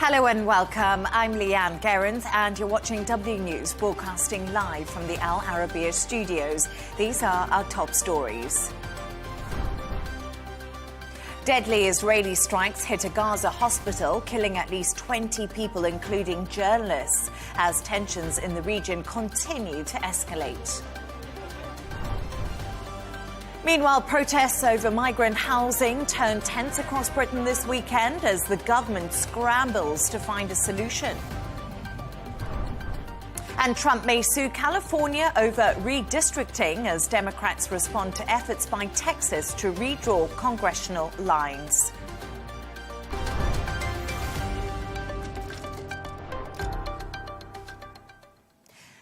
Hello and welcome. I'm Leigh Ann Gerrans and you're watching W News, broadcasting live from the Al Arabiya studios. These are our top stories. Deadly Israeli strikes hit a Gaza hospital, killing at least 20 people, including journalists, as tensions in the region continue to escalate. Meanwhile, protests over migrant housing turned tense across Britain this weekend as the government scrambles to find a solution. And Trump may sue California over redistricting as Democrats respond to efforts by Texas to redraw congressional lines.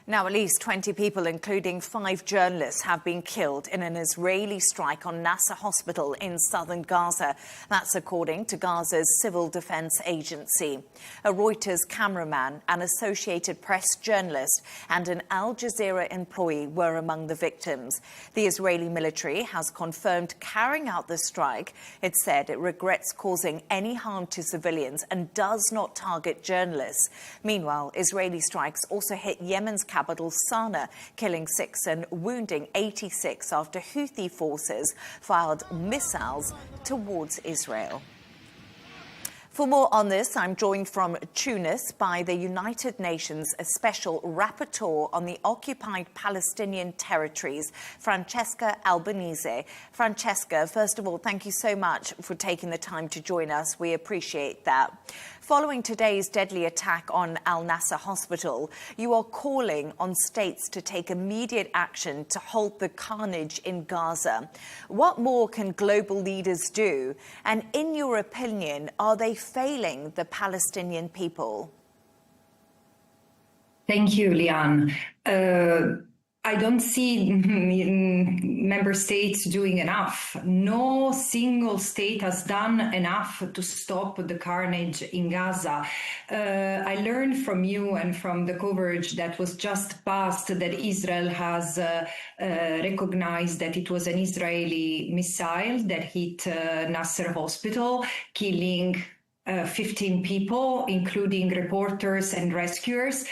Now, at least 20 people, including 5 journalists, have been killed in an Israeli strike on Nasser Hospital in southern Gaza. That's according to Gaza's Civil Defense Agency. A Reuters cameraman, an Associated Press journalist and an Al Jazeera employee were among the victims. The Israeli military has confirmed carrying out the strike. It said it regrets causing any harm to civilians and does not target journalists. Meanwhile, Israeli strikes also hit Yemen's capital Sana'a, killing 6 and wounding 86 after Houthi forces fired missiles towards Israel. For more on this, I'm joined from Tunis by the United Nations Special Rapporteur on the occupied Palestinian territories, Francesca Albanese. Francesca, first of all, thank you so much for taking the time to join us. We appreciate that. Following today's deadly attack on Al Nasser Hospital, you are calling on states to take immediate action to halt the carnage in Gaza. What more can global leaders do? And in your opinion, are they failing the Palestinian people? Thank you, Leigh Ann. I don't see member states doing enough. No single state has done enough to stop the carnage in Gaza. I learned from you and from the coverage that was just passed that Israel has recognized that it was an Israeli missile that hit Nasser Hospital, killing 15 people, including reporters and rescuers.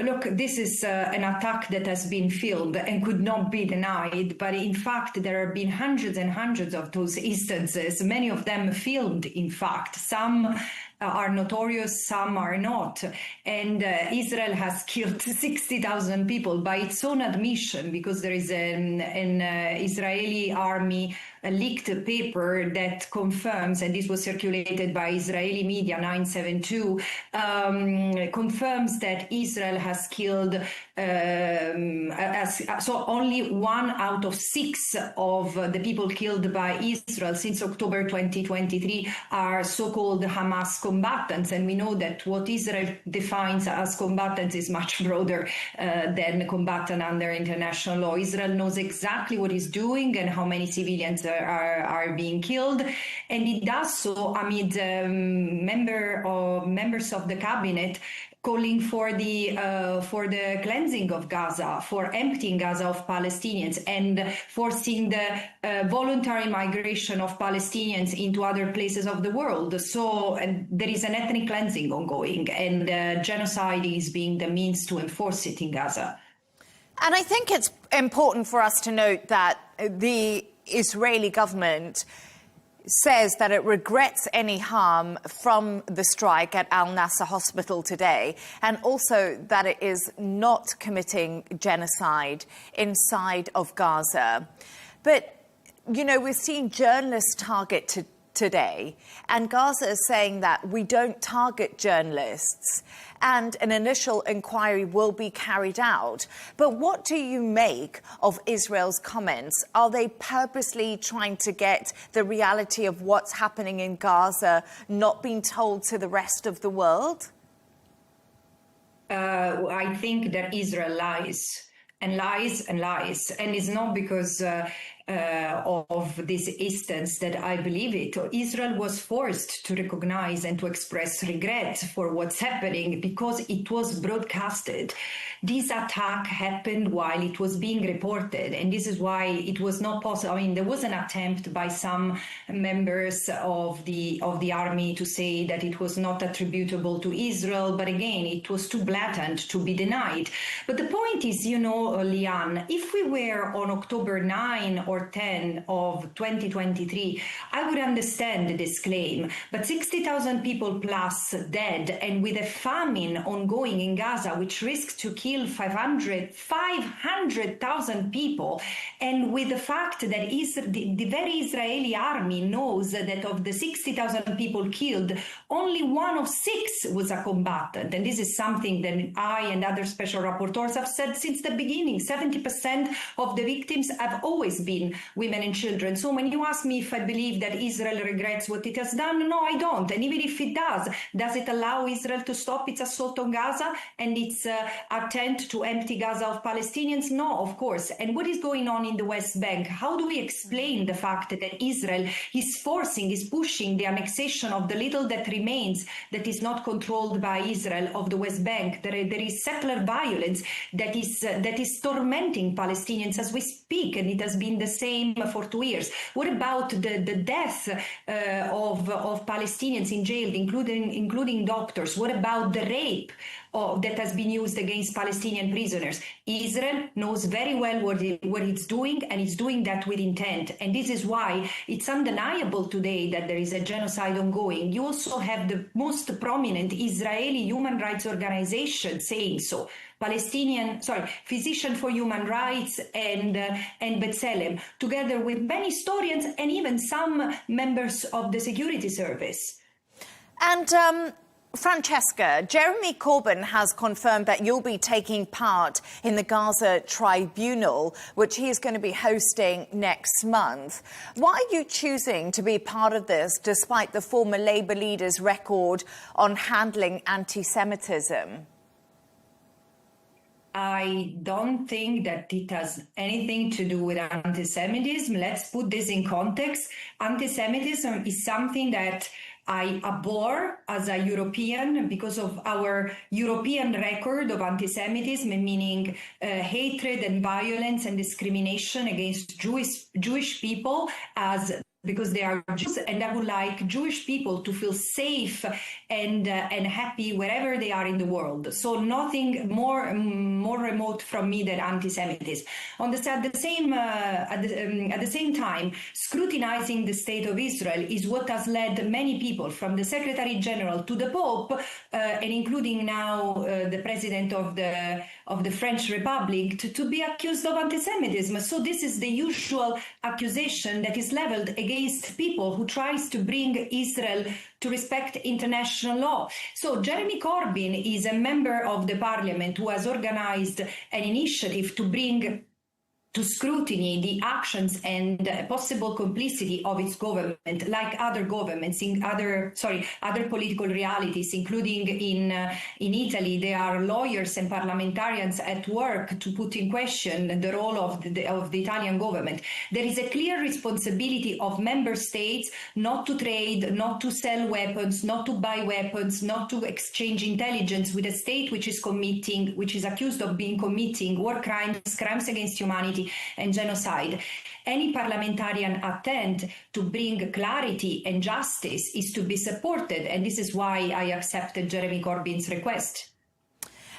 Look, this is an attack that has been filmed and could not be denied. But in fact, there have been hundreds and hundreds of those instances, many of them filmed, in fact. Some are notorious, some are not. And Israel has killed 60,000 people by its own admission, because there is an Israeli army leaked paper that confirms, and this was circulated by Israeli media 972, confirms that Israel has killed, so only 1 out of 6 of the people killed by Israel since October 2023 are so-called Hamas combatants. And we know that what Israel defines as combatants is much broader than combatant under international law. Israel knows exactly what it's doing and how many civilians are being killed, and it does so amid members of the cabinet calling for the cleansing of Gaza, for emptying Gaza of Palestinians, and forcing the voluntary migration of Palestinians into other places of the world. So there is an ethnic cleansing ongoing, and genocide is being the means to enforce it in Gaza. And I think it's important for us to note that the Israeli government says that it regrets any harm from the strike at Al Nasser Hospital today, and also that it is not committing genocide inside of Gaza. But, you know, we've seen journalists targeted today, and Gaza is saying that we don't target journalists, and an initial inquiry will be carried out. But what do you make of Israel's comments? Are they purposely trying to get the reality of what's happening in Gaza not being told to the rest of the world? I think that Israel lies and lies and lies, and it's not because of this instance that I believe it. Israel was forced to recognize and to express regret for what's happening because it was broadcasted. This attack happened while it was being reported, and this is why it was not possible. I mean, there was an attempt by some members of the army to say that it was not attributable to Israel, but again, it was too blatant to be denied. But the point is, Leigh Ann, if we were on October 9 or 10 of 2023, I would understand this claim. But 60,000 people plus dead, and with a famine ongoing in Gaza, which risks to kill 500,000 people, and with the fact that the very Israeli army knows that of the 60,000 people killed, only 1 of 6 was a combatant. And this is something that I and other special rapporteurs have said since the beginning. 70% of the victims have always been women and children. So when you ask me if I believe that Israel regrets what it has done, no, I don't. And even if it does it allow Israel to stop its assault on Gaza and its attempt to empty Gaza of Palestinians? No, of course. And what is going on in the West Bank? How do we explain the fact that Israel is pushing the annexation of the little that remains that is not controlled by Israel of the West Bank? There is settler violence that is tormenting Palestinians as we speak, and it has been the same for 2 years. What about the death of Palestinians in jail, including doctors? What about the rape that has been used against Palestinian prisoners? Israel knows very well what it's doing, and it's doing that with intent. And this is why it's undeniable today that there is a genocide ongoing. You also have the most prominent Israeli human rights organization saying so. Physician for Human Rights and B'Tselem, together with many historians and even some members of the security service. And Francesca, Jeremy Corbyn has confirmed that you'll be taking part in the Gaza tribunal, which he's going to be hosting next month. Why are you choosing to be part of this, despite the former Labour leader's record on handling anti-Semitism? I don't think that it has anything to do with anti-Semitism. Let's put this in context. Anti-Semitism is something that I abhor as a European because of our European record of anti-Semitism, meaning hatred and violence and discrimination against Jewish people because they are Jews, and I would like Jewish people to feel safe and happy wherever they are in the world. So nothing more remote from me than anti-Semitism. At the same time, scrutinizing the state of Israel is what has led many people, from the Secretary General to the Pope, and including now the President of the French Republic, to be accused of anti-Semitism. So this is the usual accusation that is leveled against people who tries to bring Israel to respect international law. So Jeremy Corbyn is a member of the parliament who has organized an initiative to bring to scrutiny the actions and possible complicity of its government, like other governments in other political realities, including in Italy. There are lawyers and parliamentarians at work to put in question the role of the Italian government. There is a clear responsibility of member states not to trade, not to sell weapons, not to buy weapons, not to exchange intelligence with a state which is accused of committing war crimes, crimes against humanity, and genocide. Any parliamentarian attempt to bring clarity and justice is to be supported, and this is why I accepted Jeremy Corbyn's request.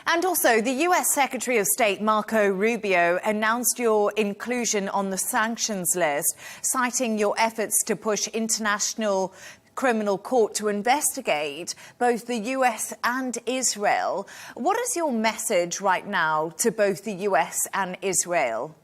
And also, the US Secretary of State Marco Rubio announced your inclusion on the sanctions list, citing your efforts to push international criminal court to investigate both the US and Israel. What is your message right now to both the US and Israel?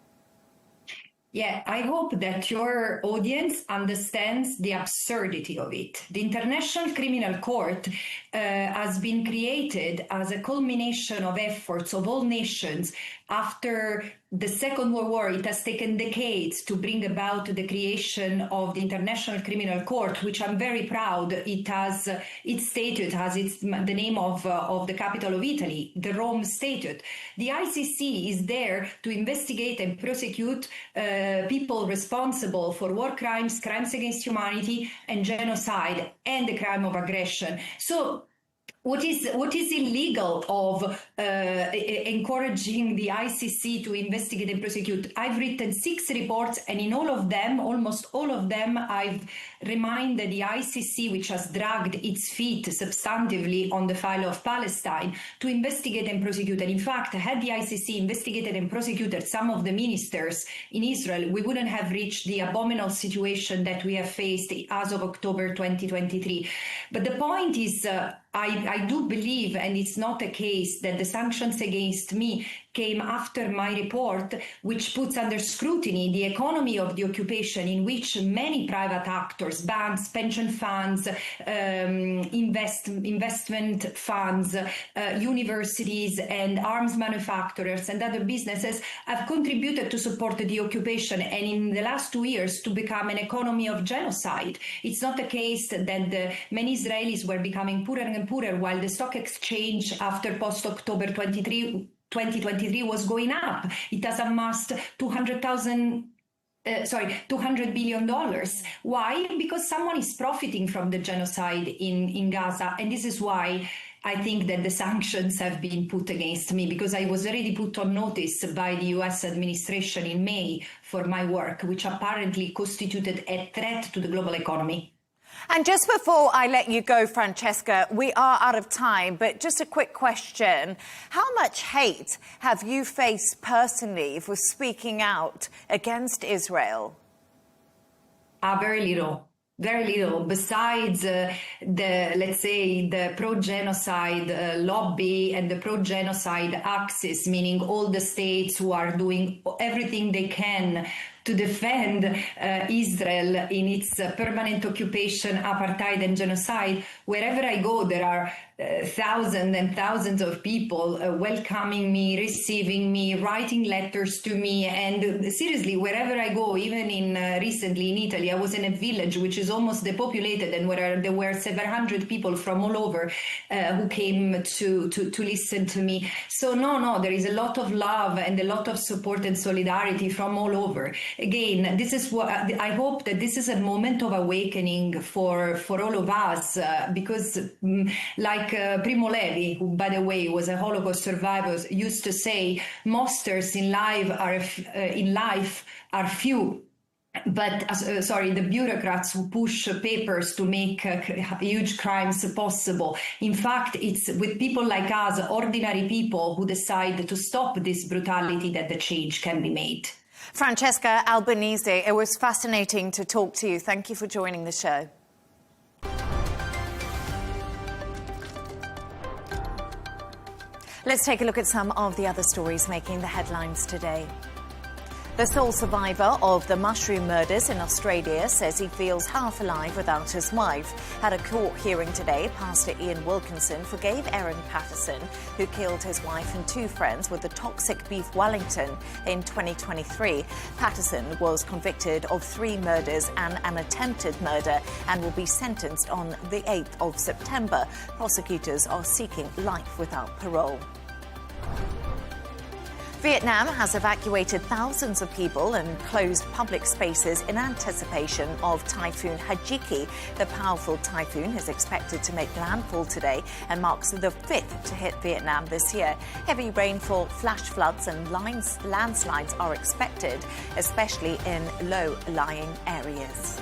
Yeah, I hope that your audience understands the absurdity of it. The International Criminal Court has been created as a culmination of efforts of all nations after the Second World War. It has taken decades to bring about the creation of the International Criminal Court, which I'm very proud. Its statute has the name of the capital of Italy, the Rome Statute. The ICC is there to investigate and prosecute people responsible for war crimes, crimes against humanity, and genocide, and the crime of aggression. So what is illegal of encouraging the ICC to investigate and prosecute? I've written 6 reports, and in all of them, almost all of them, I've reminded the ICC, which has dragged its feet substantively on the file of Palestine, to investigate and prosecute. And in fact, had the ICC investigated and prosecuted some of the ministers in Israel, we wouldn't have reached the abominable situation that we have faced as of October 2023. But the point is, I do believe, and it's not a case, that the sanctions against me came after my report, which puts under scrutiny the economy of the occupation, in which many private actors, banks, pension funds, investment funds, universities, and arms manufacturers and other businesses have contributed to support the occupation, and in the last 2 years to become an economy of genocide. It's not a case that many Israelis were becoming poorer and poorer, while the stock exchange after post-October 2023 was going up. It has amassed $200 billion. Why? Because someone is profiting from the genocide in Gaza. And this is why I think that the sanctions have been put against me, because I was already put on notice by the US administration in May for my work, which apparently constituted a threat to the global economy. And just before I let you go, Francesca, we are out of time, but just a quick question. How much hate have you faced personally for speaking out against Israel? Very little. Very little. Besides let's say, the pro-genocide lobby and the pro-genocide axis, meaning all the states who are doing everything they can to defend Israel in its permanent occupation, apartheid, and genocide. Wherever I go, there are thousands and thousands of people welcoming me, receiving me, writing letters to me. And seriously, wherever I go, even recently in Italy, I was in a village which is almost depopulated, and where there were several hundred people from all over who came to listen to me. So no, there is a lot of love and a lot of support and solidarity from all over. Again, this is what I hope, that this is a moment of awakening for all of us, because like Primo Levi, who, by the way, was a Holocaust survivor, used to say, monsters in life are few. But the bureaucrats who push papers to make huge crimes possible. In fact, it's with people like us, ordinary people, who decide to stop this brutality, that the change can be made. Francesca Albanese, it was fascinating to talk to you. Thank you for joining the show. Let's take a look at some of the other stories making the headlines today. The sole survivor of the mushroom murders in Australia says he feels half alive without his wife. At a court hearing today, Pastor Ian Wilkinson forgave Aaron Patterson, who killed his wife and 2 friends with the toxic beef Wellington in 2023. Patterson was convicted of 3 murders and an attempted murder and will be sentenced on the 8th of September. Prosecutors are seeking life without parole. Vietnam has evacuated thousands of people and closed public spaces in anticipation of Typhoon Hajiki. The powerful typhoon is expected to make landfall today and marks the 5th to hit Vietnam this year. Heavy rainfall, flash floods and landslides are expected, especially in low-lying areas.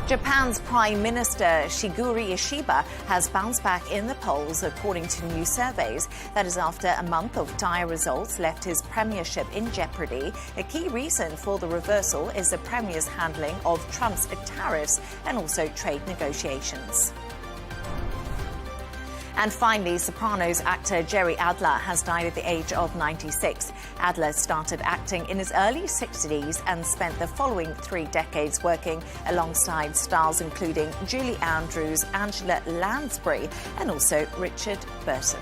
Japan's Prime Minister Shigeru Ishiba has bounced back in the polls, according to new surveys. That is after a month of dire results left his premiership in jeopardy. A key reason for the reversal is the premier's handling of Trump's tariffs and also trade negotiations. And finally, Sopranos actor Jerry Adler has died at the age of 96. Adler started acting in his early 60s and spent the following 3 decades working alongside stars including Julie Andrews, Angela Lansbury, and also Richard Burton.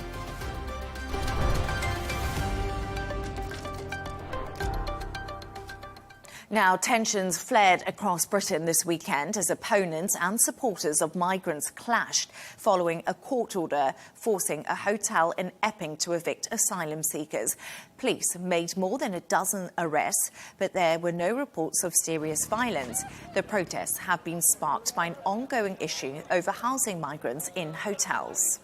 Now, tensions flared across Britain this weekend as opponents and supporters of migrants clashed following a court order forcing a hotel in Epping to evict asylum seekers. Police made more than a dozen arrests, but there were no reports of serious violence. The protests have been sparked by an ongoing issue over housing migrants in hotels.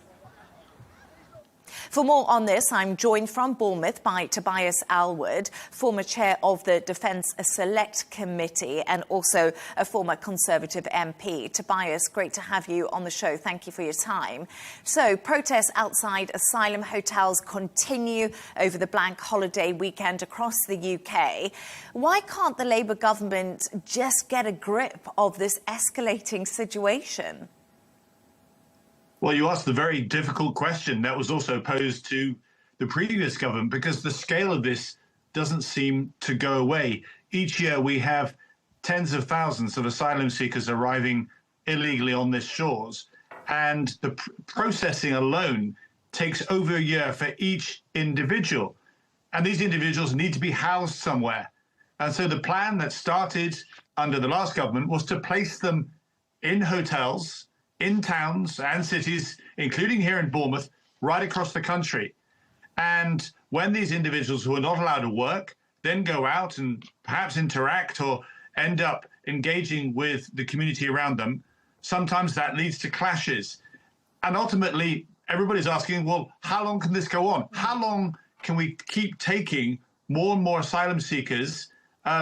For more on this, I'm joined from Bournemouth by Tobias Alwood, former chair of the Defence Select Committee and also a former Conservative MP. Tobias, great to have you on the show. Thank you for your time. So, protests outside asylum hotels continue over the blank holiday weekend across the UK. Why can't the Labour government just get a grip of this escalating situation? Well, you asked the very difficult question that was also posed to the previous government, because the scale of this doesn't seem to go away. Each year we have tens of thousands of asylum seekers arriving illegally on these shores, and the processing alone takes over a year for each individual. And these individuals need to be housed somewhere. And so the plan that started under the last government was to place them in hotels, in towns and cities, including here in Bournemouth, right across the country. And when these individuals who are not allowed to work then go out and perhaps interact or end up engaging with the community around them, sometimes that leads to clashes. And ultimately, everybody's asking, well, how long can this go on? How long can we keep taking more and more asylum seekers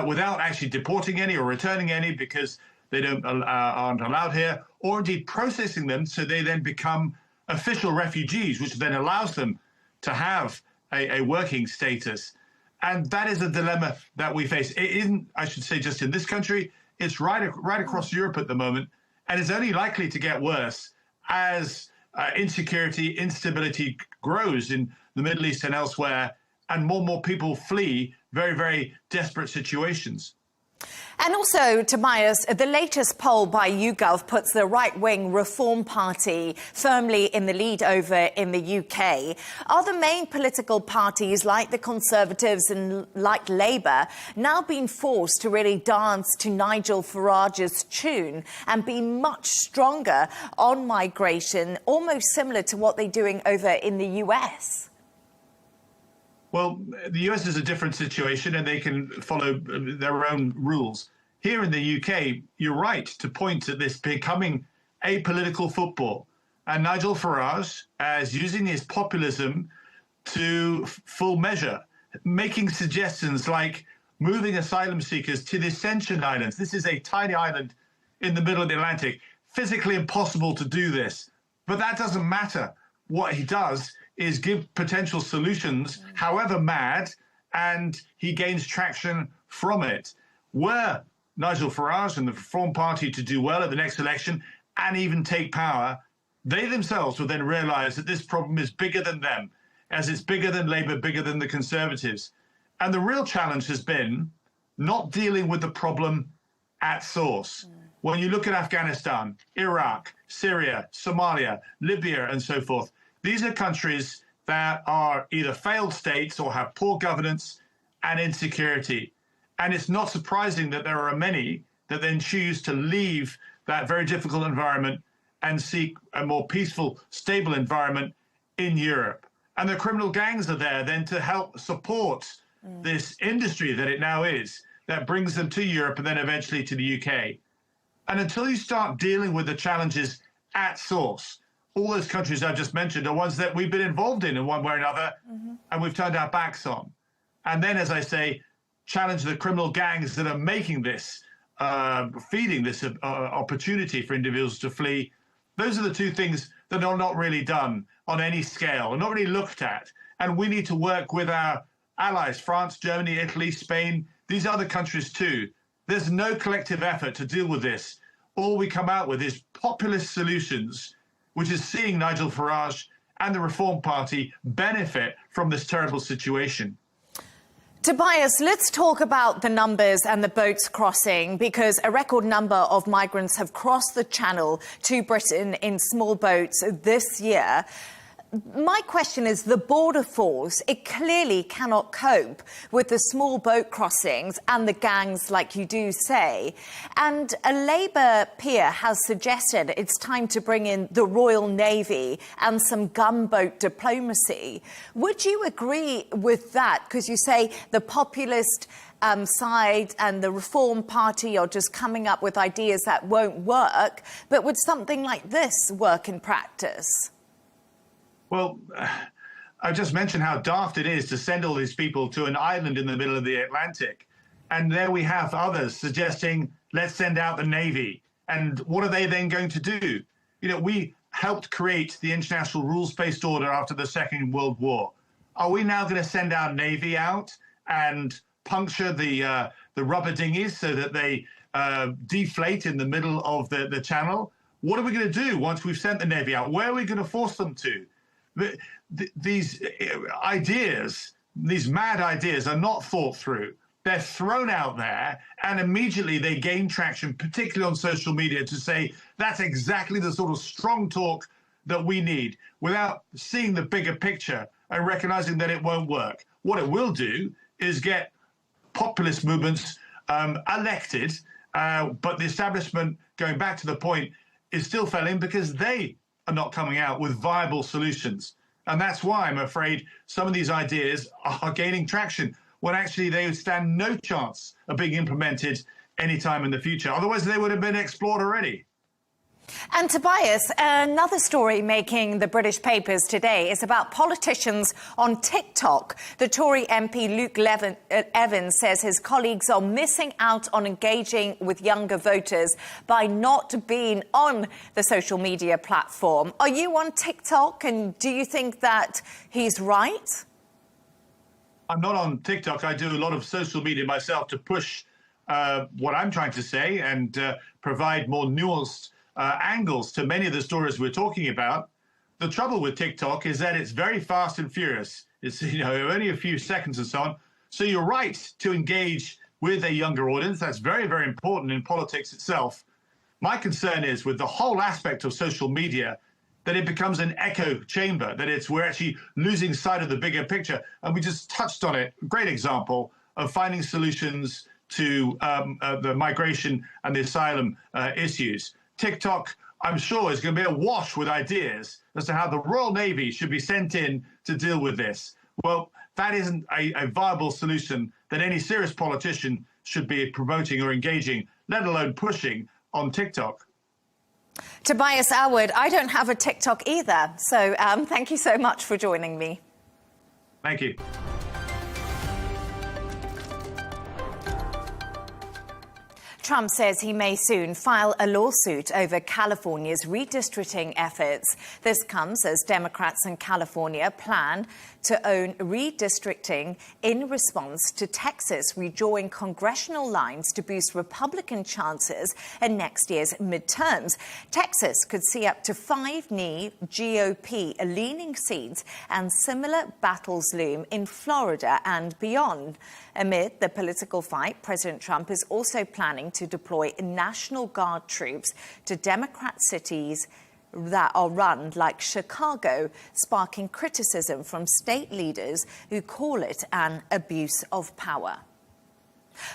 without actually deporting any or returning any because they aren't allowed here, or indeed processing them so they then become official refugees, which then allows them to have a working status. And that is a dilemma that we face. It isn't, I should say, just in this country. It's right across Europe at the moment, and it's only likely to get worse as insecurity, instability grows in the Middle East and elsewhere, and more people flee very, very desperate situations. And also, Tobias, the latest poll by YouGov puts the right-wing Reform Party firmly in the lead over in the UK. Are the main political parties, like the Conservatives and like Labour, now being forced to really dance to Nigel Farage's tune and be much stronger on migration, almost similar to what they're doing over in the US? Well, the US is a different situation and they can follow their own rules. Here in the UK, you're right to point at this becoming a political football. And Nigel Farage, as using his populism to full measure, making suggestions like moving asylum seekers to the Ascension Islands. This is a tiny island in the middle of the Atlantic. Physically impossible to do this. But that doesn't matter. What he does is give potential solutions, however mad, and he gains traction from it. Were Nigel Farage and the Reform Party to do well at the next election and even take power, they themselves will then realise that this problem is bigger than them, as it's bigger than Labour, bigger than the Conservatives. And the real challenge has been not dealing with the problem at source. When you look at Afghanistan, Iraq, Syria, Somalia, Libya, and so forth, these are countries that are either failed states or have poor governance and insecurity. And it's not surprising that there are many that then choose to leave that very difficult environment and seek a more peaceful, stable environment in Europe. And the criminal gangs are there then to help support this industry that it now is, that brings them to Europe and then eventually to the UK. And until you start dealing with the challenges at source, all those countries I've just mentioned are ones that we've been involved in one way or another, and we've turned our backs on. And then, as I say, challenge the criminal gangs that are making this, feeding this opportunity for individuals to flee. Those are the two things that are not really done on any scale, are not really looked at. And we need to work with our allies, France, Germany, Italy, Spain, these other countries too. There's no collective effort to deal with this. All we come out with is populist solutions, which is seeing Nigel Farage and the Reform Party benefit from this terrible situation. Tobias, let's talk about the numbers and the boats crossing, because a record number of migrants have crossed the Channel to Britain in small boats this year. My question is, the border force, it clearly cannot cope with the small boat crossings and the gangs, like you do say. And a Labour peer has suggested it's time to bring in the Royal Navy and some gunboat diplomacy. Would you agree with that? Because you say the populist side and the Reform Party are just coming up with ideas that won't work. But would something like this work in practice? Well, I just mentioned how daft it is to send all these people to an island in the middle of the Atlantic. And there we have others suggesting, let's send out the Navy. And what are they then going to do? You know, we helped create the international rules-based order after the Second World War. Are we now going to send our Navy out and puncture the rubber dinghies so that they deflate in the middle of the channel? What are we going to do once we've sent the Navy out? Where are we going to force them to? These ideas, these mad ideas, are not thought through. They're thrown out there, and immediately they gain traction, particularly on social media, to say that's exactly the sort of strong talk that we need, without seeing the bigger picture and recognizing that it won't work. What it will do is get populist movements elected, but the establishment, going back to the point, is still failing because they are not coming out with viable solutions. And that's why I'm afraid some of these ideas are gaining traction when actually they stand no chance of being implemented anytime in the future. Otherwise, they would have been explored already. And Tobias, another story making the British papers today is about politicians on TikTok. The Tory MP Luke Evans says his colleagues are missing out on engaging with younger voters by not being on the social media platform. Are you on TikTok, and do you think that he's right? I'm not on TikTok. I do a lot of social media myself to push what I'm trying to say and provide more nuanced angles to many of the stories we're talking about. The trouble with TikTok is that it's very fast and furious. It's, you know, only a few seconds and so on. So you're right to engage with a younger audience. That's very, very important in politics itself. My concern is with the whole aspect of social media that it becomes an echo chamber, that we're actually losing sight of the bigger picture. And we just touched on it. Great example of finding solutions to the migration and the asylum issues. TikTok, I'm sure, is going to be awash with ideas as to how the Royal Navy should be sent in to deal with this. Well, that isn't a viable solution that any serious politician should be promoting or engaging, let alone pushing on TikTok. Tobias Alwood, I don't have a TikTok either, so thank you so much for joining me. Thank you. Trump says he may soon file a lawsuit over California's redistricting efforts. This comes as Democrats in California plan to own redistricting in response to Texas redrawing congressional lines to boost Republican chances in next year's midterms. Texas could see up to 5 new GOP-leaning seats, and similar battles loom in Florida and beyond. Amid the political fight, President Trump is also planning to deploy National Guard troops to Democrat cities that are run like Chicago, sparking criticism from state leaders who call it an abuse of power.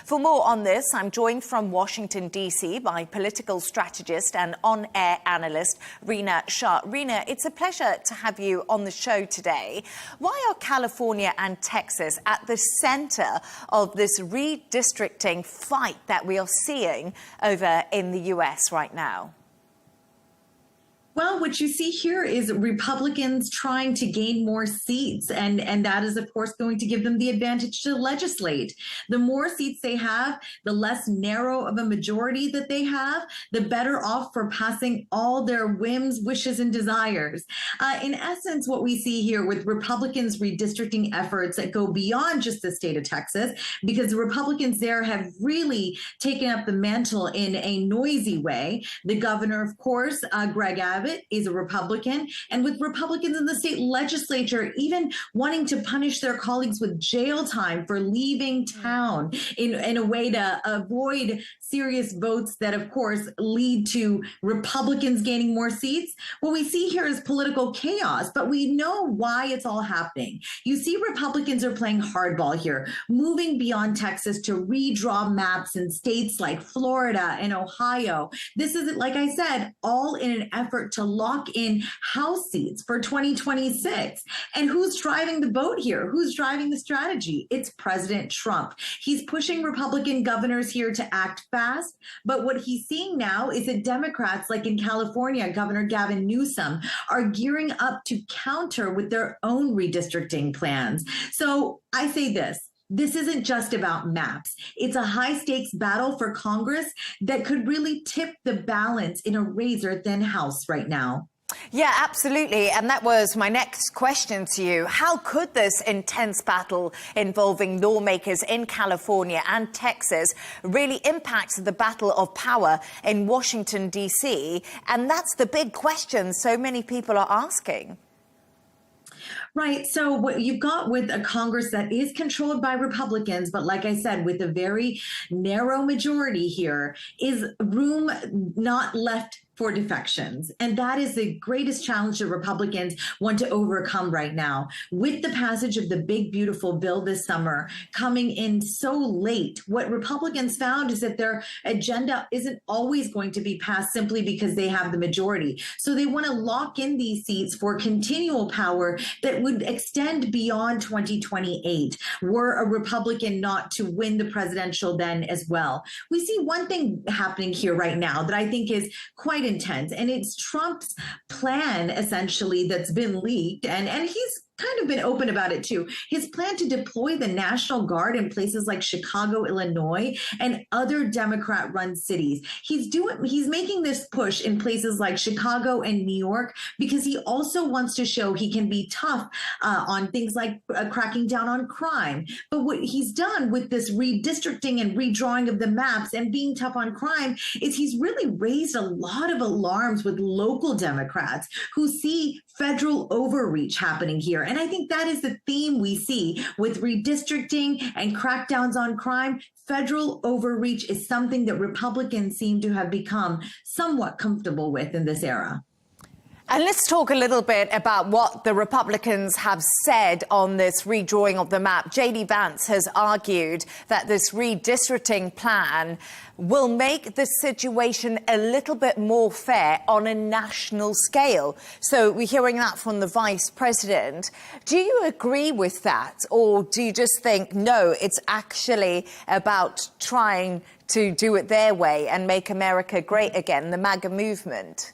For more on this, I'm joined from Washington, D.C. by political strategist and on-air analyst Rina Shah. Rina, it's a pleasure to have you on the show today. Why are California and Texas at the center of this redistricting fight that we are seeing over in the U.S. right now? Well, what you see here is Republicans trying to gain more seats, and that is, of course, going to give them the advantage to legislate. The more seats they have, the less narrow of a majority that they have, the better off for passing all their whims, wishes, and desires. In essence, what we see here with Republicans' redistricting efforts that go beyond just the state of Texas, because the Republicans there have really taken up the mantle in a noisy way. The governor, of course, Greg Abbott, Abbott is a Republican, and with Republicans in the state legislature even wanting to punish their colleagues with jail time for leaving town in a way to avoid serious votes that, of course, lead to Republicans gaining more seats. What we see here is political chaos, but we know why it's all happening. You see Republicans are playing hardball here, moving beyond Texas to redraw maps in states like Florida and Ohio. This is, like I said, all in an effort to lock in House seats for 2026. And who's driving the boat here? Who's driving the strategy? It's President Trump. He's pushing Republican governors here to act fast, but what he's seeing now is that Democrats, like in California, Governor Gavin Newsom, are gearing up to counter with their own redistricting plans. So I say this isn't just about maps. It's a high-stakes battle for Congress that could really tip the balance in a razor-thin House right now. Yeah, absolutely. And that was my next question to you. How could this intense battle involving lawmakers in California and Texas really impact the battle of power in Washington, D.C.? And that's the big question so many people are asking. Right. So what you've got with a Congress that is controlled by Republicans, but like I said, with a very narrow majority here, is room not left for defections. And that is the greatest challenge that Republicans want to overcome right now. With the passage of the big, beautiful bill this summer coming in so late, what Republicans found is that their agenda isn't always going to be passed simply because they have the majority. So they want to lock in these seats for continual power that would extend beyond 2028, were a Republican not to win the presidential then as well. We see one thing happening here right now that I think is quite intense, and it's Trump's plan essentially that's been leaked, and he's kind of been open about it too. His plan to deploy the National Guard in places like Chicago, Illinois, and other Democrat-run cities. He's making this push in places like Chicago and New York because he also wants to show he can be tough on things like cracking down on crime. But what he's done with this redistricting and redrawing of the maps and being tough on crime is he's really raised a lot of alarms with local Democrats who see federal overreach happening here. And I think that is the theme we see with redistricting and crackdowns on crime. Federal overreach is something that Republicans seem to have become somewhat comfortable with in this era. And let's talk a little bit about what the Republicans have said on this redrawing of the map. J.D. Vance has argued that this redistricting plan will make the situation a little bit more fair on a national scale. So we're hearing that from the Vice President. Do you agree with that? Or do you just think, no, it's actually about trying to do it their way and make America great again, the MAGA movement?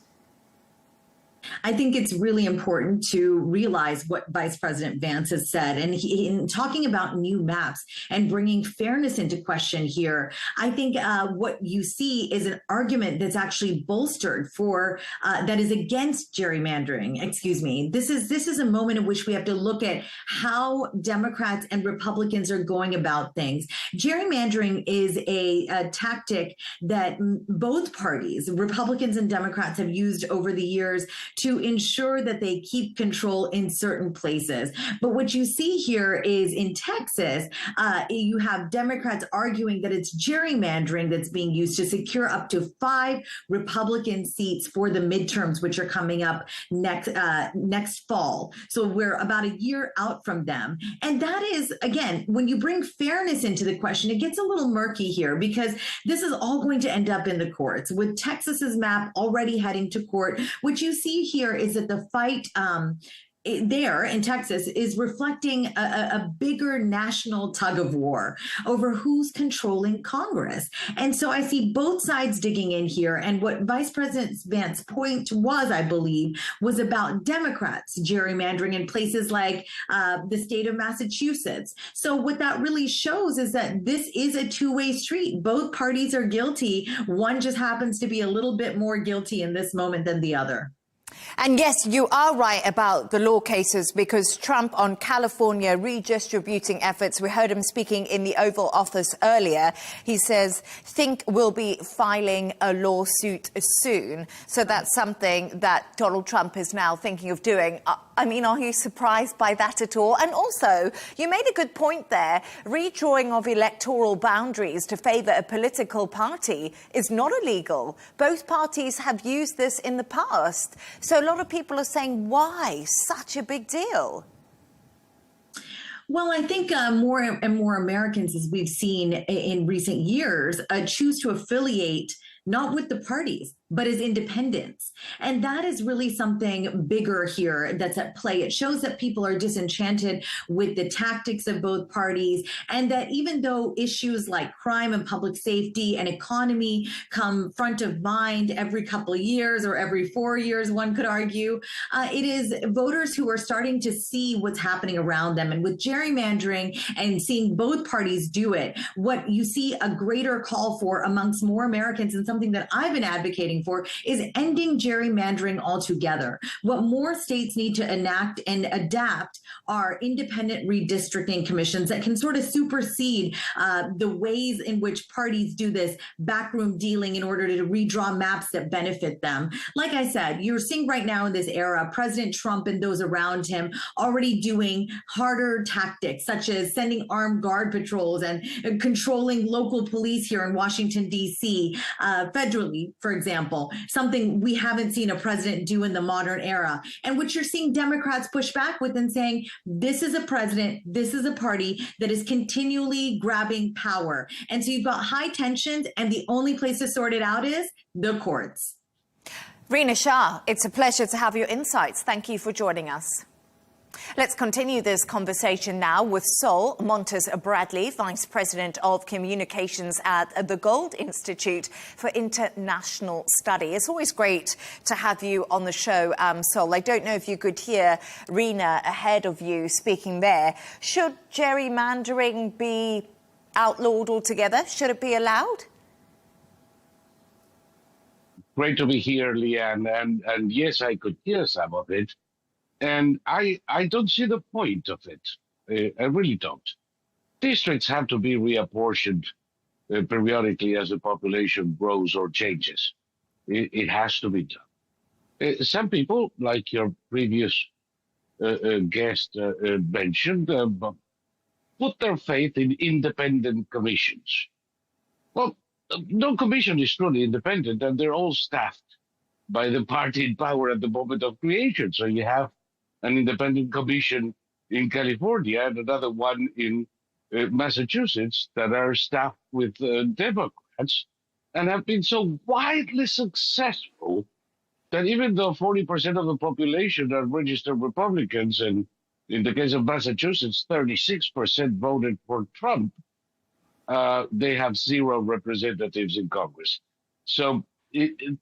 I think it's really important to realize what Vice President Vance has said. And in talking about new maps and bringing fairness into question here, I think what you see is an argument that's actually bolstered for that is against gerrymandering. Excuse me. This is a moment in which we have to look at how Democrats and Republicans are going about things. Gerrymandering is a tactic that both parties, Republicans and Democrats, have used over the years to ensure that they keep control in certain places. But what you see here is in Texas, you have Democrats arguing that it's gerrymandering that's being used to secure up to 5 Republican seats for the midterms, which are coming up next fall. So we're about a year out from them. And that is, again, when you bring fairness into the question, it gets a little murky here because this is all going to end up in the courts with Texas's map already heading to court. What you see here is that the fight there in Texas is reflecting a bigger national tug of war over who's controlling Congress. And so I see both sides digging in here. And what Vice President Vance's point was, I believe, was about Democrats gerrymandering in places like the state of Massachusetts. So what that really shows is that this is a two-way street. Both parties are guilty. One just happens to be a little bit more guilty in this moment than the other. And yes, you are right about the law cases, because Trump on California redistributing efforts, we heard him speaking in the Oval Office earlier. He says, think we'll be filing a lawsuit soon. So that's something that Donald Trump is now thinking of doing. I mean, are you surprised by that at all? And also, you made a good point there. Redrawing of electoral boundaries to favour a political party is not illegal. Both parties have used this in the past. So a lot of people are saying, why such a big deal? Well, I think more and more Americans, as we've seen in recent years, choose to affiliate not with the parties, but as independents. And that is really something bigger here that's at play. It shows that people are disenchanted with the tactics of both parties, and that even though issues like crime and public safety and economy come front of mind every couple of years or every 4 years, one could argue, it is voters who are starting to see what's happening around them. And with gerrymandering and seeing both parties do it, what you see a greater call for amongst more Americans, and something that I've been advocating for, is ending gerrymandering altogether. What more states need to enact and adapt are independent redistricting commissions that can sort of supersede the ways in which parties do this backroom dealing in order to redraw maps that benefit them. Like I said, you're seeing right now in this era, President Trump and those around him already doing harder tactics, such as sending armed guard patrols and controlling local police here in Washington, D.C., federally, for example, something we haven't seen a president do in the modern era. And which you're seeing Democrats push back with and saying, this is a president, this is a party that is continually grabbing power. And so you've got high tensions, and the only place to sort it out is the courts. Rina Shah, it's a pleasure to have your insights. Thank you for joining us. Let's continue this conversation now with Sol Montes-Bradley, Vice President of Communications at the Gold Institute for International Study. It's always great to have you on the show, Sol. I don't know if you could hear Rina ahead of you speaking there. Should gerrymandering be outlawed altogether? Should it be allowed? Great to be here, Leigh Ann, and yes, I could hear some of it. And I don't see the point of it. I really don't. Districts have to be reapportioned periodically as the population grows or changes. It has to be done. Some people, like your previous guest mentioned, put their faith in independent commissions. Well, no commission is truly independent, and they're all staffed by the party in power at the moment of creation. So you have an independent commission in California and another one in Massachusetts that are staffed with Democrats and have been so widely successful that even though 40% of the population are registered Republicans, and in the case of Massachusetts, 36% voted for Trump, they have 0 representatives in Congress. So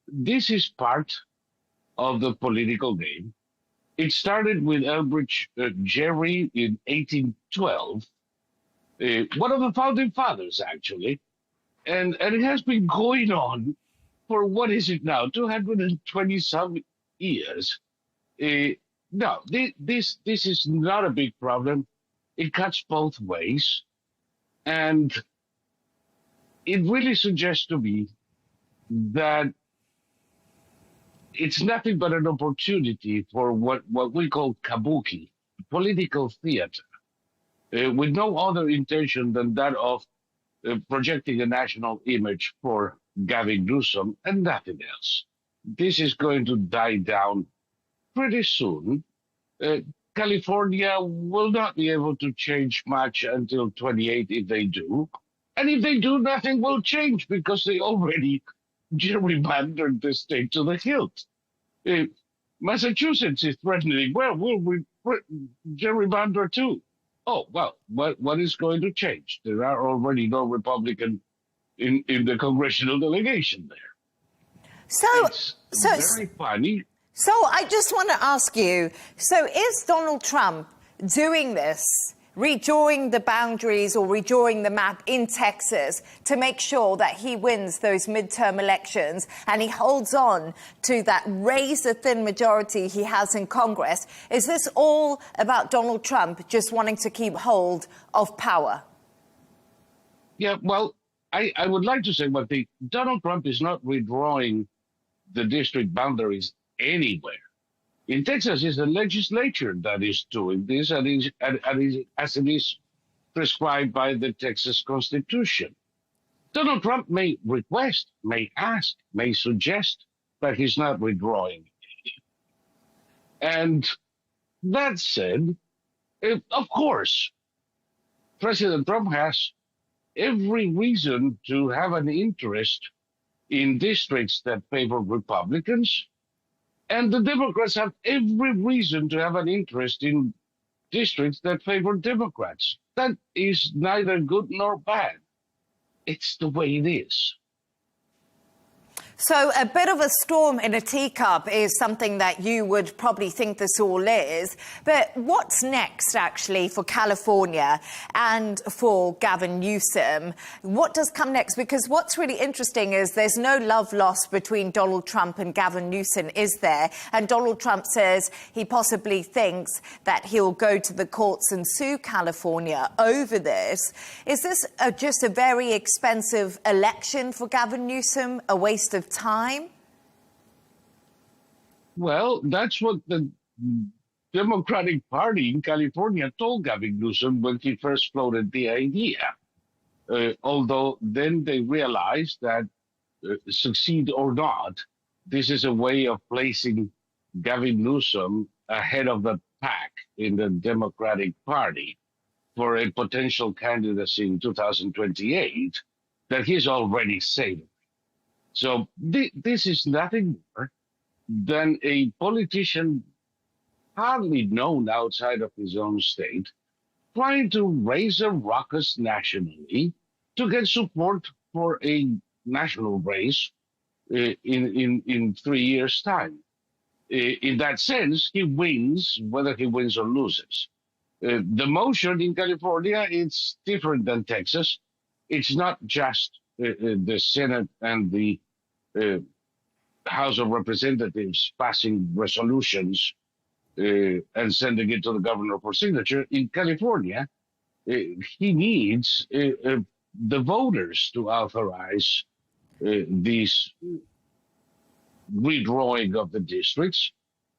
this is part of the political game. It started with Elbridge Gerry in 1812, one of the founding fathers, actually. And it has been going on for, what is it now, 220-some years. No, this is not a big problem. It cuts both ways. And it really suggests to me that it's nothing but an opportunity for what we call kabuki, political theater, with no other intention than that of projecting a national image for Gavin Newsom and nothing else. This is going to die down pretty soon. California will not be able to change much until 28 if they do. And if they do, nothing will change because they already gerrymandered the state to the hilt. Massachusetts is threatening, well, we'll gerrymander too. Oh, well, what is going to change? There are already no Republican in the congressional delegation there. So very funny. So I just want to ask you, so is Donald Trump doing this redrawing the boundaries or redrawing the map in Texas to make sure that he wins those midterm elections and he holds on to that razor-thin majority he has in Congress. Is this all about Donald Trump just wanting to keep hold of power? Yeah, well, I would like to say one thing. Donald Trump is not redrawing the district boundaries anywhere. In Texas, it's the legislature that is doing this, as it is prescribed by the Texas Constitution. Donald Trump may request, may ask, may suggest, but he's not redrawing. And that said, of course, President Trump has every reason to have an interest in districts that favor Republicans, and the Democrats have every reason to have an interest in districts that favor Democrats. That is neither good nor bad. It's the way it is. So a bit of a storm in a teacup is something that you would probably think this all is. But what's next, actually, for California and for Gavin Newsom? What does come next? Because what's really interesting is there's no love lost between Donald Trump and Gavin Newsom, is there? And Donald Trump says he possibly thinks that he'll go to the courts and sue California over this. Is this just a very expensive election for Gavin Newsom, a waste of time? Well, that's what the Democratic Party in California told Gavin Newsom when he first floated the idea. Although then they realized that, succeed or not, this is a way of placing Gavin Newsom ahead of the pack in the Democratic Party for a potential candidacy in 2028 that he's already saving. So this is nothing more than a politician hardly known outside of his own state trying to raise a ruckus nationally to get support for a national race in 3 years' time. In that sense, he wins whether he wins or loses. The motion in California, it's different than Texas. It's not just the Senate and the House of Representatives passing resolutions and sending it to the governor for signature. In California, he needs the voters to authorize this redrawing of the districts.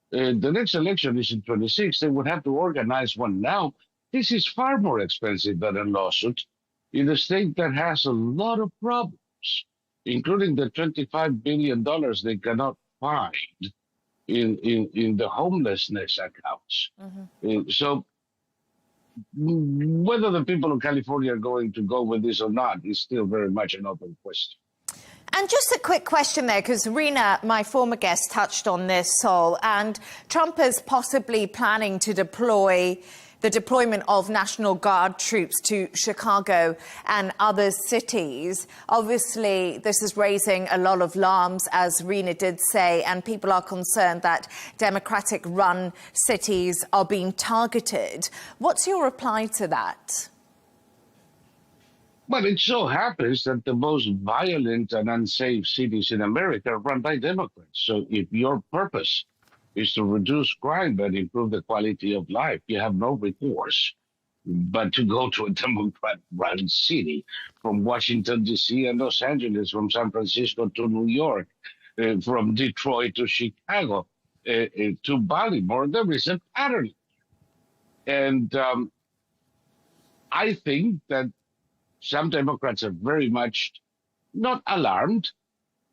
The next election is in 26. They would have to organize one now. This is far more expensive than a lawsuit in a state that has a lot of problems, including the $25 billion they cannot find in the homelessness accounts. Mm-hmm. So whether the people of California are going to go with this or not is still very much an open question. And just a quick question there, because Rina, my former guest, touched on this, Sol, and Trump is possibly planning to deploy the deployment of National Guard troops to Chicago and other cities. Obviously, this is raising a lot of alarms, as Rina did say, and people are concerned that Democratic-run cities are being targeted. What's your reply to that? Well, it so happens that the most violent and unsafe cities in America are run by Democrats. So if your purpose is to reduce crime and improve the quality of life, you have no recourse but to go to a Democrat-run city, from Washington, D.C. and Los Angeles, from San Francisco to New York, from Detroit to Chicago, to Baltimore. There is a pattern. And I think that some Democrats are very much not alarmed,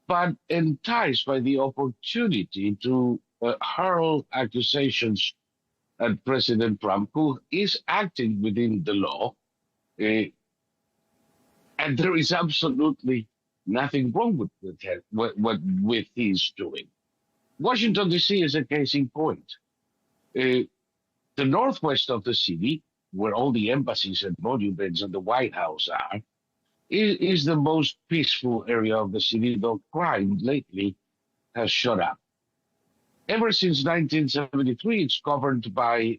but enticed by the opportunity to hurl accusations at President Trump, who is acting within the law. And there is absolutely nothing wrong with what he's doing. Washington, D.C. is a case in point. The northwest of the city, where all the embassies and monuments and the White House are, is the most peaceful area of the city, though crime lately has shot up. Ever since 1973, it's governed by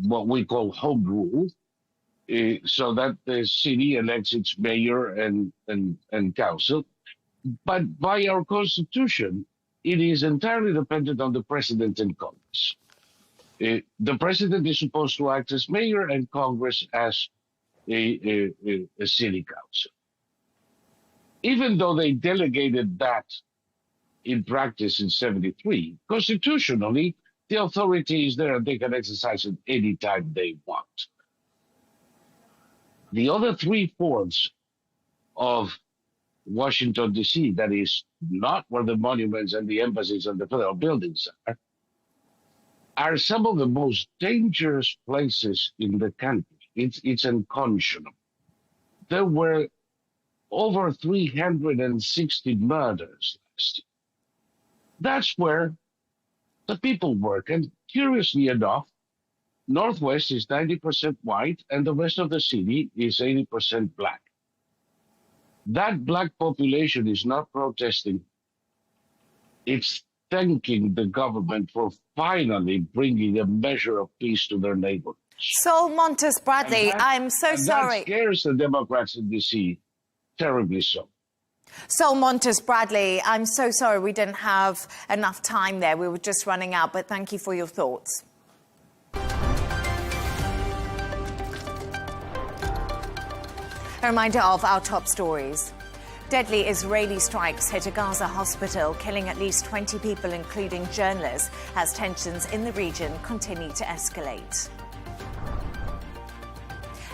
what we call home rule, so that the city elects its mayor and council. But by our constitution, it is entirely dependent on the president and Congress. The president is supposed to act as mayor and Congress as a city council. Even though they delegated that in practice in '73, constitutionally, the authority is there and they can exercise it any time they want. The other 3/4 of Washington, D.C., that is not where the monuments and the embassies and the federal buildings are some of the most dangerous places in the country. It's unconscionable. There were over 360 murders last year. That's where the people work. And curiously enough, Northwest is 90% white and the rest of the city is 80% black. That black population is not protesting. It's thanking the government for finally bringing a measure of peace to their neighborhoods. Sol Montes Bradley, I'm so sorry. That scares the Democrats in D.C. terribly so. Sol Montes Bradley, I'm so sorry we didn't have enough time there. We were just running out, but thank you for your thoughts. A reminder of our top stories. Deadly Israeli strikes hit a Gaza hospital, killing at least 20 people, including journalists, as tensions in the region continue to escalate.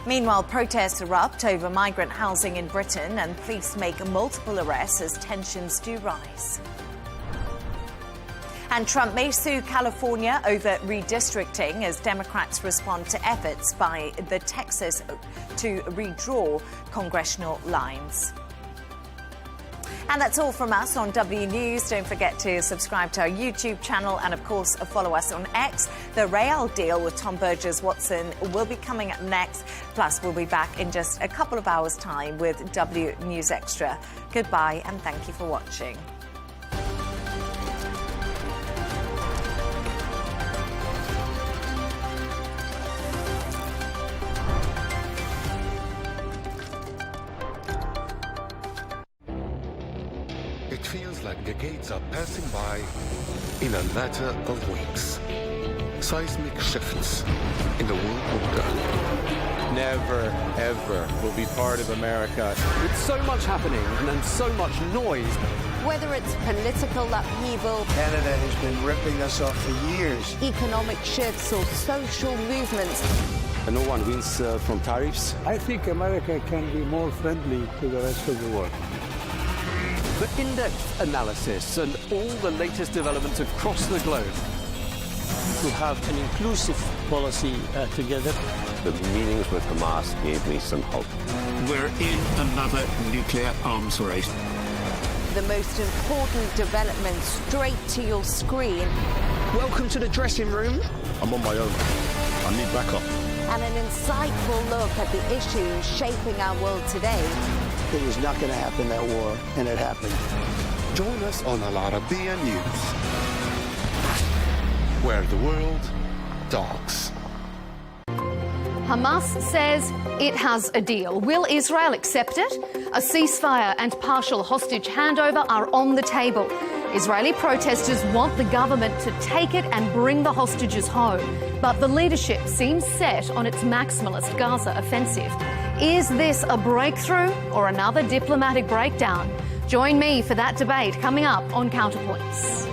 Meanwhile, protests erupt over migrant housing in Britain and police make multiple arrests as tensions do rise. And Trump may sue California over redistricting as Democrats respond to efforts by the Texas to redraw congressional lines. And that's all from us on W News. Don't forget to subscribe to our YouTube channel and, of course, follow us on X. The Real Deal with Tom Burges Watson will be coming up next. Plus, we'll be back in just a couple of hours' time with W News Extra. Goodbye and thank you for watching. It feels like decades are passing by in a matter of weeks. Seismic shifts in the world order. Never, ever will be part of America. With so much happening and then so much noise. Whether it's political upheaval, Canada has been ripping us off for years. Economic shifts or social movements. And no one wins from tariffs. I think America can be more friendly to the rest of the world. The in-depth analysis and all the latest developments across the globe. To have an inclusive policy together. The meetings with Hamas gave me some hope. We're in another nuclear arms race. The most important developments straight to your screen. Welcome to the dressing room. I'm on my own. I need backup. And an insightful look at the issues shaping our world today. It was not going to happen, that war, and it happened. Join us on Arabiya News, where the world talks. Hamas says it has a deal. Will Israel accept it? A ceasefire and partial hostage handover are on the table. Israeli protesters want the government to take it and bring the hostages home. But the leadership seems set on its maximalist Gaza offensive. Is this a breakthrough or another diplomatic breakdown? Join me for that debate coming up on Counterpoints.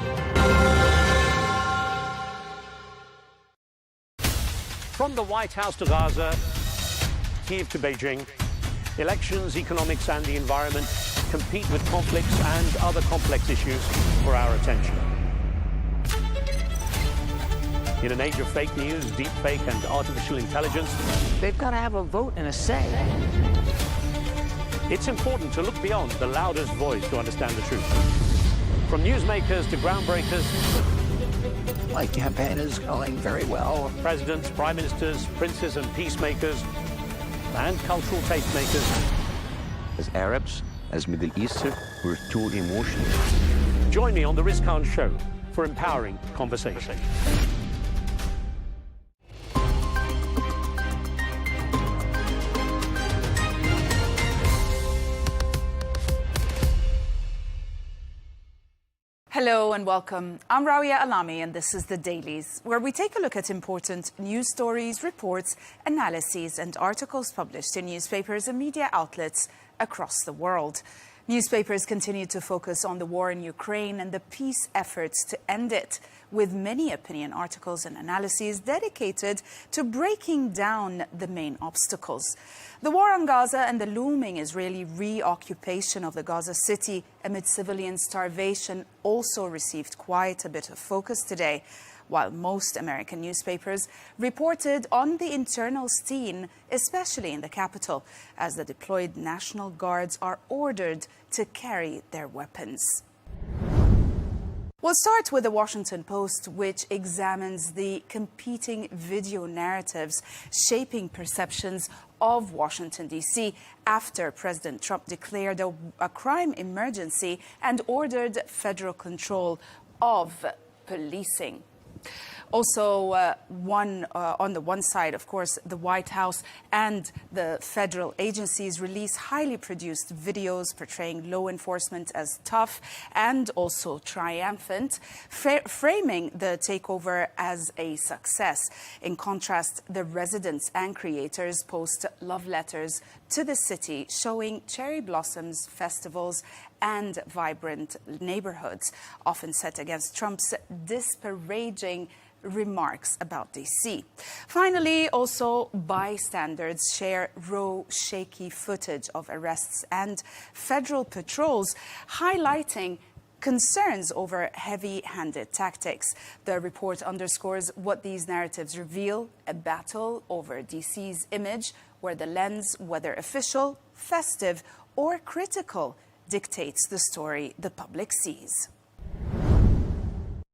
From the White House to Gaza, Kiev to Beijing, elections, economics and the environment compete with conflicts and other complex issues for our attention. In an age of fake news, deepfake and artificial intelligence, they've got to have a vote and a say. It's important to look beyond the loudest voice to understand the truth. From newsmakers to groundbreakers, My campaign is going very well. Presidents, prime ministers, princes and peacemakers, and cultural tastemakers. As Arabs, as Middle Eastern, we're too emotional. Join me on the Riz Khan Show for empowering conversation. Hello and welcome. I'm Rawiya Alami and this is The Dailies, where we take a look at important news stories, reports, analyses and articles published in newspapers and media outlets across the world. Newspapers continue to focus on the war in Ukraine and the peace efforts to end it, with many opinion articles and analyses dedicated to breaking down the main obstacles. The war on Gaza and the looming Israeli reoccupation of the Gaza city amid civilian starvation also received quite a bit of focus today, while most American newspapers reported on the internal scene, especially in the capital, as the deployed National Guards are ordered to carry their weapons. We'll start with the Washington Post, which examines the competing video narratives shaping perceptions of Washington, D.C. after President Trump declared a crime emergency and ordered federal control of policing. Also, on the one side, of course, the White House and the federal agencies release highly produced videos portraying law enforcement as tough and also triumphant, framing the takeover as a success. In contrast, the residents and creators post love letters to the city showing cherry blossoms, festivals, and vibrant neighborhoods, often set against Trump's disparaging remarks about D.C. Finally, also bystanders share raw, shaky footage of arrests and federal patrols, highlighting concerns over heavy-handed tactics. The report underscores what these narratives reveal: a battle over D.C.'s image, where the lens, whether official, festive, or critical, dictates the story the public sees.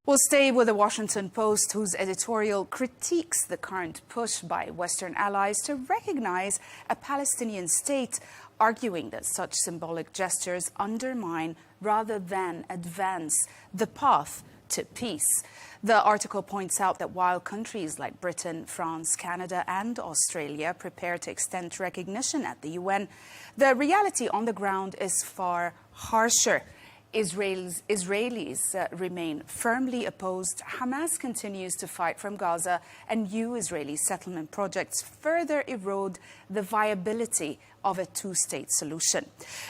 We'll stay with the Washington Post, whose editorial critiques the current push by Western allies to recognize a Palestinian state, arguing that such symbolic gestures undermine rather than advance the path to peace. The article points out that while countries like Britain, France, Canada and Australia prepare to extend recognition at the UN, the reality on the ground is far harsher. Israelis remain firmly opposed. Hamas continues to fight from Gaza, and new Israeli settlement projects further erode the viability of a two-state solution.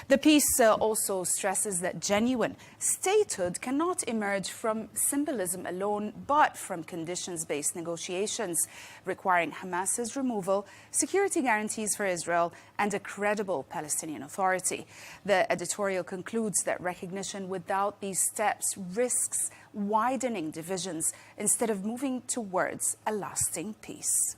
The piece also stresses that genuine statehood cannot emerge from symbolism alone, but from conditions-based negotiations, requiring Hamas's removal, security guarantees for Israel, and a credible Palestinian Authority. The editorial concludes that recognition without these steps risks widening divisions instead of moving towards a lasting peace.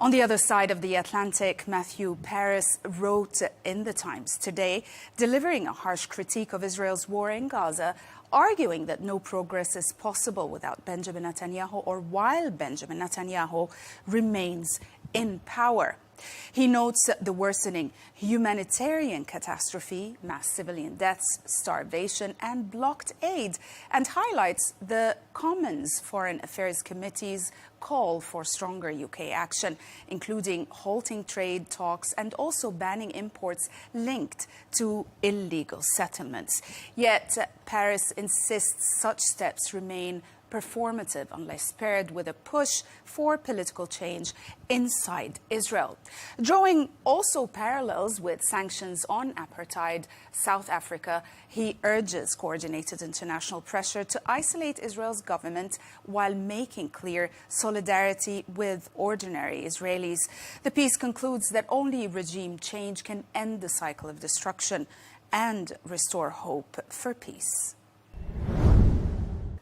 On the other side of the Atlantic, Matthew Paris wrote in The Times today, delivering a harsh critique of Israel's war in Gaza, arguing that no progress is possible without Benjamin Netanyahu or while Benjamin Netanyahu remains in power. He notes the worsening humanitarian catastrophe, mass civilian deaths, starvation, and blocked aid, and highlights the Commons Foreign Affairs Committee's call for stronger UK action, including halting trade talks and also banning imports linked to illegal settlements. Yet Paris insists such steps remain performative unless paired with a push for political change inside Israel. Drawing also parallels with sanctions on apartheid South Africa, he urges coordinated international pressure to isolate Israel's government while making clear solidarity with ordinary Israelis. The piece concludes that only regime change can end the cycle of destruction and restore hope for peace.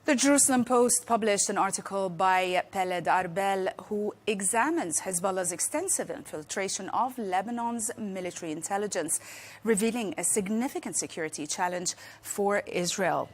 The Jerusalem Post published an article by Peled Arbel, who examines Hezbollah's extensive infiltration of Lebanon's military intelligence, revealing a significant security challenge for Israel.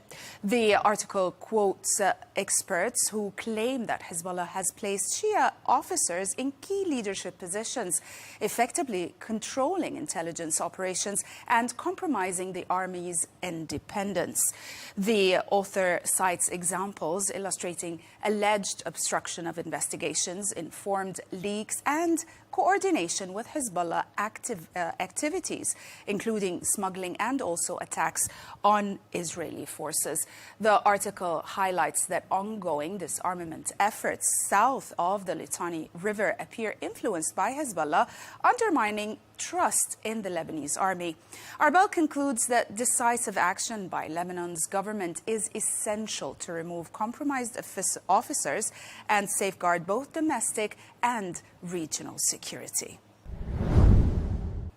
The article quotes experts who claim that Hezbollah has placed Shia officers in key leadership positions, effectively controlling intelligence operations and compromising the army's independence. The author cites examples illustrating alleged obstruction of investigations, informed leaks, and coordination with Hezbollah activities, including smuggling and also attacks on Israeli forces. The article highlights that ongoing disarmament efforts south of the Litani River appear influenced by Hezbollah, undermining trust in the Lebanese army. Arbel concludes that decisive action by Lebanon's government is essential to remove compromised officers and safeguard both domestic and regional security.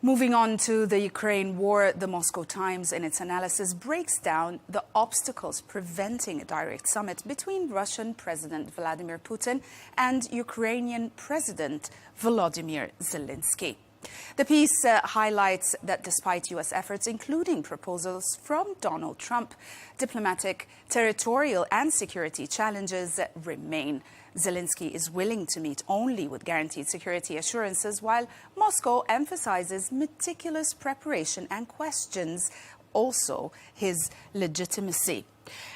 Moving on to the Ukraine war, the Moscow Times in its analysis breaks down the obstacles preventing a direct summit between Russian President Vladimir Putin and Ukrainian President Volodymyr Zelensky. The piece highlights that despite U.S. efforts, including proposals from Donald Trump, diplomatic, territorial and security challenges remain. Zelensky is willing to meet only with guaranteed security assurances, while Moscow emphasizes meticulous preparation and questions also his legitimacy.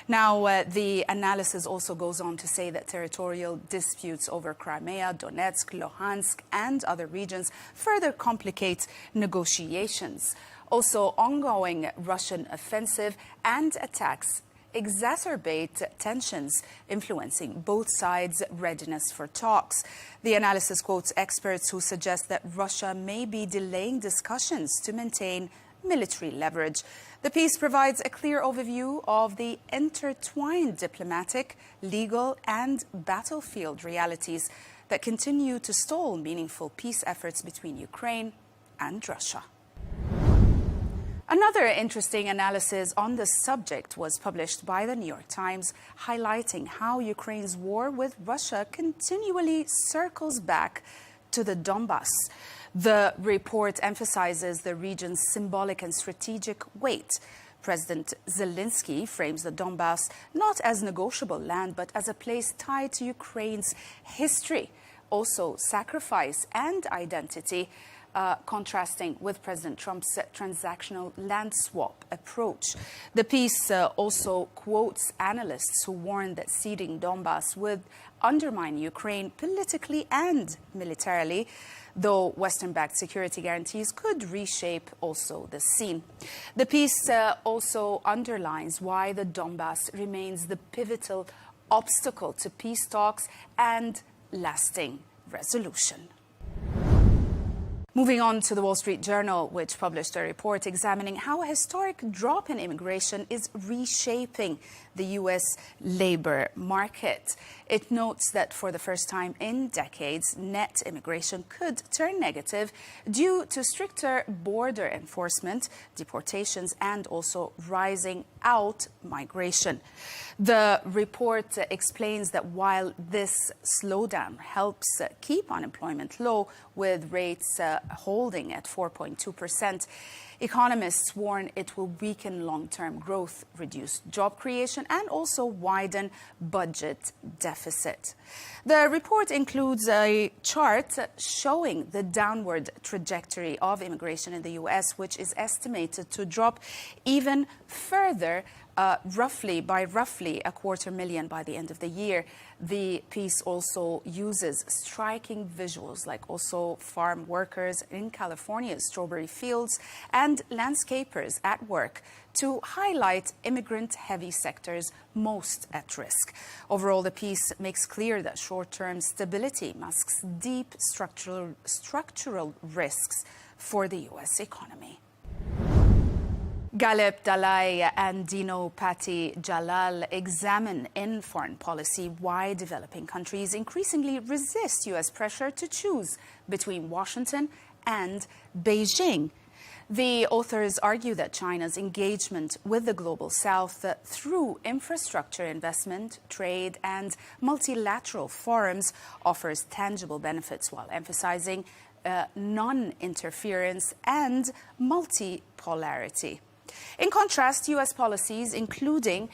Now, the analysis also goes on to say that territorial disputes over Crimea, Donetsk, Luhansk and other regions further complicate negotiations. Also, ongoing Russian offensive and attacks exacerbate tensions, influencing both sides' readiness for talks. The analysis quotes experts who suggest that Russia may be delaying discussions to maintain military leverage. The piece provides a clear overview of the intertwined diplomatic, legal and battlefield realities that continue to stall meaningful peace efforts between Ukraine and Russia. Another interesting analysis on the subject was published by the New York Times, highlighting how Ukraine's war with Russia continually circles back to the Donbass. The report emphasizes the region's symbolic and strategic weight. President Zelensky frames the Donbass not as negotiable land, but as a place tied to Ukraine's history, also sacrifice and identity, contrasting with President Trump's transactional land swap approach. The piece also quotes analysts who warn that ceding Donbass would undermine Ukraine politically and militarily, though Western-backed security guarantees could reshape also the scene. The piece also underlines why the Donbass remains the pivotal obstacle to peace talks and lasting resolution. Moving on to the Wall Street Journal, which published a report examining how a historic drop in immigration is reshaping the U.S. labor market. It notes that for the first time in decades, net immigration could turn negative due to stricter border enforcement, deportations, and also rising out migration. The report explains that while this slowdown helps keep unemployment low, with rates holding at 4.2%, economists warn it will weaken long-term growth, reduce job creation, and also widen budget deficit. The report includes a chart showing the downward trajectory of immigration in the U.S., which is estimated to drop even further roughly 250,000 by the end of the year. The piece also uses striking visuals, like also farm workers in California's strawberry fields and landscapers at work, to highlight immigrant-heavy sectors most at risk. Overall, the piece makes clear that short-term stability masks deep structural risks for the U.S. economy. Galip Dalai and Dino Patti Jalal examine in foreign policy why developing countries increasingly resist U.S. pressure to choose between Washington and Beijing. The authors argue that China's engagement with the Global South through infrastructure investment, trade, and multilateral forums offers tangible benefits, while emphasizing non-interference and multipolarity. In contrast, U.S. policies, including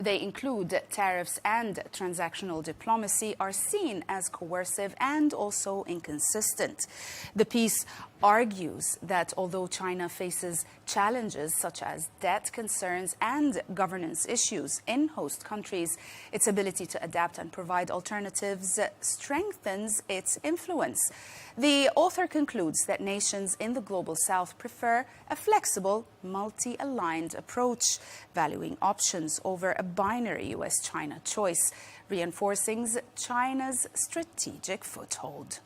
they include tariffs and transactional diplomacy, are seen as coercive and also inconsistent. The piece argues that although China faces challenges such as debt concerns and governance issues in host countries, its ability to adapt and provide alternatives strengthens its influence. The author concludes that nations in the global south prefer a flexible, multi-aligned approach, valuing options over a binary US-China choice, reinforcing China's strategic foothold.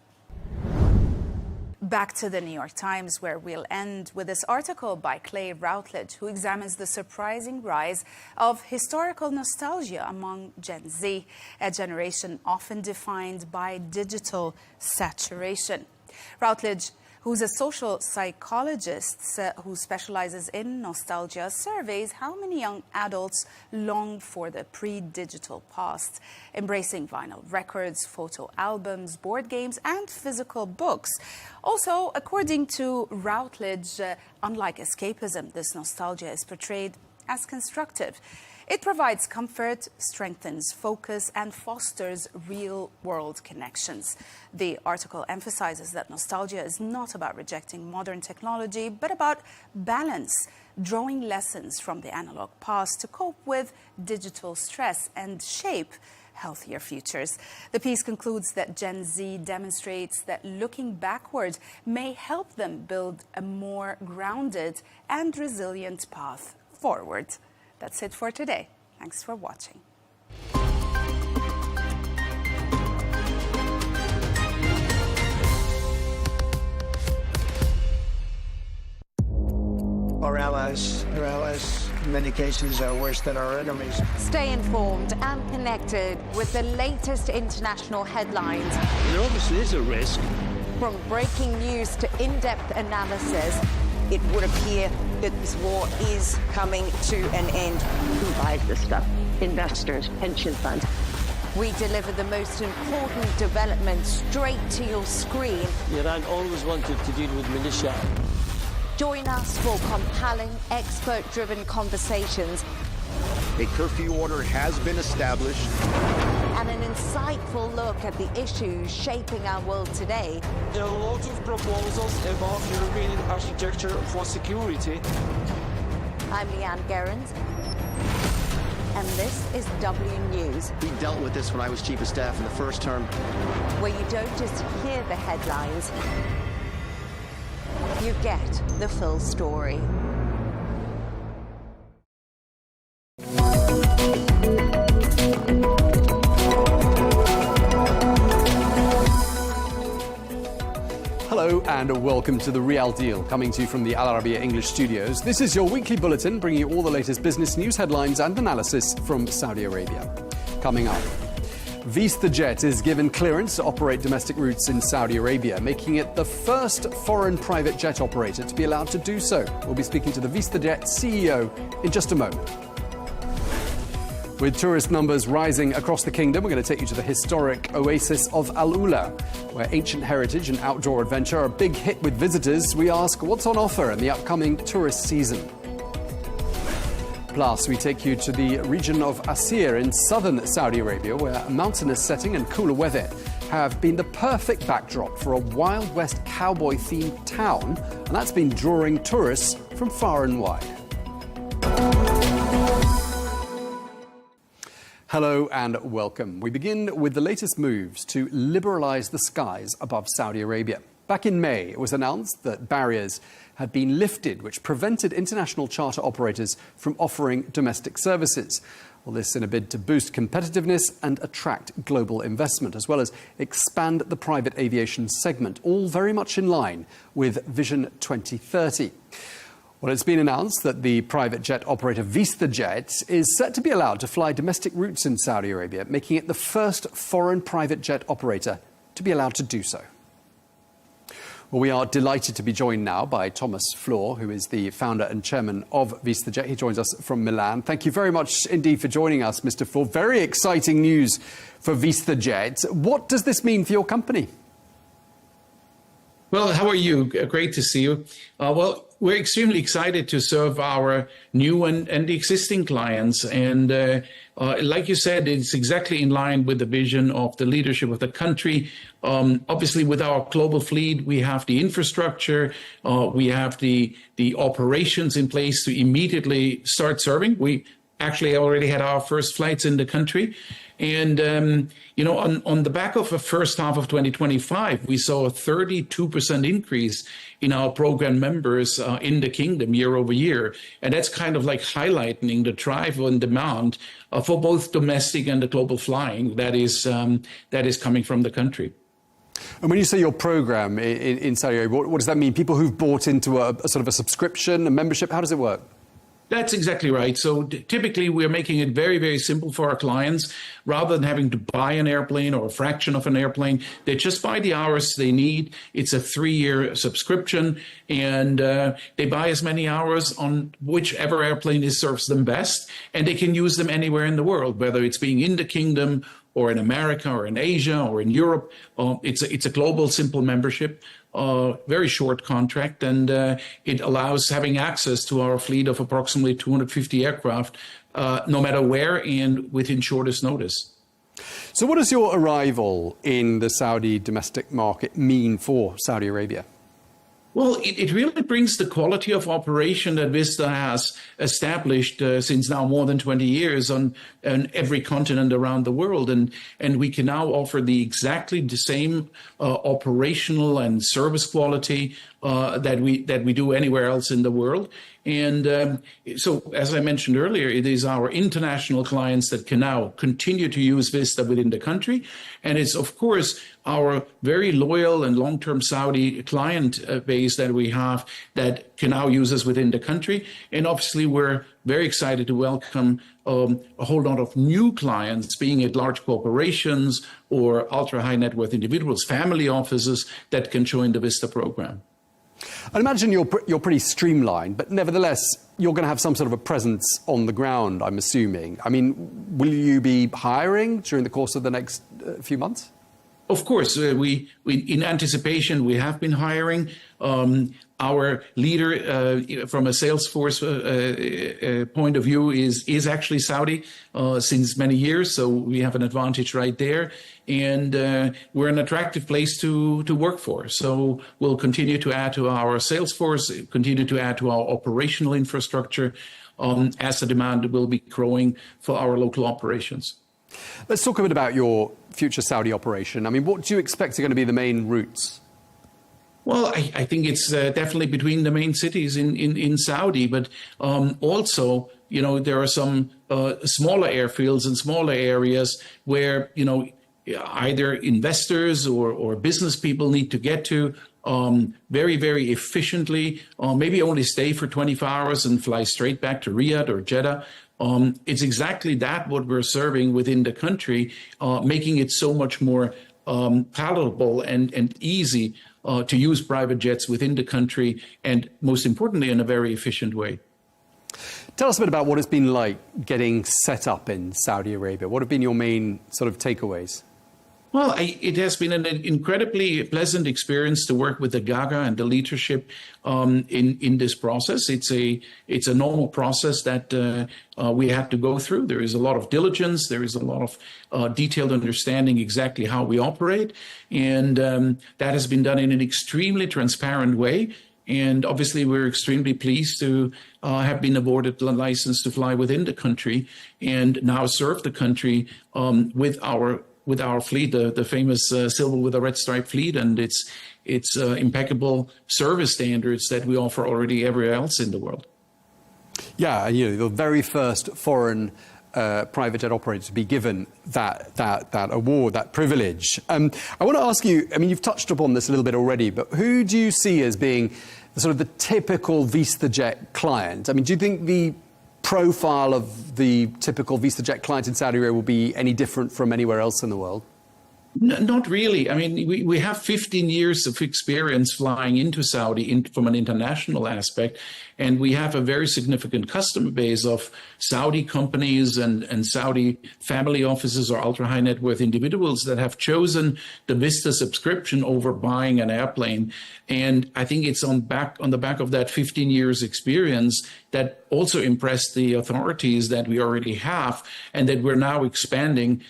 Back to the New York Times, where we'll end with this article by Clay Routledge, who examines the surprising rise of historical nostalgia among Gen Z, a generation often defined by digital saturation. Routledge, who's a social psychologist who specializes in nostalgia, surveys how many young adults long for the pre-digital past, embracing vinyl records, photo albums, board games, and physical books. Also, according to Routledge, unlike escapism, this nostalgia is portrayed as constructive. It provides comfort, strengthens focus, and fosters real-world connections. The article emphasizes that nostalgia is not about rejecting modern technology, but about balance, drawing lessons from the analog past to cope with digital stress and shape healthier futures. The piece concludes that Gen Z demonstrates that looking backward may help them build a more grounded and resilient path forward. That's it for today. Thanks for watching. Our allies, in many cases, are worse than our enemies. Stay informed and connected with the latest international headlines. There obviously is a risk. From breaking news to in-depth analysis, it would appear that this war is coming to an end. Who buys this stuff? Investors, pension funds. we deliver the most important developments straight to your screen. Iran always wanted to deal with militia. Join us for compelling, expert-driven conversations. A curfew order has been established. And an insightful look at the issues shaping our world today. There are a lot of proposals about European architecture for security. I'm Leigh Ann Gerrans, and this is W News. We dealt with this when I was Chief of Staff in the first term. Where you don't just hear the headlines, you get the full story. Hello and welcome to The Real Deal, coming to you from the Arabiya English studios. This is your weekly bulletin, bringing you all the latest business news, headlines and analysis from Saudi Arabia. Coming up, VistaJet is given clearance to operate domestic routes in Saudi Arabia, making it the first foreign private jet operator to be allowed to do so. We'll be speaking to the VistaJet CEO in just a moment. With tourist numbers rising across the kingdom, we're going to take you to the historic oasis of Alula, where ancient heritage and outdoor adventure are a big hit with visitors. We ask what's on offer in the upcoming tourist season. Plus, we take you to the region of Assir in southern Saudi Arabia, where a mountainous setting and cooler weather have been the perfect backdrop for a Wild West cowboy-themed town, and that's been drawing tourists from far and wide. Hello and welcome. We begin with the latest moves to liberalise the skies above Saudi Arabia. Back in May, it was announced that barriers had been lifted, which prevented international charter operators from offering domestic services. Well, this in a bid to boost competitiveness and attract global investment, as well as expand the private aviation segment, all very much in line with Vision 2030. Well, it's been announced that the private jet operator VistaJet is set to be allowed to fly domestic routes in Saudi Arabia, making it the first foreign private jet operator to be allowed to do so. Well, we are delighted to be joined now by Thomas Flohr, who is the founder and chairman of VistaJet. He joins us from Milan. Thank you very much indeed for joining us, Mr. Flohr. Very exciting news for VistaJet. What does this mean for your company? Well, how are you? Great to see you. Well, we're extremely excited to serve our new and existing clients. And like you said, it's exactly in line with the vision of the leadership of the country. Obviously, with our global fleet, we have the infrastructure, we have the operations in place to immediately start serving. We actually already had our first flights in the country. And, you know, on the back of the first half of 2025, we saw a 32% increase in our program members in the kingdom year over year. And that's kind of like highlighting the drive and demand for both domestic and the global flying that is coming from the country. And when you say your program in Saudi Arabia, what does that mean? People who've bought into a sort of a subscription, a membership, how does it work? That's exactly right. So typically, we're making it very, very simple for our clients. Rather than having to buy an airplane or a fraction of an airplane, they just buy the hours they need. It's a 3-year subscription, and they buy as many hours on whichever airplane serves them best, and they can use them anywhere in the world, whether it's being in the kingdom or in America or in Asia or in Europe. It's a global, simple membership. Very short contract, and it allows having access to our fleet of approximately 250 aircraft, no matter where and within shortest notice. So what does your arrival in the Saudi domestic market mean for Saudi Arabia? Well, it really brings the quality of operation that Vista has established since now more than 20 years on every continent around the world. And we can now offer exactly the same operational and service quality that we do anywhere else in the world. And so, as I mentioned earlier, it is our international clients that can now continue to use Vista within the country. And it's, of course, our very loyal and long-term Saudi client base that we have that can now use us within the country. And obviously, we're very excited to welcome a whole lot of new clients, being it large corporations or ultra-high net worth individuals, family offices that can join the Vista program. I imagine you're pretty streamlined, but nevertheless, you're going to have some sort of a presence on the ground, I'm assuming. I mean, will you be hiring during the course of the next few months? Of course, we in anticipation, we have been hiring. Our leader from a Salesforce point of view is actually Saudi since many years, so we have an advantage right there. And we're an attractive place to work for. So we'll continue to add to our Salesforce, continue to add to our operational infrastructure as the demand will be growing for our local operations. Let's talk a bit about your future Saudi operation. I mean, what do you expect are going to be the main routes? Well, I think it's definitely between the main cities in Saudi, but also, you know, there are some smaller airfields and smaller areas where, you know, either investors or business people need to get to very, very efficiently, maybe only stay for 24 hours and fly straight back to Riyadh or Jeddah. It's exactly that what we're serving within the country, making it so much more palatable and easy to use private jets within the country, and most importantly, in a very efficient way. Tell us a bit about what it's been like getting set up in Saudi Arabia. What have been your main sort of takeaways? Well, it has been an incredibly pleasant experience to work with the Gaga and the leadership in this process. It's a normal process that we have to go through. There is a lot of diligence. There is a lot of detailed understanding exactly how we operate. And that has been done in an extremely transparent way. And obviously, we're extremely pleased to have been awarded the license to fly within the country and now serve the country with our fleet, the famous silver with a red stripe fleet, and its impeccable service standards that we offer already everywhere else in the world. Yeah, and you know, the very first foreign private jet operator to be given that award, that privilege. I want to ask you, I mean, you've touched upon this a little bit already, but who do you see as being sort of the typical VistaJet client? I mean, do you think the profile of the typical VistaJet client in Saudi Arabia will be any different from anywhere else in the world? Not really. I mean, we have 15 years of experience flying into Saudi from an international aspect, and we have a very significant customer base of Saudi companies and Saudi family offices or ultra-high net worth individuals that have chosen the Vista subscription over buying an airplane. And I think it's on the back of that 15 years experience that also impressed the authorities that we already have, and that we're now expanding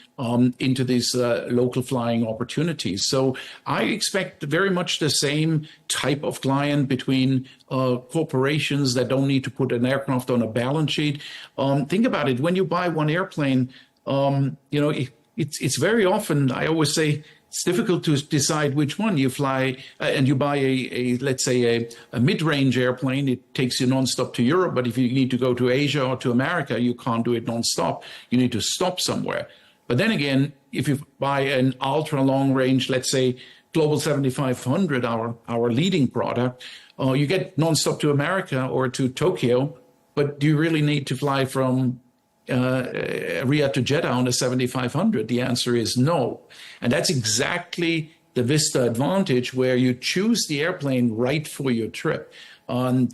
into these local flying opportunities. So I expect very much the same type of client between corporations that don't need to put an aircraft on a balance sheet. Think about it. When you buy one airplane, it's very often, I always say, it's difficult to decide which one you fly, and you buy let's say a mid-range airplane. It takes you nonstop to Europe, but if you need to go to Asia or to America, you can't do it nonstop. You need to stop somewhere. But then again, if you buy an ultra long range, let's say Global 7500, our leading product, you get nonstop to America or to Tokyo, but do you really need to fly from Riyadh to Jeddah on a 7500? The answer is no. And that's exactly the Vista advantage, where you choose the airplane right for your trip. And,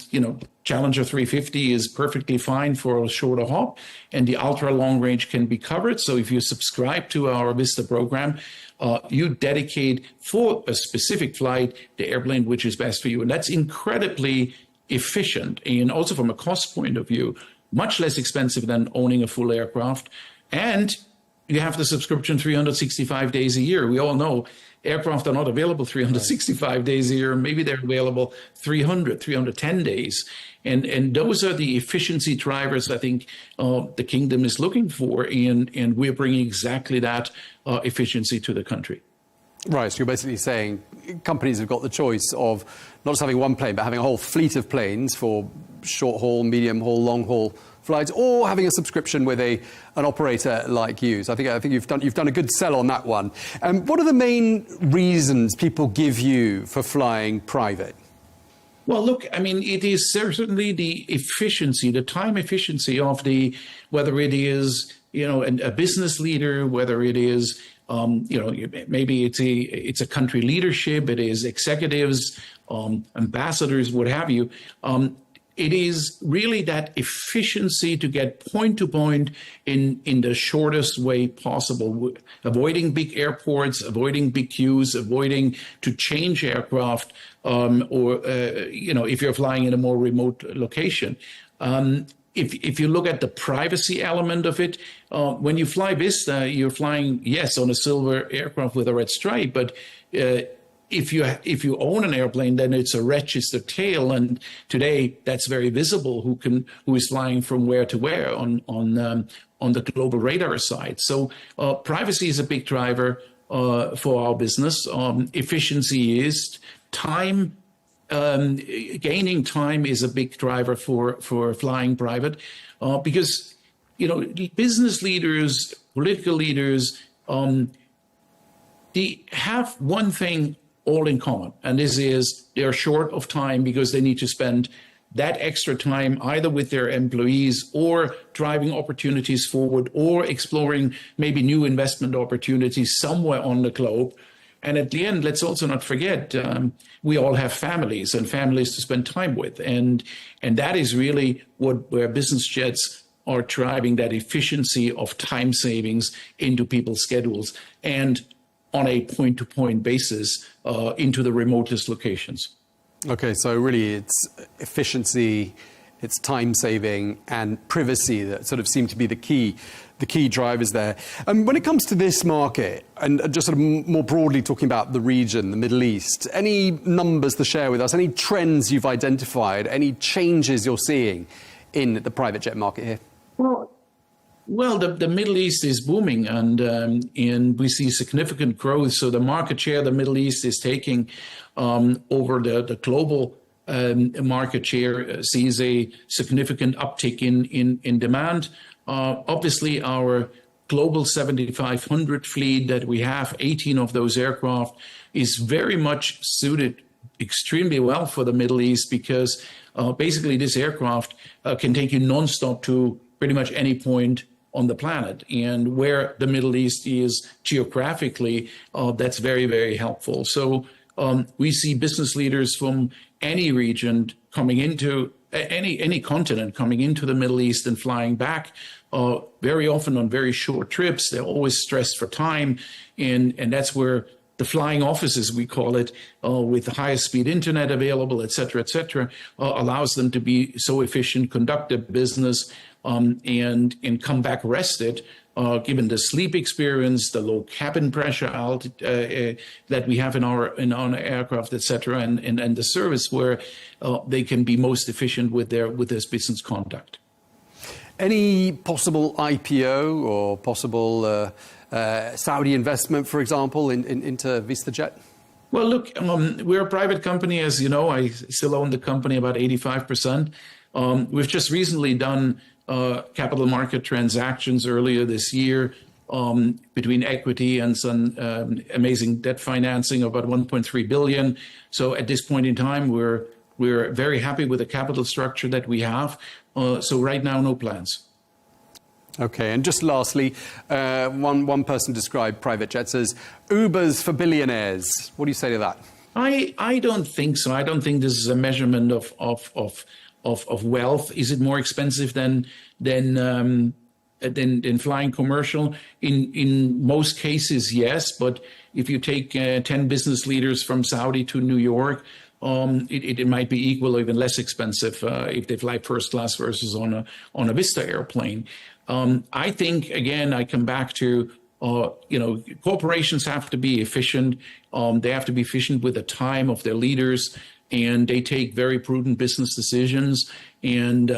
Challenger 350 is perfectly fine for a shorter hop, and the ultra long range can be covered. So if you subscribe to our Vista program, you dedicate for a specific flight the airplane which is best for you. And that's incredibly efficient, and also from a cost point of view, much less expensive than owning a full aircraft. And you have the subscription 365 days a year. We all know aircraft are not available 365 days a year. Maybe they're available 310 days. And those are the efficiency drivers I think the kingdom is looking for. And we're bringing exactly that efficiency to the country. Right, so you're basically saying companies have got the choice of not just having one plane, but having a whole fleet of planes for short haul, medium haul, long haul flights, or having a subscription with an operator like you. So I think you've done a good sell on that one. What are the main reasons people give you for flying private? Well, look, I mean, it is certainly the efficiency, the time efficiency of whether it is, a business leader, whether it is, maybe it's a country leadership, it is executives, ambassadors, what have you. It is really that efficiency to get point to point in the shortest way possible, avoiding big airports, avoiding big queues, avoiding to change aircraft, or if you're flying in a more remote location. If you look at the privacy element of it, when you fly Vista, you're flying, yes, on a silver aircraft with a red stripe, but if you own an airplane, then it's a registered tail, and today that's very visible. Who is flying from where to where on the global radar side. So privacy is a big driver for our business. Efficiency is time. Gaining time is a big driver for flying private, because business leaders, political leaders, they have one thing all in common, and this is they're short of time because they need to spend that extra time either with their employees or driving opportunities forward or exploring maybe new investment opportunities somewhere on the globe. And at the end, let's also not forget, we all have families and families to spend time with. And that is really where business jets are driving that efficiency of time savings into people's schedules and on a point-to-point basis into the remotest locations. Okay, so really it's efficiency, it's time saving and privacy that sort of seem to be the key drivers there. When it comes to this market, and just sort of more broadly talking about the region, the Middle East, any numbers to share with us, any trends you've identified, any changes you're seeing in the private jet market here? Well, the Middle East is booming, and we see significant growth. So the market share the Middle East is taking over the global market share sees a significant uptick in demand. Obviously, our global 7500 fleet that we have, 18 of those aircraft, is very much suited extremely well for the Middle East because basically this aircraft can take you nonstop to pretty much any point on the planet. And where the Middle East is geographically, that's very, very helpful. So we see business leaders from any region coming into any continent, coming into the Middle East and flying back, very often on very short trips. They're always stressed for time. And that's where the flying offices, we call it, with the highest speed internet available, et cetera, allows them to be so efficient, conduct their business, and come back rested, given the sleep experience, the low cabin pressure that we have in our aircraft, et cetera, and the service where they can be most efficient with their business conduct. Any possible IPO or possible Saudi investment, for example, into VistaJet? Well, look, we're a private company, as you know. I still own the company about 85%. We've just recently done capital market transactions earlier this year between equity and some amazing debt financing of about 1.3 billion. So at this point in time, we're very happy with the capital structure that we have. So right now, no plans. Okay, and just lastly, one person described private jets as Ubers for billionaires. What do you say to that? I don't think so. I don't think this is a measurement of wealth. Is it more expensive than flying commercial? In most cases, yes. But if you take 10 business leaders from Saudi to New York, it might be equal or even less expensive if they fly first class versus on a Vista airplane. I think, again, I come back to, corporations have to be efficient. They have to be efficient with the time of their leaders, and they take very prudent business decisions. And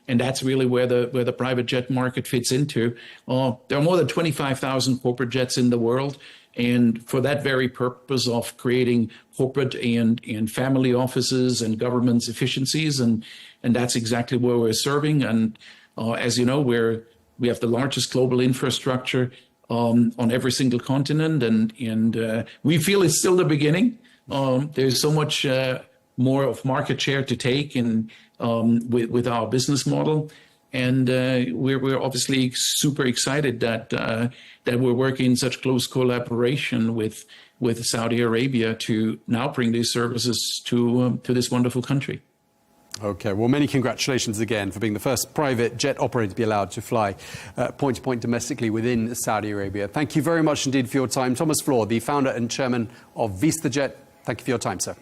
that's really where the private jet market fits into. There are more than 25,000 corporate jets in the world. And for that very purpose of creating corporate and family offices and government's efficiencies, and that's exactly where we're serving. And as you know, we have the largest global infrastructure on every single continent, and we feel it's still the beginning. There's so much more of market share to take in with our business model, and we're obviously super excited that we're working in such close collaboration with Saudi Arabia to now bring these services to this wonderful country. Okay, well, many congratulations again for being the first private jet operator to be allowed to fly point-to-point domestically within Saudi Arabia. Thank you very much indeed for your time. Thomas Flohr, the founder and chairman of VistaJet. Thank you for your time, sir.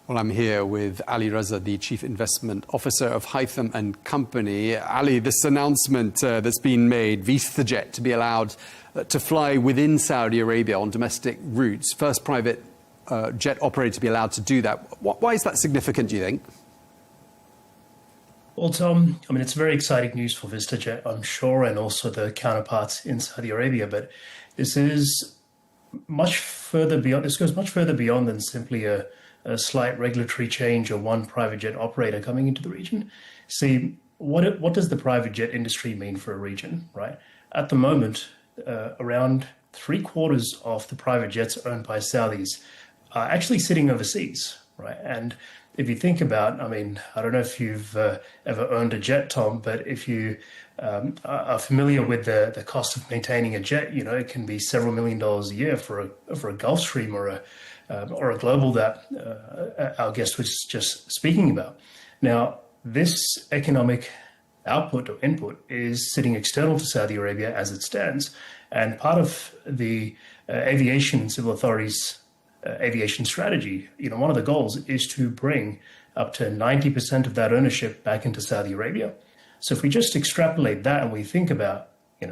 Well, I'm here with Ali Raza, the Chief Investment Officer of Haytham and Company. Ali, this announcement that's been made, VistaJet to be allowed to fly within Saudi Arabia on domestic routes, first private jet operator to be allowed to do that. Why is that significant, do you think? Well, Tom, I mean, it's very exciting news for VistaJet, I'm sure, and also the counterparts in Saudi Arabia. But this is much further beyond. This goes much further beyond than simply a slight regulatory change or one private jet operator coming into the region. See, what does the private jet industry mean for a region, right? At the moment, around 3/4 of the private jets owned by Saudis are actually sitting overseas, right? And if you think about, I mean, I don't know if you've ever owned a jet, Tom, but if you are familiar with the cost of maintaining a jet, it can be several $1 million a year for a Gulfstream or a Global that our guest was just speaking about. Now, this economic output or input is sitting external to Saudi Arabia as it stands, and part of the aviation and civil authorities aviation strategy, one of the goals is to bring up to 90% of that ownership back into Saudi Arabia. So if we just extrapolate that and we think about,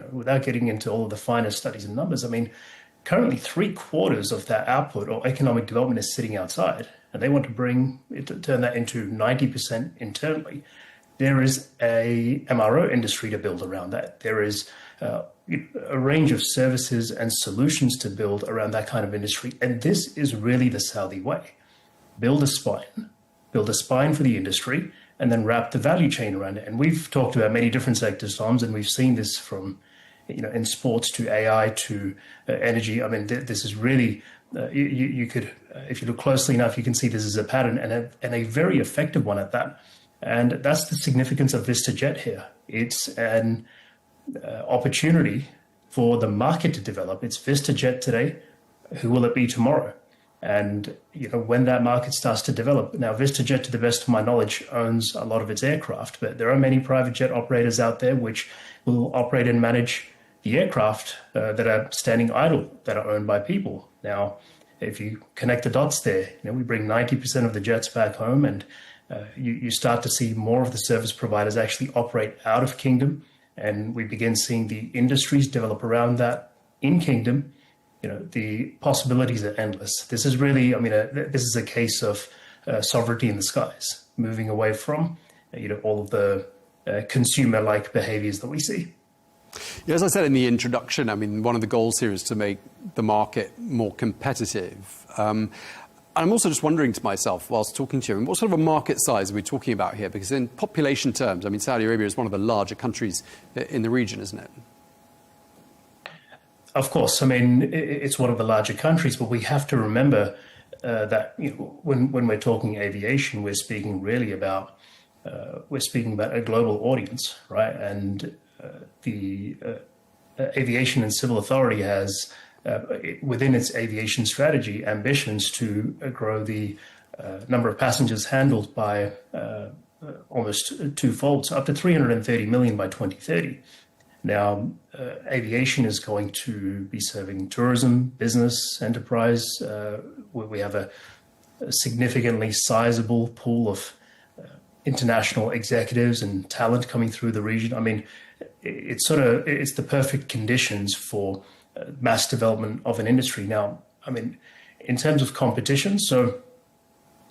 without getting into all of the finer studies and numbers, I mean, currently 3/4 of that output or economic development is sitting outside, and they want to turn that into 90% internally. There is a MRO industry to build around that. There is a range of services and solutions to build around that kind of industry. And this is really the Saudi way. Build a spine for the industry, and then wrap the value chain around it. And we've talked about many different sectors, Tom, and we've seen this from, in sports to AI to energy. I mean, this is really, you could, if you look closely enough, you can see this is a pattern and a very effective one at that. And that's the significance of VistaJet here. It's an opportunity for the market to develop. It's VistaJet today. Who will it be tomorrow? And when that market starts to develop, now VistaJet, to the best of my knowledge, owns a lot of its aircraft, but there are many private jet operators out there which will operate and manage the aircraft that are standing idle, that are owned by people. Now, if you connect the dots there, we bring 90% of the jets back home, and you start to see more of the service providers actually operate out of Kingdom, and we begin seeing the industries develop around that in Kingdom. The possibilities are endless. This is really, this is a case of sovereignty in the skies, moving away from, all of the consumer-like behaviors that we see. Yeah, as I said in the introduction, one of the goals here is to make the market more competitive. I'm also just wondering to myself, whilst talking to you, what sort of a market size are we talking about here? Because in population terms, Saudi Arabia is one of the larger countries in the region, isn't it? Of course, it's one of the larger countries, but we have to remember that when we're talking aviation, we're speaking really about a global audience, right? And the Aviation and Civil Authority has, within its aviation strategy, ambitions to grow the number of passengers handled by almost twofold, up to 330 million by 2030. Now, aviation is going to be serving tourism, business, enterprise. We have a significantly sizable pool of international executives and talent coming through the region. It's the perfect conditions for mass development of an industry. Now, in terms of competition, so,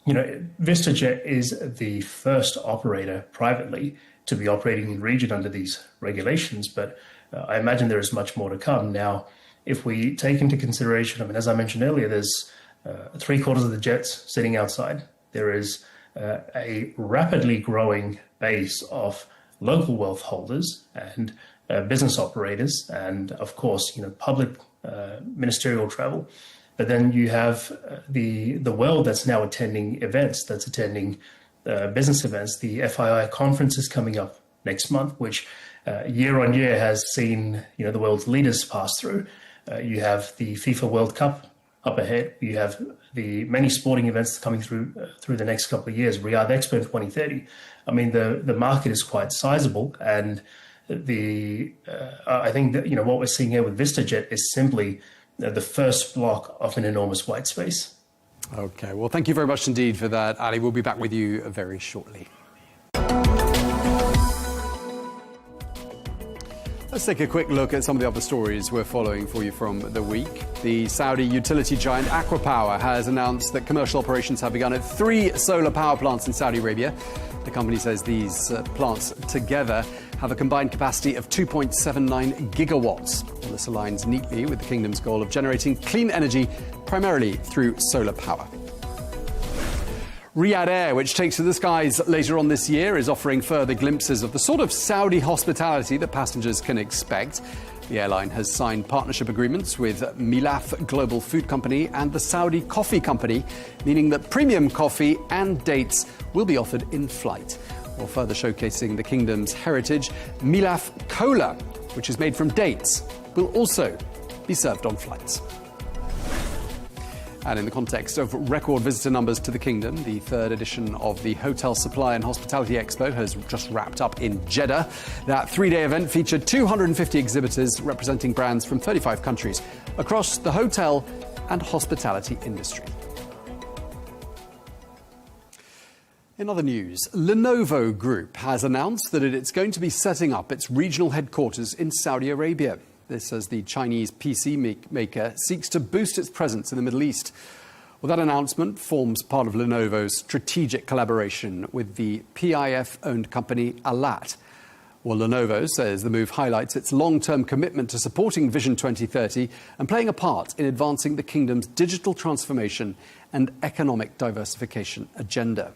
VistaJet is the first operator privately to be operating in region under these regulations, but I imagine there is much more to come. Now, if we take into consideration, as I mentioned earlier, there's 3/4 of the jets sitting outside. There is a rapidly growing base of local wealth holders and business operators, and of course, public ministerial travel. But then you have the world that's now attending events, that's attending business events. The FII conference is coming up next month, which year on year has seen the world's leaders pass through. You have the FIFA World Cup up ahead. You have the many sporting events coming through the next couple of years. Riyadh Expo in 2030. The market is quite sizable, and I think that what we're seeing here with VistaJet is simply the first block of an enormous white space. Okay, well, thank you very much indeed for that, Ali. We'll be back with you very shortly. Let's take a quick look at some of the other stories we're following for you from the week. The Saudi utility giant Aquapower has announced that commercial operations have begun at 3 solar power plants in Saudi Arabia. The company says these plants together have a combined capacity of 2.79 gigawatts. Well, this aligns neatly with the kingdom's goal of generating clean energy primarily through solar power. Riyadh Air, which takes to the skies later on this year, is offering further glimpses of the sort of Saudi hospitality that passengers can expect. The airline has signed partnership agreements with Milaf Global Food Company and the Saudi Coffee Company, meaning that premium coffee and dates will be offered in flight. While further showcasing the kingdom's heritage, Milaf Cola, which is made from dates, will also be served on flights. And in the context of record visitor numbers to the kingdom, the third edition of the Hotel Supply and Hospitality Expo has just wrapped up in Jeddah. That 3-day event featured 250 exhibitors representing brands from 35 countries across the hotel and hospitality industry. In other news, Lenovo Group has announced that it's going to be setting up its regional headquarters in Saudi Arabia. This as the Chinese PC maker seeks to boost its presence in the Middle East. Well, that announcement forms part of Lenovo's strategic collaboration with the PIF-owned company Alat. Well, Lenovo says the move highlights its long-term commitment to supporting Vision 2030 and playing a part in advancing the kingdom's digital transformation and economic diversification agenda.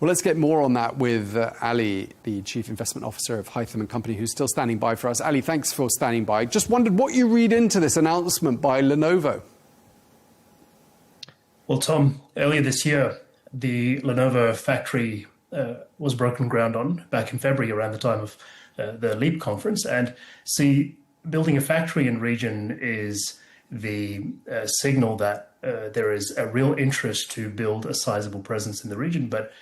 Well, let's get more on that with Ali, the Chief Investment Officer of Hytham & Company, who's still standing by for us. Ali, thanks for standing by. Just wondered what you read into this announcement by Lenovo. Well, Tom, earlier this year, the Lenovo factory was broken ground on back in February around the time of the LEAP conference. And see, building a factory in region is the signal that there is a real interest to build a sizable presence in the region. But,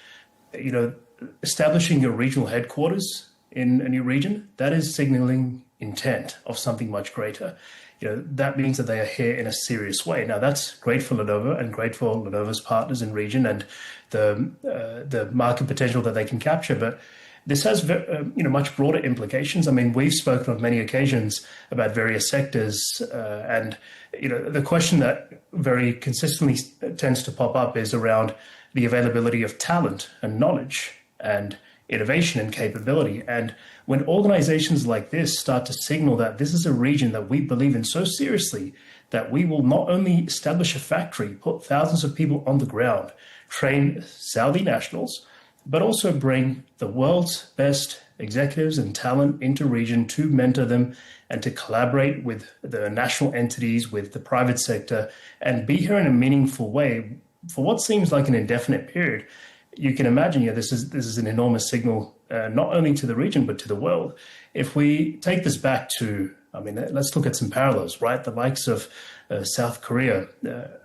you know, establishing your regional headquarters in a new region, that is signaling intent of something much greater. You know, that means that they are here in a serious way. Now, that's great for Lenovo and great for Lenovo's partners in region and the market potential that they can capture. But this has, much broader implications. I mean, we've spoken on many occasions about various sectors, and the question that very consistently tends to pop up is around the availability of talent and knowledge and innovation and capability. And when organizations like this start to signal that this is a region that we believe in so seriously that we will not only establish a factory, put thousands of people on the ground, train Saudi nationals, but also bring the world's best executives and talent into region to mentor them and to collaborate with the national entities, with the private sector, and be here in a meaningful way for what seems like an indefinite period. You can imagine, this is an enormous signal, not only to the region, but to the world. If we take this back to, let's look at some parallels, right? The likes of South Korea,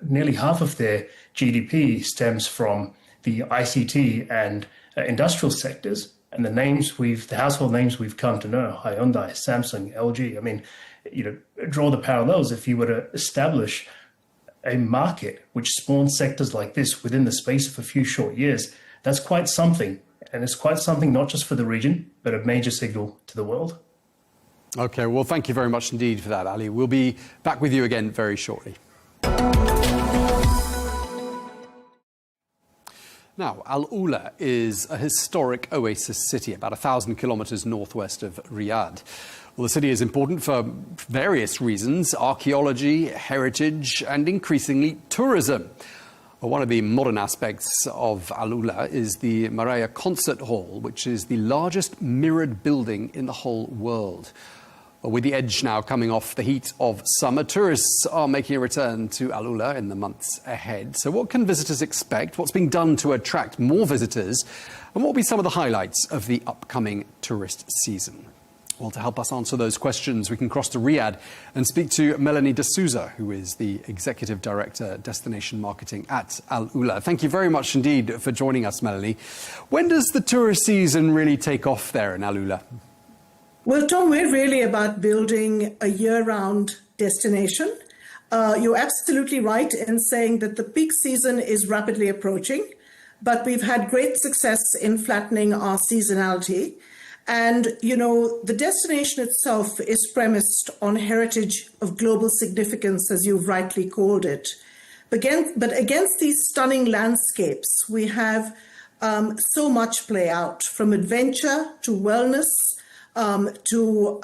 nearly half of their GDP stems from the ICT and industrial sectors, and the household names we've come to know, Hyundai, Samsung, LG. Draw the parallels. If you were to establish a market which spawns sectors like this within the space of a few short years, that's quite something. And it's quite something not just for the region, but a major signal to the world. Okay, well, thank you very much indeed for that, Ali. We'll be back with you again very shortly. Now, Alula is a historic oasis city about 1,000 kilometres northwest of Riyadh. Well, the city is important for various reasons: archaeology, heritage, and increasingly tourism. Well, one of the modern aspects of Alula is the Maraya Concert Hall, which is the largest mirrored building in the whole world. Well, with the edge now coming off the heat of summer, tourists are making a return to Alula in the months ahead. So what can visitors expect? What's being done to attract more visitors? And what will be some of the highlights of the upcoming tourist season? Well, to help us answer those questions, we can cross to Riyadh and speak to Melanie D'Souza, who is the Executive Director, Destination Marketing at Alula. Thank you very much indeed for joining us, Melanie. When does the tourist season really take off there in Alula? Well, Tom, we're really about building a year-round destination. You're absolutely right in saying that the peak season is rapidly approaching, but we've had great success in flattening our seasonality. And, the destination itself is premised on heritage of global significance, as you've rightly called it. But against these stunning landscapes, we have so much play out, from adventure to wellness, to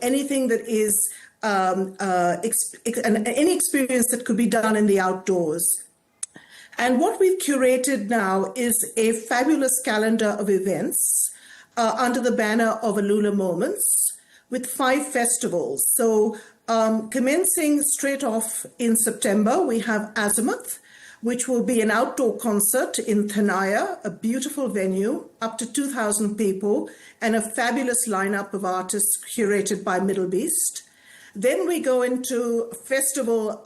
anything that is any experience that could be done in the outdoors. And what we've curated now is a fabulous calendar of events under the banner of Alula Moments, with 5 festivals. So commencing straight off in September, we have Azimuth, which will be an outdoor concert in Thanaya, a beautiful venue, up to 2,000 people, and a fabulous lineup of artists curated by Middle Beast. Then we go into festival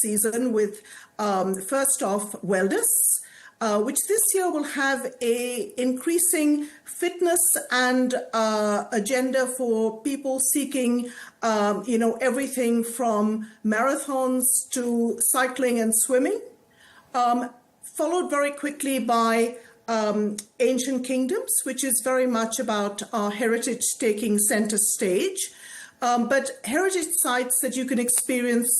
season with, first off, Wellness, which this year will have a increasing fitness and agenda for people seeking, everything from marathons to cycling and swimming. Followed very quickly by Ancient Kingdoms, which is very much about our heritage taking center stage, but heritage sites that you can experience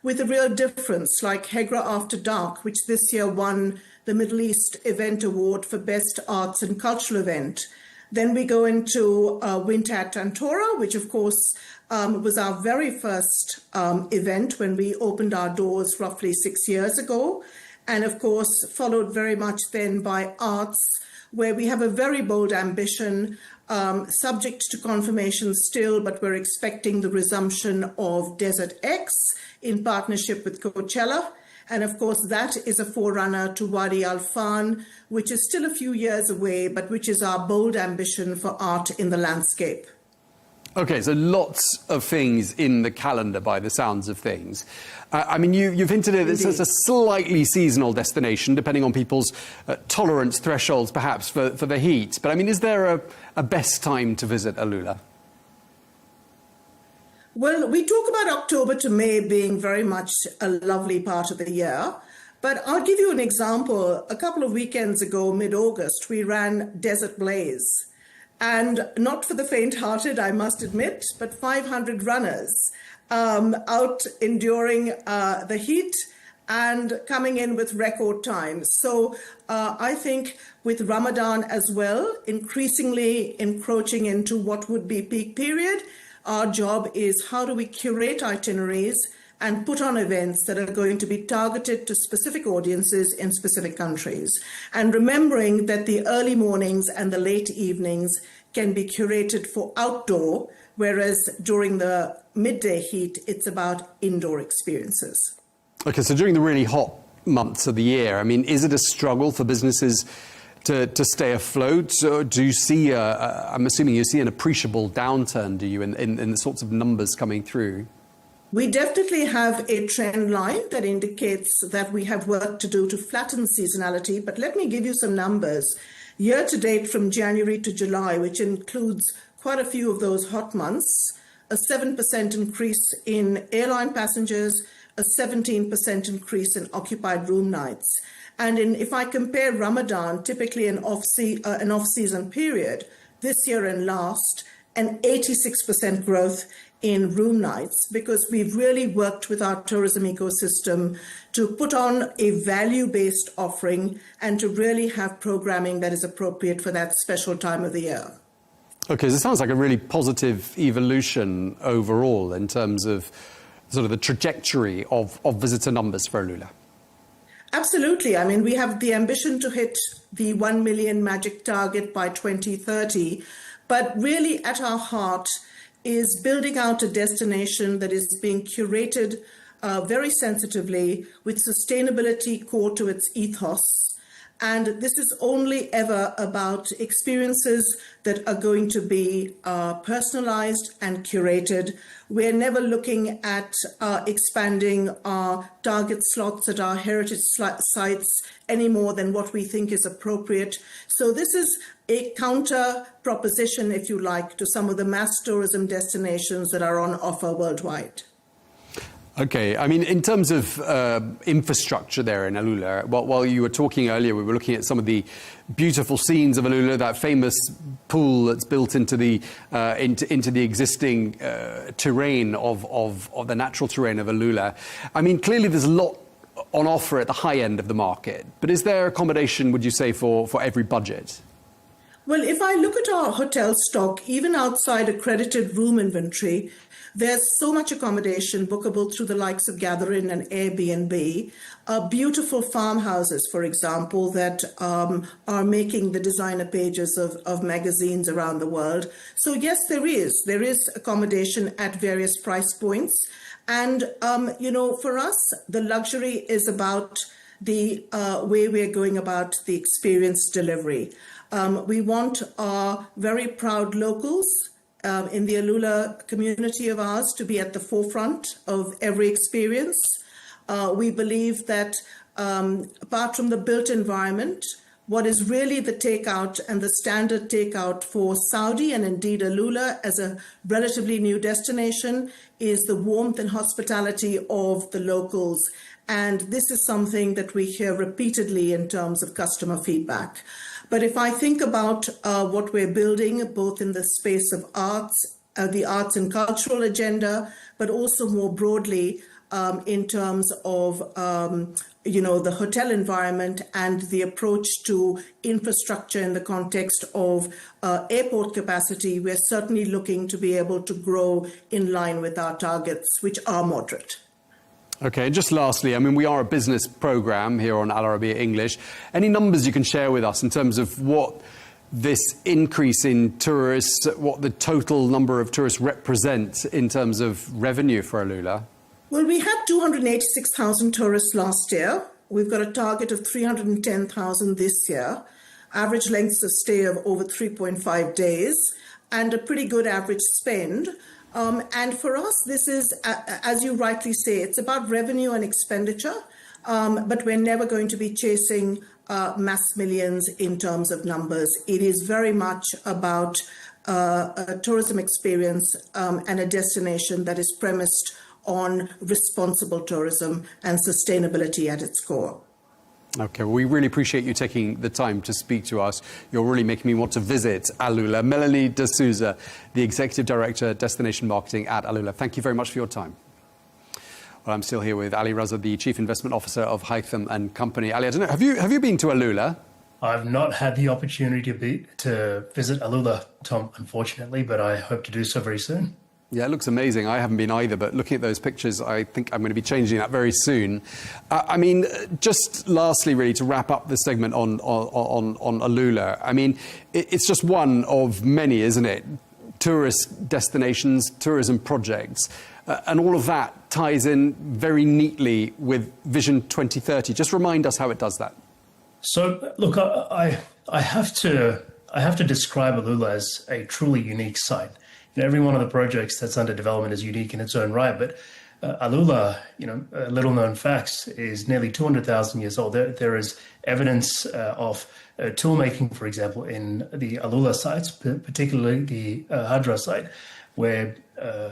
with a real difference, like Hegra After Dark, which this year won the Middle East Event Award for Best Arts and Cultural Event. Then we go into Winter at Tantora, which of course was our very first event when we opened our doors roughly 6 years ago. And of course, followed very much then by Arts, where we have a very bold ambition, subject to confirmation still, but we're expecting the resumption of Desert X in partnership with Coachella. And of course, that is a forerunner to Wadi Al Fan, which is still a few years away, but which is our bold ambition for art in the landscape. Okay, so lots of things in the calendar by the sounds of things. I mean, you've hinted at this as a slightly seasonal destination, depending on people's tolerance thresholds, perhaps, for the heat. But I mean, is there a best time to visit Alula? Well, we talk about October to May being very much a lovely part of the year. But I'll give you an example. A couple of weekends ago, mid-August, we ran Desert Blaze. And not for the faint-hearted, I must admit, but 500 runners out enduring the heat and coming in with record times. So I think with Ramadan as well, increasingly encroaching into what would be peak period, our job is how do we curate itineraries and put on events that are going to be targeted to specific audiences in specific countries. And remembering that the early mornings and the late evenings can be curated for outdoor, whereas during the midday heat, it's about indoor experiences. Okay, so during the really hot months of the year, I mean, is it a struggle for businesses to stay afloat? Or do you see, I'm assuming you see an appreciable downturn, do you, in the sorts of numbers coming through? We definitely have a trend line that indicates that we have work to do to flatten seasonality, but let me give you some numbers. Year to date from January to July, which includes quite a few of those hot months, a 7% increase in airline passengers, a 17% increase in occupied room nights. And if I compare Ramadan, typically an off-season period, this year and last, an 86% growth in room nights, because we've really worked with our tourism ecosystem to put on a value-based offering and to really have programming that is appropriate for that special time of the year. Okay, so it sounds like a really positive evolution overall in terms of sort of the trajectory of visitor numbers for Alula. Absolutely. I mean, we have the ambition to hit the 1 million magic target by 2030, but really at our heart is building out a destination that is being curated very sensitively with sustainability core to its ethos. And this is only ever about experiences that are going to be personalized and curated. We're never looking at expanding our target slots at our heritage sites any more than what we think is appropriate. So this is a counter proposition, if you like, to some of the mass tourism destinations that are on offer worldwide. Okay, I mean, in terms of infrastructure there in Alula, while you were talking earlier, we were looking at some of the beautiful scenes of Alula, that famous pool that's built into the existing terrain of the natural terrain of Alula. I mean, clearly there's a lot on offer at the high end of the market, but is there accommodation, would you say, for every budget? Well, if I look at our hotel stock, even outside accredited room inventory, there's so much accommodation bookable through the likes of Gather Inn and Airbnb. Beautiful farmhouses, for example, that are making the designer pages of magazines around the world. So yes, there is accommodation at various price points. And, you know, for us, the luxury is about the way we're going about the experience delivery. We want our very proud locals in the Alula community of ours to be at the forefront of every experience. We believe that apart from the built environment, what is really the takeout and the standard takeout for Saudi and indeed Alula as a relatively new destination is the warmth and hospitality of the locals. And this is something that we hear repeatedly in terms of customer feedback. But if I think about what we're building, both in the space of arts, the arts and cultural agenda, but also more broadly in terms of, you know, the hotel environment and the approach to infrastructure in the context of airport capacity, we're certainly looking to be able to grow in line with our targets, which are moderate. Okay, and just lastly, I mean, we are a business program here on Al Arabiya English. Any numbers you can share with us in terms of what this increase in tourists, what the total number of tourists represents in terms of revenue for Alula? Well, we had 286,000 tourists last year. We've got a target of 310,000 this year, average lengths of stay of over 3.5 days, and a pretty good average spend. And for us, this is, as you rightly say, it's about revenue and expenditure, but we're never going to be chasing mass millions in terms of numbers. It is very much about a tourism experience and a destination that is premised on responsible tourism and sustainability at its core. Okay, well, we really appreciate you taking the time to speak to us. You're really making me want to visit Alula. Melanie De Souza, the Executive Director, Destination Marketing at Alula. Thank you very much for your time. Well, I'm still here with Ali Raza, the Chief Investment Officer of Haytham and Company. Ali, I don't know, have you been to Alula? I've not had the opportunity to visit Alula, Tom, unfortunately, but I hope to do so very soon. Yeah, it looks amazing. I haven't been either, but looking at those pictures, I think I'm going to be changing that very soon. I mean, just lastly, really, to wrap up the segment on Alula, I mean, it's just one of many, isn't it? Tourist destinations, tourism projects, and all of that ties in very neatly with Vision 2030. Just remind us how it does that. So, look, I have to describe Alula as a truly unique site. Every one of the projects that's under development is unique in its own right, but Alula, little known facts, is nearly 200,000 years old. There is evidence of tool making, for example, in the Alula sites, particularly the Hadra site, where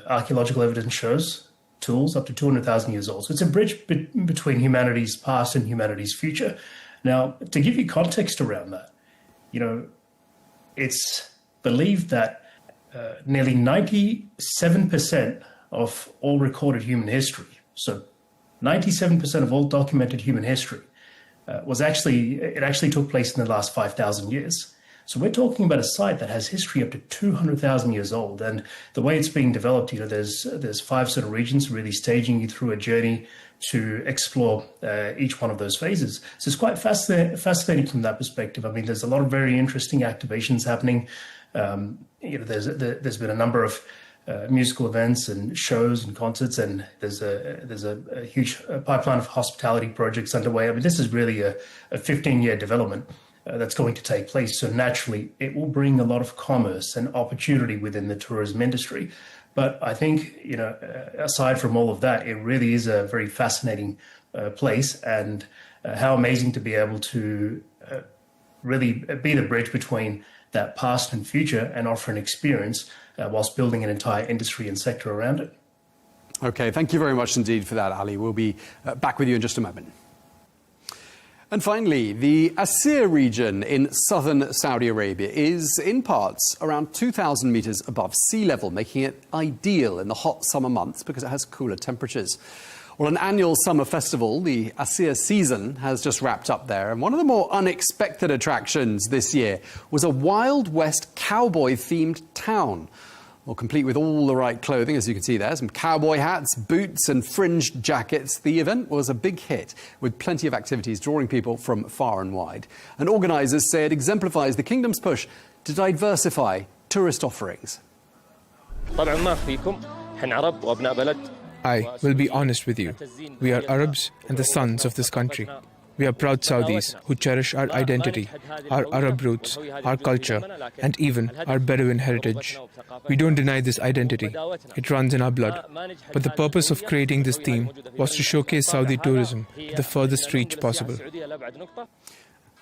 archaeological evidence shows tools up to 200,000 years old. So it's a bridge between humanity's past and humanity's future. Now, to give you context around that, it's believed that nearly 97% of all recorded human history, so 97% of all documented human history, actually took place in the last 5,000 years. So we're talking about a site that has history up to 200,000 years old. And the way it's being developed, there's 5 sort of regions really staging you through a journey to explore each one of those phases. So it's quite fascinating from that perspective. I mean, there's a lot of very interesting activations happening. There's been a number of musical events and shows and concerts, and there's a huge pipeline of hospitality projects underway. I mean, this is really a 15-year development that's going to take place. So naturally, it will bring a lot of commerce and opportunity within the tourism industry. But I think, aside from all of that, it really is a very fascinating place, and how amazing to be able to really be the bridge between that past and future and offer an experience whilst building an entire industry and sector around it. Okay, thank you very much indeed for that, Ali. We'll be back with you in just a moment. And finally, the Assir region in southern Saudi Arabia is in parts around 2,000 meters above sea level, making it ideal in the hot summer months because it has cooler temperatures. Well, an annual summer festival, the Assir season, has just wrapped up there. And one of the more unexpected attractions this year was a Wild West cowboy-themed town. Well, complete with all the right clothing, as you can see there, some cowboy hats, boots and fringed jackets. The event was a big hit, with plenty of activities drawing people from far and wide. And organisers say it exemplifies the kingdom's push to diversify tourist offerings. I will be honest with you. We are Arabs and the sons of this country. We are proud Saudis who cherish our identity, our Arab roots, our culture, and even our Bedouin heritage. We don't deny this identity. It runs in our blood. But the purpose of creating this theme was to showcase Saudi tourism to the furthest reach possible.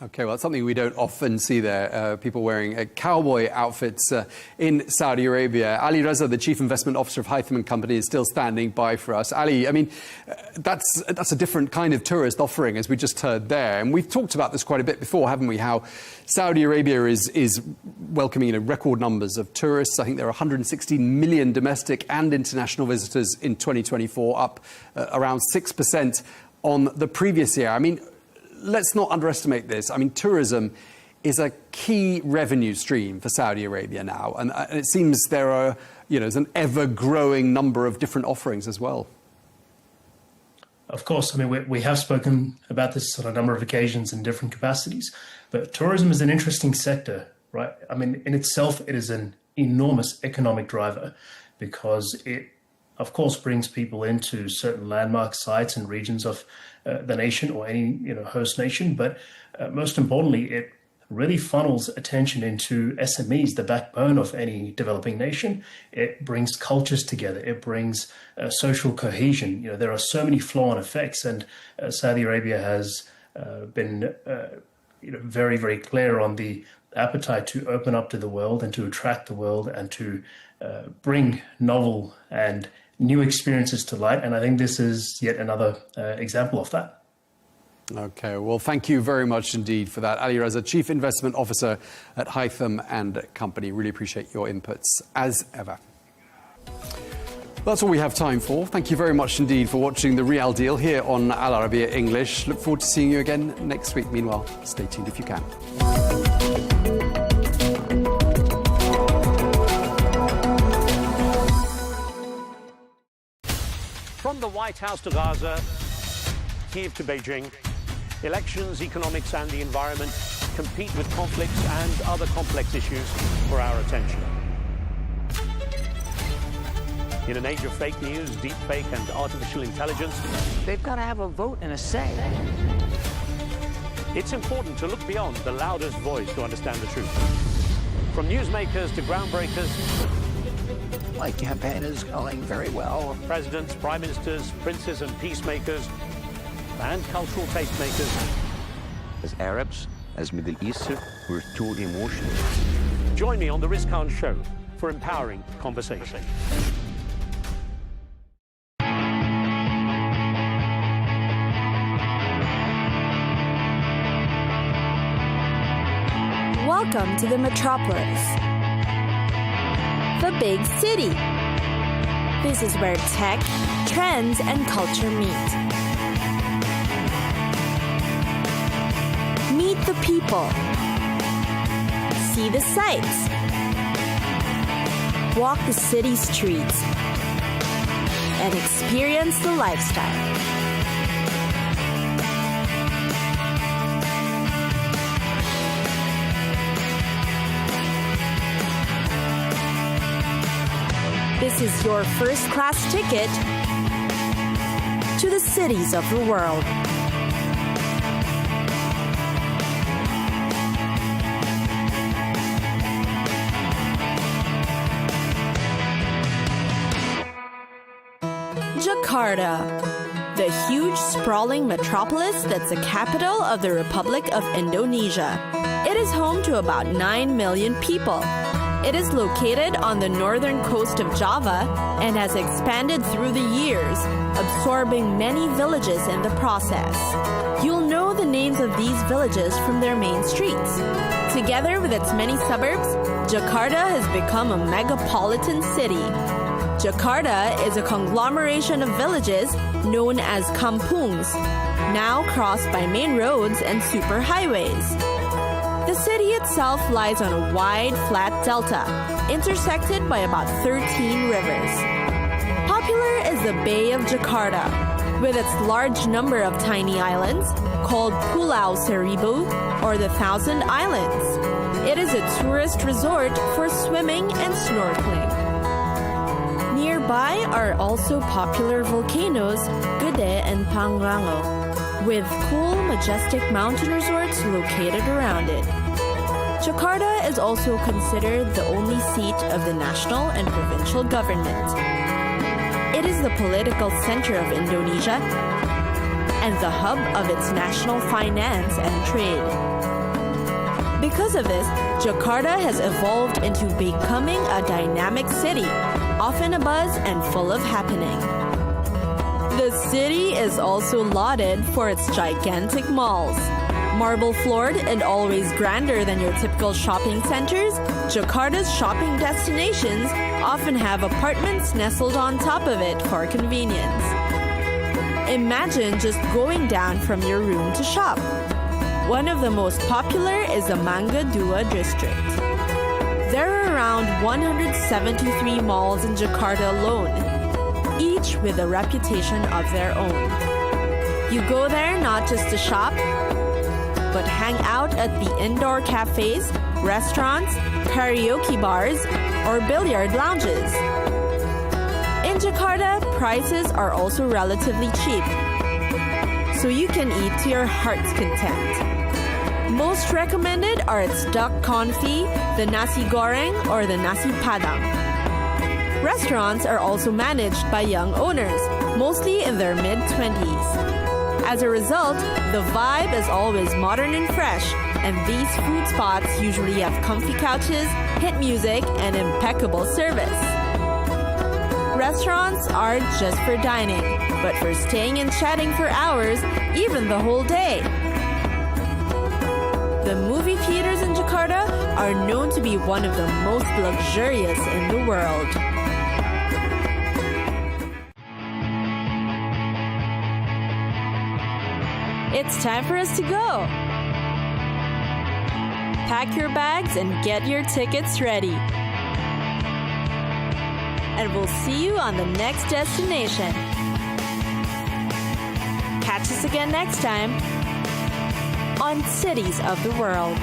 Okay, well, it's something we don't often see there, people wearing cowboy outfits in Saudi Arabia. Ali Raza, the Chief Investment Officer of Haytham and Company, is still standing by for us. Ali, I mean, that's a different kind of tourist offering, as we just heard there. And we've talked about this quite a bit before, haven't we, how Saudi Arabia is welcoming record numbers of tourists. I think there are 160 million domestic and international visitors in 2024, up around 6% on the previous year. I mean, let's not underestimate this. I mean, tourism is a key revenue stream for Saudi Arabia now. And it seems there's an ever-growing number of different offerings as well. Of course, I mean, we have spoken about this on a number of occasions in different capacities. But tourism is an interesting sector, right? I mean, in itself, it is an enormous economic driver because it of course, brings people into certain landmark sites and regions of the nation or any host nation. But most importantly, it really funnels attention into SMEs, the backbone of any developing nation. It brings cultures together. It brings social cohesion. There are so many flow-on effects, and Saudi Arabia has been very, very clear on the appetite to open up to the world and to attract the world and to bring novel and new experiences to light. And I think this is yet another example of that. Okay, well, thank you very much indeed for that. Ali Reza, Chief Investment Officer at Hytham and Company. Really appreciate your inputs as ever. That's all we have time for. Thank you very much indeed for watching The Real Deal here on Al Arabiya English. Look forward to seeing you again next week. Meanwhile, stay tuned if you can. From the White House to Gaza, Kiev to Beijing, elections, economics and the environment compete with conflicts and other complex issues for our attention. In an age of fake news, deepfake and artificial intelligence, they've got to have a vote and a say. It's important to look beyond the loudest voice to understand the truth. From newsmakers to groundbreakers, my campaign is going very well. Presidents, prime ministers, princes and peacemakers, and cultural tastemakers. As Arabs, as Middle Eastern, we're too emotional. Join me on the Riz Khan Show for empowering conversation. Welcome to the metropolis, the big city. This is where tech, trends, and culture meet. Meet the people. See the sights. Walk the city streets. And experience the lifestyle. This is your first-class ticket to the cities of the world. Jakarta, the huge sprawling metropolis that's the capital of the Republic of Indonesia. It is home to about 9 million people. It is located on the northern coast of Java and has expanded through the years, absorbing many villages in the process. You'll know the names of these villages from their main streets. Together with its many suburbs, Jakarta has become a megapolitan city. Jakarta is a conglomeration of villages known as kampungs, now crossed by main roads and superhighways. The city itself lies on a wide, flat delta, intersected by about 13 rivers. Popular is the Bay of Jakarta, with its large number of tiny islands, called Pulau Seribu, or the Thousand Islands. It is a tourist resort for swimming and snorkeling. Nearby are also popular volcanoes, Gede and Pangrango, with cool, majestic mountain resorts located around it. Jakarta is also considered the only seat of the national and provincial government. It is the political center of Indonesia and the hub of its national finance and trade. Because of this, Jakarta has evolved into becoming a dynamic city, often abuzz and full of happening. The city is also lauded for its gigantic malls. Marble-floored and always grander than your typical shopping centers, Jakarta's shopping destinations often have apartments nestled on top of it for convenience. Imagine just going down from your room to shop. One of the most popular is the Mangga Dua district. There are around 173 malls in Jakarta alone, each with a reputation of their own. You go there not just to shop, but hang out at the indoor cafes, restaurants, karaoke bars, or billiard lounges. In Jakarta, prices are also relatively cheap, so you can eat to your heart's content. Most recommended are its duck confit, the nasi goreng, or the nasi padang. Restaurants are also managed by young owners, mostly in their mid-20s. As a result, the vibe is always modern and fresh, and these food spots usually have comfy couches, hit music, and impeccable service. Restaurants are just for dining, but for staying and chatting for hours, even the whole day. The movie theaters in Jakarta are known to be one of the most luxurious in the world. It's time for us to go. Pack your bags and get your tickets ready. And we'll see you on the next destination. Catch us again next time on Cities of the World.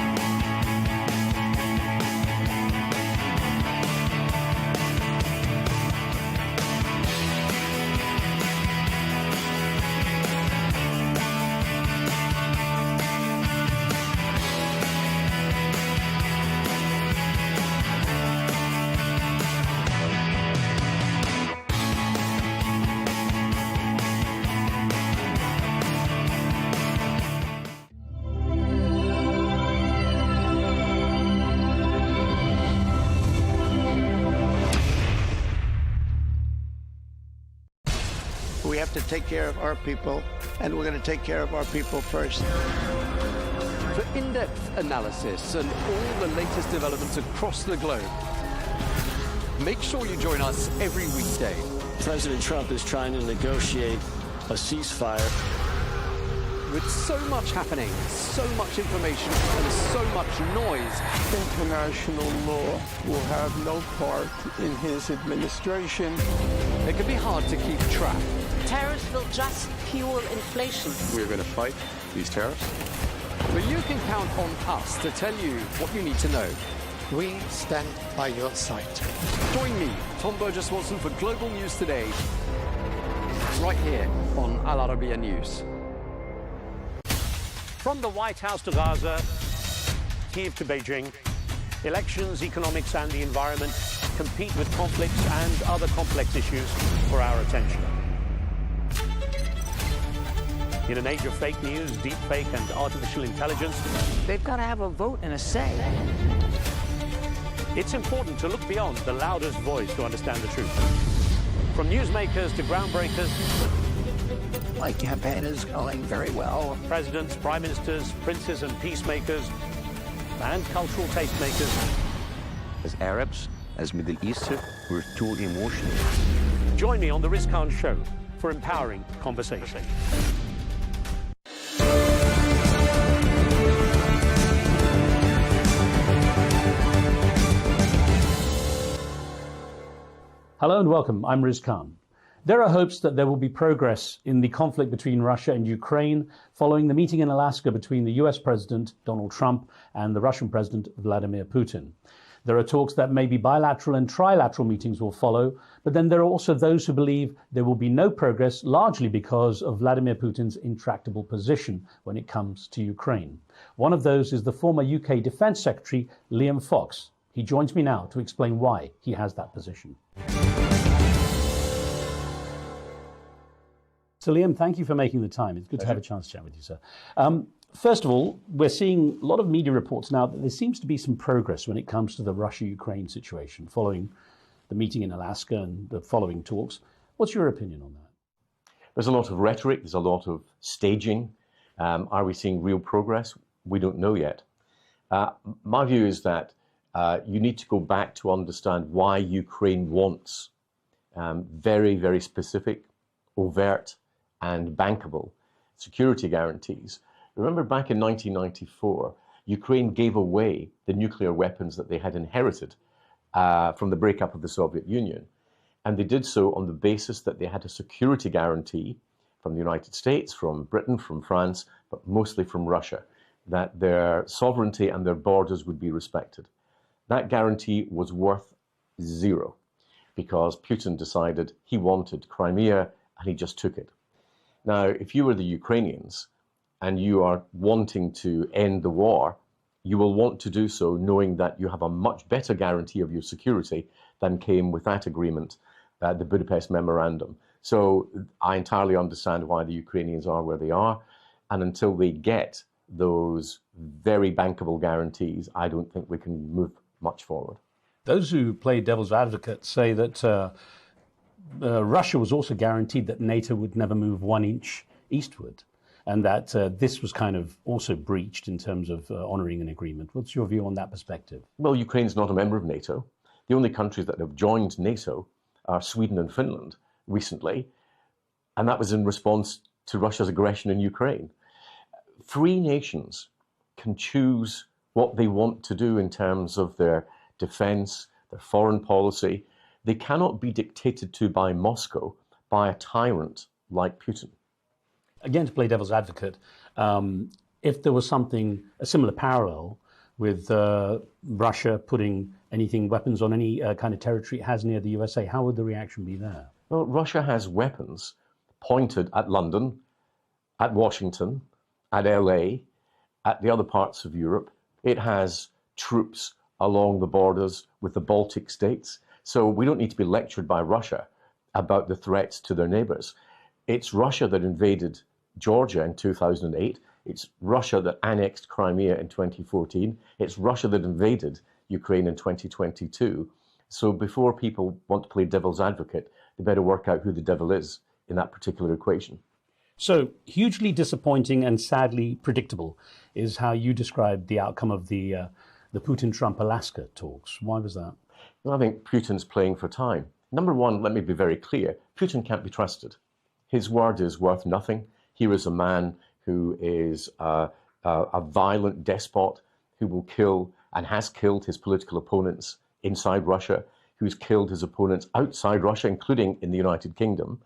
We have to take care of our people, and we're going to take care of our people first. For in-depth analysis and all the latest developments across the globe, make sure you join us every weekday. President Trump is trying to negotiate a ceasefire. With so much happening, so much information, and so much noise, International law will have no part in his administration. it can be hard to keep track. Tariffs will just fuel inflation. We're going to fight these tariffs. But you can count on us to tell you what you need to know. We stand by your side. Join me, Tom Burges Watson, for Global News Today, right here on Arabiya News. From the White House to Gaza, Kyiv to Beijing, elections, economics and the environment compete with conflicts and other complex issues for our attention. In an age of fake news, deep fake and artificial intelligence, They've got to have a vote and a say. it's important to look beyond the loudest voice to understand the truth. From newsmakers to groundbreakers, My campaign is going very well. presidents, prime ministers, princes and peacemakers, and cultural tastemakers. As Arabs, as Middle Eastern, we're too emotional. Join me on the Riz Khan Show for empowering conversation. Hello and welcome. I'm Riz Khan. There are hopes that there will be progress in the conflict between Russia and Ukraine following the meeting in Alaska between the US President Donald Trump and the Russian President Vladimir Putin. There are talks that maybe bilateral and trilateral meetings will follow, but then there are also those who believe there will be no progress, largely because of Vladimir Putin's intractable position when it comes to Ukraine. One of those is the former UK Defence Secretary, Liam Fox. He joins me now to explain why he has that position. So, Liam, thank you for making the time. It's good to have a chance to chat with you, sir. First of all, we're seeing a lot of media reports now that there seems to be some progress when it comes to the Russia-Ukraine situation following the meeting in Alaska and the following talks. What's your opinion on that? There's a lot of rhetoric. There's a lot of staging. Are we seeing real progress? We don't know yet. My view is that you need to go back to understand why Ukraine wants very, very specific, overt, and bankable security guarantees. Remember back in 1994, Ukraine gave away the nuclear weapons that they had inherited from the breakup of the Soviet Union. And they did so on the basis that they had a security guarantee from the United States, from Britain, from France, but mostly from Russia, that their sovereignty and their borders would be respected. That guarantee was worth zero. because Putin decided he wanted Crimea and he just took it. Now, if you were the Ukrainians and you are wanting to end the war, you will want to do so knowing that you have a much better guarantee of your security than came with that agreement, the Budapest Memorandum. So I entirely understand why the Ukrainians are where they are. And until they get those very bankable guarantees, I don't think we can move much forward. Those who play devil's advocate say that Russia was also guaranteed that NATO would never move 1 inch eastward, and that this was kind of also breached in terms of honouring an agreement. What's your view on that perspective? Well, Ukraine's not a member of NATO. The only countries that have joined NATO are Sweden and Finland recently, and that was in response to Russia's aggression in Ukraine. Free nations can choose what they want to do in terms of their defence, their foreign policy. They cannot be dictated to by Moscow, by a tyrant like Putin. Again, to play devil's advocate, if there was something, a similar parallel with Russia putting weapons on any kind of territory it has near the USA, how would the reaction be there? Well, Russia has weapons pointed at London, at Washington, at LA, at the other parts of Europe. It has troops along the borders with the Baltic states. So we don't need to be lectured by Russia about the threats to their neighbors. It's Russia that invaded Georgia in 2008. It's Russia that annexed Crimea in 2014. It's Russia that invaded Ukraine in 2022. So before people want to play devil's advocate, they better work out who the devil is in that particular equation. So hugely disappointing and sadly predictable is how you described the outcome of the Putin-Trump Alaska talks. Why was that? Well, I think Putin's playing for time. Number one, let me be very clear. Putin can't be trusted. His word is worth nothing. Here is a man who is a violent despot who will kill and has killed his political opponents inside Russia, who's killed his opponents outside Russia, including in the United Kingdom.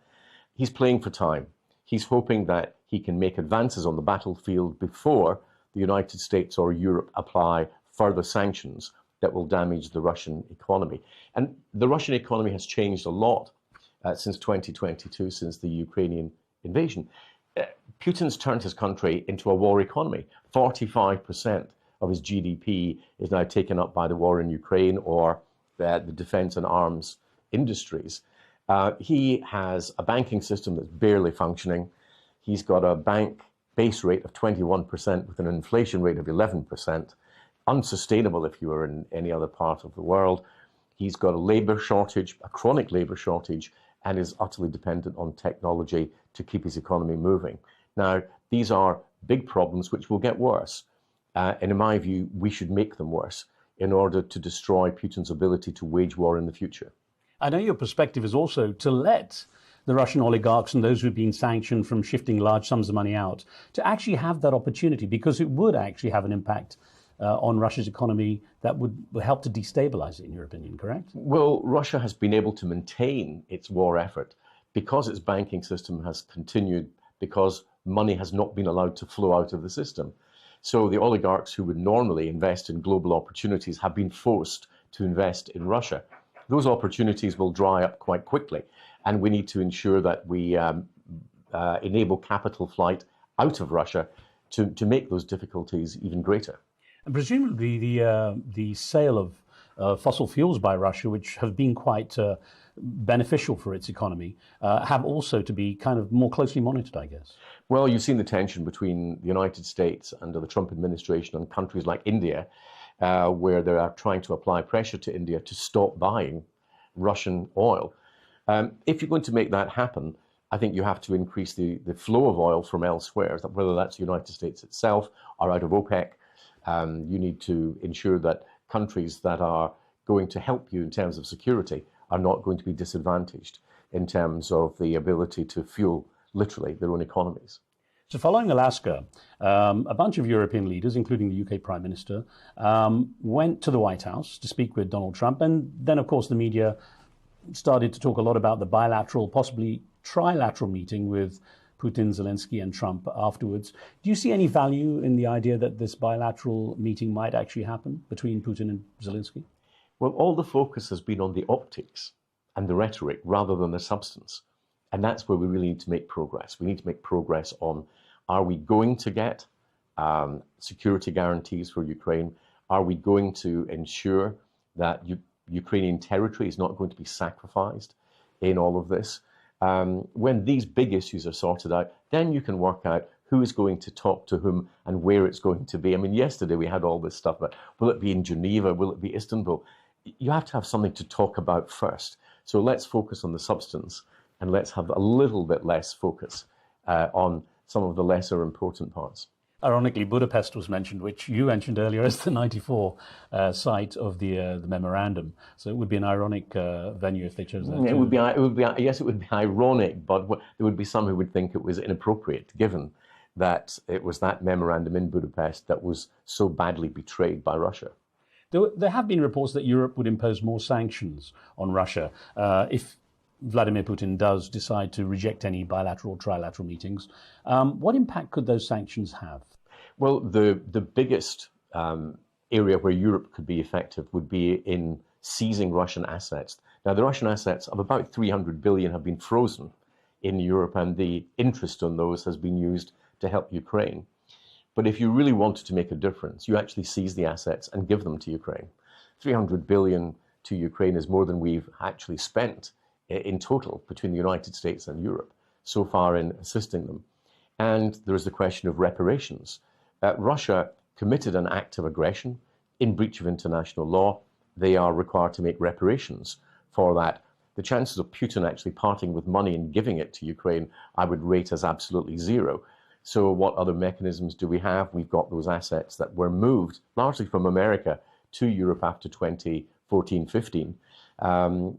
He's playing for time. He's hoping that he can make advances on the battlefield before the United States or Europe apply further sanctions that will damage the Russian economy. And the Russian economy has changed a lot since 2022, since the Ukrainian invasion. Putin's turned his country into a war economy. 45% of his GDP is now taken up by the war in Ukraine or the defense and arms industries. He has a banking system that's barely functioning. He's got a bank base rate of 21% with an inflation rate of 11%, unsustainable if you were in any other part of the world. He's got a labor shortage, a chronic labor shortage, and is utterly dependent on technology to keep his economy moving. Now, these are big problems which will get worse. And in my view, we should make them worse in order to destroy Putin's ability to wage war in the future. I know your perspective is also to let the Russian oligarchs and those who've been sanctioned from shifting large sums of money out to actually have that opportunity, because it would actually have an impact on Russia's economy that would help to destabilize it, in your opinion, correct? Well, Russia has been able to maintain its war effort because its banking system has continued, because money has not been allowed to flow out of the system. So the oligarchs who would normally invest in global opportunities have been forced to invest in Russia. Those opportunities will dry up quite quickly, and we need to ensure that we enable capital flight out of Russia to make those difficulties even greater. And presumably the sale of fossil fuels by Russia, which have been quite beneficial for its economy, have also to be kind of more closely monitored, I guess. Well, you've seen the tension between the United States under the Trump administration and countries like India, where they are trying to apply pressure to India to stop buying Russian oil. If you're going to make that happen, I think you have to increase the flow of oil from elsewhere, whether that's the United States itself or out of OPEC. You need to ensure that countries that are going to help you in terms of security are not going to be disadvantaged in terms of the ability to fuel, literally, their own economies. So following Alaska, a bunch of European leaders, including the UK Prime Minister, went to the White House to speak with Donald Trump. And then, of course, the media started to talk a lot about the bilateral, possibly trilateral meeting with Putin, Zelensky and Trump afterwards. Do you see any value in the idea that this bilateral meeting might actually happen between Putin and Zelensky? Well, all the focus has been on the optics and the rhetoric rather than the substance. And that's where we really need to make progress. We need to make progress on, are we going to get security guarantees for Ukraine? Are we going to ensure that Ukrainian territory is not going to be sacrificed in all of this? When these big issues are sorted out, then you can work out who is going to talk to whom and where it's going to be. I mean, yesterday we had all this stuff about, will it be in Geneva? Will it be Istanbul? You have to have something to talk about first. So let's focus on the substance, and let's have a little bit less focus on some of the lesser important parts. Ironically, Budapest was mentioned, which you mentioned earlier as the 94 site of the memorandum. So it would be an ironic venue if they chose that. Yes, it would be ironic, but there would be some who would think it was inappropriate, given that it was that memorandum in Budapest that was so badly betrayed by Russia. There have been reports that Europe would impose more sanctions on Russia if Vladimir Putin does decide to reject any bilateral or trilateral meetings. What impact could those sanctions have? Well, the biggest area where Europe could be effective would be in seizing Russian assets. Now, the Russian assets of about 300 billion have been frozen in Europe, and the interest on those has been used to help Ukraine. But if you really wanted to make a difference, you actually seize the assets and give them to Ukraine. 300 billion to Ukraine is more than we've actually spent in total between the United States and Europe so far in assisting them. And there is the question of reparations. Russia committed an act of aggression in breach of international law. They are required to make reparations for that. The chances of Putin actually parting with money and giving it to Ukraine, I would rate as absolutely zero. So what other mechanisms do we have? We've got those assets that were moved largely from America to Europe after 2014-15.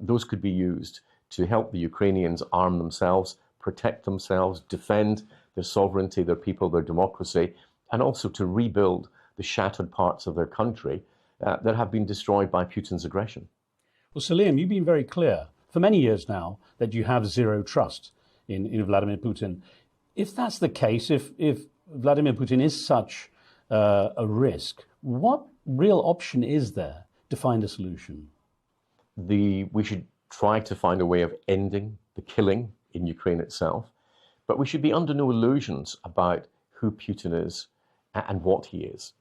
Those could be used to help the Ukrainians arm themselves, protect themselves, defend their sovereignty, their people, their democracy, and also to rebuild the shattered parts of their country that have been destroyed by Putin's aggression. Well, Salim, you've been very clear for many years now that you have zero trust in Vladimir Putin. If that's the case, if Vladimir Putin is such a risk, what real option is there to find a solution? We should try to find a way of ending the killing in Ukraine itself, but we should be under no illusions about who Putin is and what he is.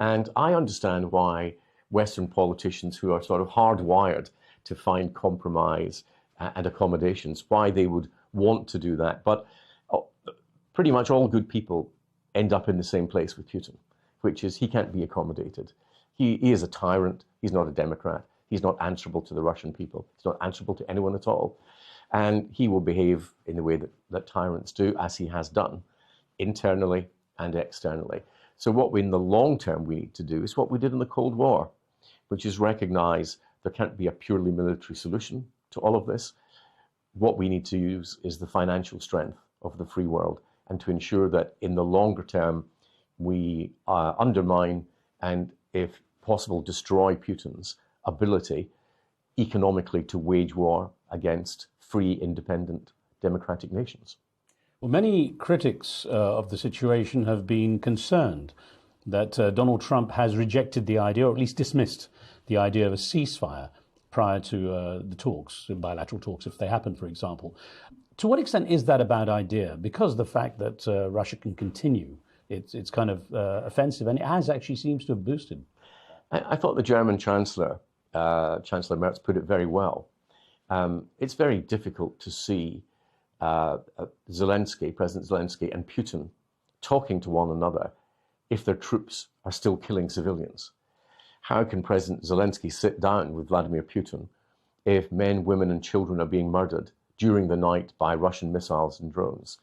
And I understand why Western politicians who are sort of hardwired to find compromise and accommodations, why they would want to do that. But pretty much all good people end up in the same place with Putin, which is he can't be accommodated. He is a tyrant. He's not a democrat. He's not answerable to the Russian people. He's not answerable to anyone at all. And he will behave in the way that tyrants do, as he has done, internally and externally. So what we, in the long term, we need to do is what we did in the Cold War, which is recognize there can't be a purely military solution to all of this. What we need to use is the financial strength of the free world, and to ensure that in the longer term, we undermine and, if possible, destroy Putin's ability economically to wage war against free, independent, democratic nations. Well, many critics of the situation have been concerned that Donald Trump has rejected the idea, or at least dismissed the idea of a ceasefire prior to the talks, bilateral talks, if they happen, for example. To what extent is that a bad idea? Because the fact that Russia can continue, it's kind of offensive, and it has actually seems to have boosted. I thought the German Chancellor, Chancellor Merz, put it very well. It's very difficult to see Zelensky, President Zelensky, and Putin talking to one another if their troops are still killing civilians. How can President Zelensky sit down with Vladimir Putin if men, women, and children are being murdered during the night by Russian missiles and drones?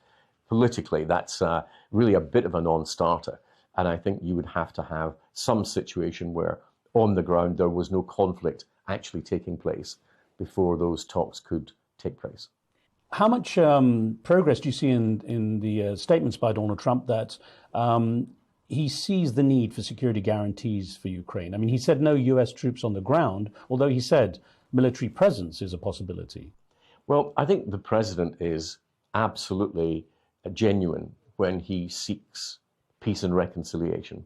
Politically, that's really a bit of a non-starter. And I think you would have to have some situation where on the ground there was no conflict actually taking place before those talks could take place. How much progress do you see in the statements by Donald Trump that he sees the need for security guarantees for Ukraine? I mean, he said no US troops on the ground, although he said military presence is a possibility. Well, I think the president is absolutely genuine when he seeks peace and reconciliation.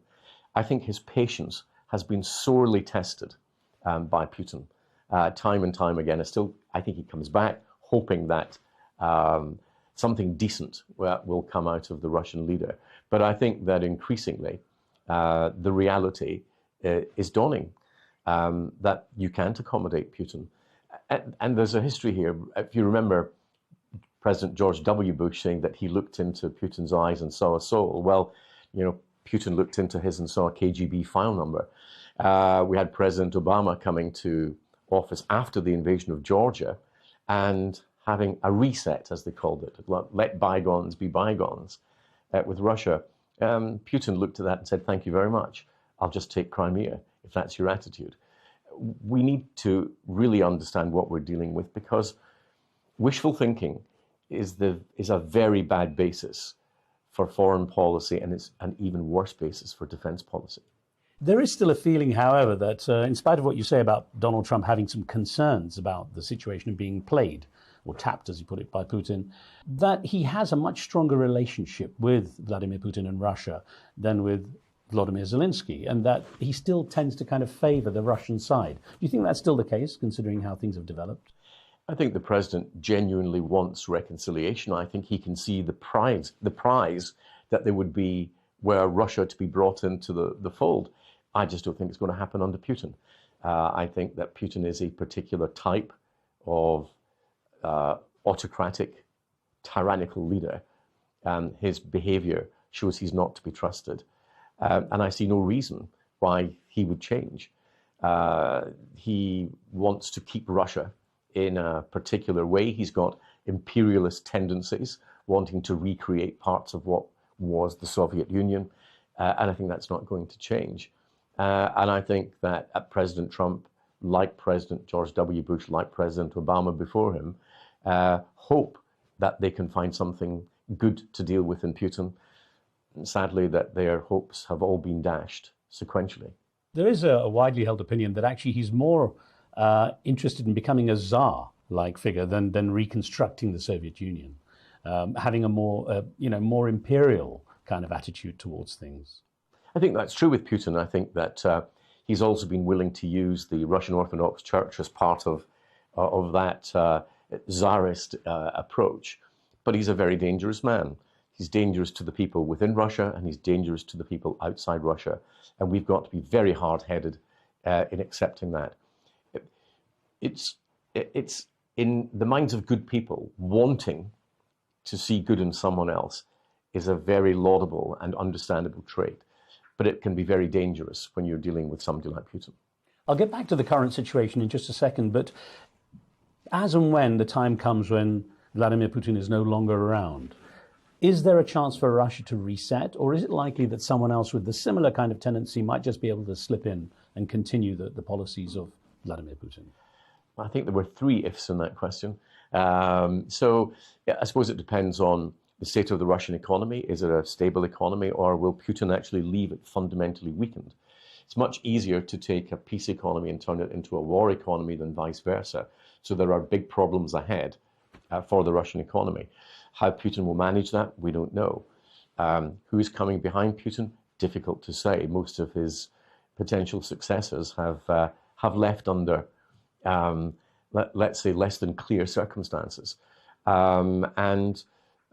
I think his patience has been sorely tested by Putin. time and time again. I think he comes back hoping that something decent will come out of the Russian leader. But I think that increasingly the reality is dawning, that you can't accommodate Putin. And there's a history here. If you remember President George W. Bush saying that he looked into Putin's eyes and saw a soul. Well, Putin looked into his and saw a KGB file number. We had President Obama coming to office after the invasion of Georgia and having a reset, as they called it, let bygones be bygones with Russia. Putin looked at that and said, thank you very much. I'll just take Crimea, if that's your attitude. We need to really understand what we're dealing with, because wishful thinking is a very bad basis for foreign policy, and it's an even worse basis for defense policy. There is still a feeling, however, that in spite of what you say about Donald Trump having some concerns about the situation being played, or tapped, as you put it, by Putin, that he has a much stronger relationship with Vladimir Putin and Russia than with Volodymyr Zelensky, and that he still tends to kind of favor the Russian side. Do you think that's still the case, considering how things have developed? I think the president genuinely wants reconciliation. I think he can see the prize that there would be were Russia to be brought into the fold. I just don't think it's going to happen under Putin. I think that Putin is a particular type of autocratic, tyrannical leader. His behavior shows he's not to be trusted. And I see no reason why he would change. He wants to keep Russia in a particular way. He's got imperialist tendencies, wanting to recreate parts of what was the Soviet Union. And I think that's not going to change. And I think that President Trump, like President George W. Bush, like President Obama before him, hope that they can find something good to deal with in Putin. And sadly, that their hopes have all been dashed sequentially. There is a widely held opinion that actually he's more interested in becoming a czar-like figure than reconstructing the Soviet Union, having a more imperial kind of attitude towards things. I think that's true with Putin. I think that he's also been willing to use the Russian Orthodox Church as part of that czarist approach. But he's a very dangerous man. He's dangerous to the people within Russia, and he's dangerous to the people outside Russia. And we've got to be very hard-headed in accepting that. It's in the minds of good people, wanting to see good in someone else is a very laudable and understandable trait. But it can be very dangerous when you're dealing with somebody like Putin. I'll get back to the current situation in just a second, but as and when the time comes when Vladimir Putin is no longer around, is there a chance for Russia to reset, or is it likely that someone else with the similar kind of tendency might just be able to slip in and continue the policies of Vladimir Putin? I think there were three ifs in that question. So yeah, I suppose it depends on the state of the Russian economy. Is it a stable economy, or will Putin actually leave it fundamentally weakened? It's much easier to take a peace economy and turn it into a war economy than vice versa. So there are big problems ahead for the Russian economy. How Putin will manage that, we don't know. Who is coming behind Putin? Difficult to say. Most of his potential successors have left under, let's say, less than clear circumstances. And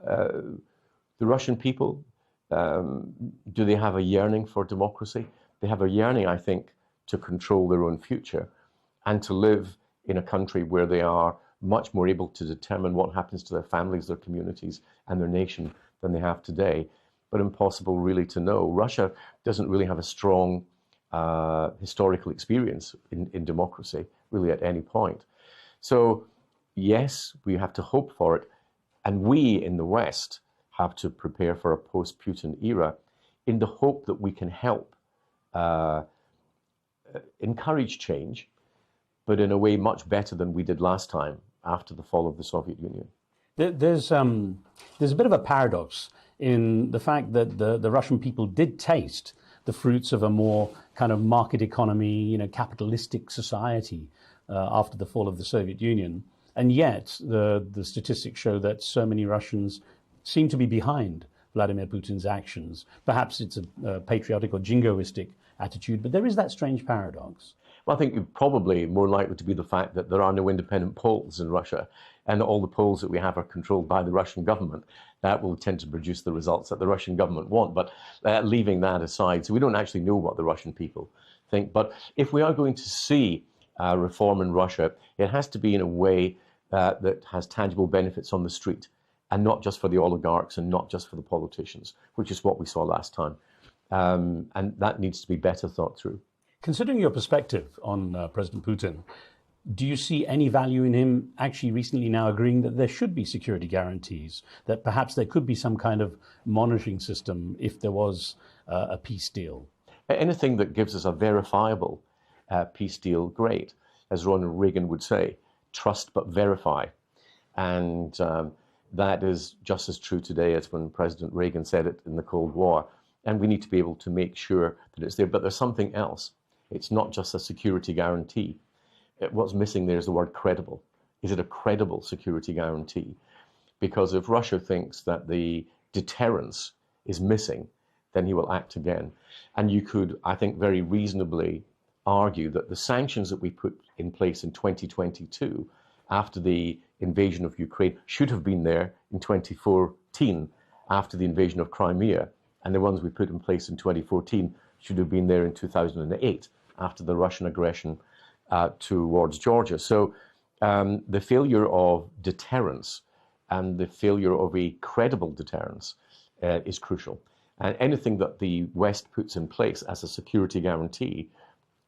the Russian people, do they have a yearning for democracy? They have a yearning, I think, to control their own future and to live in a country where they are much more able to determine what happens to their families, their communities, and their nation than they have today, but impossible really to know. Russia doesn't really have a strong historical experience in democracy, really at any point. So yes, we have to hope for it, and we in the West have to prepare for a post-Putin era in the hope that we can help encourage change, but in a way much better than we did last time after the fall of the Soviet Union. There's a bit of a paradox in the fact that the Russian people did taste the fruits of a more kind of market economy, capitalistic society after the fall of the Soviet Union. And yet the statistics show that so many Russians seem to be behind Vladimir Putin's actions. Perhaps it's a patriotic or jingoistic attitude, but there is that strange paradox. Well, I think you're probably more likely to be the fact that there are no independent polls in Russia, and all the polls that we have are controlled by the Russian government. That will tend to produce the results that the Russian government want. But leaving that aside, so we don't actually know what the Russian people think. But if we are going to see reform in Russia, it has to be in a way that has tangible benefits on the street, and not just for the oligarchs and not just for the politicians, which is what we saw last time. And that needs to be better thought through. Considering your perspective on President Putin, do you see any value in him actually recently now agreeing that there should be security guarantees, that perhaps there could be some kind of monitoring system if there was a peace deal? Anything that gives us a verifiable peace deal, great. As Ronald Reagan would say, trust but verify. And that is just as true today as when President Reagan said it in the Cold War. And we need to be able to make sure that it's there. But there's something else. It's not just a security guarantee. What's missing there is the word credible. Is it a credible security guarantee? Because if Russia thinks that the deterrence is missing, then he will act again. And you could, I think, very reasonably argue that the sanctions that we put in place in 2022 after the invasion of Ukraine should have been there in 2014 after the invasion of Crimea. And the ones we put in place in 2014 should have been there in 2008 after the Russian aggression towards Georgia. So the failure of deterrence and the failure of a credible deterrence is crucial. And anything that the West puts in place as a security guarantee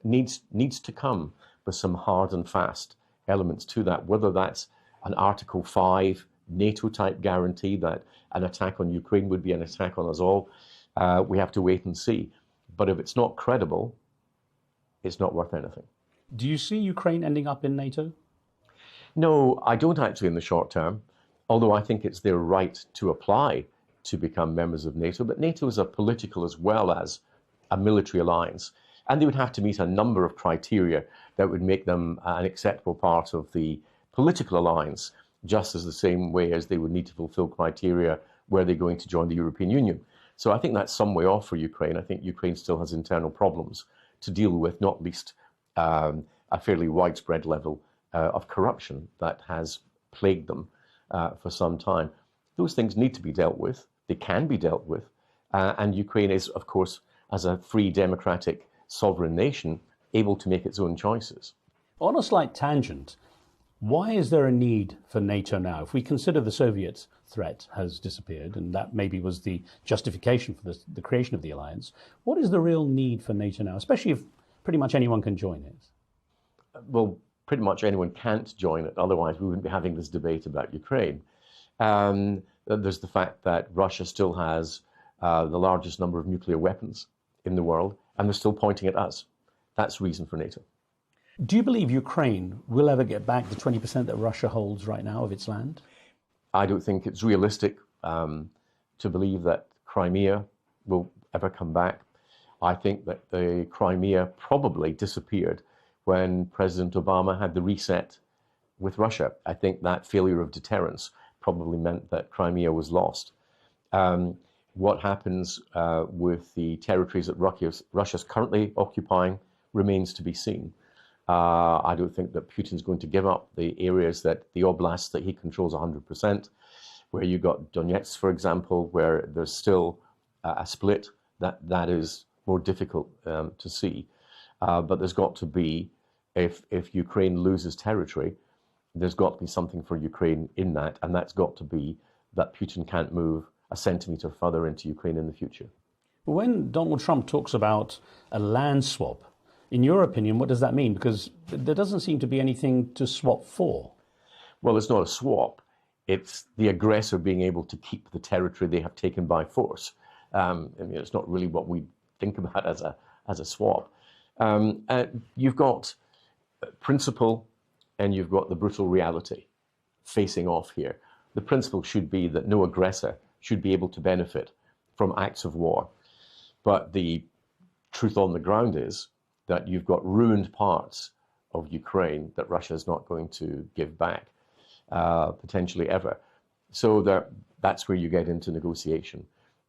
needs to come with some hard and fast elements to that, whether that's an Article 5 NATO-type guarantee that an attack on Ukraine would be an attack on us all. We have to wait and see. But if it's not credible, it's not worth anything. Do you see Ukraine ending up in NATO? No, I don't actually in the short term, although I think it's their right to apply to become members of NATO. But NATO is a political as well as a military alliance. And they would have to meet a number of criteria that would make them an acceptable part of the political alliance, just as the same way as they would need to fulfill criteria were they going to join the European Union. So I think that's some way off for Ukraine. I think Ukraine still has internal problems to deal with, not least a fairly widespread level of corruption that has plagued them for some time. Those things need to be dealt with. They can be dealt with. And Ukraine is, of course, as a free, democratic, sovereign nation, able to make its own choices. On a slight tangent, why is there a need for NATO now? If we consider the Soviet threat has disappeared, and that maybe was the justification for the creation of the alliance, what is the real need for NATO now, especially if pretty much anyone can join it? Well, pretty much anyone can't join it, otherwise we wouldn't be having this debate about Ukraine. There's the fact that Russia still has the largest number of nuclear weapons in the world, and they're still pointing at us. That's reason for NATO. Do you believe Ukraine will ever get back the 20% that Russia holds right now of its land? I don't think it's realistic to believe that Crimea will ever come back. I think that the Crimea probably disappeared when President Obama had the reset with Russia. I think that failure of deterrence probably meant that Crimea was lost. What happens with the territories that Russia's currently occupying remains to be seen. I don't think that Putin's going to give up the areas that the oblasts that he controls 100%, where you got Donetsk, for example, where there's still a split. That is more difficult to see. But there's got to be, if Ukraine loses territory, there's got to be something for Ukraine in that, and that's got to be that Putin can't move a centimeter further into Ukraine in the future. When Donald Trump talks about a land swap, in your opinion, what does that mean? Because there doesn't seem to be anything to swap for. Well, it's not a swap. It's the aggressor being able to keep the territory they have taken by force. I mean, it's not really what we think about as a swap. You've got principle and you've got the brutal reality facing off here. The principle should be that no aggressor should be able to benefit from acts of war. But the truth on the ground is that you've got ruined parts of Ukraine that Russia is not going to give back, potentially ever. So that's where you get into negotiation.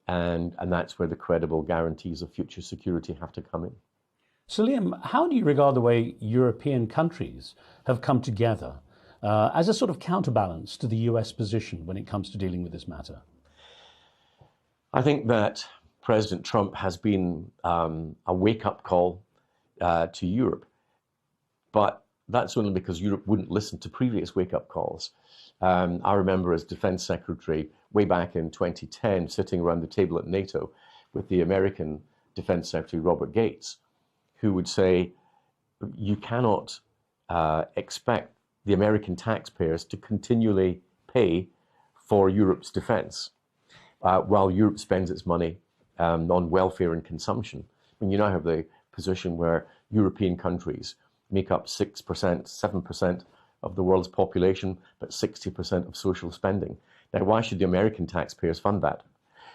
And that's where the credible guarantees of future security have to come in. So, Liam, how do you regard the way European countries have come together as a sort of counterbalance to the US position when it comes to dealing with this matter? I think that President Trump has been a wake-up call to Europe, but that's only because Europe wouldn't listen to previous wake-up calls. I remember as Defense Secretary way back in 2010 sitting around the table at NATO with the American Defense Secretary Robert Gates, who would say, you cannot expect the American taxpayers to continually pay for Europe's defense while Europe spends its money on welfare and consumption. I mean, you now have the position where European countries make up 6%, 7% of the world's population, but 60% of social spending. Now, why should the American taxpayers fund that?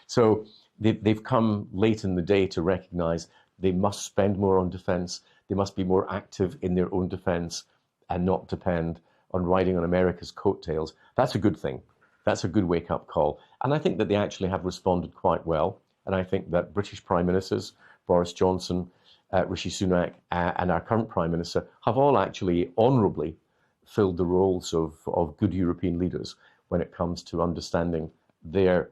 So they've come late in the day to recognize they must spend more on defense, they must be more active in their own defense and not depend on riding on America's coattails. That's a good thing. That's a good wake-up call. And I think that they actually have responded quite well. And I think that British Prime Ministers, Boris Johnson, Rishi Sunak, and our current Prime Minister have all actually honourably filled the roles of good European leaders when it comes to understanding their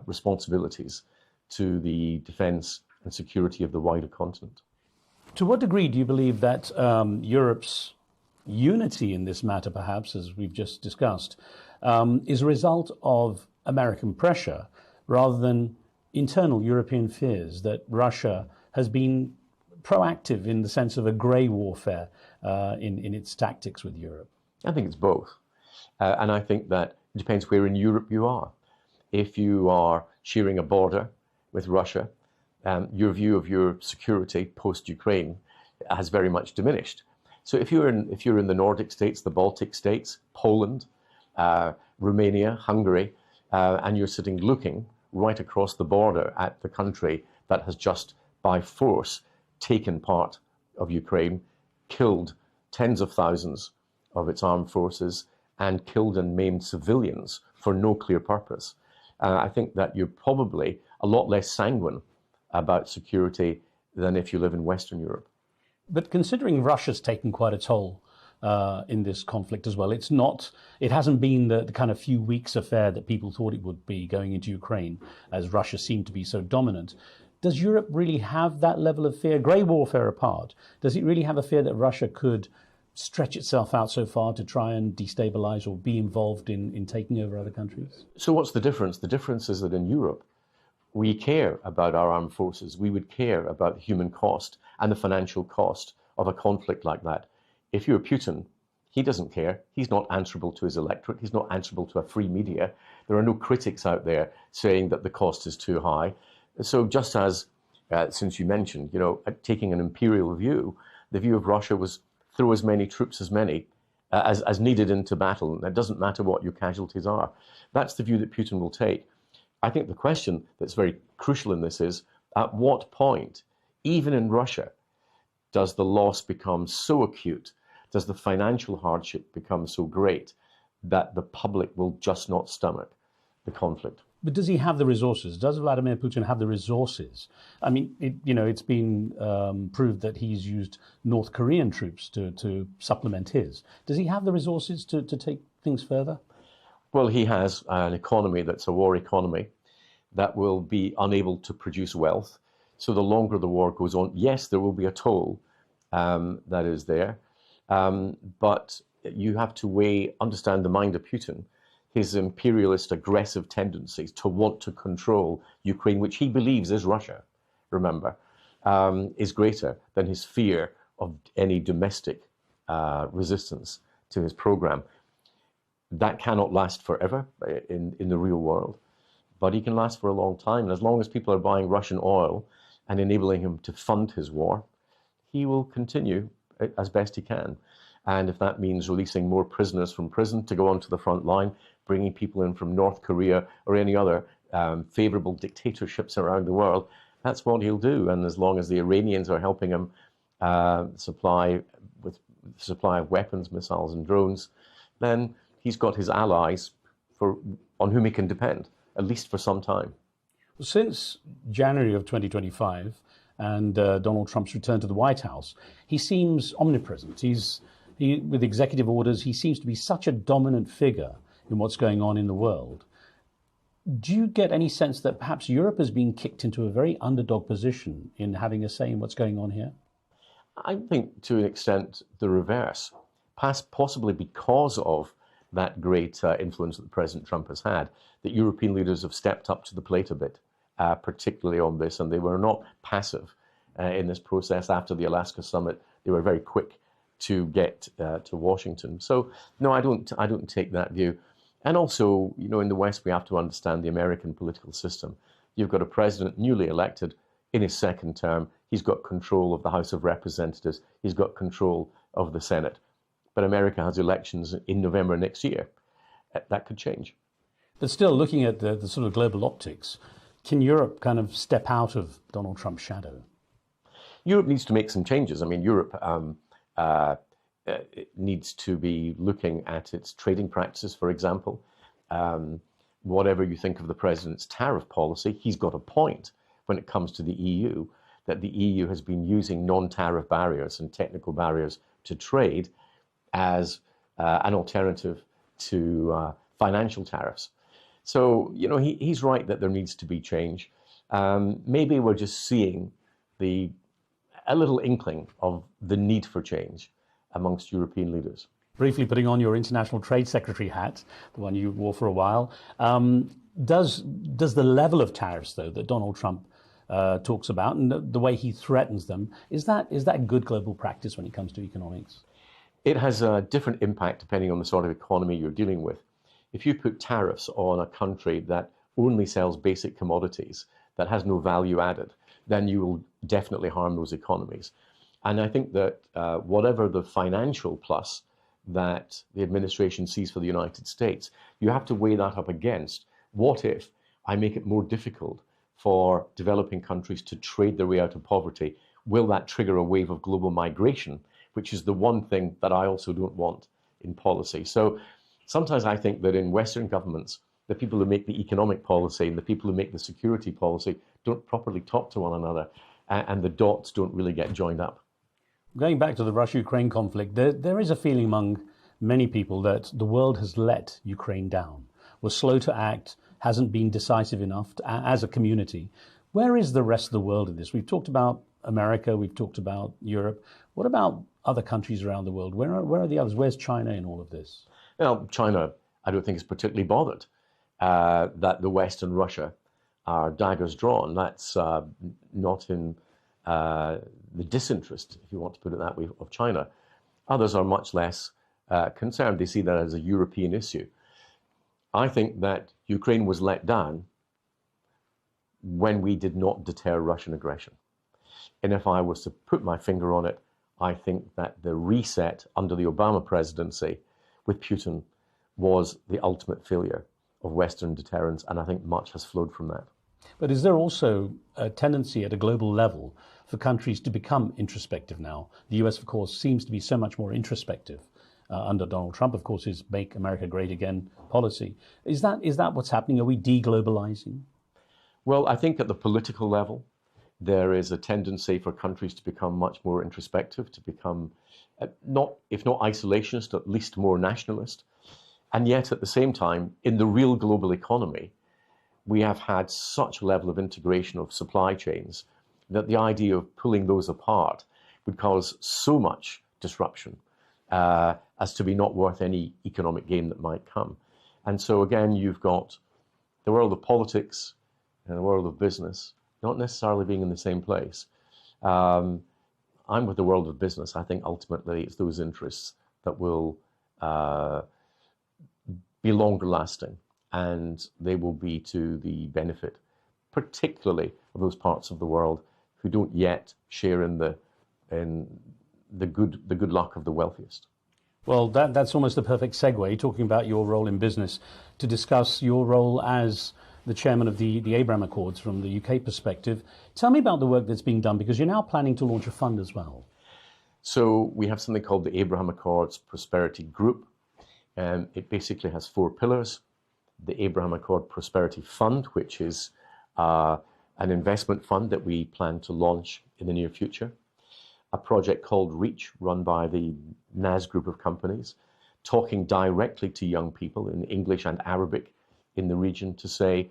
responsibilities to the defence and security of the wider continent. To what degree do you believe that Europe's unity in this matter, perhaps, as we've just discussed, is a result of American pressure rather than internal European fears that Russia has been proactive in the sense of a grey warfare in its tactics with Europe? I think it's both. And I think that it depends where in Europe you are. If you are sharing a border with Russia, your view of your security post-Ukraine has very much diminished. So if you're in the Nordic states, the Baltic states, Poland, Romania, Hungary, and you're sitting looking right across the border at the country that has just by force taken part of Ukraine, killed tens of thousands of its armed forces, and killed and maimed civilians for no clear purpose, I think that you're probably a lot less sanguine about security than if you live in Western Europe. But considering Russia's taken quite a toll in this conflict as well, it hasn't been the kind of few weeks affair that people thought it would be going into Ukraine, as Russia seemed to be so dominant. Does Europe really have that level of fear, grey warfare apart? Does it really have a fear that Russia could stretch itself out so far to try and destabilize or be involved in taking over other countries? So what's the difference? The difference is that in Europe, we care about our armed forces. We would care about the human cost and the financial cost of a conflict like that. If you're Putin, he doesn't care. He's not answerable to his electorate. He's not answerable to a free media. There are no critics out there saying that the cost is too high. So just as, since you mentioned, taking an imperial view, the view of Russia was throw as many troops as needed into battle. And it doesn't matter what your casualties are. That's the view that Putin will take. I think the question that's very crucial in this is, at what point, even in Russia, does the loss become so acute, does the financial hardship become so great that the public will just not stomach the conflict? But does he have the resources? Does Vladimir Putin have the resources? I mean, it's been proved that he's used North Korean troops to supplement his. Does he have the resources to take things further? Well, he has an economy that's a war economy that will be unable to produce wealth. So the longer the war goes on, yes, there will be a toll that is there. But you have to understand the mind of Putin, his imperialist, aggressive tendencies to want to control Ukraine, which he believes is Russia, remember, is greater than his fear of any domestic resistance to his program. That cannot last forever in the real world, but he can last for a long time. And as long as people are buying Russian oil and enabling him to fund his war, he will continue as best he can. And if that means releasing more prisoners from prison to go onto the front line, bringing people in from North Korea or any other favorable dictatorships around the world, that's what he'll do. And as long as the Iranians are helping him supply of weapons, missiles and drones, then he's got his allies on whom he can depend, at least for some time. Since January of 2025, and Donald Trump's return to the White House, he seems omnipresent. With executive orders, he seems to be such a dominant figure in what's going on in the world. Do you get any sense that perhaps Europe has been kicked into a very underdog position in having a say in what's going on here? I think to an extent the reverse, possibly because of that great influence that President Trump has had, that European leaders have stepped up to the plate a bit, particularly on this, and they were not passive in this process. After the Alaska summit, they were very quick to get to Washington. So no, I don't take that view. And also, you know, in the West, we have to understand the American political system. You've got a president newly elected in his second term. He's got control of the House of Representatives. He's got control of the Senate. But America has elections in November next year. That could change. But still, looking at the sort of global optics, can Europe kind of step out of Donald Trump's shadow? Europe needs to make some changes. I mean, Europe it needs to be looking at its trading practices, for example. Whatever you think of the president's tariff policy, he's got a point when it comes to the EU, that the EU has been using non-tariff barriers and technical barriers to trade as an alternative to financial tariffs. So, you know, he's right that there needs to be change. Maybe we're just seeing a little inkling of the need for change amongst European leaders. Briefly putting on your international trade secretary hat, the one you wore for a while, does the level of tariffs, though, that Donald Trump talks about and the way he threatens them, is that good global practice when it comes to economics? It has a different impact depending on the sort of economy you're dealing with. If you put tariffs on a country that only sells basic commodities, that has no value added, then you will definitely harm those economies. And I think that whatever the financial plus that the administration sees for the United States, you have to weigh that up against what if I make it more difficult for developing countries to trade their way out of poverty? Will that trigger a wave of global migration, which is the one thing that I also don't want in policy? So sometimes I think that in Western governments, the people who make the economic policy and the people who make the security policy don't properly talk to one another, and the dots don't really get joined up. Going back to the Russia-Ukraine conflict, there is a feeling among many people that the world has let Ukraine down, was slow to act, hasn't been decisive enough as a community. Where is the rest of the world in this? We've talked about America, we've talked about Europe. What about other countries around the world? Where are the others? Where's China in all of this? Well, China, I don't think, is particularly bothered that the West and Russia are daggers drawn. That's not in the disinterest, if you want to put it that way, of China. Others are much less concerned. They see that as a European issue. I think that Ukraine was let down when we did not deter Russian aggression. And if I was to put my finger on it, I think that the reset under the Obama presidency with Putin was the ultimate failure of Western deterrence, and I think much has flowed from that. But is there also a tendency at a global level for countries to become introspective now? The US, of course, seems to be so much more introspective under Donald Trump, of course, his Make America Great Again policy. Is that what's happening? Are we deglobalizing? Well, I think at the political level, there is a tendency for countries to become much more introspective, to become, if not isolationist, at least more nationalist. And yet, at the same time, in the real global economy, we have had such a level of integration of supply chains that the idea of pulling those apart would cause so much disruption as to be not worth any economic gain that might come. And so again, you've got the world of politics and the world of business not necessarily being in the same place. I'm with the world of business. I think ultimately it's those interests that will be longer lasting, and they will be to the benefit, particularly of those parts of the world who don't yet share in the good luck of the wealthiest. Well, that's almost a perfect segue, talking about your role in business, to discuss your role as the chairman of the Abraham Accords from the UK perspective. Tell me about the work that's being done, because you're now planning to launch a fund as well. So we have something called the Abraham Accords Prosperity Group. It basically has 4 pillars. The Abraham Accord Prosperity Fund, which is a an investment fund that we plan to launch in the near future, a project called REACH, run by the NAS group of companies, talking directly to young people in English and Arabic in the region to say,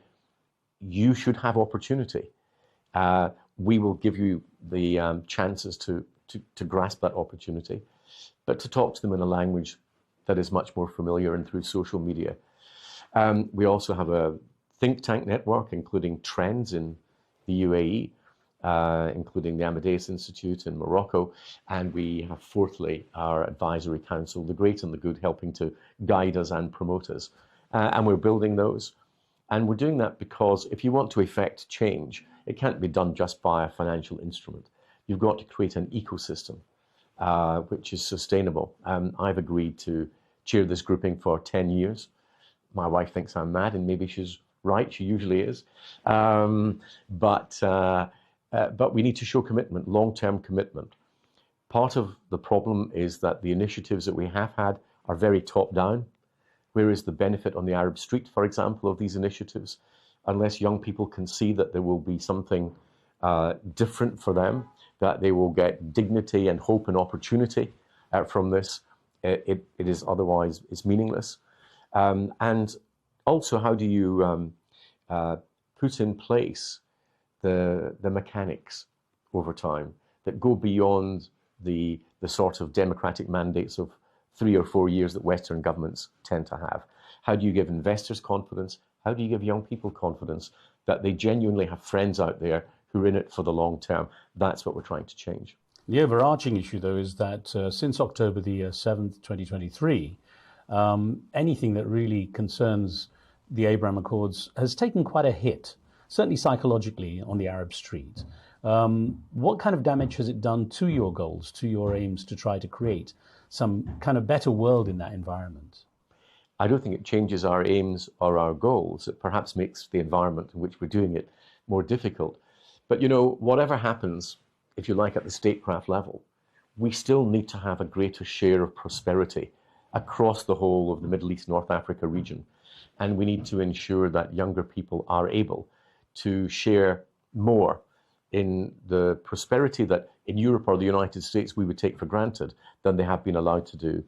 you should have opportunity. We will give you the chances to grasp that opportunity, but to talk to them in a language that is much more familiar and through social media. We also have a think tank network, including Trends in the UAE, including the Amadeus Institute in Morocco, and we have fourthly our advisory council, the great and the good, helping to guide us and promote us. And we're building those. And we're doing that because if you want to effect change, it can't be done just by a financial instrument. You've got to create an ecosystem which is sustainable. I've agreed to chair this grouping for 10 years. My wife thinks I'm mad, and maybe she's right, she usually is. But we need to show commitment, long-term commitment. Part of the problem is that the initiatives that we have had are very top-down. Where is the benefit on the Arab street, for example, of these initiatives? Unless young people can see that there will be something different for them, that they will get dignity and hope and opportunity from this, it is otherwise it's meaningless. And also, how do you put in place the mechanics over time that go beyond the sort of democratic mandates of 3 or 4 years that Western governments tend to have? How do you give investors confidence? How do you give young people confidence that they genuinely have friends out there who are in it for the long term? That's what we're trying to change. The overarching issue, though, is that since October the 7th, 2023, anything that really concerns the Abraham Accords has taken quite a hit, certainly psychologically, on the Arab street. What kind of damage has it done to your goals, to your aims to try to create some kind of better world in that environment? I don't think it changes our aims or our goals. It perhaps makes the environment in which we're doing it more difficult. But, you know, whatever happens, if you like, at the statecraft level, we still need to have a greater share of prosperity across the whole of the Middle East, North Africa region. And we need to ensure that younger people are able to share more in the prosperity that in Europe or the United States we would take for granted than they have been allowed to do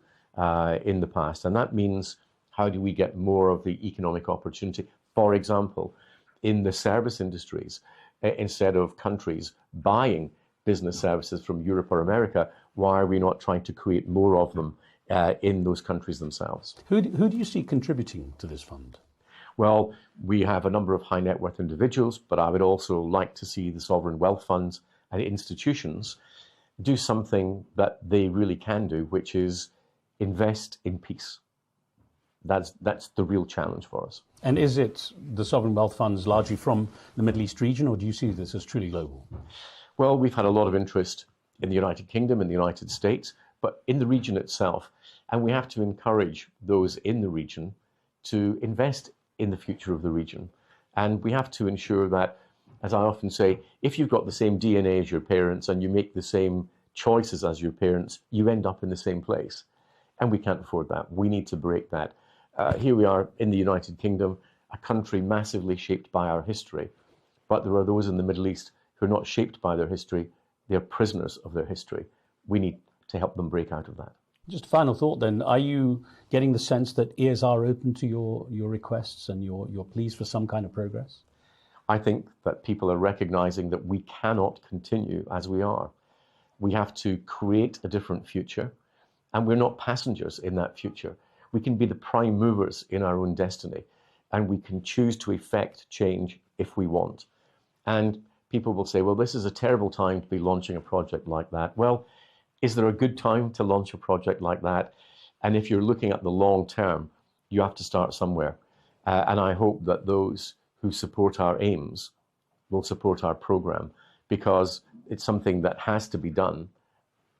in the past. And that means, how do we get more of the economic opportunity? For example, in the service industries, instead of countries buying business services from Europe or America, why are we not trying to create more of them in those countries themselves? Who do you see contributing to this fund? Well, we have a number of high net worth individuals, but I would also like to see the sovereign wealth funds and institutions do something that they really can do, which is invest in peace. That's the real challenge for us. And is it the sovereign wealth funds largely from the Middle East region, or do you see this as truly global? Well, we've had a lot of interest in the United Kingdom, in the United States, but in the region itself. And we have to encourage those in the region to invest in the future of the region. And we have to ensure that, as I often say, if you've got the same DNA as your parents and you make the same choices as your parents, you end up in the same place. And we can't afford that. We need to break that. Here we are in the United Kingdom, a country massively shaped by our history. But there are those in the Middle East who are not shaped by their history. They're prisoners of their history. We need to help them break out of that. Just a final thought then. Are you getting the sense that ears are open to your requests and your pleas for some kind of progress? I think that people are recognizing that we cannot continue as we are. We have to create a different future, and we're not passengers in that future. We can be the prime movers in our own destiny, and we can choose to effect change if we want. And people will say, well, this is a terrible time to be launching a project like that. Well, is there a good time to launch a project like that? And if you're looking at the long term, you have to start somewhere. And I hope that those who support our aims will support our program, because it's something that has to be done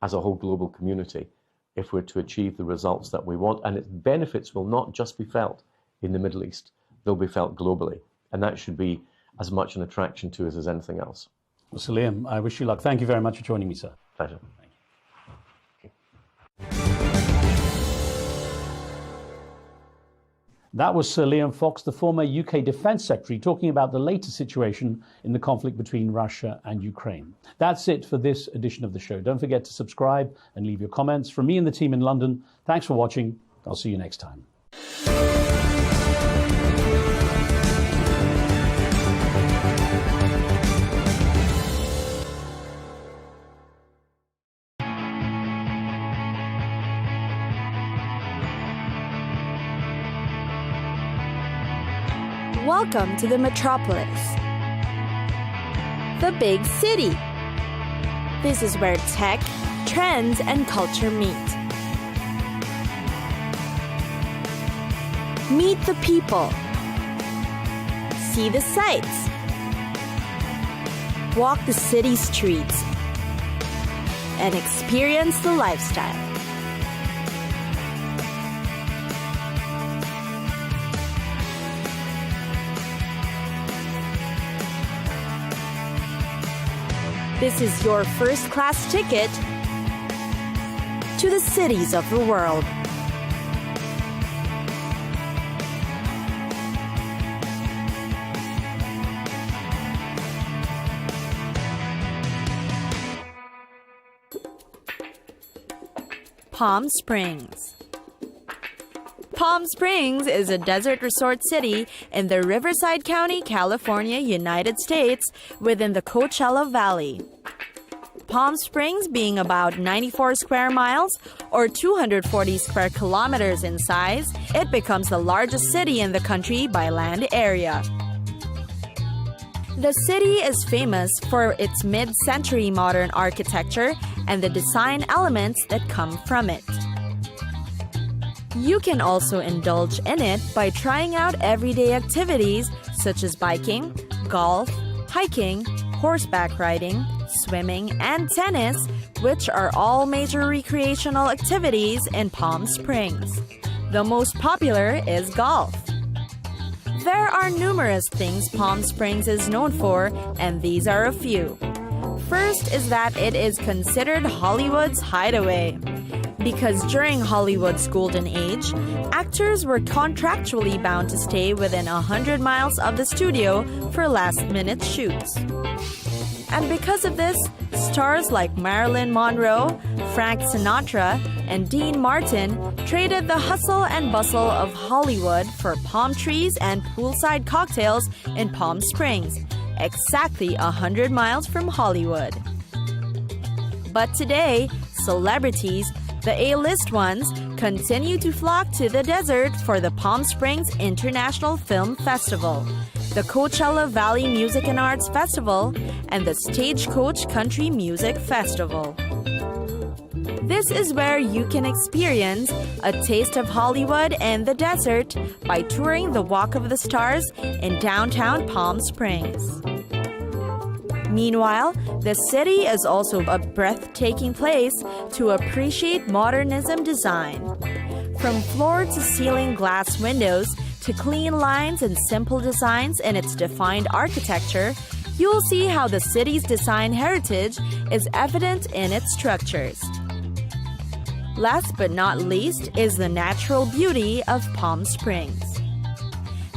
as a whole global community if we're to achieve the results that we want. And its benefits will not just be felt in the Middle East, they'll be felt globally. And that should be as much an attraction to us as anything else. Well, Sir Liam, I wish you luck. Thank you very much for joining me, sir. Pleasure. That was Sir Liam Fox, the former UK Defence Secretary, talking about the latest situation in the conflict between Russia and Ukraine. That's it for this edition of the show. Don't forget to subscribe and leave your comments. From me and the team in London, thanks for watching. I'll see you next time. Welcome to the metropolis, the big city. This is where tech, trends, and culture meet. Meet the people. See the sights. Walk the city streets. And experience the lifestyle. This is your first-class ticket to the cities of the world. Palm Springs. Palm Springs is a desert resort city in the Riverside County, California, United States, within the Coachella Valley. Palm Springs being about 94 square miles or 240 square kilometers in size, it becomes the largest city in the country by land area. The city is famous for its mid-century modern architecture and the design elements that come from it. You can also indulge in it by trying out everyday activities such as biking, golf, hiking, horseback riding, swimming, and tennis, which are all major recreational activities in Palm Springs. The most popular is golf. There are numerous things Palm Springs is known for, and these are a few. First is that it is considered Hollywood's hideaway. Because during Hollywood's golden age, actors were contractually bound to stay within 100 miles of the studio for last-minute shoots. And because of this, stars like Marilyn Monroe, Frank Sinatra, and Dean Martin traded the hustle and bustle of Hollywood for palm trees and poolside cocktails in Palm Springs, exactly 100 miles from Hollywood. But today, celebrities, the A-list ones, continue to flock to the desert for the Palm Springs International Film Festival, the Coachella Valley Music and Arts Festival, and the Stagecoach Country Music Festival. This is where you can experience a taste of Hollywood and the desert by touring the Walk of the Stars in downtown Palm Springs. Meanwhile, the city is also a breathtaking place to appreciate modernism design. From floor-to-ceiling glass windows to clean lines and simple designs in its defined architecture, you'll see how the city's design heritage is evident in its structures. Last but not least is the natural beauty of Palm Springs.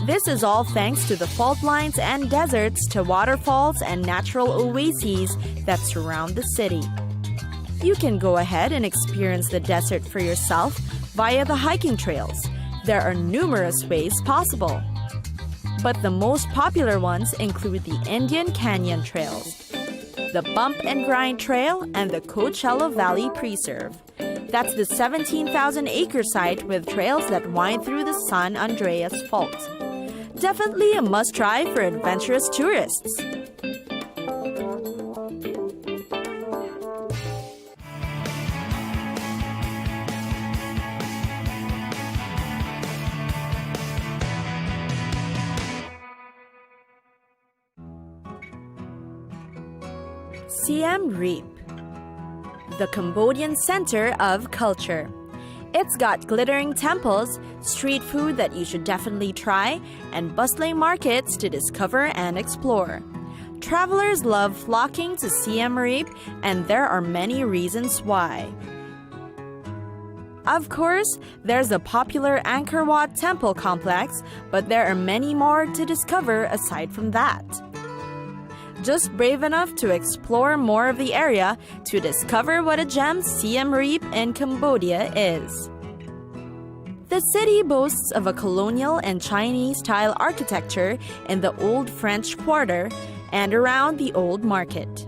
This is all thanks to the fault lines and deserts to waterfalls and natural oases that surround the city. You can go ahead and experience the desert for yourself via the hiking trails. There are numerous ways possible. But the most popular ones include the Indian Canyon Trails, the Bump and Grind Trail, and the Coachella Valley Preserve. That's the 17,000-acre site with trails that wind through the San Andreas Fault. Definitely a must-try for adventurous tourists. Siem Reap, the Cambodian center of culture. It's got glittering temples, street food that you should definitely try, and bustling markets to discover and explore. Travelers love flocking to Siem Reap, and there are many reasons why. Of course, there's the popular Angkor Wat temple complex, but there are many more to discover aside from that. Just brave enough to explore more of the area to discover what a gem Siem Reap in Cambodia is. The city boasts of a colonial and Chinese-style architecture in the Old French Quarter and around the Old Market.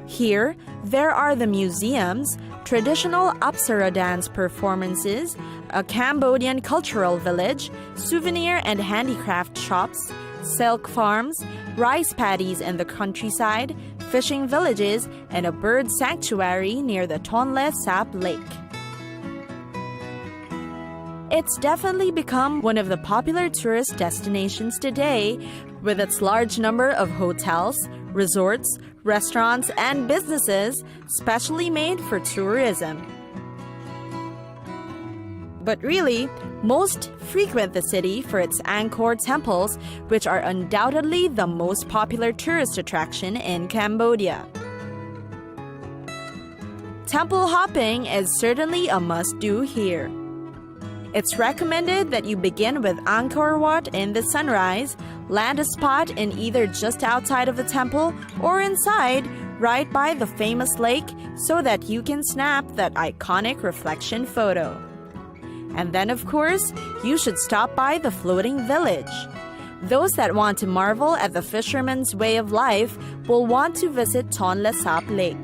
Here, there are the museums, traditional Apsara dance performances, a Cambodian cultural village, souvenir and handicraft shops, silk farms, rice paddies in the countryside, fishing villages, and a bird sanctuary near the Tonle Sap Lake. It's definitely become one of the popular tourist destinations today, with its large number of hotels, resorts, restaurants, and businesses specially made for tourism. But really, most frequent the city for its Angkor temples, which are undoubtedly the most popular tourist attraction in Cambodia. Temple hopping is certainly a must-do here. It's recommended that you begin with Angkor Wat in the sunrise, land a spot in either just outside of the temple or inside, right by the famous lake, so that you can snap that iconic reflection photo. And then, of course, you should stop by the floating village. Those that want to marvel at the fisherman's way of life will want to visit Tonle Sap Lake.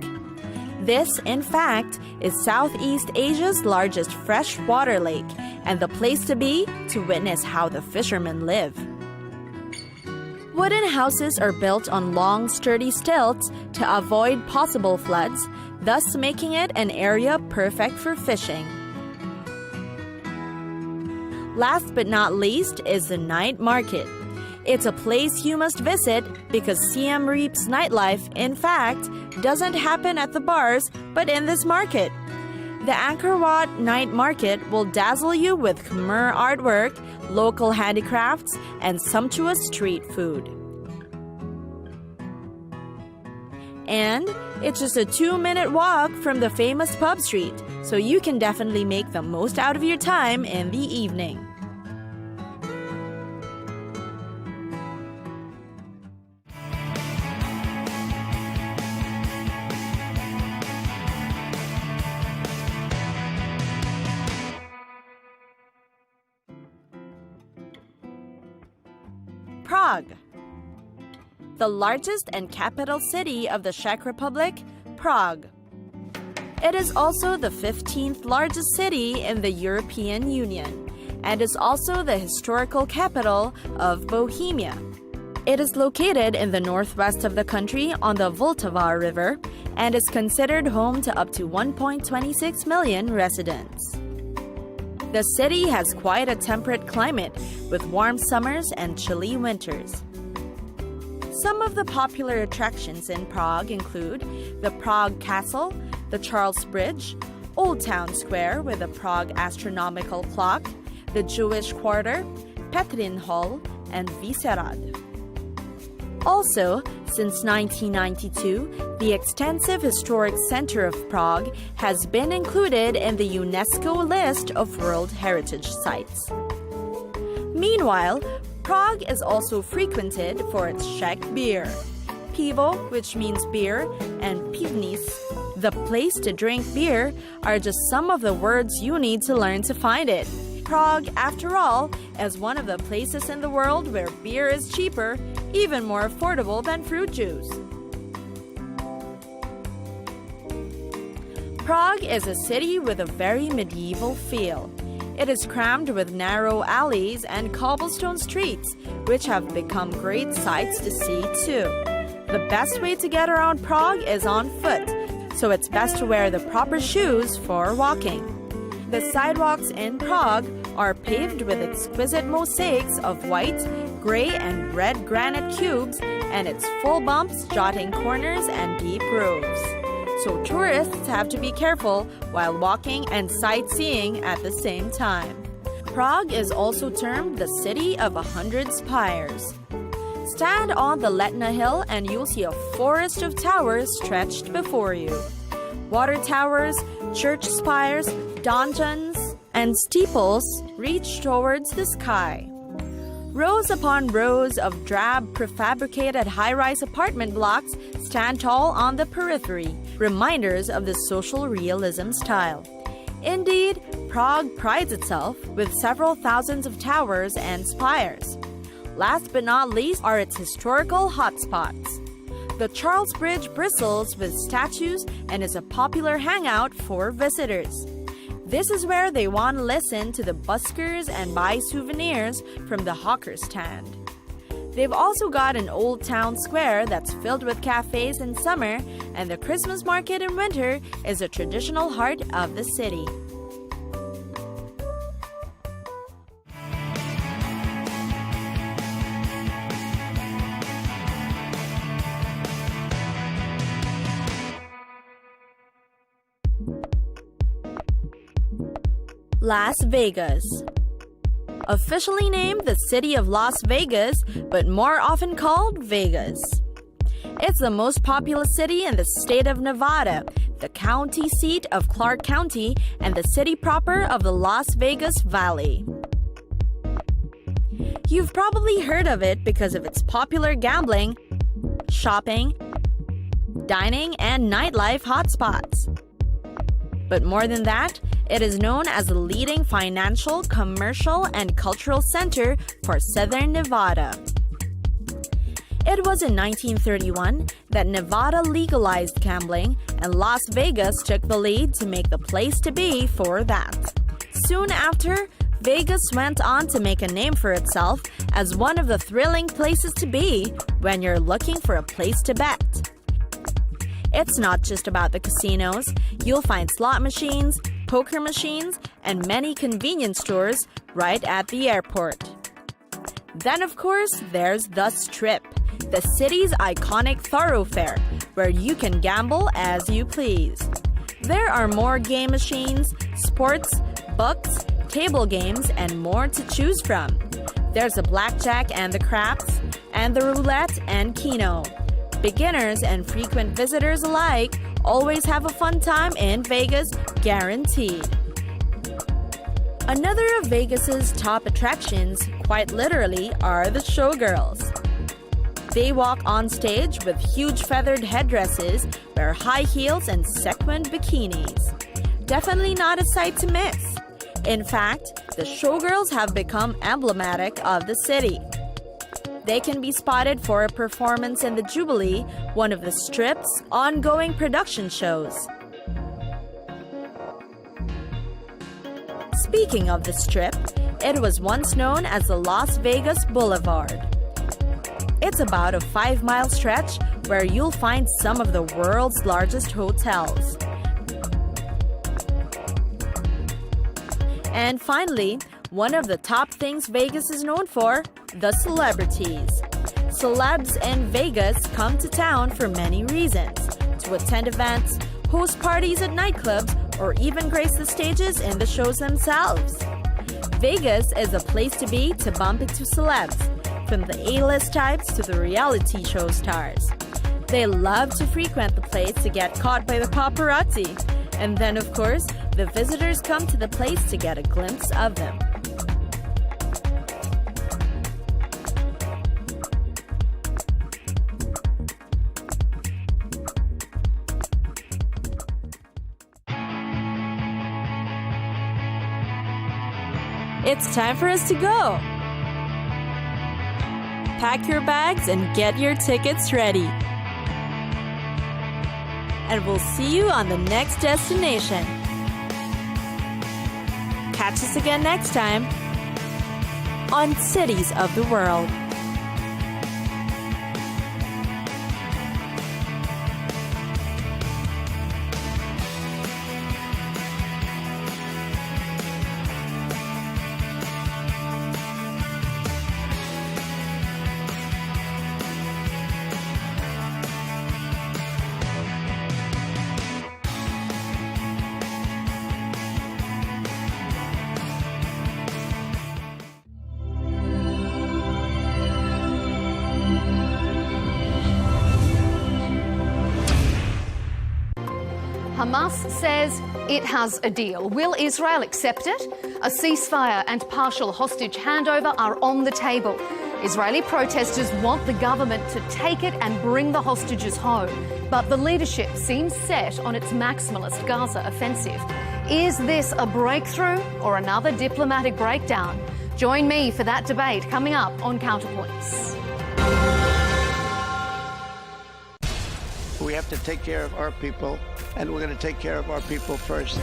This, in fact, is Southeast Asia's largest freshwater lake and the place to be to witness how the fishermen live. Wooden houses are built on long, sturdy stilts to avoid possible floods, thus making it an area perfect for fishing. Last but not least is the night market. It's a place you must visit because Siem Reap's nightlife, in fact, doesn't happen at the bars, but in this market. The Angkor Wat night market will dazzle you with Khmer artwork, local handicrafts, and sumptuous street food. And it's just a 2-minute walk from the famous pub street, so you can definitely make the most out of your time in the evening. Prague. The largest and capital city of the Czech Republic, Prague. It is also the 15th largest city in the European Union and is also the historical capital of Bohemia. It is located in the northwest of the country on the Vltava River and is considered home to up to 1.26 million residents. The city has quite a temperate climate with warm summers and chilly winters. Some of the popular attractions in Prague include the Prague Castle, the Charles Bridge, Old Town Square with the Prague Astronomical Clock, the Jewish Quarter, Petrin Hall, and Vyšehrad. Also, since 1992, the extensive historic center of Prague has been included in the UNESCO list of World Heritage Sites. Meanwhile, Prague is also frequented for its Czech beer. Pivo, which means beer, and pivnice, the place to drink beer, are just some of the words you need to learn to find it. Prague, after all, is one of the places in the world where beer is cheaper, even more affordable than fruit juice. Prague is a city with a very medieval feel. It is crammed with narrow alleys and cobblestone streets, which have become great sights to see too. The best way to get around Prague is on foot, so it's best to wear the proper shoes for walking. The sidewalks in Prague are paved with exquisite mosaics of white, gray, and red granite cubes, and its full bumps jotting corners and deep groves. So tourists have to be careful while walking and sightseeing at the same time. Prague is also termed the City of 100 Spires. Stand on the Letna Hill and you'll see a forest of towers stretched before you. Water towers, church spires, donjons, and steeples reach towards the sky. Rows upon rows of drab, prefabricated high-rise apartment blocks stand tall on the periphery, reminders of the social realism style. Indeed, Prague prides itself with several thousands of towers and spires. Last but not least are its historical hotspots. The Charles Bridge bristles with statues and is a popular hangout for visitors. This is where they want to listen to the buskers and buy souvenirs from the hawker stand. They've also got an old town square that's filled with cafes in summer, and the Christmas market in winter is a traditional heart of the city. Las Vegas. Officially named the city of Las Vegas, but more often called Vegas. It's the most populous city in the state of Nevada, the county seat of Clark County, and the city proper of the Las Vegas Valley. You've probably heard of it because of its popular gambling, shopping, dining, and nightlife hotspots. But more than that, it is known as the leading financial, commercial, and cultural center for Southern Nevada. It was in 1931 that Nevada legalized gambling, and Las Vegas took the lead to make the place to be for that. Soon after, Vegas went on to make a name for itself as one of the thrilling places to be when you're looking for a place to bet. It's not just about the casinos. You'll find slot machines, poker machines, and many convenience stores right at the airport. Then, of course, there's the Strip, the city's iconic thoroughfare, where you can gamble as you please. There are more game machines, sports, books, table games, and more to choose from. There's the blackjack and the craps, and the roulette and keno. Beginners and frequent visitors alike always have a fun time in Vegas, guaranteed. Another of Vegas's top attractions, quite literally, are the showgirls. They walk on stage with huge feathered headdresses, wear high heels and sequined bikinis. Definitely not a sight to miss. In fact, the showgirls have become emblematic of the city. They can be spotted for a performance in the Jubilee, one of the Strip's ongoing production shows. Speaking of the Strip, it was once known as the Las Vegas Boulevard. It's about a 5-mile stretch where you'll find some of the world's largest hotels. And finally, one of the top things Vegas is known for, the celebrities. Celebs in Vegas come to town for many reasons: to attend events, host parties at nightclubs, or even grace the stages in the shows themselves. Vegas is a place to be to bump into celebs, from the A-list types to the reality show stars. They love to frequent the place to get caught by the paparazzi. And then, of course, the visitors come to the place to get a glimpse of them. It's time for us to go. Pack your bags and get your tickets ready. And we'll see you on the next destination. Catch us again next time on Cities of the World. Hamas says it has a deal. Will Israel accept it? A ceasefire and partial hostage handover are on the table. Israeli protesters want the government to take it and bring the hostages home. But the leadership seems set on its maximalist Gaza offensive. Is this a breakthrough or another diplomatic breakdown? Join me for that debate coming up on Counterpoints. We have to take care of our people, and we're going to take care of our people first.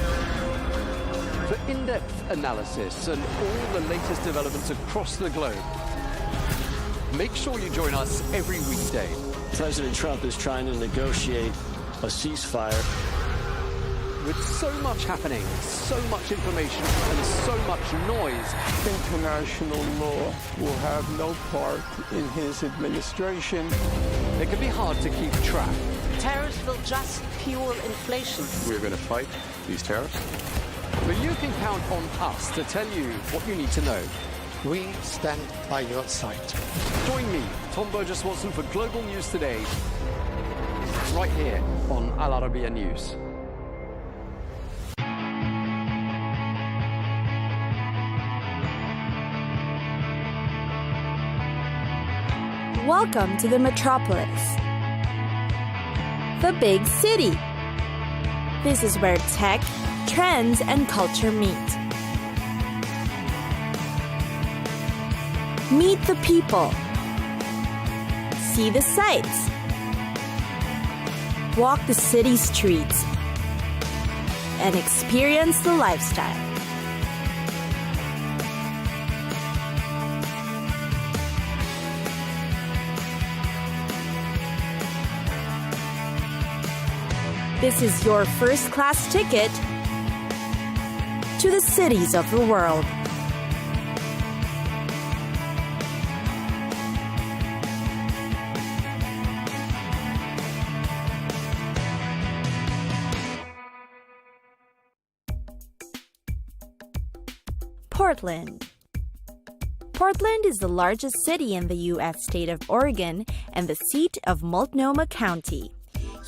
For in-depth analysis and all the latest developments across the globe, make sure you join us every weekday. President Trump is trying to negotiate a ceasefire. With so much happening, so much information, and so much noise, international law will have no part in his administration. It can be hard to keep track. Tariffs will just fuel inflation. We're going to fight these tariffs. But you can count on us to tell you what you need to know. We stand by your side. Join me, Tom Burges Watson, for Global News Today, right here on Al Arabiya News. Welcome to the metropolis, the big city. This is where tech, trends, and culture meet. Meet the people. See the sights. Walk the city streets. And experience the lifestyle. This is your first-class ticket to the cities of the world. Portland. Portland is the largest city in the U.S. state of Oregon and the seat of Multnomah County.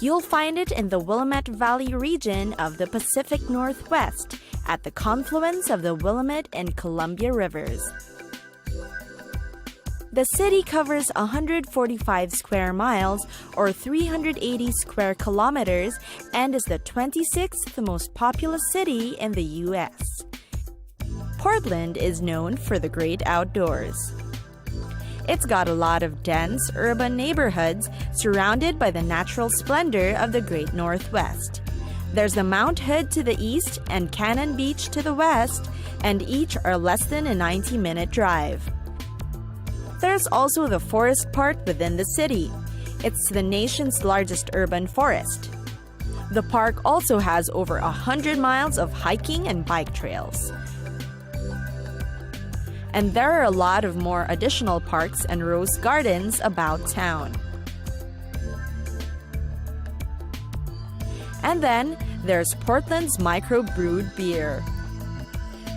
You'll find it in the Willamette Valley region of the Pacific Northwest at the confluence of the Willamette and Columbia Rivers. The city covers 145 square miles or 380 square kilometers and is the 26th most populous city in the U.S. Portland is known for the great outdoors. It's got a lot of dense urban neighborhoods surrounded by the natural splendor of the Great Northwest. There's the Mount Hood to the east and Cannon Beach to the west, and each are less than a 90-minute drive. There's also the Forest Park within the city. It's the nation's largest urban forest. The park also has over 100 miles of hiking and bike trails. And there are a lot of more additional parks and rose gardens about town. And then there's Portland's microbrewed beer.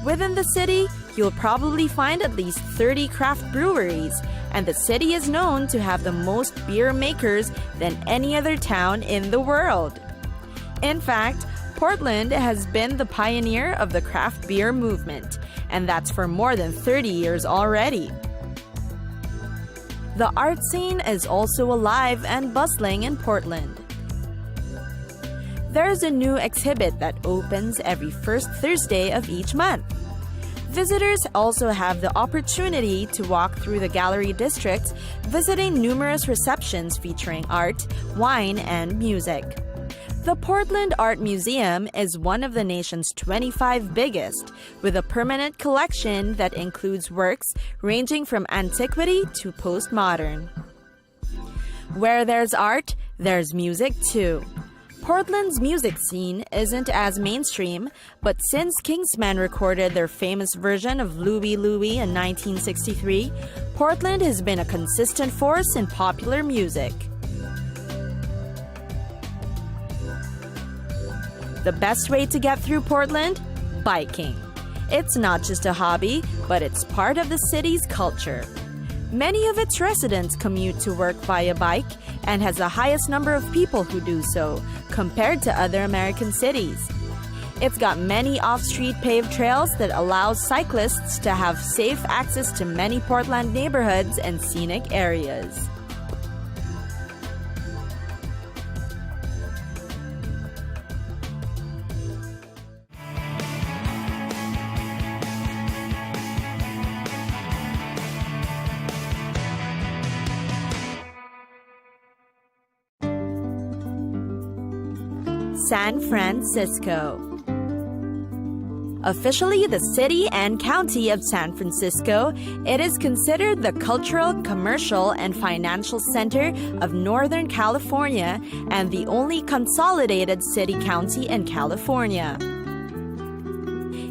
Within the city, you'll probably find at least 30 craft breweries, and the city is known to have the most beer makers than any other town in the world. In fact, Portland has been the pioneer of the craft beer movement, and that's for more than 30 years already. The art scene is also alive and bustling in Portland. There's a new exhibit that opens every first Thursday of each month. Visitors also have the opportunity to walk through the gallery district, visiting numerous receptions featuring art, wine, and music. The Portland Art Museum is one of the nation's 25 biggest, with a permanent collection that includes works ranging from antiquity to postmodern. Where there's art, there's music too. Portland's music scene isn't as mainstream, but since Kingsmen recorded their famous version of Louie Louie in 1963, Portland has been a consistent force in popular music. The best way to get through Portland? Biking. It's not just a hobby, but it's part of the city's culture. Many of its residents commute to work via bike and has the highest number of people who do so, compared to other American cities. It's got many off-street paved trails that allows cyclists to have safe access to many Portland neighborhoods and scenic areas. San Francisco. Officially the city and county of San Francisco, it is considered the cultural, commercial, and financial center of Northern California and the only consolidated city-county in California.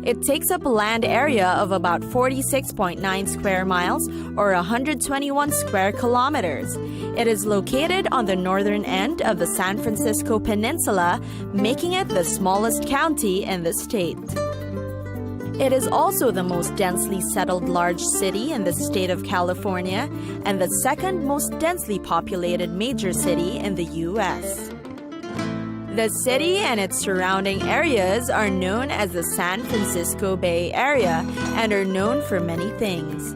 It takes up a land area of about 46.9 square miles or 121 square kilometers. It is located on the northern end of the San Francisco Peninsula, making it the smallest county in the state. It is also the most densely settled large city in the state of California and the second most densely populated major city in the U.S. The city and its surrounding areas are known as the San Francisco Bay Area and are known for many things.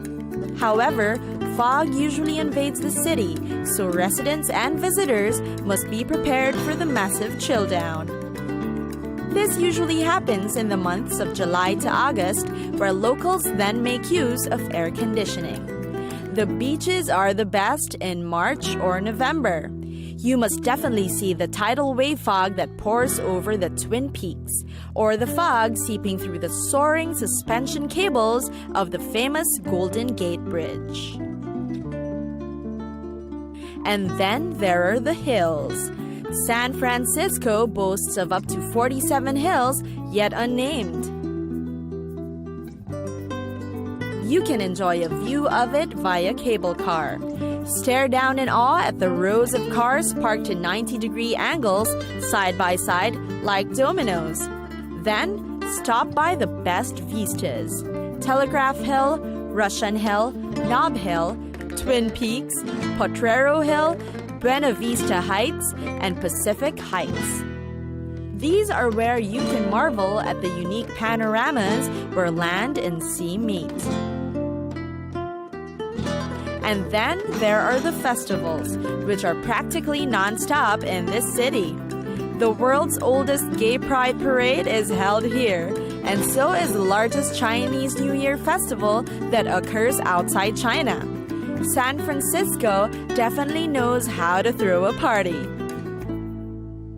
However, fog usually invades the city, so residents and visitors must be prepared for the massive chill down. This usually happens in the months of July to August, where locals then make use of air conditioning. The beaches are the best in March or November. You must definitely see the tidal wave fog that pours over the Twin Peaks, or the fog seeping through the soaring suspension cables of the famous Golden Gate Bridge. And then there are the hills. San Francisco boasts of up to 47 hills, yet unnamed. You can enjoy a view of it via cable car. Stare down in awe at the rows of cars parked in 90-degree angles, side by side, like dominoes. Then, stop by the best vistas: Telegraph Hill, Russian Hill, Nob Hill, Twin Peaks, Potrero Hill, Buena Vista Heights, and Pacific Heights. These are where you can marvel at the unique panoramas where land and sea meet. And then there are the festivals, which are practically non-stop in this city. The world's oldest gay pride parade is held here, and so is the largest Chinese New Year festival that occurs outside China. San Francisco definitely knows how to throw a party.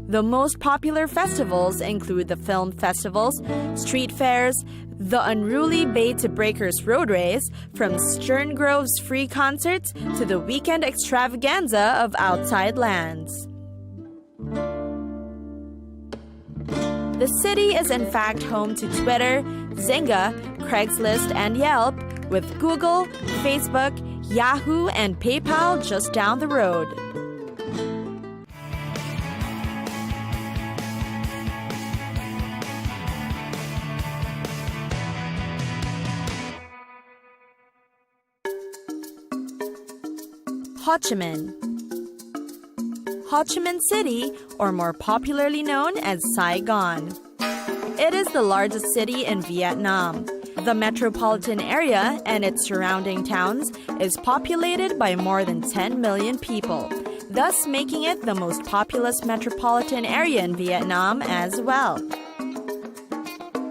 The most popular festivals include the film festivals, street fairs, the Unruly Bay to Breakers Road Race, from Stern Grove's free concerts to the weekend extravaganza of Outside Lands. The city is in fact home to Twitter, Zynga, Craigslist, and Yelp, with Google, Facebook, Yahoo, and PayPal just down the road. Ho Chi Minh. Ho Chi Minh City, or more popularly known as Saigon. It is the largest city in Vietnam. The metropolitan area and its surrounding towns is populated by more than 10 million people, thus making it the most populous metropolitan area in Vietnam as well.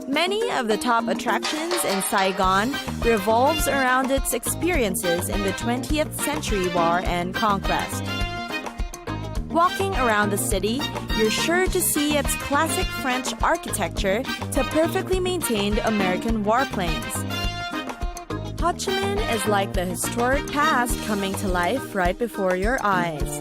Many of the top attractions in Saigon revolves around its experiences in the 20th century war and conquest. Walking around the city, you're sure to see its classic French architecture to perfectly maintained American warplanes. Ho Chi Minh is like the historic past coming to life right before your eyes.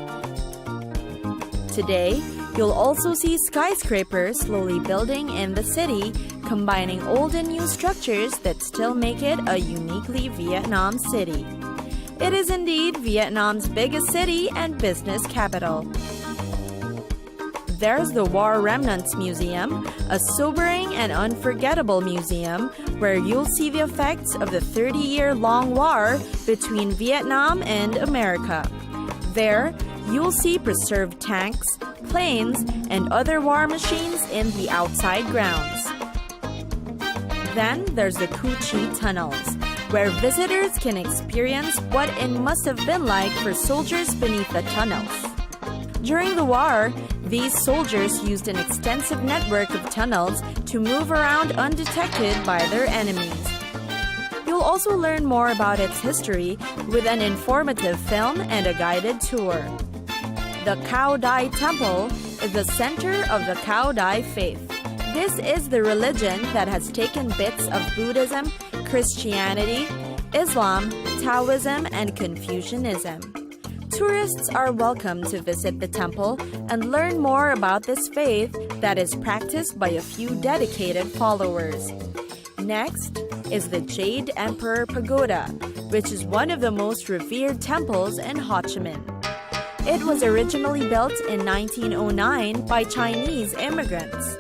Today, you'll also see skyscrapers slowly building in the city, combining old and new structures that still make it a uniquely Vietnam city. It is indeed Vietnam's biggest city and business capital. There's the War Remnants Museum, a sobering and unforgettable museum where you'll see the effects of the 30-year-long war between Vietnam and America. There, you'll see preserved tanks, planes, and other war machines in the outside grounds. Then there's the Kuchi tunnels, where visitors can experience what it must have been like for soldiers beneath the tunnels. During the war, these soldiers used an extensive network of tunnels to move around undetected by their enemies. You'll also learn more about its history with an informative film and a guided tour. The Cao Dai Temple is the center of the Cao Dai faith. This is the religion that has taken bits of Buddhism, Christianity, Islam, Taoism, and Confucianism. Tourists are welcome to visit the temple and learn more about this faith that is practiced by a few dedicated followers. Next is the Jade Emperor Pagoda, which is one of the most revered temples in Ho Chi Minh. It was originally built in 1909 by Chinese immigrants.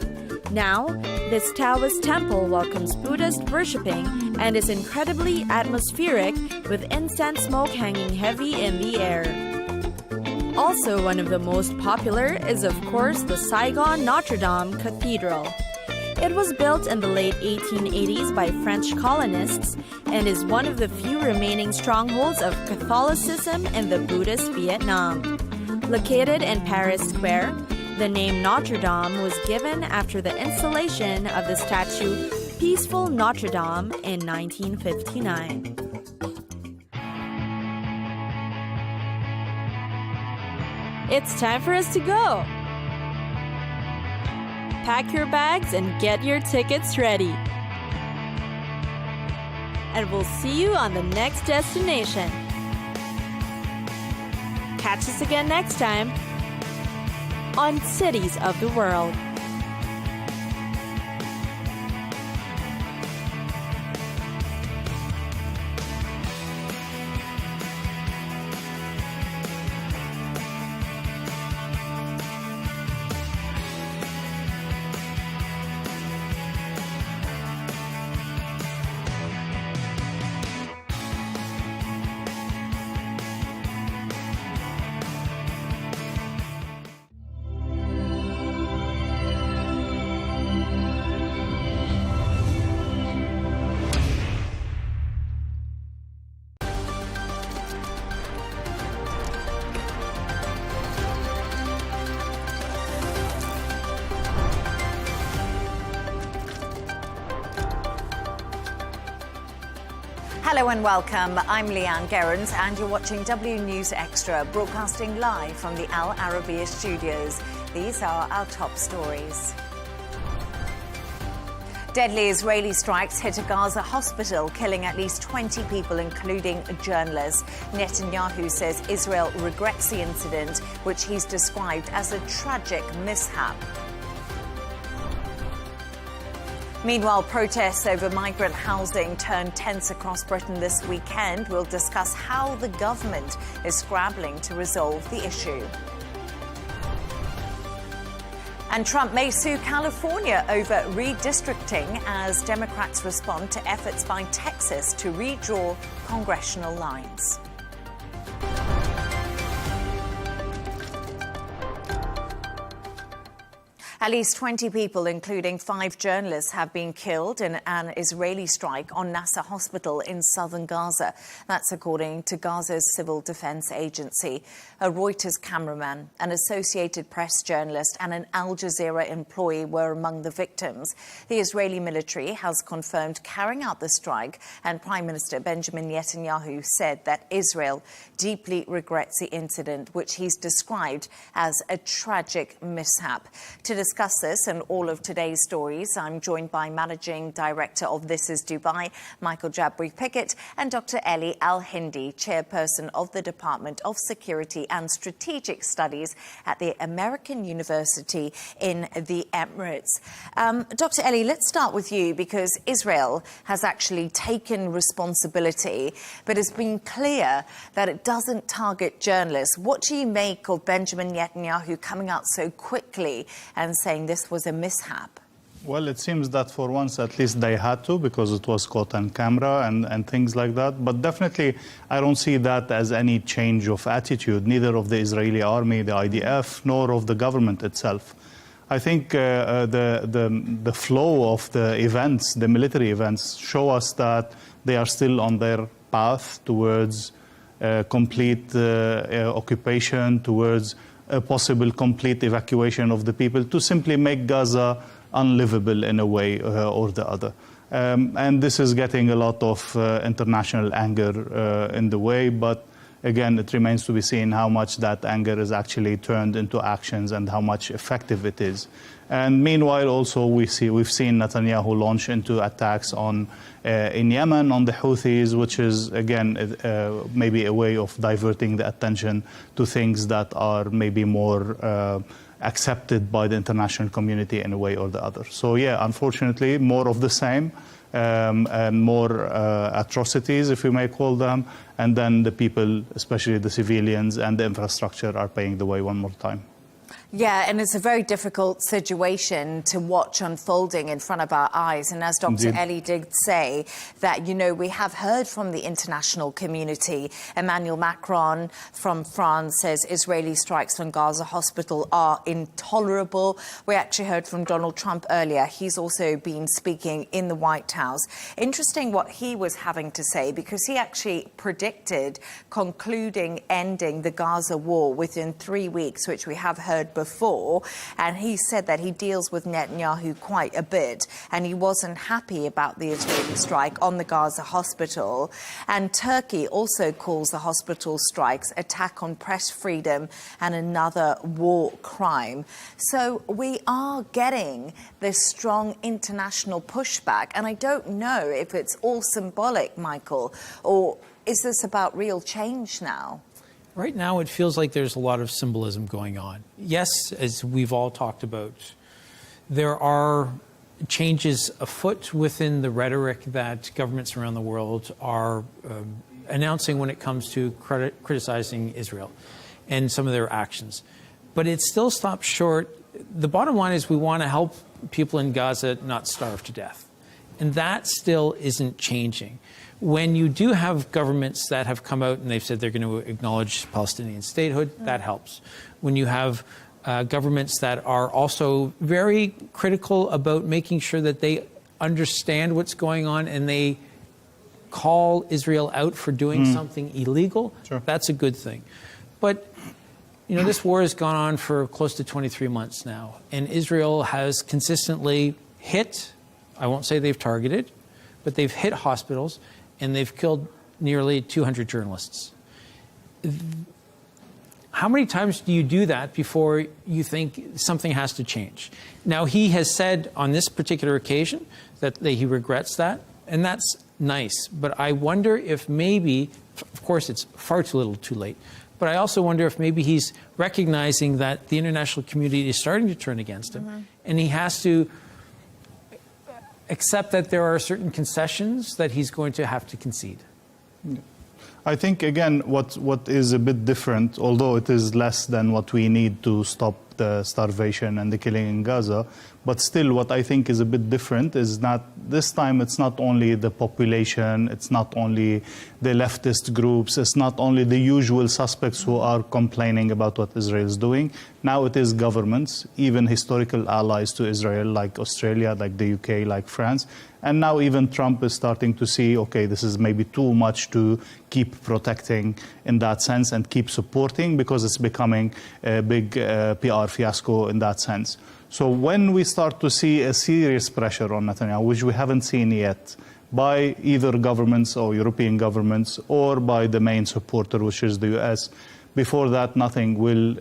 Now, this Taoist temple welcomes Buddhist worshipping and is incredibly atmospheric with incense smoke hanging heavy in the air. Also one of the most popular is of course the Saigon Notre Dame Cathedral. It was built in the late 1880s by French colonists and is one of the few remaining strongholds of Catholicism in the Buddhist Vietnam. Located in Paris Square, the name Notre Dame was given after the installation of the statue Peaceful Notre Dame in 1959. It's time for us to go! Pack your bags and get your tickets ready. And we'll see you on the next destination. Catch us again next time on Cities of the World. Hello and welcome. I'm Leigh Ann Gerrans and you're watching W News Extra, broadcasting live from the Al Arabiya studios. These are our top stories. Deadly Israeli strikes hit a Gaza hospital, killing at least 20 people, including journalists. Netanyahu says Israel regrets the incident, which he's described as a tragic mishap. Meanwhile, protests over migrant housing turned tense across Britain this weekend. We'll discuss how the government is scrambling to resolve the issue. And Trump may sue California over redistricting as Democrats respond to efforts by Texas to redraw congressional lines. At least 20 people, including 5 journalists, have been killed in an Israeli strike on Nasser Hospital in southern Gaza. That's according to Gaza's Civil Defense Agency. A Reuters cameraman, an Associated Press journalist and an Al Jazeera employee were among the victims. The Israeli military has confirmed carrying out the strike, and Prime Minister Benjamin Netanyahu said that Israel deeply regrets the incident, which he's described as a tragic mishap. To discuss this and all of today's stories, I'm joined by Managing Director of This Is Dubai, Michael Jabri-Pickett, and Dr. Ellie Al-Hindi, Chairperson of the Department of Security and Strategic Studies at the American University in the Emirates. Dr. Ellie, let's start with you, because Israel has actually taken responsibility, but it's been clear that it doesn't target journalists. What do you make of Benjamin Netanyahu coming out so quickly and saying this was a mishap? Well, it seems that for once at least they had to, because it was caught on camera and things like that. But definitely I don't see that as any change of attitude, neither of the Israeli army, the IDF, nor of the government itself. I think the flow of the events, the military events, show us that they are still on their path towards complete occupation, towards a possible complete evacuation of the people, to simply make Gaza unlivable in a way or the other. And this is getting a lot of international anger in the way, but again, it remains to be seen how much that anger is actually turned into actions and how much effective it is. And meanwhile, also we've seen Netanyahu launch into attacks on in Yemen on the Houthis, which is again maybe a way of diverting the attention to things that are maybe more accepted by the international community in a way or the other. So yeah, unfortunately, more of the same. And more atrocities, if we may call them, and then the people, especially the civilians and the infrastructure, are paying the way one more time. Yeah, and it's a very difficult situation to watch unfolding in front of our eyes. And as Dr. Indeed. Ellie did say, that, you know, we have heard from the international community. Emmanuel Macron from France says Israeli strikes on Gaza hospital are intolerable. We actually heard from Donald Trump earlier. He's also been speaking in the White House. Interesting what he was having to say, because he actually predicted ending the Gaza war within 3 weeks, which we have heard before, and he said that he deals with Netanyahu quite a bit, and he wasn't happy about the Israeli strike on the Gaza hospital. And Turkey also calls the hospital strikes attack on press freedom and another war crime. So we are getting this strong international pushback, and I don't know if it's all symbolic, Michael, or is this about real change now? Right now, it feels like there's a lot of symbolism going on. Yes, as we've all talked about, there are changes afoot within the rhetoric that governments around the world are announcing when it comes to criticizing Israel and some of their actions. But it still stops short. The bottom line is we want to help people in Gaza not starve to death. And that still isn't changing. When you do have governments that have come out and they've said they're going to acknowledge Palestinian statehood, that helps. When you have governments that are also very critical about making sure that they understand what's going on and they call Israel out for doing something illegal, that's a good thing. But, you know, this war has gone on for close to 23 months now, and Israel has consistently hit, I won't say they've targeted, but they've hit hospitals, and they've killed nearly 200 journalists. How many times do you do that before you think something has to change? Now, he has said on this particular occasion that he regrets that, and that's nice. But I wonder if maybe, of course, it's far too little too late, but I also wonder if maybe he's recognizing that the international community is starting to turn against him, and he has to accept that there are certain concessions that he's going to have to concede. I think, again, what is a bit different, although it is less than what we need to stop the starvation and the killing in Gaza, but still what I think is a bit different is that this time it's not only the population, it's not only the leftist groups, it's not only the usual suspects who are complaining about what Israel is doing. Now it is governments, even historical allies to Israel like Australia, like the UK, like France. And now even Trump is starting to see, okay, this is maybe too much to keep protecting in that sense and keep supporting, because it's becoming a big PR fiasco in that sense. So when we start to see a serious pressure on Netanyahu, which we haven't seen yet, by either governments or European governments or by the main supporter, which is the US, before that nothing will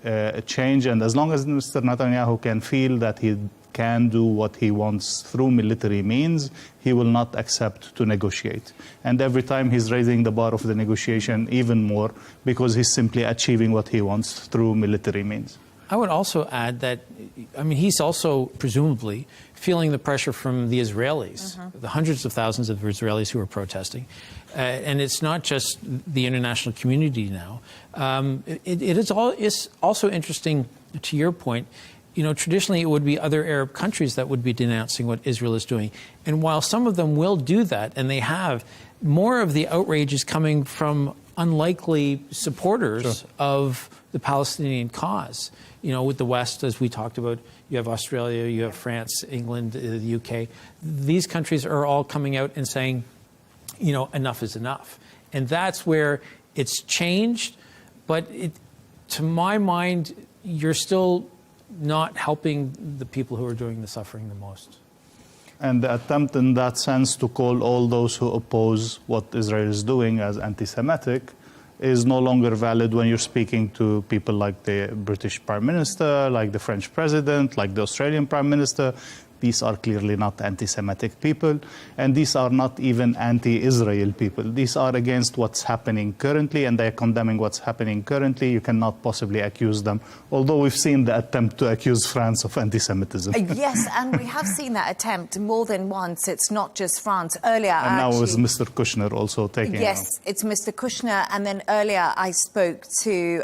change. And as long as Mr. Netanyahu can feel that he can do what he wants through military means, he will not accept to negotiate. And every time he's raising the bar of the negotiation even more, because he's simply achieving what he wants through military means. I would also add that, I mean, he's also presumably feeling the pressure from the Israelis, the hundreds of thousands of Israelis who are protesting. And it's not just the international community now. It is also interesting, to your point, you know, traditionally it would be other Arab countries that would be denouncing what Israel is doing. And while some of them will do that, and they have, more of the outrage is coming from unlikely supporters of the Palestinian cause. You know, with the West, as we talked about, you have Australia, you have France, England, the UK. These countries are all coming out and saying, you know, enough is enough. And that's where it's changed. But to my mind, you're still not helping the people who are doing the suffering the most. And the attempt in that sense to call all those who oppose what Israel is doing as anti-Semitic is no longer valid when you're speaking to people like the British Prime Minister, like the French President, like the Australian Prime Minister. These are clearly not anti-Semitic people, and these are not even anti-Israel people. These are against what's happening currently, and they're condemning what's happening currently. You cannot possibly accuse them, although we've seen the attempt to accuse France of anti-Semitism. Yes, and we have seen that attempt more than once. It's not just France. Earlier, and now it was Mr. Kushner also taking it. Yes, it's Mr. Kushner, and then earlier I spoke to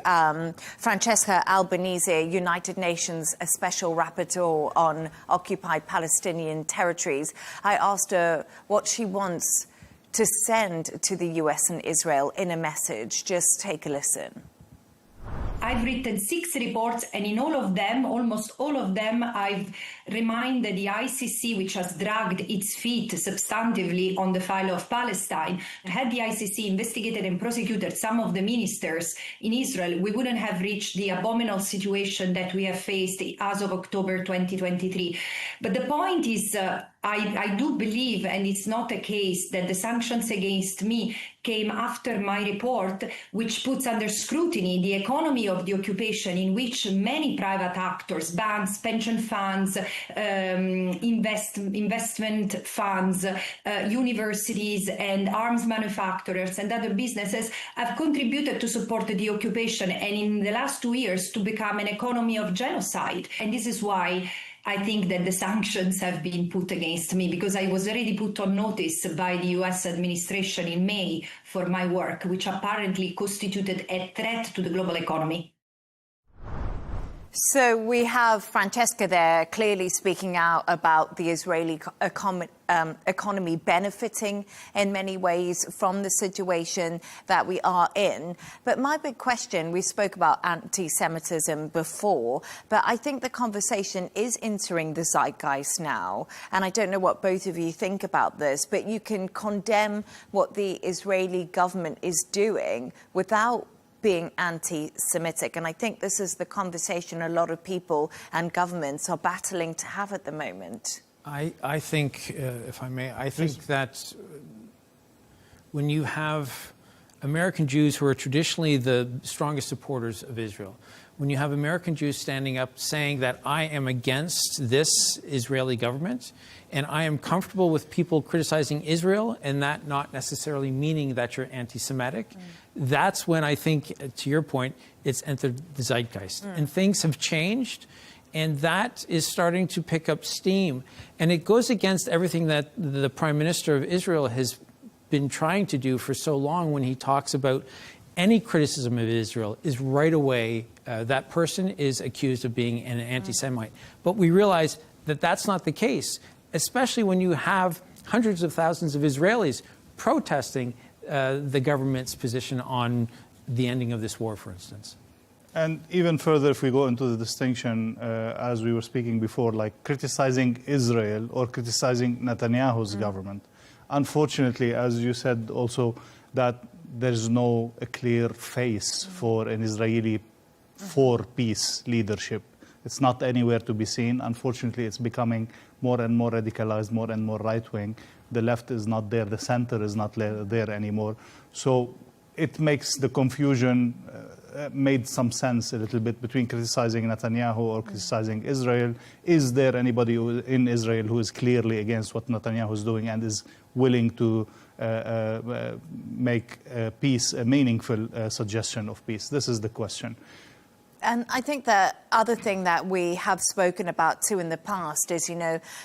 Francesca Albanese, United Nations Special Rapporteur on Occupied Palestinian territories. I asked her what she wants to send to the US and Israel in a message. Just take a listen. I've written 6 reports, and in all of them, almost all of them, I've reminded the ICC, which has dragged its feet substantively on the file of Palestine. Had the ICC investigated and prosecuted some of the ministers in Israel, we wouldn't have reached the abominable situation that we have faced as of October 2023. But the point is, I do believe, and it's not a case, that the sanctions against me came after my report, which puts under scrutiny the economy of the occupation, in which many private actors, banks, pension funds, investment funds, universities and arms manufacturers and other businesses have contributed to support the occupation, and in the last 2 years to become an economy of genocide. And this is why I think that the sanctions have been put against me, because I was already put on notice by the US administration in May for my work, which apparently constituted a threat to the global economy. So we have Francesca there clearly speaking out about the Israeli economy benefiting in many ways from the situation that we are in. But my big question, we spoke about anti-Semitism before, but I think the conversation is entering the zeitgeist now. And I don't know what both of you think about this, but you can condemn what the Israeli government is doing without being anti-Semitic. And I think this is the conversation a lot of people and governments are battling to have at the moment. I think, if I may, I think that when you have American Jews who are traditionally the strongest supporters of Israel, when you have American Jews standing up saying that I am against this Israeli government and I am comfortable with people criticizing Israel and that not necessarily meaning that you're anti-Semitic, that's when I think, to your point, it's entered the zeitgeist. And things have changed, and that is starting to pick up steam. And it goes against everything that the Prime Minister of Israel has been trying to do for so long when he talks about any criticism of Israel is right away that person is accused of being an anti-Semite. But we realize that that's not the case, especially when you have hundreds of thousands of Israelis protesting the government's position on the ending of this war, for instance. And even further, if we go into the distinction, as we were speaking before, like criticizing Israel or criticizing Netanyahu's government. Unfortunately, as you said also, that there's no clear face for an Israeli for peace leadership. It's not anywhere to be seen. Unfortunately, it's becoming more and more radicalized, more and more right-wing. The left is not there. The center is not there anymore. So it makes the confusion made some sense a little bit between criticizing Netanyahu or criticizing Israel. Is there anybody in Israel who is clearly against what Netanyahu is doing and is willing to make peace a meaningful suggestion of peace? This is the question. And I think the other thing that we have spoken about too in the past is,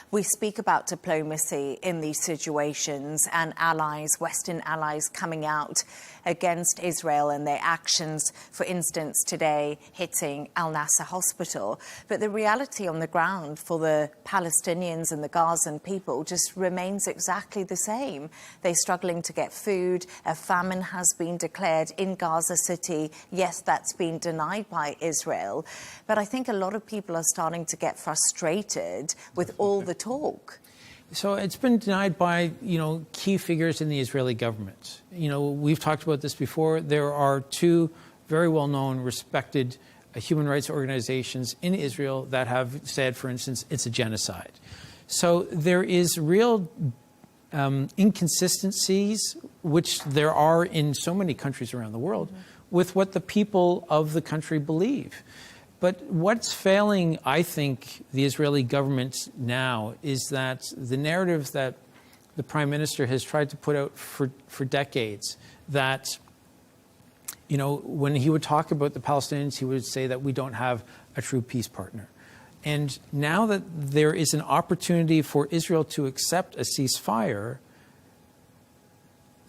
we speak about diplomacy in these situations and allies, Western allies coming out against Israel and their actions, for instance, today hitting Al-Nasser hospital. But the reality on the ground for the Palestinians and the Gazan people just remains exactly the same. They're struggling to get food. A famine has been declared in Gaza City. Yes, that's been denied by Israel. But I think a lot of people are starting to get frustrated with all the talk. So it's been denied by, key figures in the Israeli government. We've talked about this before. There are two very well-known, respected human rights organizations in Israel that have said, for instance, it's a genocide. So there is real inconsistencies, which there are in so many countries around the world, with what the people of the country believe. But what's failing, I think, the Israeli government now is that the narrative that the Prime Minister has tried to put out for decades, that, when he would talk about the Palestinians, he would say that we don't have a true peace partner. And now that there is an opportunity for Israel to accept a ceasefire,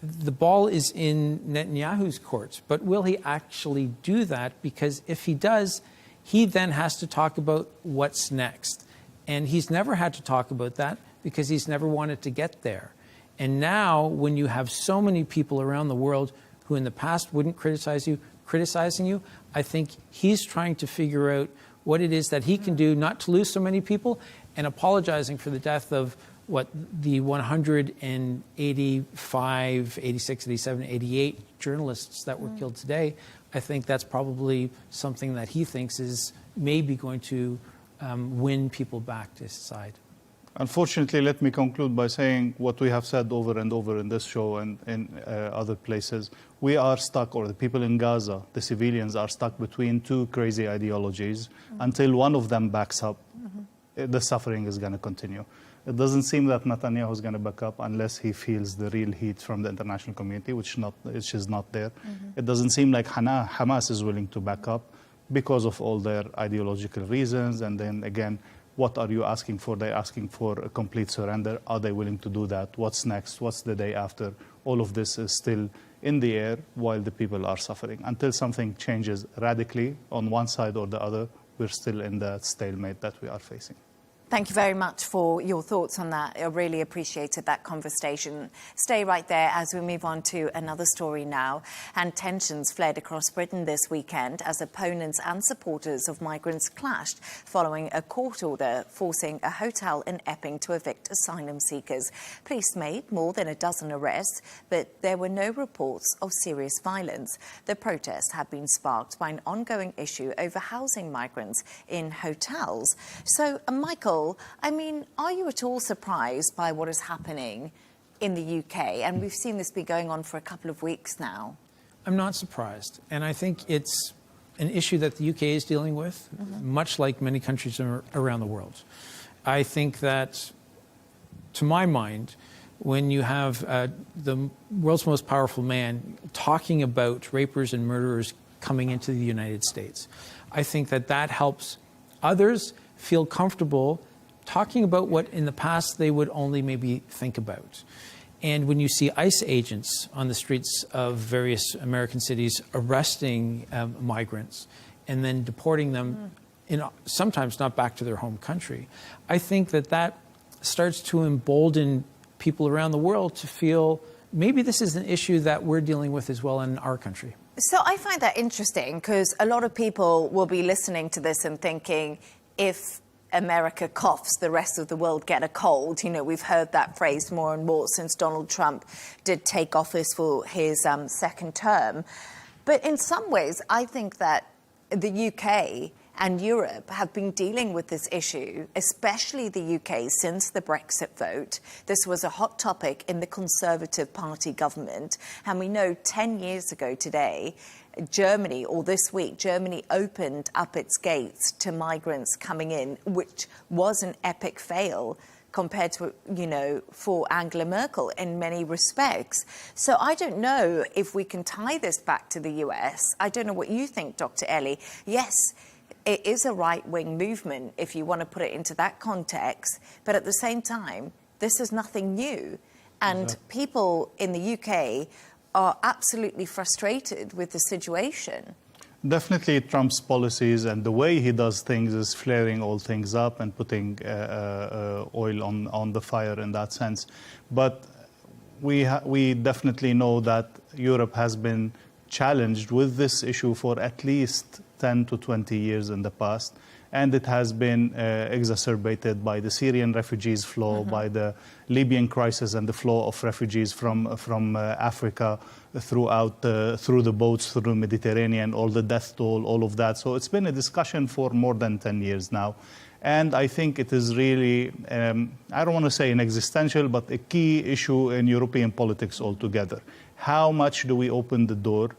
the ball is in Netanyahu's court. But will he actually do that? Because if he does, he then has to talk about what's next. And he's never had to talk about that because he's never wanted to get there. And now, when you have so many people around the world who in the past wouldn't criticizing you, I think he's trying to figure out what it is that he can do not to lose so many people, and apologizing for the death of the 185, 86, 87, 88 journalists that were killed today. I think that's probably something that he thinks is maybe going to win people back to his side. Unfortunately, let me conclude by saying what we have said over and over in this show and in other places. We are stuck, or the people in Gaza, the civilians, are stuck between two crazy ideologies. Until one of them backs up, the suffering is going to continue. It doesn't seem that Netanyahu is going to back up unless he feels the real heat from the international community, which is not there. It doesn't seem like Hamas is willing to back up because of all their ideological reasons. And then again, what are you asking for? They're asking for a complete surrender. Are they willing to do that? What's next? What's the day after? All of this is still in the air while the people are suffering. Until something changes radically on one side or the other, we're still in that stalemate that we are facing. Thank you very much for your thoughts on that. I really appreciated that conversation. Stay right there as we move on to another story now. And tensions flared across Britain this weekend as opponents and supporters of migrants clashed following a court order forcing a hotel in Epping to evict asylum seekers. Police made more than a dozen arrests, but there were no reports of serious violence. The protests have been sparked by an ongoing issue over housing migrants in hotels. So, Michael, I mean, are you at all surprised by what is happening in the UK? And we've seen this be going on for a couple of weeks now. I'm not surprised. And I think it's an issue that the UK is dealing with, much like many countries around the world. I think that, to my mind, when you have the world's most powerful man talking about rapers and murderers coming into the United States, I think that that helps others feel comfortable talking about what in the past they would only maybe think about. And when you see ICE agents on the streets of various American cities arresting migrants and then deporting them, sometimes not back to their home country, I think that that starts to embolden people around the world to feel maybe this is an issue that we're dealing with as well in our country. So I find that interesting because a lot of people will be listening to this and thinking, if America coughs, the rest of the world get a cold. You know, we've heard that phrase more and more since Donald Trump did take office for his second term. But in some ways, I think that the UK and Europe have been dealing with this issue, especially the UK, since the Brexit vote. This was a hot topic in the Conservative Party government. And we know 10 years ago today, Germany, or this week, Germany opened up its gates to migrants coming in, which was an epic fail compared to, for Angela Merkel in many respects. So I don't know if we can tie this back to the US. I don't know what you think, Dr. Ellie. Yes, it is a right-wing movement, if you want to put it into that context. But at the same time, this is nothing new. And people in the UK are absolutely frustrated with the situation. Definitely Trump's policies and the way he does things is flaring all things up and putting oil on the fire in that sense. But we definitely know that Europe has been challenged with this issue for at least 10 to 20 years in the past. And it has been exacerbated by the Syrian refugees flow, by the Libyan crisis and the flow of refugees from Africa through the boats, through the Mediterranean, all the death toll, all of that. So it's been a discussion for more than 10 years now. And I think it is really, I don't want to say an existential, but a key issue in European politics altogether. How much do we open the door,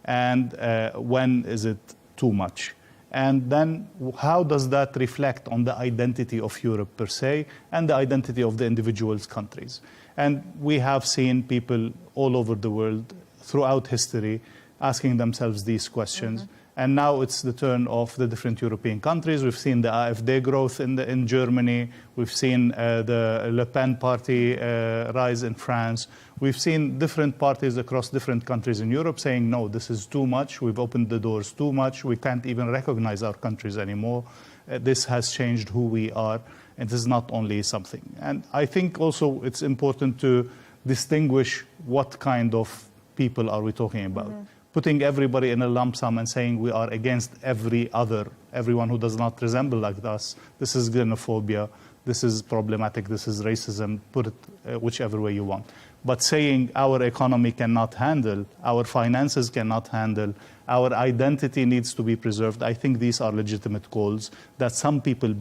and when is it too much? And then how does that reflect on the identity of Europe per se and the identity of the individual countries? And we have seen people all over the world throughout history asking themselves these questions. And now it's the turn of the different European countries. We've seen the AfD growth in Germany. We've seen the Le Pen party rise in France. We've seen different parties across different countries in Europe saying, no, this is too much. We've opened the doors too much. We can't even recognize our countries anymore. This has changed who we are. And this is not only something. And I think also it's important to distinguish what kind of people are we talking about. Putting everybody in a lump sum and saying we are against everyone who does not resemble like us, this is xenophobia, this is problematic, this is racism, put it whichever way you want. But saying our economy cannot handle, our finances cannot handle, our identity needs to be preserved, I think these are legitimate calls that some people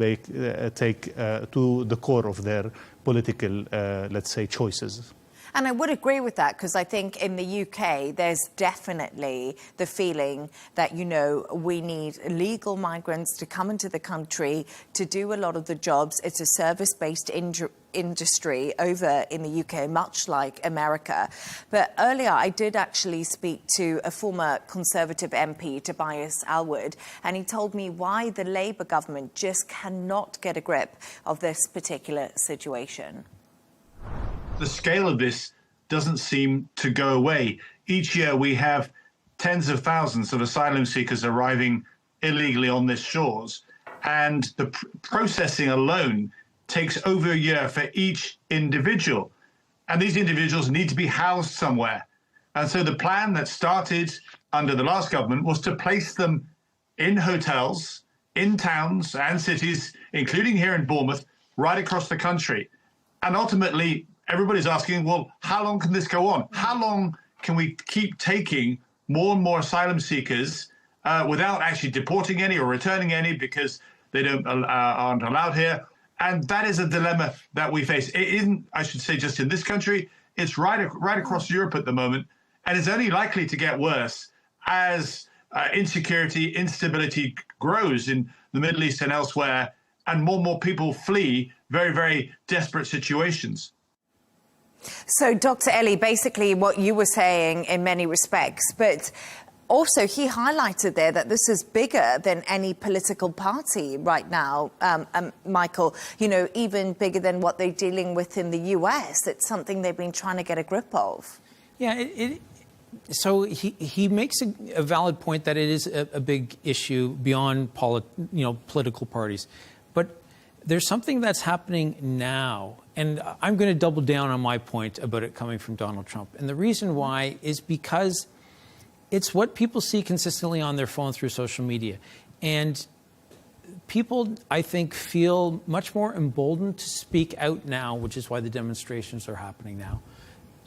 take to the core of their political, let's say, choices. And I would agree with that, because I think in the UK, there's definitely the feeling that, we need legal migrants to come into the country to do a lot of the jobs. It's a service-based industry over in the UK, much like America. But earlier, I did actually speak to a former Conservative MP, Tobias Alwood, and he told me why the Labour government just cannot get a grip of this particular situation. The scale of this doesn't seem to go away. Each year we have tens of thousands of asylum seekers arriving illegally on these shores, and the processing alone takes over a year for each individual. And these individuals need to be housed somewhere. And so the plan that started under the last government was to place them in hotels, in towns and cities, including here in Bournemouth, right across the country. And ultimately, everybody's asking, well, how long can this go on? How long can we keep taking more and more asylum seekers without actually deporting any or returning any because they aren't allowed here? And that is a dilemma that we face. It isn't, I should say, just in this country. It's right across Europe at the moment. And it's only likely to get worse as insecurity, instability grows in the Middle East and elsewhere, and more people flee very, very desperate situations. So, Dr. Ellie, basically what you were saying in many respects, but also he highlighted there that this is bigger than any political party right now, Michael, even bigger than what they're dealing with in the US. It's something they've been trying to get a grip of. Yeah, so he makes a valid point that it is a big issue beyond political parties. But there's something that's happening now, and I'm going to double down on my point about it coming from Donald Trump. And the reason why is because it's what people see consistently on their phone through social media. And people, I think, feel much more emboldened to speak out now, which is why the demonstrations are happening now,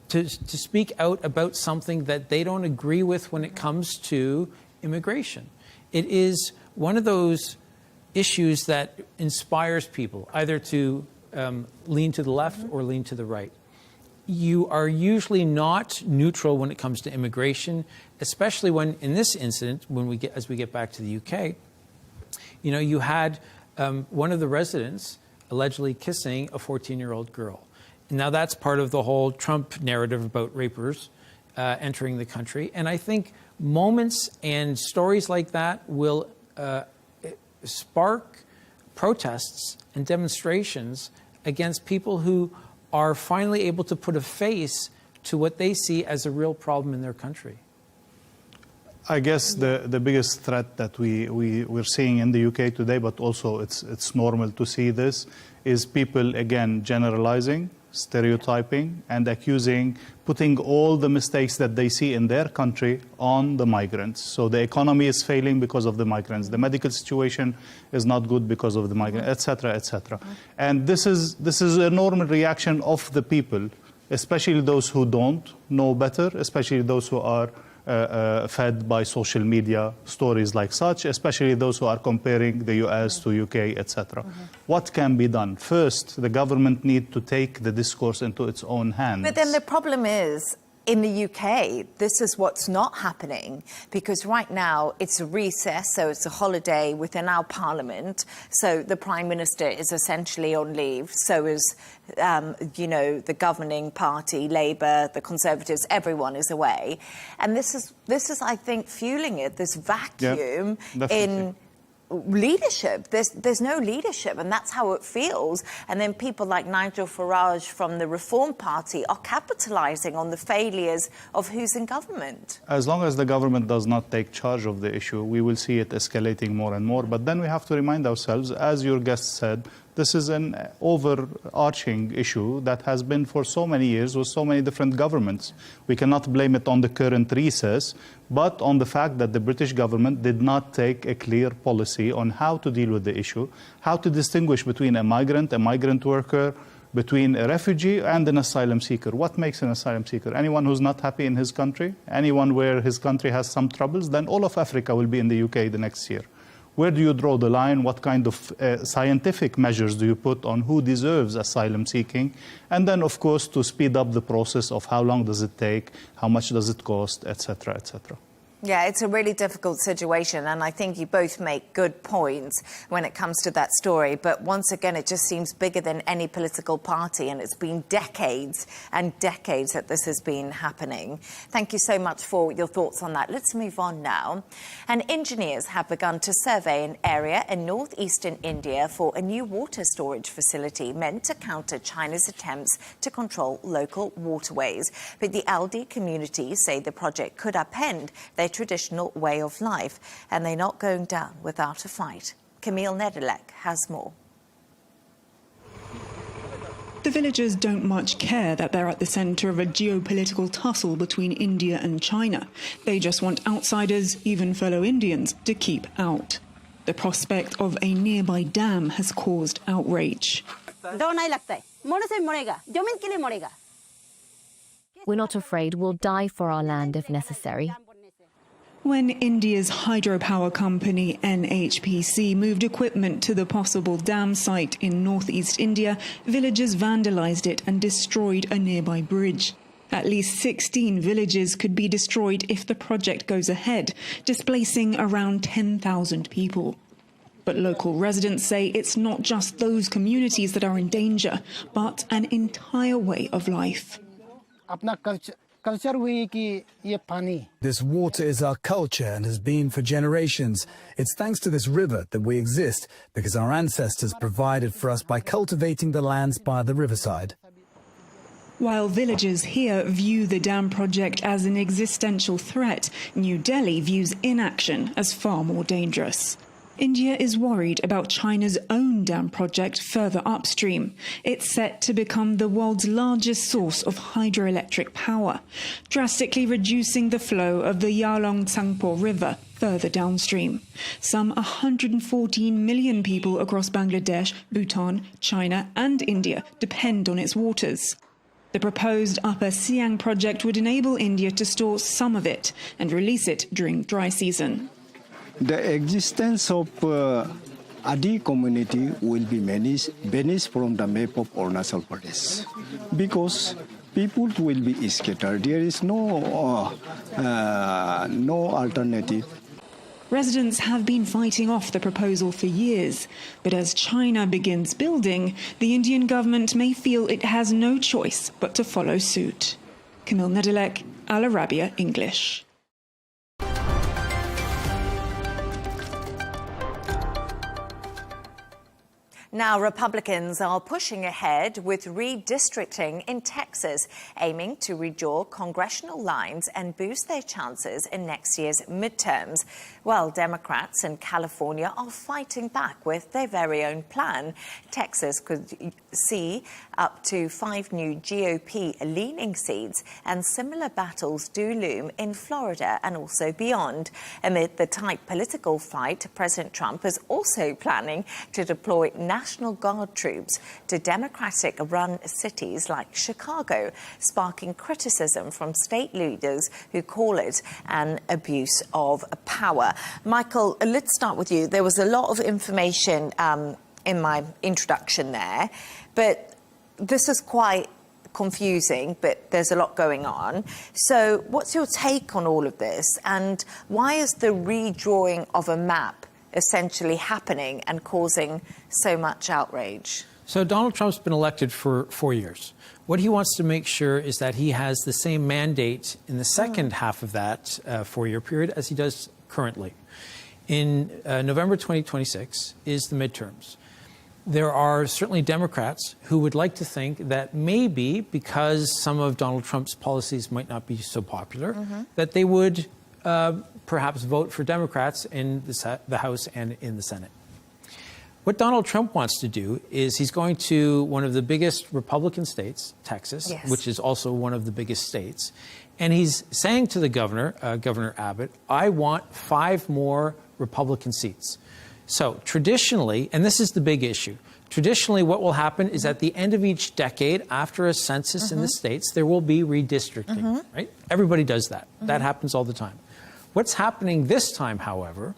to speak out about something that they don't agree with when it comes to immigration. It is one of those issues that inspires people either to lean to the left or lean to the right. You are usually not neutral when it comes to immigration, especially when, in this incident, as we get back to the UK, you had one of the residents allegedly kissing a 14-year-old girl. Now, that's part of the whole Trump narrative about rapers entering the country. And I think moments and stories like that will spark protests and demonstrations against people who are finally able to put a face to what they see as a real problem in their country. I guess the biggest threat that we're seeing in the UK today, but also it's normal to see this, is people, again, generalizing, stereotyping, and accusing, putting all the mistakes that they see in their country on the migrants. So the economy is failing because of the migrants. The medical situation is not good because of the migrants, etc., etc. And this is a normal reaction of the people, especially those who don't know better, especially those who are fed by social media stories like such, especially those who are comparing the US to UK, etc. What can be done? First, the government needs to take the discourse into its own hands. But then the problem is, in the UK, this is what's not happening, because right now it's a recess, so it's a holiday within our parliament. So the Prime Minister is essentially on leave. So is, the governing party, Labour, the Conservatives, everyone is away. And this is, I think, fueling it, this vacuum in leadership. There's no leadership, and that's how it feels. And then people like Nigel Farage from the Reform Party are capitalising on the failures of who's in government. As long as the government does not take charge of the issue, we will see it escalating more and more. But then we have to remind ourselves, as your guest said, this is an overarching issue that has been for so many years with so many different governments. We cannot blame it on the current recess, but on the fact that the British government did not take a clear policy on how to deal with the issue, how to distinguish between a migrant worker, between a refugee and an asylum seeker. What makes an asylum seeker? Anyone who's not happy in his country? Anyone where his country has some troubles? Then all of Africa will be in the UK the next year. Where do you draw the line? What kind of scientific measures do you put on who deserves asylum seeking? And then, of course, to speed up the process of how long does it take, how much does it cost, etc., etc. Yeah, it's a really difficult situation, and I think you both make good points when it comes to that story. But once again, it just seems bigger than any political party, and it's been decades and decades that this has been happening. Thank you so much for your thoughts on that. Let's move on now. And engineers have begun to survey an area in northeastern India for a new water storage facility meant to counter China's attempts to control local waterways. But the Aldi community say the project could upend their traditional way of life, and they're not going down without a fight. Camille Nedelec has more. The villagers don't much care that they're at the centre of a geopolitical tussle between India and China. They just want outsiders, even fellow Indians, to keep out. The prospect of a nearby dam has caused outrage. We're not afraid. We'll die for our land if necessary. When India's hydropower company NHPC moved equipment to the possible dam site in northeast India, villagers vandalised it and destroyed a nearby bridge. At least 16 villages could be destroyed if the project goes ahead, displacing around 10,000 people. But local residents say it's not just those communities that are in danger, but an entire way of life. This water is our culture and has been for generations. It's thanks to this river that we exist, because our ancestors provided for us by cultivating the lands by the riverside. While villagers here view the dam project as an existential threat, New Delhi views inaction as far more dangerous. India is worried about China's own dam project further upstream. It's set to become the world's largest source of hydroelectric power, drastically reducing the flow of the Yarlung-Tsangpo River further downstream. Some 114 million people across Bangladesh, Bhutan, China and India depend on its waters. The proposed Upper Siang project would enable India to store some of it and release it during dry season. The existence of Adi community will be banished from the map of Arunachal Pradesh because people will be scattered. There is no alternative. Residents have been fighting off the proposal for years, but as China begins building, the Indian government may feel it has no choice but to follow suit. Camille Nedilek, Al Arabiya English. Now, Republicans are pushing ahead with redistricting in Texas, aiming to redraw congressional lines and boost their chances in next year's midterms. Well, Democrats in California are fighting back with their very own plan. Texas could see up to 5 new GOP-leaning seats, and similar battles do loom in Florida and also beyond. Amid the tight political fight, President Trump is also planning to deploy National Guard troops to Democratic-run cities like Chicago, sparking criticism from state leaders who call it an abuse of power. Michael, let's start with you. There was a lot of information in my introduction there, but this is quite confusing, but there's a lot going on. So what's your take on all of this, and why is the redrawing of a map essentially happening and causing so much outrage? So Donald Trump's been elected for 4 years. What he wants to make sure is that he has the same mandate in the second half of that 4-year period as he does currently. In November 2026 is the midterms. There are certainly Democrats who would like to think that maybe because some of Donald Trump's policies might not be so popular, that they would perhaps vote for Democrats in the House and in the Senate. What Donald Trump wants to do is he's going to one of the biggest Republican states, Texas, which is also one of the biggest states, and he's saying to the governor, Governor Abbott, I want 5 more Republican seats. So traditionally, and this is the big issue, traditionally what will happen is at the end of each decade, after a census in the states, there will be redistricting, right? Everybody does that. That happens all the time. What's happening this time, however,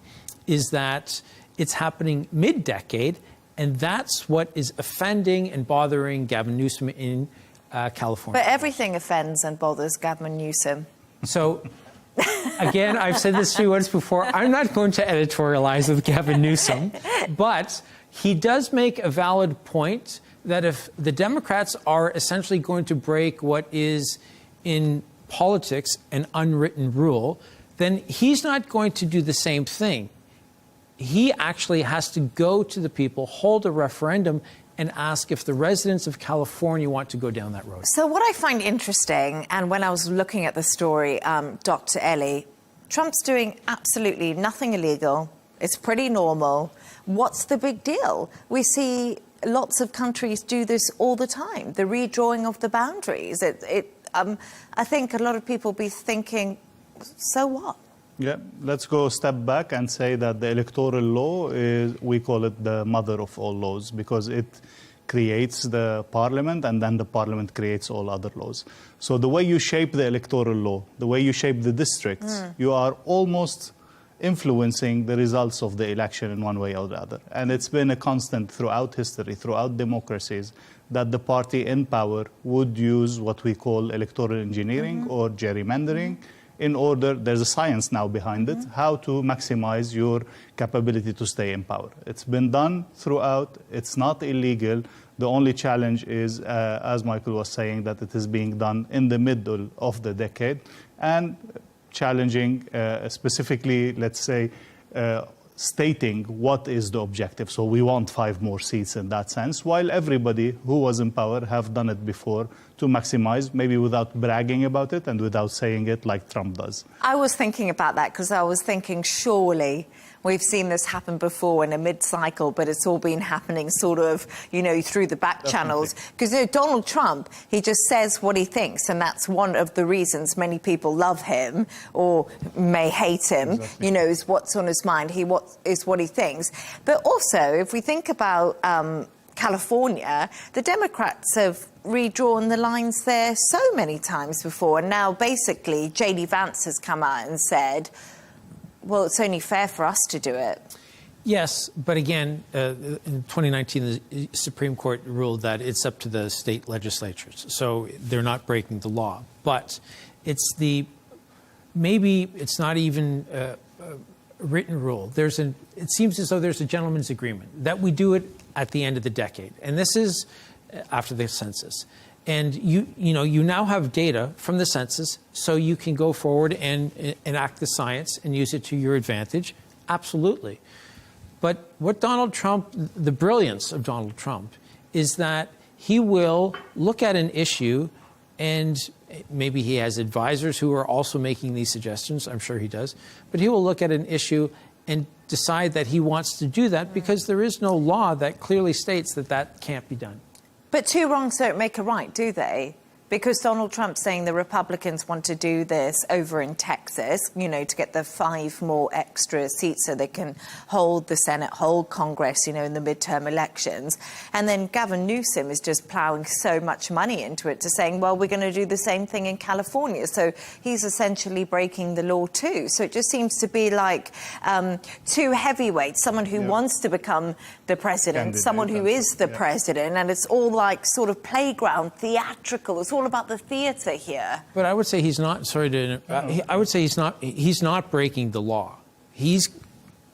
is that it's happening mid-decade, and that's what is offending and bothering Gavin Newsom in California. But everything offends and bothers Gavin Newsom. So, again, I've said this 3 words before. I'm not going to editorialize with Gavin Newsom, but he does make a valid point that if the Democrats are essentially going to break what is in politics an unwritten rule, then he's not going to do the same thing. He actually has to go to the people, hold a referendum, and ask if the residents of California want to go down that road. So what I find interesting, and when I was looking at the story, Dr. Ellie, Trump's doing absolutely nothing illegal. It's pretty normal. What's the big deal? We see lots of countries do this all the time, the redrawing of the boundaries. I think a lot of people be thinking, so what? Yeah, let's go a step back and say that the electoral law is, we call it the mother of all laws, because it creates the parliament and then the parliament creates all other laws. So the way you shape the electoral law, the way you shape the districts, you are almost influencing the results of the election in one way or the other. And it's been a constant throughout history, throughout democracies, that the party in power would use what we call electoral engineering or gerrymandering in order, there's a science now behind it, how to maximize your capability to stay in power. It's been done throughout, it's not illegal. The only challenge is, as Michael was saying, that it is being done in the middle of the decade and challenging specifically, let's say, stating what is the objective. So we want 5 more seats in that sense, while everybody who was in power have done it before to maximize, maybe without bragging about it and without saying it like Trump does. I was thinking about that because I was thinking, surely we've seen this happen before in a mid-cycle, but it's all been happening sort of, you know, through the back channels. Because Donald Trump, he just says what he thinks, and that's one of the reasons many people love him or may hate him, you know, is what's on his mind, is what he thinks. But also, if we think about California, the Democrats have redrawn the lines there so many times before, and now basically J.D. Vance has come out and said, well, it's only fair for us to do it. Yes, but again, in 2019, the Supreme Court ruled that it's up to the state legislatures, so they're not breaking the law. But it's maybe it's not even written rule. It seems as though there's a gentleman's agreement that we do it at the end of the decade. And this is after the census. And you now have data from the census, so you can go forward and enact the science and use it to your advantage. Absolutely. But what Donald Trump, the brilliance of Donald Trump, is that he will look at an issue, and maybe he has advisors who are also making these suggestions. I'm sure he does. But he will look at an issue and decide that he wants to do that because there is no law that clearly states that that can't be done. But two wrongs don't make a right, do they? Because Donald Trump's saying the Republicans want to do this over in Texas, to get the 5 more extra seats so they can hold the Senate, hold Congress, in the midterm elections. And then Gavin Newsom is just ploughing so much money into it to saying, well, we're going to do the same thing in California. So he's essentially breaking the law too. So it just seems to be like 2 heavyweights, someone who wants to become the president, someone who is the president, and it's all like sort of playground, theatrical. It's all about the theatre here. But I would say he's not. I would say he's not. He's not breaking the law. He's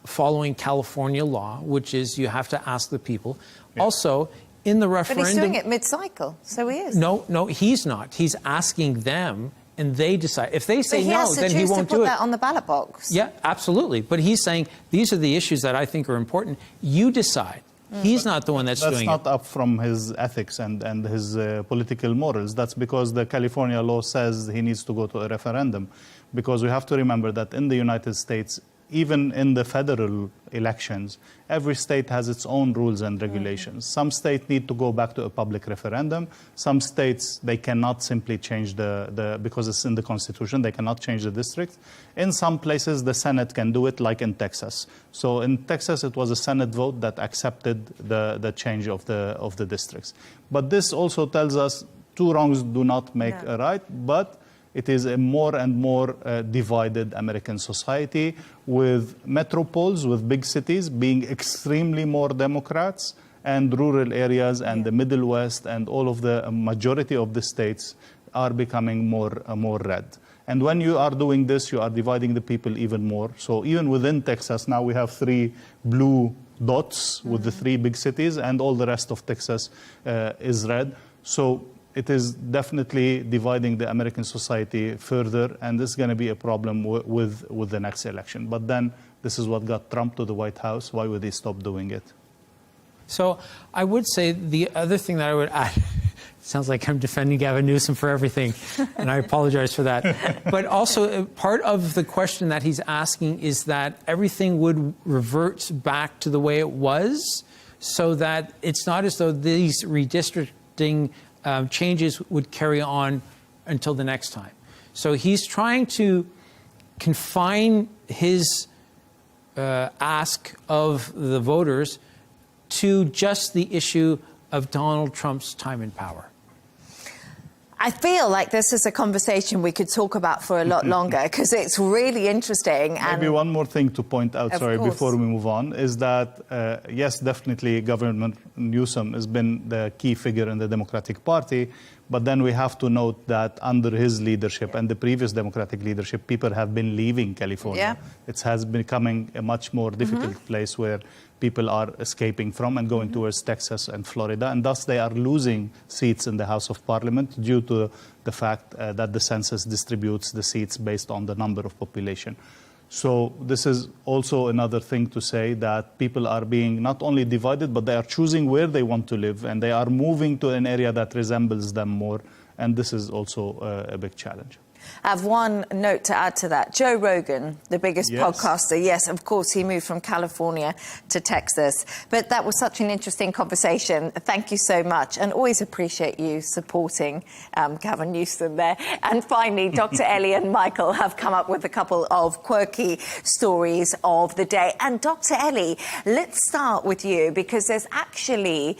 following California law, which is you have to ask the people. Yeah. Also, in the referendum, but he's doing it mid-cycle, so he is. No, he's not. He's asking them, and they decide. If they say no, then he won't do it. He has to choose to put that on the ballot box. Yeah, absolutely. But he's saying these are the issues that I think are important. You decide. He's not the one that's doing it. That's not up from his ethics and his political morals. That's because the California law says he needs to go to a referendum. Because we have to remember that in the United States, even in the federal elections, every state has its own rules and regulations. Some states need to go back to a public referendum. Some states, they cannot simply change because it's in the Constitution, they cannot change the district. In some places, the Senate can do it, like in Texas. So in Texas, it was a Senate vote that accepted the change of the districts. But this also tells us 2 wrongs do not make a right, but it is a more and more divided American society with metropoles, with big cities being extremely more Democrats and rural areas and the Middle West and all of the majority of the states are becoming more red. And when you are doing this, you are dividing the people even more. So even within Texas, now we have 3 blue dots with the 3 big cities, and all the rest of Texas is red. So it is definitely dividing the American society further, and this is going to be a problem with the next election. But then this is what got Trump to the White House. Why would he stop doing it? So I would say the other thing that I would add, sounds like I'm defending Gavin Newsom for everything, and I apologize for that. But also part of the question that he's asking is that everything would revert back to the way it was, so that it's not as though these redistricting changes would carry on until the next time. So he's trying to confine his ask of the voters to just the issue of Donald Trump's time in power. I feel like this is a conversation we could talk about for a lot longer because it's really interesting. Maybe one more thing to point out, before we move on, is that, yes, definitely Governor Newsom has been the key figure in the Democratic Party, but then we have to note that under his leadership and the previous Democratic leadership, people have been leaving California. It has becoming a much more difficult place where people are escaping from and going towards Texas and Florida, and thus they are losing seats in the House of Parliament due to the fact that the census distributes the seats based on the number of population. So this is also another thing to say, that people are being not only divided, but they are choosing where they want to live, and they are moving to an area that resembles them more, and this is also a big challenge. I have one note to add to that. Joe Rogan, the biggest podcaster, yes, of course, he moved from California to Texas. But that was such an interesting conversation. Thank you so much. And always appreciate you supporting Gavin Newsom there. And finally, Dr. Ellie and Michael have come up with a couple of quirky stories of the day. And Dr. Ellie, let's start with you, because there's actually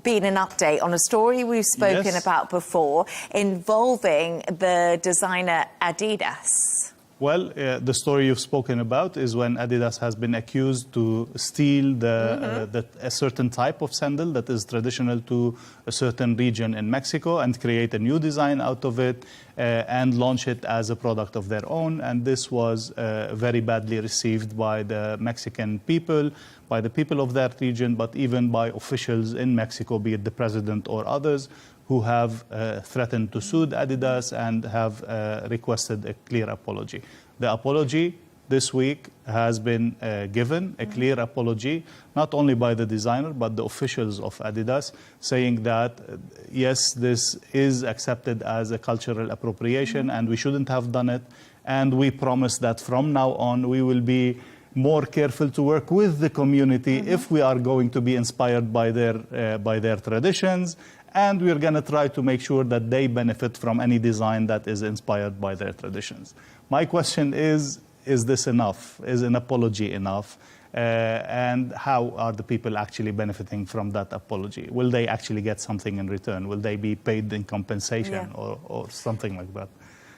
been an update on a story we've spoken about before involving the designer Adidas. Well, the story you've spoken about is when Adidas has been accused to steal a certain type of sandal that is traditional to a certain region in Mexico and create a new design out of it and launch it as a product of their own. And this was very badly received by the Mexican people, by the people of that region, but even by officials in Mexico, be it the president or others, who have threatened to sue Adidas and have requested a clear apology. The apology this week has been given, a clear apology, not only by the designer, but the officials of Adidas, saying that, yes, this is accepted as a cultural appropriation and we shouldn't have done it. And we promise that from now on, we will be more careful to work with the community if we are going to be inspired by their traditions. And we're going to try to make sure that they benefit from any design that is inspired by their traditions. My question is this enough? Is an apology enough? And how are the people actually benefiting from that apology? Will they actually get something in return? Will they be paid in compensation or something like that?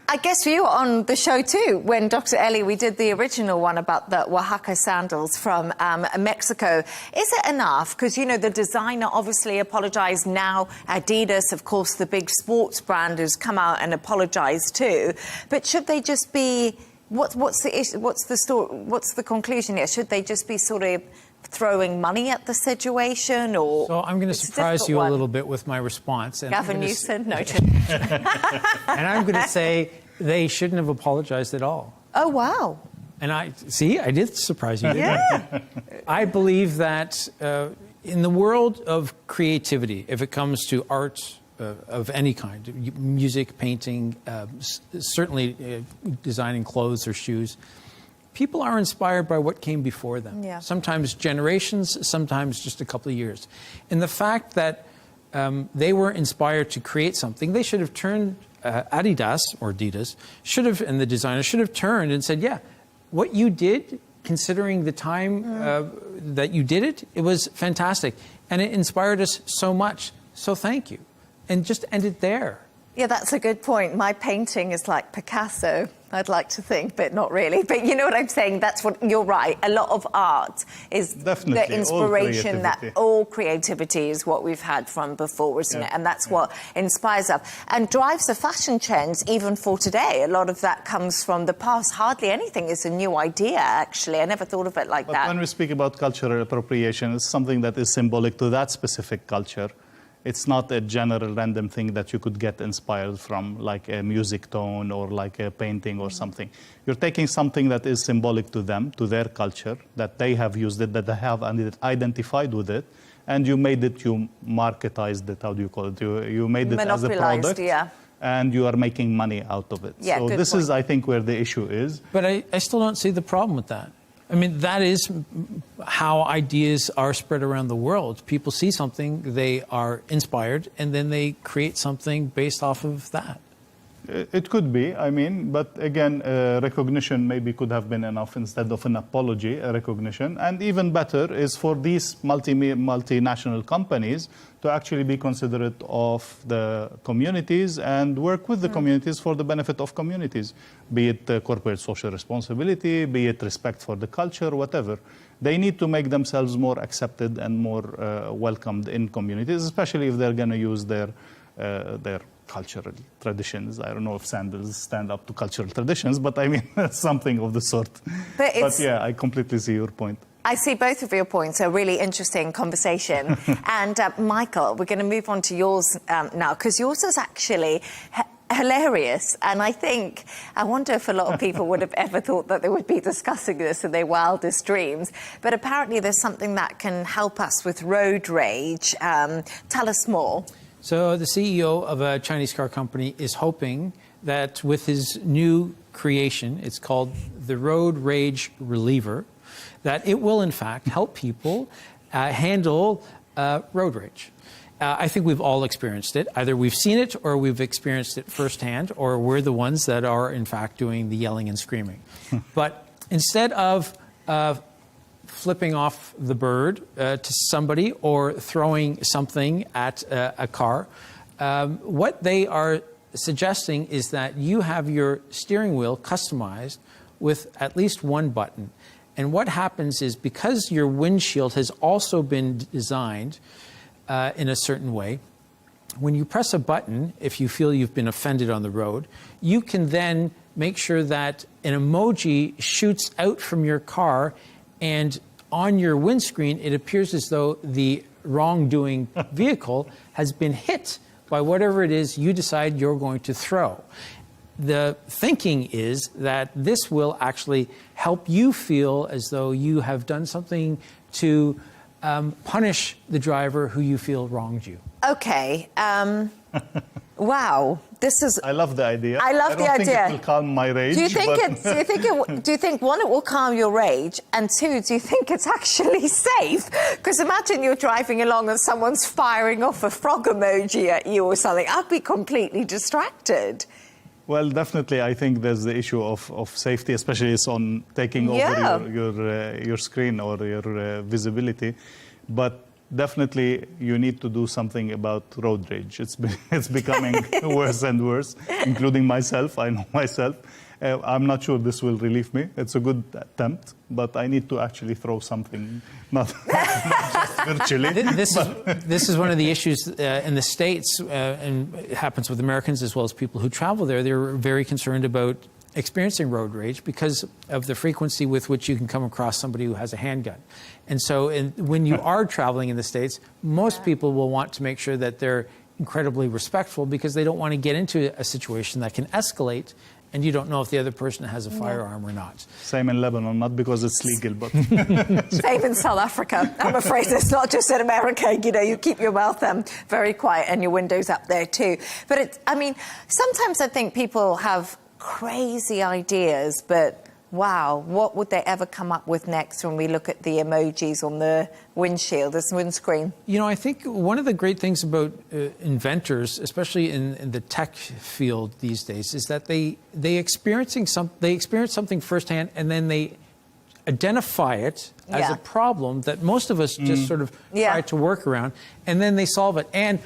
I guess you were on the show too when Dr. Ellie, we did the original one about the Oaxaca sandals from Mexico. Is it enough? Because, you know, the designer obviously apologized. Now Adidas, of course, the big sports brand, has come out and apologized too. But should they just be, what's the issue? What's the story? What's the conclusion here? Should they just be sort of throwing money at the situation, or? So I'm going to surprise you a little bit with my response. And Gavin Newsom, no. And I'm going to say they shouldn't have apologized at all. Oh, wow. And I did surprise you. Yeah. I believe that in the world of creativity, if it comes to art of any kind, music, painting, certainly designing clothes or shoes, people are inspired by what came before them. Yeah. Sometimes generations, sometimes just a couple of years. And the fact that they were inspired to create something, they should have turned, Adidas, and the designer should have turned and said, yeah, what you did, considering the time that you did it, it was fantastic. And it inspired us so much. So thank you. And just end it there. Yeah, that's a good point. My painting is like Picasso, I'd like to think, but not really. But you know what I'm saying? That's what, you're right. A lot of art is definitely the inspiration, all creativity is what we've had from before, isn't it? And that's what inspires us and drives the fashion trends even for today. A lot of that comes from the past. Hardly anything is a new idea, actually. I never thought of it like that. When we speak about cultural appropriation, it's something that is symbolic to that specific culture. It's not a general random thing that you could get inspired from, like a music tone or like a painting or something. You're taking something that is symbolic to them, to their culture, that they have used it, that they have identified with it, and you made it, you marketized it, how do you call it? You made it as a product, and you are making money out of it. Yeah, so this is, I think, where the issue is. But I still don't see the problem with that. I mean, that is how ideas are spread around the world. People see something, they are inspired, and then they create something based off of that. It could be, I mean, but again, recognition maybe could have been enough instead of an apology, a recognition. And even better is for these multinational companies to actually be considerate of the communities and work with the communities for the benefit of communities, be it corporate social responsibility, be it respect for the culture, whatever. They need to make themselves more accepted and more welcomed in communities, especially if they're going to use their cultural traditions. I don't know if sandals stand up to cultural traditions, but I mean, something of the sort. But yeah, I completely see your point. I see both of your points. A really interesting conversation. And Michael, we're going to move on to yours now, because yours is actually hilarious. And I wonder if a lot of people would have ever thought that they would be discussing this in their wildest dreams. But apparently there's something that can help us with road rage. Tell us more. So the CEO of a Chinese car company is hoping that with his new creation, it's called the Road Rage Reliever, that it will in fact help people handle road rage. I think we've all experienced it. Either we've seen it or we've experienced it firsthand, or we're the ones that are in fact doing the yelling and screaming. But instead of flipping off the bird to somebody or throwing something at a car, what they are suggesting is that you have your steering wheel customized with at least one button. And what happens is, because your windshield has also been designed in a certain way, when you press a button, if you feel you've been offended on the road, you can then make sure that an emoji shoots out from your car, and on your windscreen, it appears as though the wrongdoing vehicle has been hit by whatever it is you decide you're going to throw. The thinking is that this will actually help you feel as though you have done something to punish the driver who you feel wronged you. Okay. Wow. This is. I love the idea. I love the idea. I don't think it will calm my rage. Do you think do you think one, it will calm your rage, and two, do you think it's actually safe? Because imagine you're driving along and someone's firing off a frog emoji at you or something. I'd be completely distracted. Well, definitely, I think there's the issue of safety, especially it's on taking over your screen or your visibility. But definitely, you need to do something about road rage. It's becoming worse and worse, including myself. I know myself. I'm not sure this will relieve me. It's a good attempt, but I need to actually throw something, not just virtually. This is one of the issues in the States, and it happens with Americans as well as people who travel there. They're very concerned about experiencing road rage because of the frequency with which you can come across somebody who has a handgun. And so when you are traveling in the States, most people will want to make sure that they're incredibly respectful, because they don't want to get into a situation that can escalate and you don't know if the other person has a firearm or not. Same in Lebanon, not because it's legal, but... Same in South Africa. I'm afraid it's not just in America. You know, you keep your mouth very quiet and your windows up there too. But I mean, sometimes I think people have crazy ideas, but wow, what would they ever come up with next when we look at the emojis on the windshield, this windscreen? You know, I think one of the great things about inventors, especially in the tech field these days, is that they experience something firsthand, and then they identify it as a problem that most of us just sort of try to work around, and then they solve it. And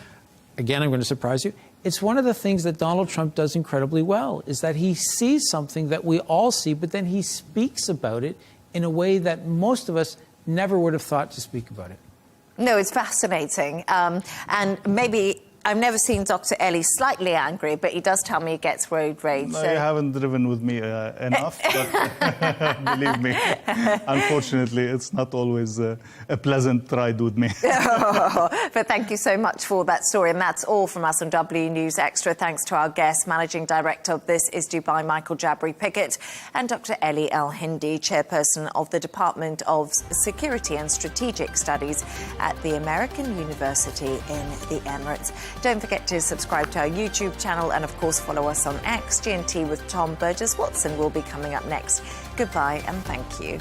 again, I'm going to surprise you. It's one of the things that Donald Trump does incredibly well, is that he sees something that we all see, but then he speaks about it in a way that most of us never would have thought to speak about it. No, it's fascinating. And maybe I've never seen Dr. Ellie slightly angry, but he does tell me he gets road rage. No, you haven't driven with me enough, but believe me, unfortunately, it's not always a pleasant ride with me. But thank you so much for that story. And that's all from us on W News Extra. Thanks to our guest, Managing Director of This Is Dubai, Michael Jabri-Pickett, and Dr. Ellie El-Hindi, Chairperson of the Department of Security and Strategic Studies at the American University in the Emirates. Don't forget to subscribe to our YouTube channel and, of course, follow us on X. G&T with Tom Burges Watson will be coming up next. Goodbye and thank you.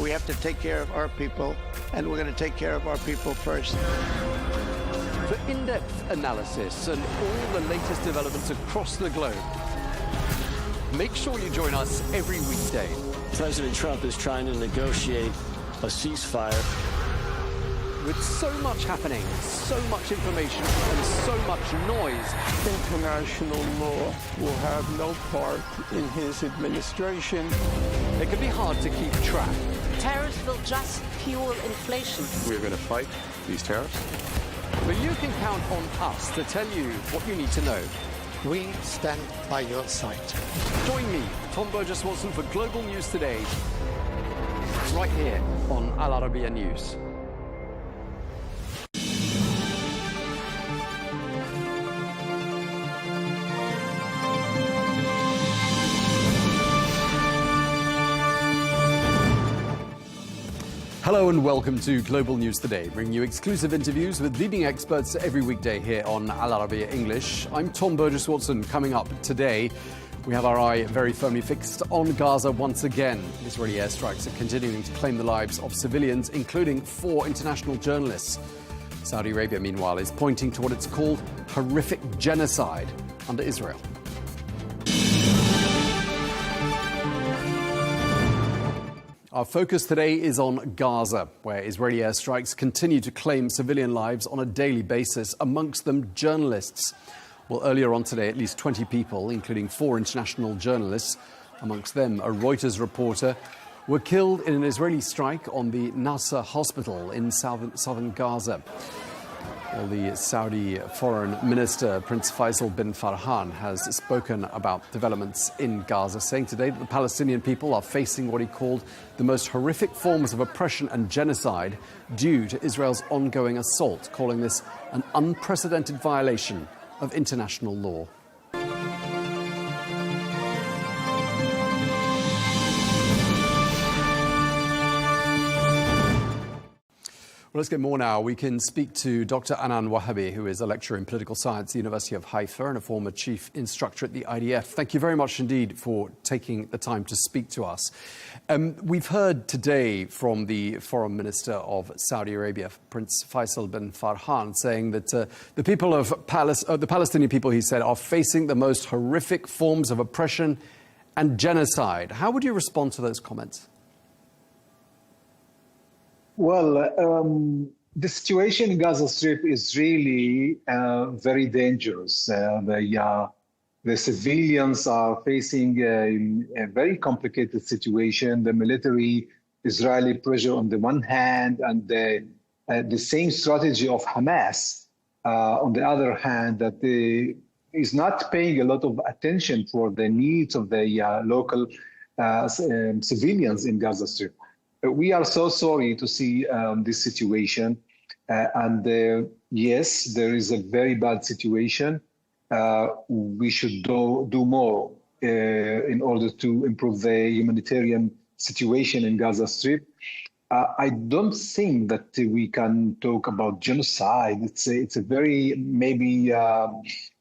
We have to take care of our people, and we're going to take care of our people first. For in-depth analysis and all the latest developments across the globe, make sure you join us every weekday. President Trump is trying to negotiate a ceasefire. With so much happening, so much information, and so much noise, international law will have no part in his administration. It can be hard to keep track. Tariffs will just fuel inflation. We're going to fight these tariffs. But you can count on us to tell you what you need to know. We stand by your side. Join me, Tom Burges Watson, for Global News Today, right here on Al Arabiya News. Hello and welcome to Global News Today, bringing you exclusive interviews with leading experts every weekday here on Al Arabiya English. I'm Tom Burges Watson. Coming up today, we have our eye very firmly fixed on Gaza once again. Israeli airstrikes are continuing to claim the lives of civilians, including 4 international journalists. Saudi Arabia, meanwhile, is pointing to what it's called horrific genocide under Israel. Our focus today is on Gaza, where Israeli airstrikes continue to claim civilian lives on a daily basis, amongst them journalists. Well, earlier on today, at least 20 people, including 4 international journalists, amongst them a Reuters reporter, were killed in an Israeli strike on the Nasser hospital in southern Gaza. Well, the Saudi Foreign Minister, Prince Faisal bin Farhan, has spoken about developments in Gaza, saying today that the Palestinian people are facing what he called the most horrific forms of oppression and genocide due to Israel's ongoing assault, calling this an unprecedented violation of international law. Well, let's get more now. We can speak to Dr. Anan Wahabi, who is a lecturer in political science at the University of Haifa and a former chief instructor at the IDF. Thank you very much indeed for taking the time to speak to us. We've heard today from the Foreign Minister of Saudi Arabia, Prince Faisal bin Farhan, saying that the people of the Palestinian people, he said, are facing the most horrific forms of oppression and genocide. How would you respond to those comments? Well, the situation in Gaza Strip is really very dangerous. The civilians are facing a very complicated situation. The military, Israeli pressure on the one hand, and the same strategy of Hamas on the other hand, that is not paying a lot of attention for the needs of the local civilians in Gaza Strip. We are so sorry to see this situation. Yes, there is a very bad situation. We should do more in order to improve the humanitarian situation in Gaza Strip. I don't think that we can talk about genocide. It's a very maybe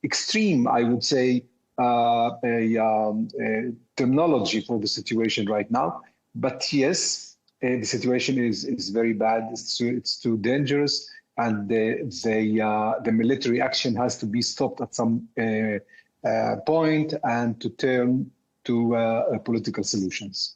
extreme, I would say, terminology for the situation right now. But yes, the situation is very bad. It's too dangerous, and the military action has to be stopped at some point and to turn to political solutions.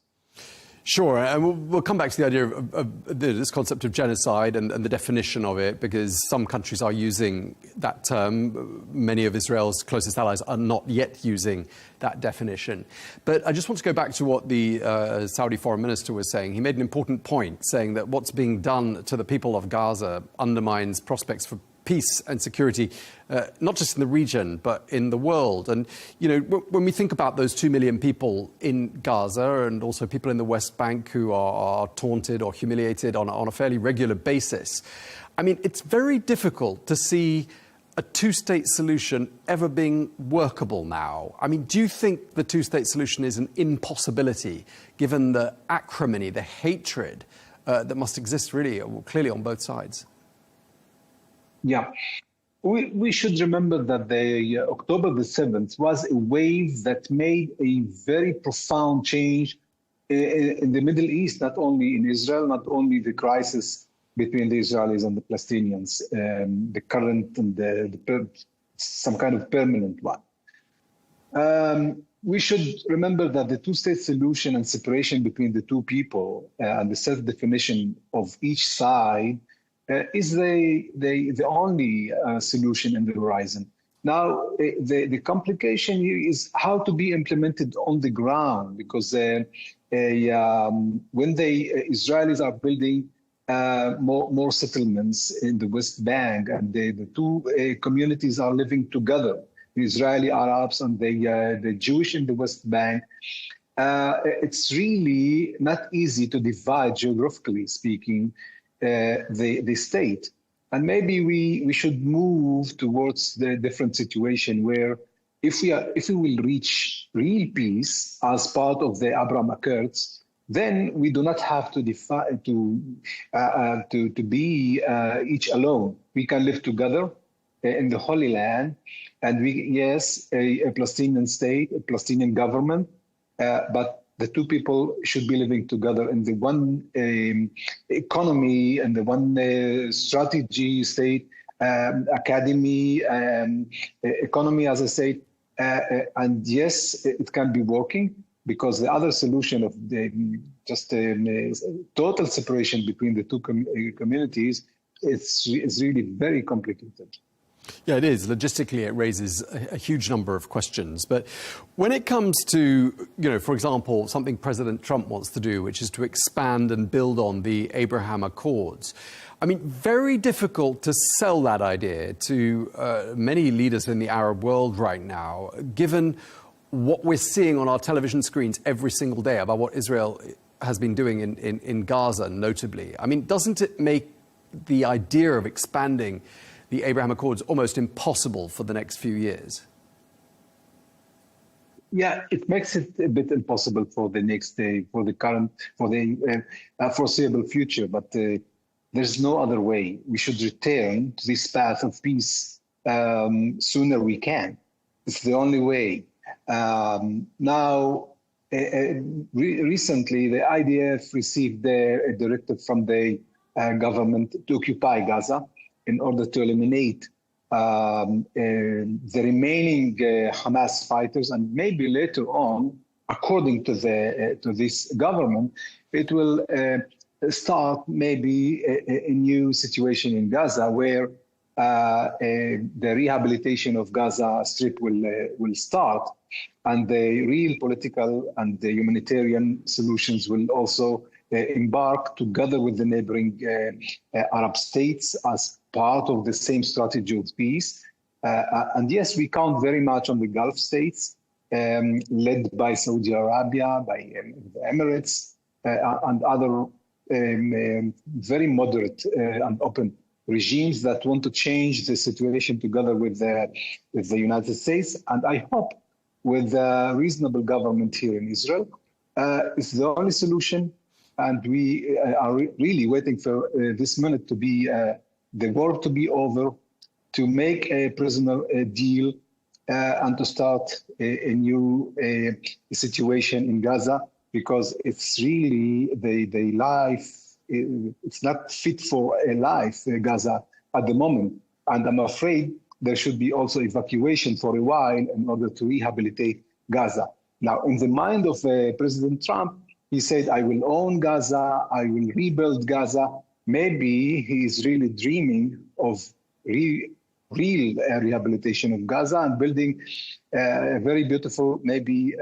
Sure, and we'll come back to the idea of this concept of genocide and the definition of it, because some countries are using that term. Many of Israel's closest allies are not yet using that definition. But I just want to go back to what the Saudi foreign minister was saying. He made an important point, saying that what's being done to the people of Gaza undermines prospects for peace and security, not just in the region, but in the world. And, you know, when we think about those 2 million people in Gaza and also people in the West Bank who are taunted or humiliated on a fairly regular basis, I mean, it's very difficult to see a two-state solution ever being workable now. I mean, do you think the two-state solution is an impossibility, given the acrimony, the hatred that must exist really clearly on both sides? Yeah, we should remember that the October the 7th was a wave that made a very profound change in the Middle East, not only in Israel, not only the crisis between the Israelis and the Palestinians, the current and some kind of permanent one. We should remember that the two-state solution and separation between the two people and the self-definition of each side is the only solution in the horizon. Now, the complication here is how to be implemented on the ground, because when the Israelis are building more settlements in the West Bank, and the two communities are living together, the Israeli Arabs and the Jewish in the West Bank, it's really not easy to divide, geographically speaking, the state. And maybe we should move towards the different situation where if we will reach real peace as part of the Abraham Accords, then we do not have to be each alone. We can live together in the Holy Land, and a Palestinian state, a Palestinian government, but the two people should be living together in the one economy and the one strategy state, academy, economy, as I said. And yes, it can be working. because the other solution of total separation between the two communities is really very complicated. Yeah, it is. Logistically, it raises a huge number of questions. But when it comes to, for example, something President Trump wants to do, which is to expand and build on the Abraham Accords, I mean, very difficult to sell that idea to many leaders in the Arab world right now, given what we're seeing on our television screens every single day about what Israel has been doing in Gaza, notably. I mean, doesn't it make the idea of expanding the Abraham Accords almost impossible for the next few years? Yeah, it makes it a bit impossible for the next day, for the foreseeable future. But there's no other way. We should return to this path of peace sooner we can. It's the only way. Recently, the IDF received a directive from the government to occupy Gaza in order to eliminate the remaining Hamas fighters, and maybe later on, according to this government, it will start maybe a new situation in Gaza where the rehabilitation of Gaza Strip will start, and the real political and the humanitarian solutions will also embark together with the neighboring Arab states as part of the same strategy of peace. And yes, we count very much on the Gulf states, led by Saudi Arabia, by the Emirates, and other very moderate and open regimes that want to change the situation together with the United States. And I hope with a reasonable government here in Israel, it's the only solution. And we are really waiting for this minute to be the war to be over, to make a prisoner deal, and to start a new situation in Gaza, because it's really the life. It's not fit for a life, Gaza, at the moment. And I'm afraid there should be also evacuation for a while in order to rehabilitate Gaza. Now, in the mind of President Trump, he said, I will own Gaza, I will rebuild Gaza. Maybe he is really dreaming of real rehabilitation of Gaza and building a very beautiful, maybe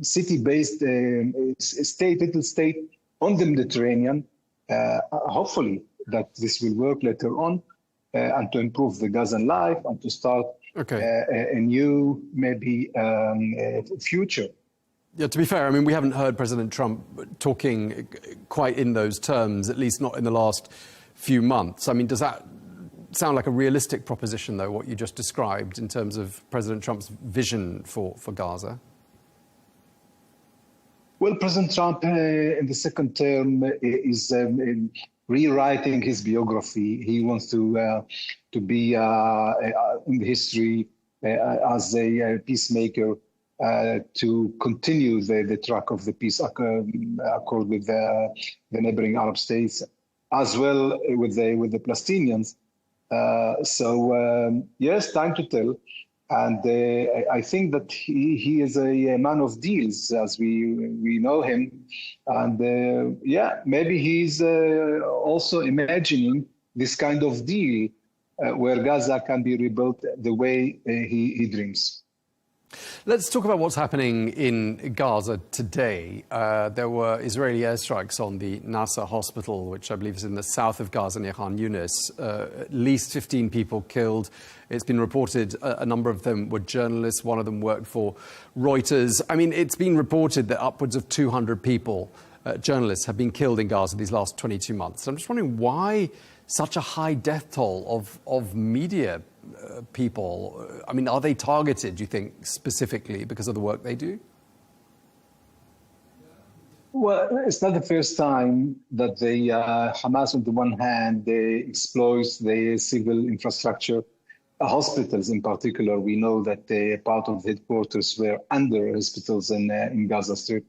city-based little state on the Mediterranean. Hopefully that this will work later on and to improve the Gazan life and to start a new, maybe, future. Yeah, to be fair, I mean, we haven't heard President Trump talking quite in those terms, at least not in the last few months. I mean, does that sound like a realistic proposition, though, what you just described in terms of President Trump's vision for Gaza? Well, President Trump in the second term is rewriting his biography. He wants to be in history as a peacemaker, to continue the track of the peace accord with the neighboring Arab states, as well with the Palestinians. Yes, time to tell. And I think that he is a man of deals, as we know him. And yeah, maybe he's also imagining this kind of deal where Gaza can be rebuilt the way he dreams. Let's talk about what's happening in Gaza today. There were Israeli airstrikes on the Nasser hospital, which I believe is in the south of Gaza near Khan Yunis. At least 15 people killed. It's been reported a number of them were journalists. One of them worked for Reuters. I mean, it's been reported that upwards of 200 people, journalists, have been killed in Gaza these last 22 months. I'm just wondering why such a high death toll of media people. I mean, are they targeted, do you think, specifically because of the work they do? Well, it's not the first time that the Hamas, on the one hand, they exploits the civil infrastructure, hospitals in particular. We know that part of the headquarters were under hospitals in Gaza Strip.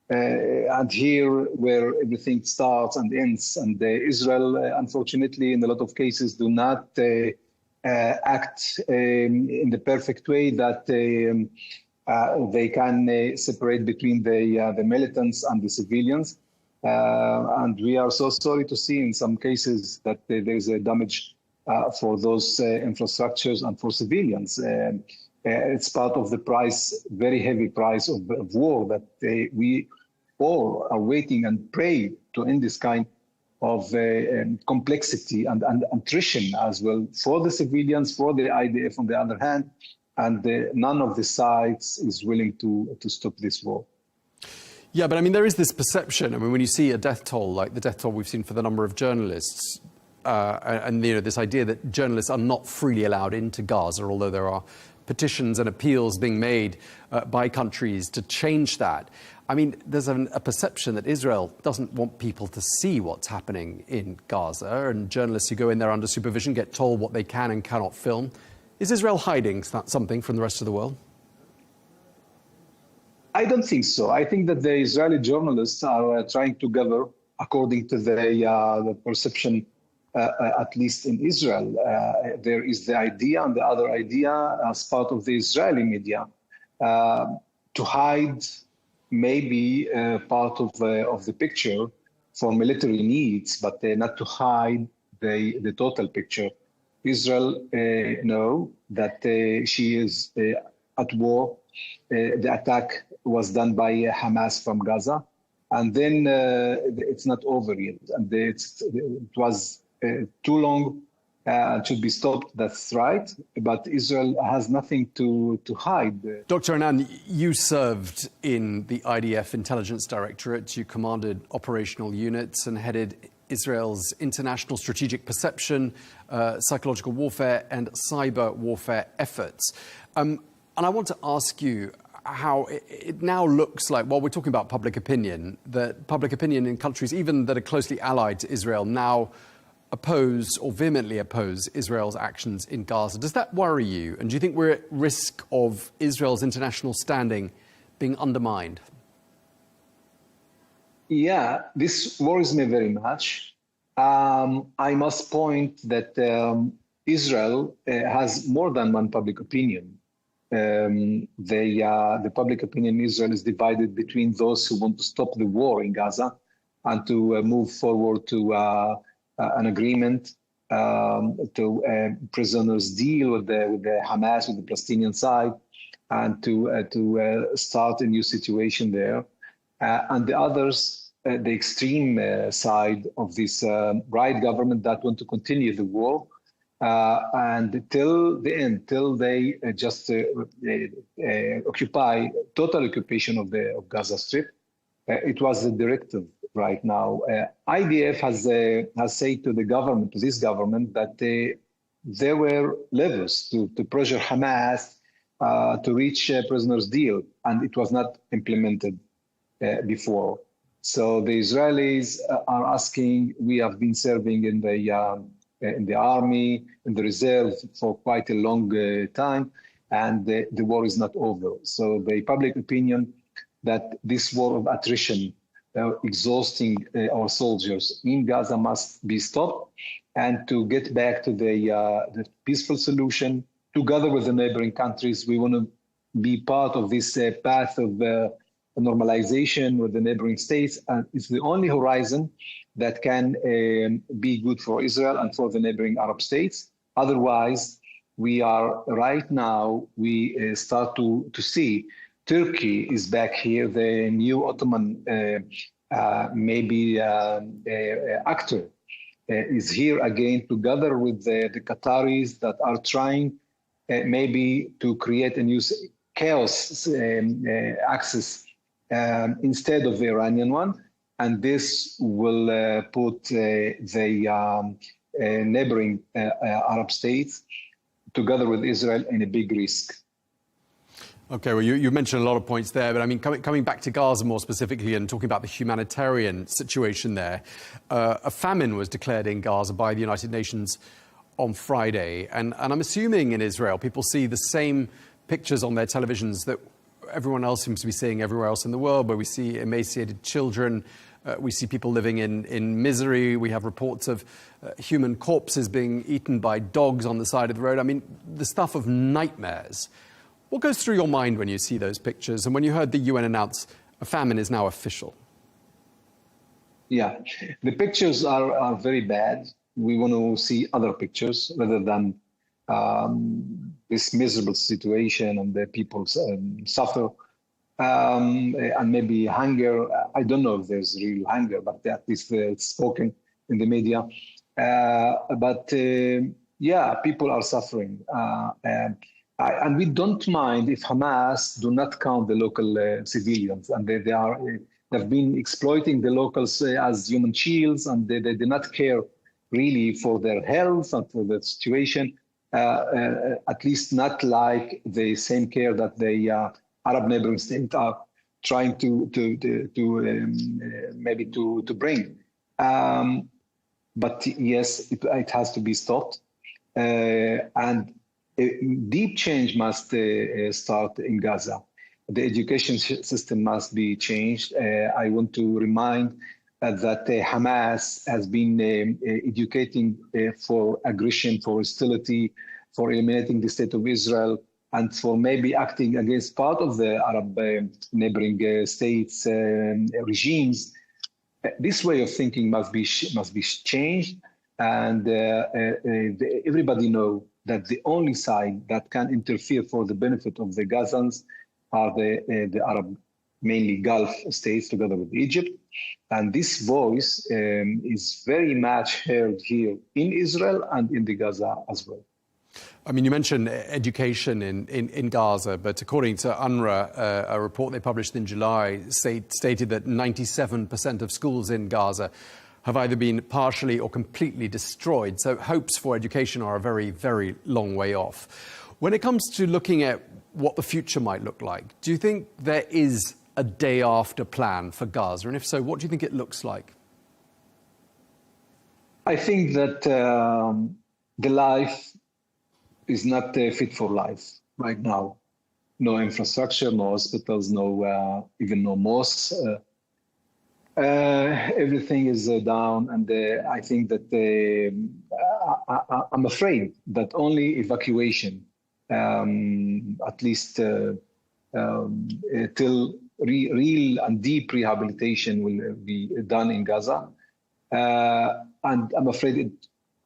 And here, where everything starts and ends, and Israel, unfortunately, in a lot of cases, do not act in the perfect way that They can separate between the militants and the civilians. And we are so sorry to see in some cases that there is a damage for those infrastructures and for civilians. It's part of the price, very heavy price of war that we all are waiting and pray to end this kind of complexity and attrition as well for the civilians, for the IDF on the other hand, and none of the sides is willing to stop this war. Yeah, but I mean, there is this perception. I mean, when you see a death toll, like the death toll we've seen for the number of journalists, and this idea that journalists are not freely allowed into Gaza, although there are petitions and appeals being made by countries to change that. I mean, there's a perception that Israel doesn't want people to see what's happening in Gaza, and journalists who go in there under supervision get told what they can and cannot film. Is Israel hiding something from the rest of the world? I don't think so. I think that the Israeli journalists are trying to gather, according to the perception, at least in Israel. There is the idea and the other idea as part of the Israeli media to hide maybe part of the picture for military needs, but not to hide the total picture. Israel know that she is at war. The attack was done by Hamas from Gaza, and then it's not over yet. And it was too long and should be stopped. That's right. But Israel has nothing to hide. Dr. Anand, you served in the IDF Intelligence Directorate. You commanded operational units and headed Israel's international strategic perception, psychological warfare and cyber warfare efforts. And I want to ask you how it now looks like, while we're talking about public opinion, that public opinion in countries even that are closely allied to Israel now oppose or vehemently oppose Israel's actions in Gaza. Does that worry you? And do you think we're at risk of Israel's international standing being undermined? Yeah, this worries me very much. I must point that Israel has more than one public opinion. The public opinion in Israel is divided between those who want to stop the war in Gaza and to move forward to an agreement, to prisoners deal with the Hamas, with the Palestinian side, and to start a new situation there. And the others, the extreme side of this right government that want to continue the war. And till the end, till they just occupy total occupation of Gaza Strip. It was the directive right now. IDF has said to the government, to this government, that there were levels to pressure Hamas to reach a prisoners deal, and it was not implemented before. So the Israelis are asking. We have been serving in the army, in the reserve for quite a long time, and the war is not over. So the public opinion that this war of attrition, exhausting our soldiers in Gaza must be stopped, and to get back to the peaceful solution together with the neighboring countries. We want to be part of this path of normalization with the neighboring states, and it's the only horizon that can be good for Israel and for the neighboring Arab states. Otherwise, we are right now, we start to see Turkey is back here, the new Ottoman actor is here again together with the Qataris that are trying maybe to create a new chaos axis instead of the Iranian one. And this will put the neighboring Arab states together with Israel in a big risk. Okay, well, you mentioned a lot of points there, but I mean, coming back to Gaza more specifically and talking about the humanitarian situation there, a famine was declared in Gaza by the United Nations on Friday. And I'm assuming in Israel, people see the same pictures on their televisions that everyone else seems to be seeing everywhere else in the world, where we see emaciated children, we see people living in misery, we have reports of human corpses being eaten by dogs on the side of the road. I mean, the stuff of nightmares. What goes through your mind when you see those pictures and when you heard the UN announce a famine is now official? Yeah, the pictures are very bad. We want to see other pictures rather than this miserable situation and the people suffer and maybe hunger. I don't know if there's real hunger, but at least it's spoken in the media. Yeah, people are suffering. And we don't mind if Hamas do not count the local civilians, and they've been exploiting the locals as human shields, and they do not care really for their health and for their situation, at least not like the same care that the Arab neighboring states are trying to bring. But yes, it has to be stopped, and deep change must start in Gaza. The education system must be changed. I want to remind that Hamas has been educating for aggression, for hostility, for eliminating the state of Israel, and for maybe acting against part of the Arab neighboring states regimes. This way of thinking must be changed, and everybody know that the only side that can interfere for the benefit of the Gazans are the Arab, mainly Gulf states, together with Egypt. And this voice is very much heard here in Israel and in the Gaza as well. I mean, you mentioned education in Gaza, but according to UNRWA, a report they published in July stated that 97% of schools in Gaza have either been partially or completely destroyed. So hopes for education are a very, very long way off. When it comes to looking at what the future might look like, do you think there is a day after plan for Gaza? And if so, what do you think it looks like? I think that the life is not fit for life right now. No infrastructure, no hospitals, even no mosques. Everything is down, and I think that I'm afraid that only evacuation, at least till real and deep rehabilitation will be done in Gaza. And I'm afraid it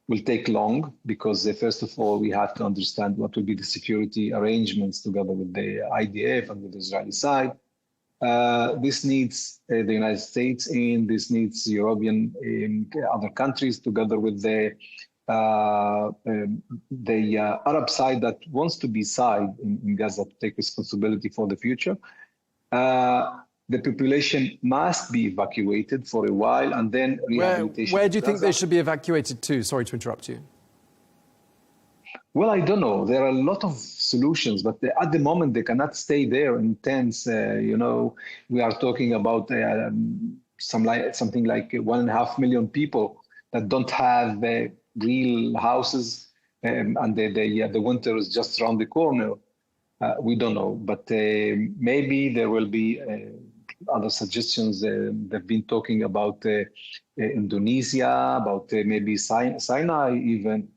will take long because, first of all, we have to understand what will be the security arrangements together with the IDF and with the Israeli side. This needs the United States this needs European other countries together with the Arab side that wants to be side in Gaza to take responsibility for the future. The population must be evacuated for a while and then rehabilitation. Where do you think they should be evacuated to? Sorry to interrupt you. Well, I don't know. There are a lot of solutions, but at the moment they cannot stay there in tents. We are talking about something like 1.5 million people that don't have real houses, and the winter is just around the corner. We don't know, but maybe there will be other suggestions. They've been talking about Indonesia, about maybe Sinai, even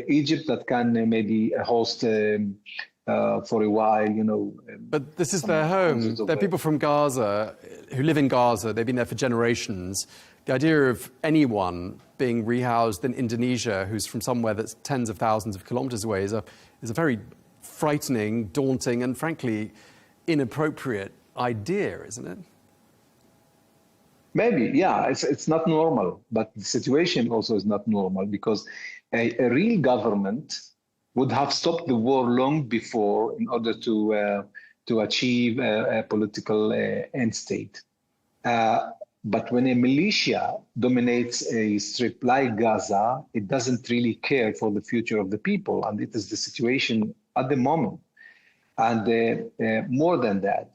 Egypt that can maybe host for a while, But this is their home. They're people from Gaza who live in Gaza. They've been there for generations. The idea of anyone being rehoused in Indonesia who's from somewhere that's tens of thousands of kilometers away is a very frightening, daunting, and frankly inappropriate idea, isn't it? Maybe, yeah. It's not normal, but the situation also is not normal because a real government would have stopped the war long before in order to achieve a political end state. But when a militia dominates a strip like Gaza, it doesn't really care for the future of the people, and it is the situation at the moment. And more than that,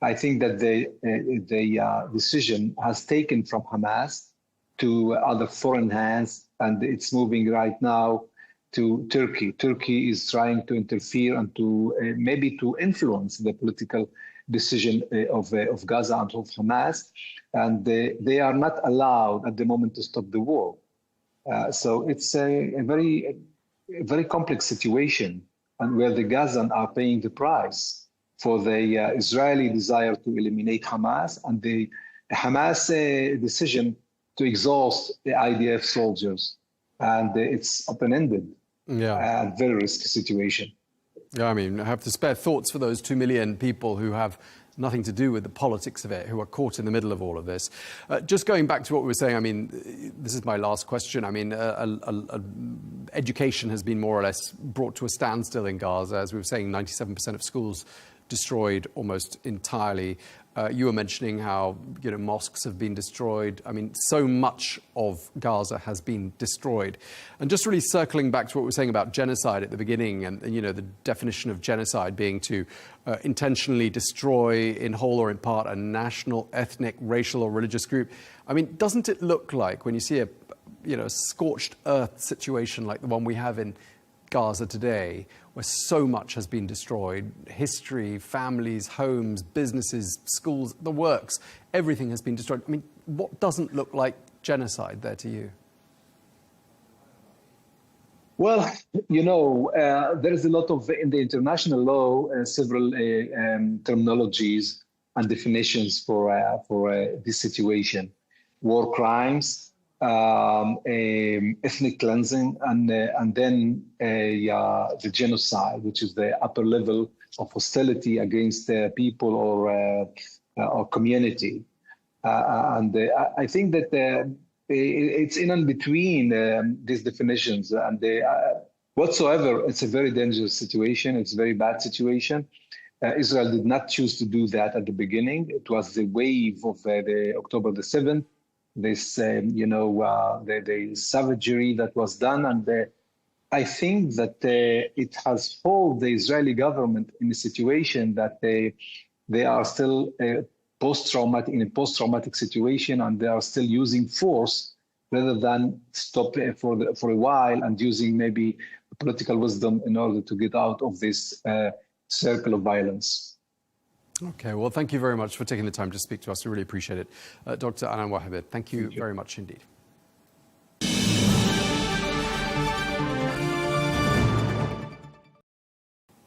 I think that the decision has taken from Hamas to other foreign hands, and it's moving right now to Turkey. Turkey is trying to interfere and to maybe to influence the political decision of Gaza and of Hamas, and they are not allowed at the moment to stop the war. So it's a very complex situation. and where the Gazans are paying the price for the Israeli desire to eliminate Hamas and the Hamas decision to exhaust the IDF soldiers. And it's open-ended, very risky situation. Yeah, I mean, I have to spare thoughts for those 2 million people who have nothing to do with the politics of it, who are caught in the middle of all of this. Just going back to what we were saying, I mean, this is my last question. I mean, education has been more or less brought to a standstill in Gaza. As we were saying, 97% of schools destroyed almost entirely. You were mentioning how, mosques have been destroyed. I mean, so much of Gaza has been destroyed. And just really circling back to what we were saying about genocide at the beginning and the definition of genocide being to intentionally destroy in whole or in part a national, ethnic, racial or religious group. I mean, doesn't it look like when you see a scorched earth situation like the one we have in Gaza today, where so much has been destroyed, history, families, homes, businesses, schools, the works, everything has been destroyed. I mean, what doesn't look like genocide there to you? Well, there is a lot of, in the international law, several terminologies and definitions for this situation. War crimes, ethnic cleansing, and then the genocide, which is the upper level of hostility against people or community. I think that it's in and between these definitions, and whatsoever, it's a very dangerous situation. It's a very bad situation. Israel did not choose to do that at the beginning. It was the wave of the October the 7th. This, the savagery that was done. And I think that it has held the Israeli government in a situation that they are still in a post-traumatic situation, and they are still using force rather than stop for a while and using maybe political wisdom in order to get out of this circle of violence. Okay, well, thank you very much for taking the time to speak to us. We really appreciate it. Dr. Anan Wahabed, thank you very much indeed.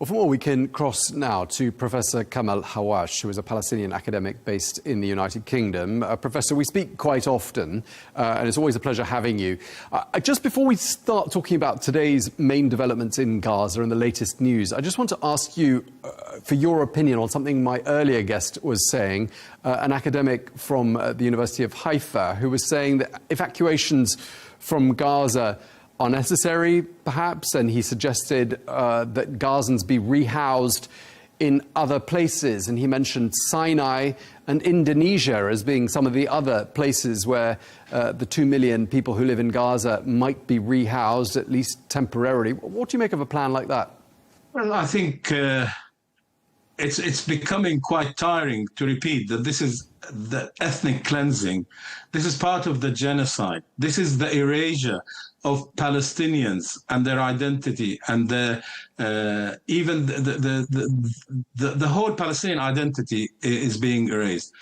Well, for more, we can cross now to Professor Kamal Hawash, who is a Palestinian academic based in the United Kingdom. Professor, we speak quite often, and it's always a pleasure having you. Just before we start talking about today's main developments in Gaza and the latest news, I just want to ask you for your opinion on something my earlier guest was saying, an academic from the University of Haifa, who was saying that evacuations from Gaza are necessary, perhaps, and he suggested that Gazans be rehoused in other places. And he mentioned Sinai and Indonesia as being some of the other places where the 2 million people who live in Gaza might be rehoused, at least temporarily. What do you make of a plan like that? Well, I think it's becoming quite tiring to repeat that this is the ethnic cleansing. This is part of the genocide. This is the erasure of Palestinians and their identity, and even the whole Palestinian identity is being erased.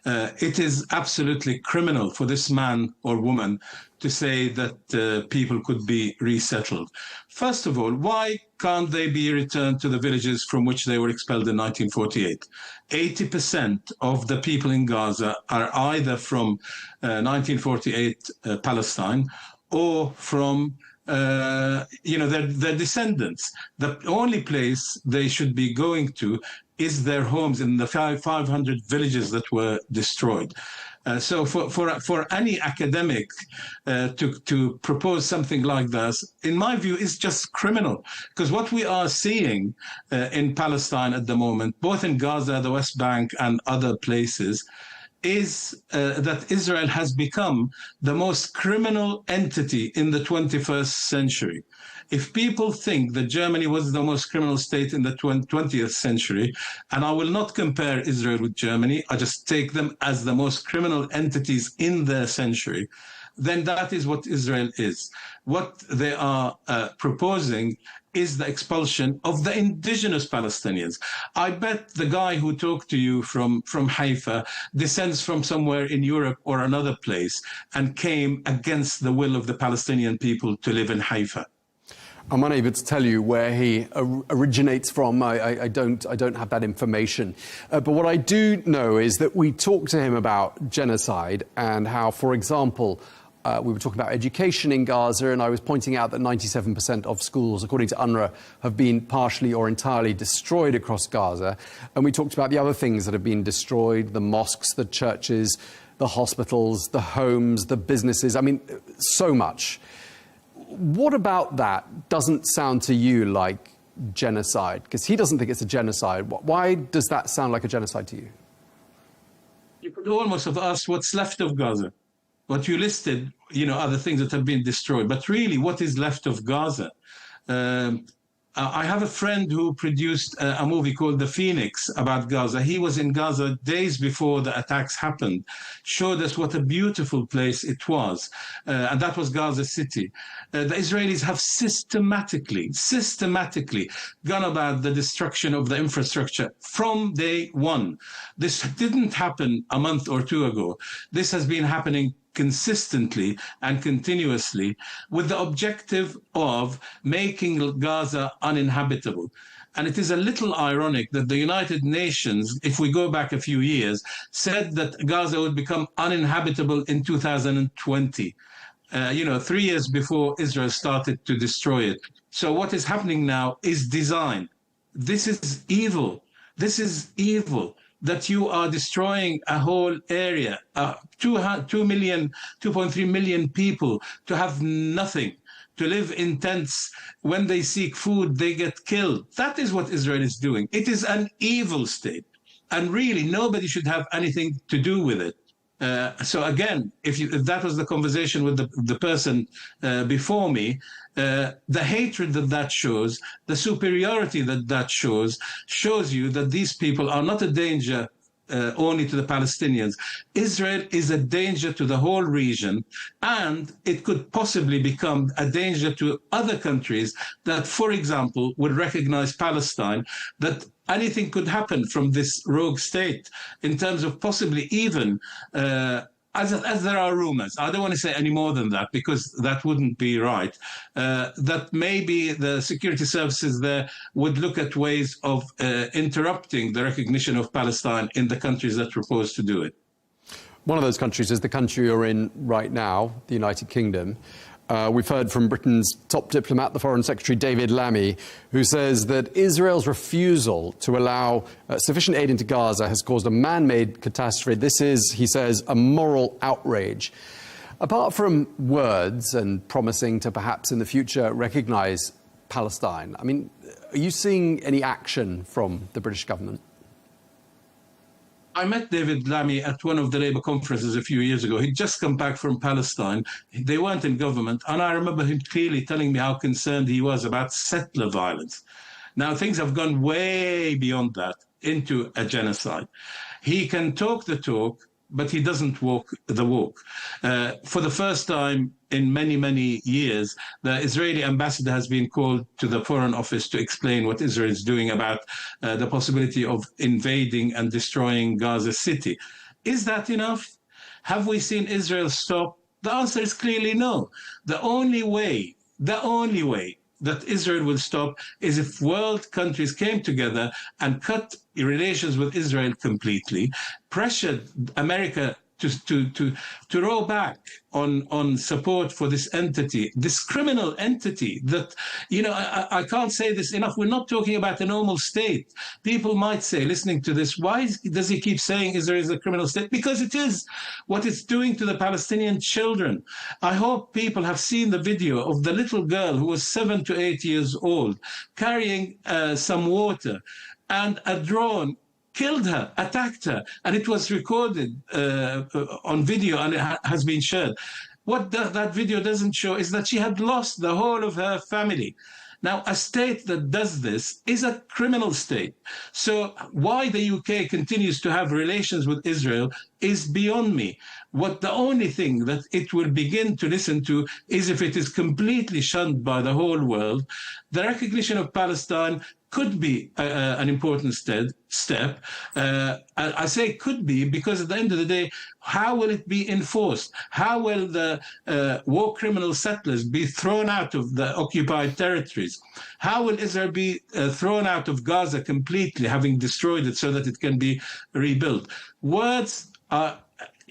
It is absolutely criminal for this man or woman to say that people could be resettled. First of all, why can't they be returned to the villages from which they were expelled in 1948? 80% of the people in Gaza are either from 1948 Palestine or from their descendants. The only place they should be going to is their homes in the 500 villages that were destroyed. So for any academic to propose something like this, in my view, is just criminal. Because what we are seeing in Palestine at the moment, both in Gaza, the West Bank, and other places, is that Israel has become the most criminal entity in the 21st century. If people think that Germany was the most criminal state in the 20th century, and I will not compare Israel with Germany, I just take them as the most criminal entities in their century, then that is what Israel is. What they are proposing is the expulsion of the indigenous Palestinians. I bet the guy who talked to you from Haifa descends from somewhere in Europe or another place and came against the will of the Palestinian people to live in Haifa. I'm unable to tell you where he originates from. I don't have that information. But what I do know is that we talked to him about genocide and how, for example, we were talking about education in Gaza, and I was pointing out that 97% of schools, according to UNRWA, have been partially or entirely destroyed across Gaza. And we talked about the other things that have been destroyed, the mosques, the churches, the hospitals, the homes, the businesses. I mean, so much. What about that doesn't sound to you like genocide? Because he doesn't think it's a genocide. Why does that sound like a genocide to you? You could almost have asked what's left of Gaza. What you listed, are the things that have been destroyed. But really, what is left of Gaza? I have a friend who produced a movie called The Phoenix about Gaza. He was in Gaza days before the attacks happened, showed us what a beautiful place it was. And that was Gaza City. The Israelis have systematically gone about the destruction of the infrastructure from day one. This didn't happen a month or two ago. This has been happening consistently and continuously with the objective of making Gaza uninhabitable. And it is a little ironic that the United Nations, if we go back a few years, said that Gaza would become uninhabitable in 2020, 3 years before Israel started to destroy it. So what is happening now is design. This is evil. This is evil. That you are destroying a whole area, 2.3 million people to have nothing, to live in tents. When they seek food, they get killed. That is what Israel is doing. It is an evil state. And really, nobody should have anything to do with it. So again, if that was the conversation with the person before me, the hatred that shows, the superiority that shows you that these people are not a danger only to the Palestinians. Israel is a danger to the whole region, and it could possibly become a danger to other countries that, for example, would recognize Palestine, that anything could happen from this rogue state in terms of possibly even, as there are rumors, I don't want to say any more than that because that wouldn't be right, that maybe the security services there would look at ways of interrupting the recognition of Palestine in the countries that propose to do it. One of those countries is the country you're in right now, the United Kingdom. We've heard from Britain's top diplomat, the Foreign Secretary David Lammy, who says that Israel's refusal to allow sufficient aid into Gaza has caused a man-made catastrophe. This is, he says, a moral outrage. Apart from words and promising to perhaps in the future recognise Palestine, I mean, are you seeing any action from the British government? I met David Lammy at one of the Labour conferences a few years ago. He'd just come back from Palestine. They weren't in government. And I remember him clearly telling me how concerned he was about settler violence. Now, things have gone way beyond that into a genocide. He can talk the talk, but he doesn't walk the walk. For the first time in many, many years, the Israeli ambassador has been called to the Foreign Office to explain what Israel is doing about the possibility of invading and destroying Gaza City. Is that enough? Have we seen Israel stop? The answer is clearly no. The only way that Israel will stop is if world countries came together and cut relations with Israel completely, pressured America to row back on support for this entity, this criminal entity that, I can't say this enough. We're not talking about a normal state. People might say, listening to this, why does he keep saying Israel is a criminal state? Because it is what it's doing to the Palestinian children. I hope people have seen the video of the little girl who was 7 to 8 years old carrying some water, and a drone killed her, attacked her, and it was recorded on video and it has been shared. What that video doesn't show is that she had lost the whole of her family. Now, a state that does this is a criminal state. So why the UK continues to have relations with Israel is beyond me. The only thing that it will begin to listen to is if it is completely shunned by the whole world. The recognition of Palestine could be an important step. I say could be because at the end of the day, how will it be enforced? How will the war criminal settlers be thrown out of the occupied territories? How will Israel be thrown out of Gaza completely, having destroyed it so that it can be rebuilt? Words are...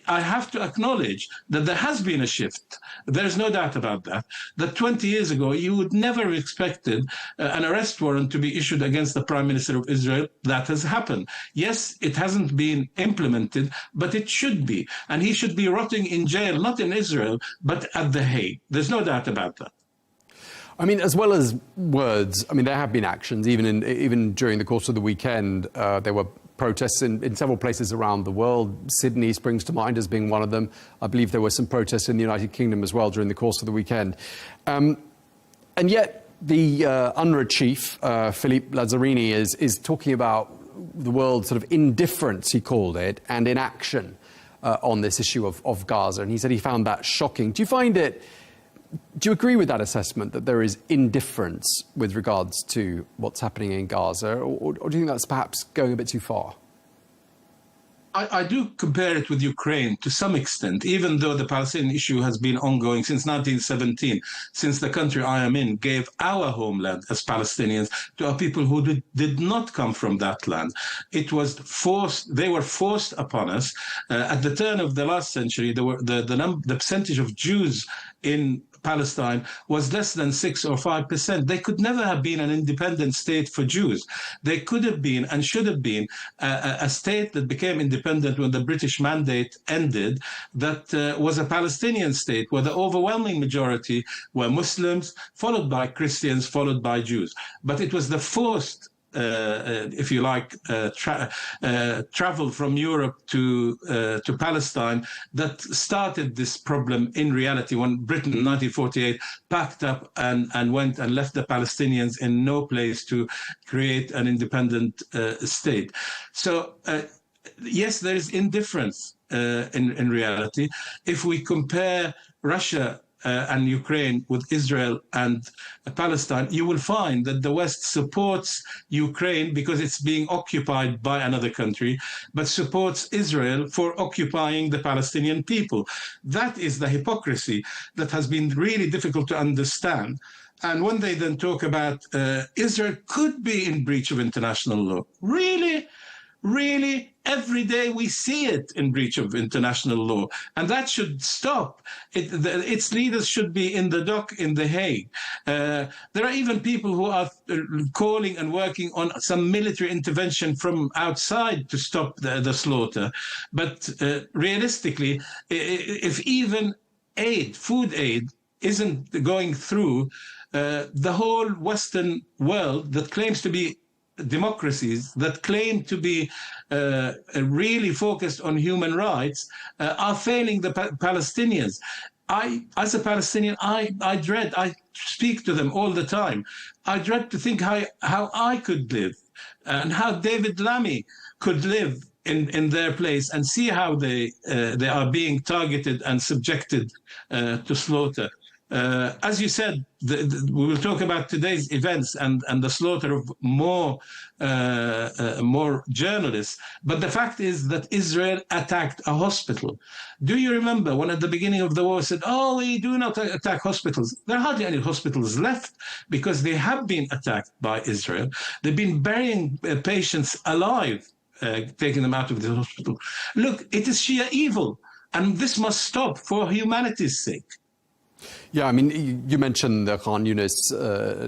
I have to acknowledge that there has been a shift. There's no doubt about that. That 20 years ago, you would never have expected an arrest warrant to be issued against the Prime Minister of Israel. That has happened. Yes, it hasn't been implemented, but it should be. And he should be rotting in jail, not in Israel, but at The Hague. There's no doubt about that. I mean, as well as words, I mean, there have been actions. Even during the course of the weekend, there were protests in several places around the world. Sydney springs to mind as being one of them. I believe there were some protests in the United Kingdom as well during the course of the weekend. And yet the UNRWA chief, Philippe Lazzarini, is talking about the world's sort of indifference, he called it, and inaction on this issue of Gaza. And he said he found that shocking. Do you agree with that assessment, that there is indifference with regards to what's happening in Gaza, or do you think that's perhaps going a bit too far? I do compare it with Ukraine to some extent, even though the Palestinian issue has been ongoing since 1917, since the country I am in gave our homeland as Palestinians to a people who did not come from that land. It was forced, they were forced upon us. At the turn of the last century, the percentage of Jews in Palestine was less than 6 or 5%. They could never have been an independent state for Jews. They could have been and should have been a state that became independent when the British mandate ended, that was a Palestinian state where the overwhelming majority were Muslims, followed by Christians, followed by Jews. But it was the forced if you like, travel from Europe to Palestine that started this problem in reality, when Britain in 1948 packed up and went and left the Palestinians in no place to create an independent state. So, yes, there is indifference in reality. If we compare Russia and Ukraine with Israel and Palestine, you will find that the West supports Ukraine because it's being occupied by another country, but supports Israel for occupying the Palestinian people. That is the hypocrisy that has been really difficult to understand. And when they then talk about Israel could be in breach of international law, really? Really, every day we see it in breach of international law, and that should stop. Its leaders should be in the dock in The Hague. There are even people who are calling and working on some military intervention from outside to stop the slaughter. But realistically, if even aid, food aid, isn't going through, the whole Western world that claims to be democracies, that claim to be really focused on human rights, are failing the Palestinians. As a Palestinian, I speak to them all the time. I dread to think how I could live and how David Lammy could live in their place and see how they are being targeted and subjected to slaughter. As you said, we will talk about today's events and the slaughter of more journalists. But the fact is that Israel attacked a hospital. Do you remember when at the beginning of the war said, oh, we do not attack hospitals? There are hardly any hospitals left because they have been attacked by Israel. They've been burying patients alive, taking them out of the hospital. Look, it is sheer evil, and this must stop for humanity's sake. Yeah, I mean, you mentioned the Khan Yunis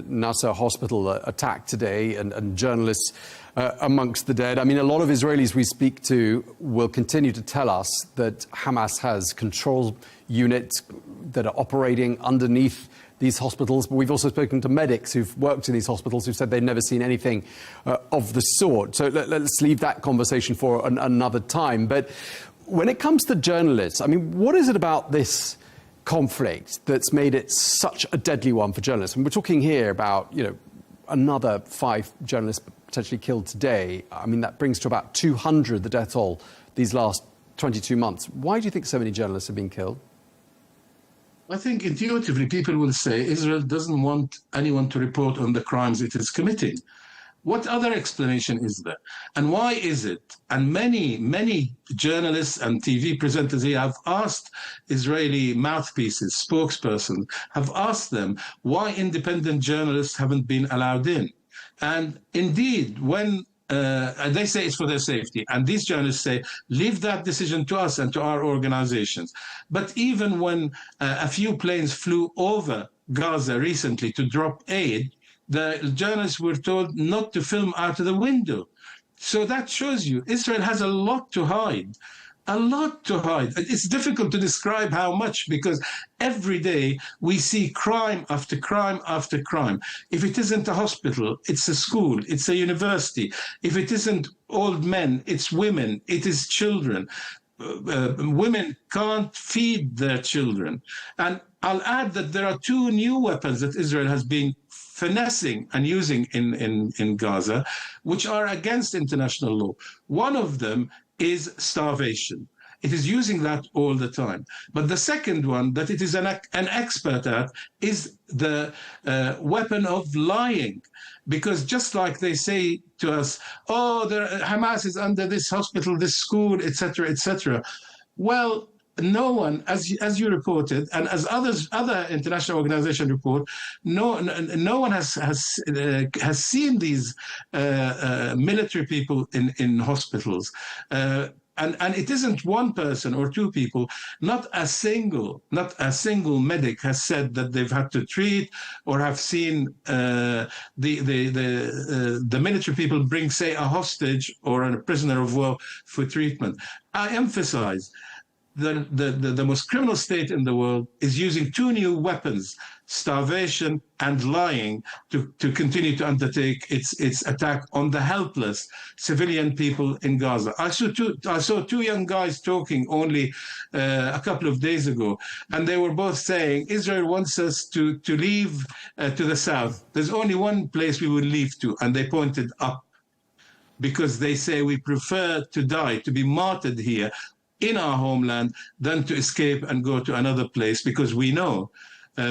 Nasser hospital attack today and journalists amongst the dead. I mean, a lot of Israelis we speak to will continue to tell us that Hamas has control units that are operating underneath these hospitals. But we've also spoken to medics who've worked in these hospitals who've said they've never seen anything of the sort. So let's leave that conversation for another time. But when it comes to journalists, I mean, what is it about this conflict that's made it such a deadly one for journalists? And we're talking here about, another 5 journalists potentially killed today. I mean, that brings to about 200 the death toll these last 22 months. Why do you think so many journalists have been killed? I think intuitively people will say Israel doesn't want anyone to report on the crimes it is committing. What other explanation is there? And why is it? And many journalists and TV presenters here have asked Israeli mouthpieces, spokespersons, have asked them why independent journalists haven't been allowed in. And indeed, when they say it's for their safety, and these journalists say, leave that decision to us and to our organizations. But even when a few planes flew over Gaza recently to drop aid, the journalists were told not to film out of the window. So that shows you Israel has a lot to hide. A lot to hide. It's difficult to describe how much, because every day we see crime after crime after crime. If it isn't a hospital, it's a school, it's a university. If it isn't old men, it's women, it is children. Women can't feed their children. And I'll add that there are 2 new weapons that Israel has been finessing and using in Gaza, which are against international law. One of them is starvation. It is using that all the time. But the second one that it is an expert at is the weapon of lying. Because just like they say to us, oh, Hamas is under this hospital, this school, etc., etc. Well, no one, as you reported, and as other international organizations report, no one has seen these military people in hospitals. And it isn't one person or 2 people. Not a single medic has said that they've had to treat or have seen the military people bring, say, a hostage or a prisoner of war for treatment. I emphasize the most criminal state in the world is using 2 new weapons, starvation and lying, to continue to undertake its attack on the helpless civilian people in Gaza. I saw 2 young guys talking only a couple of days ago, and they were both saying, Israel wants us to leave to the south. There's only one place we will leave to, and they pointed up, because they say we prefer to die, to be martyred here in our homeland, than to escape and go to another place, because we know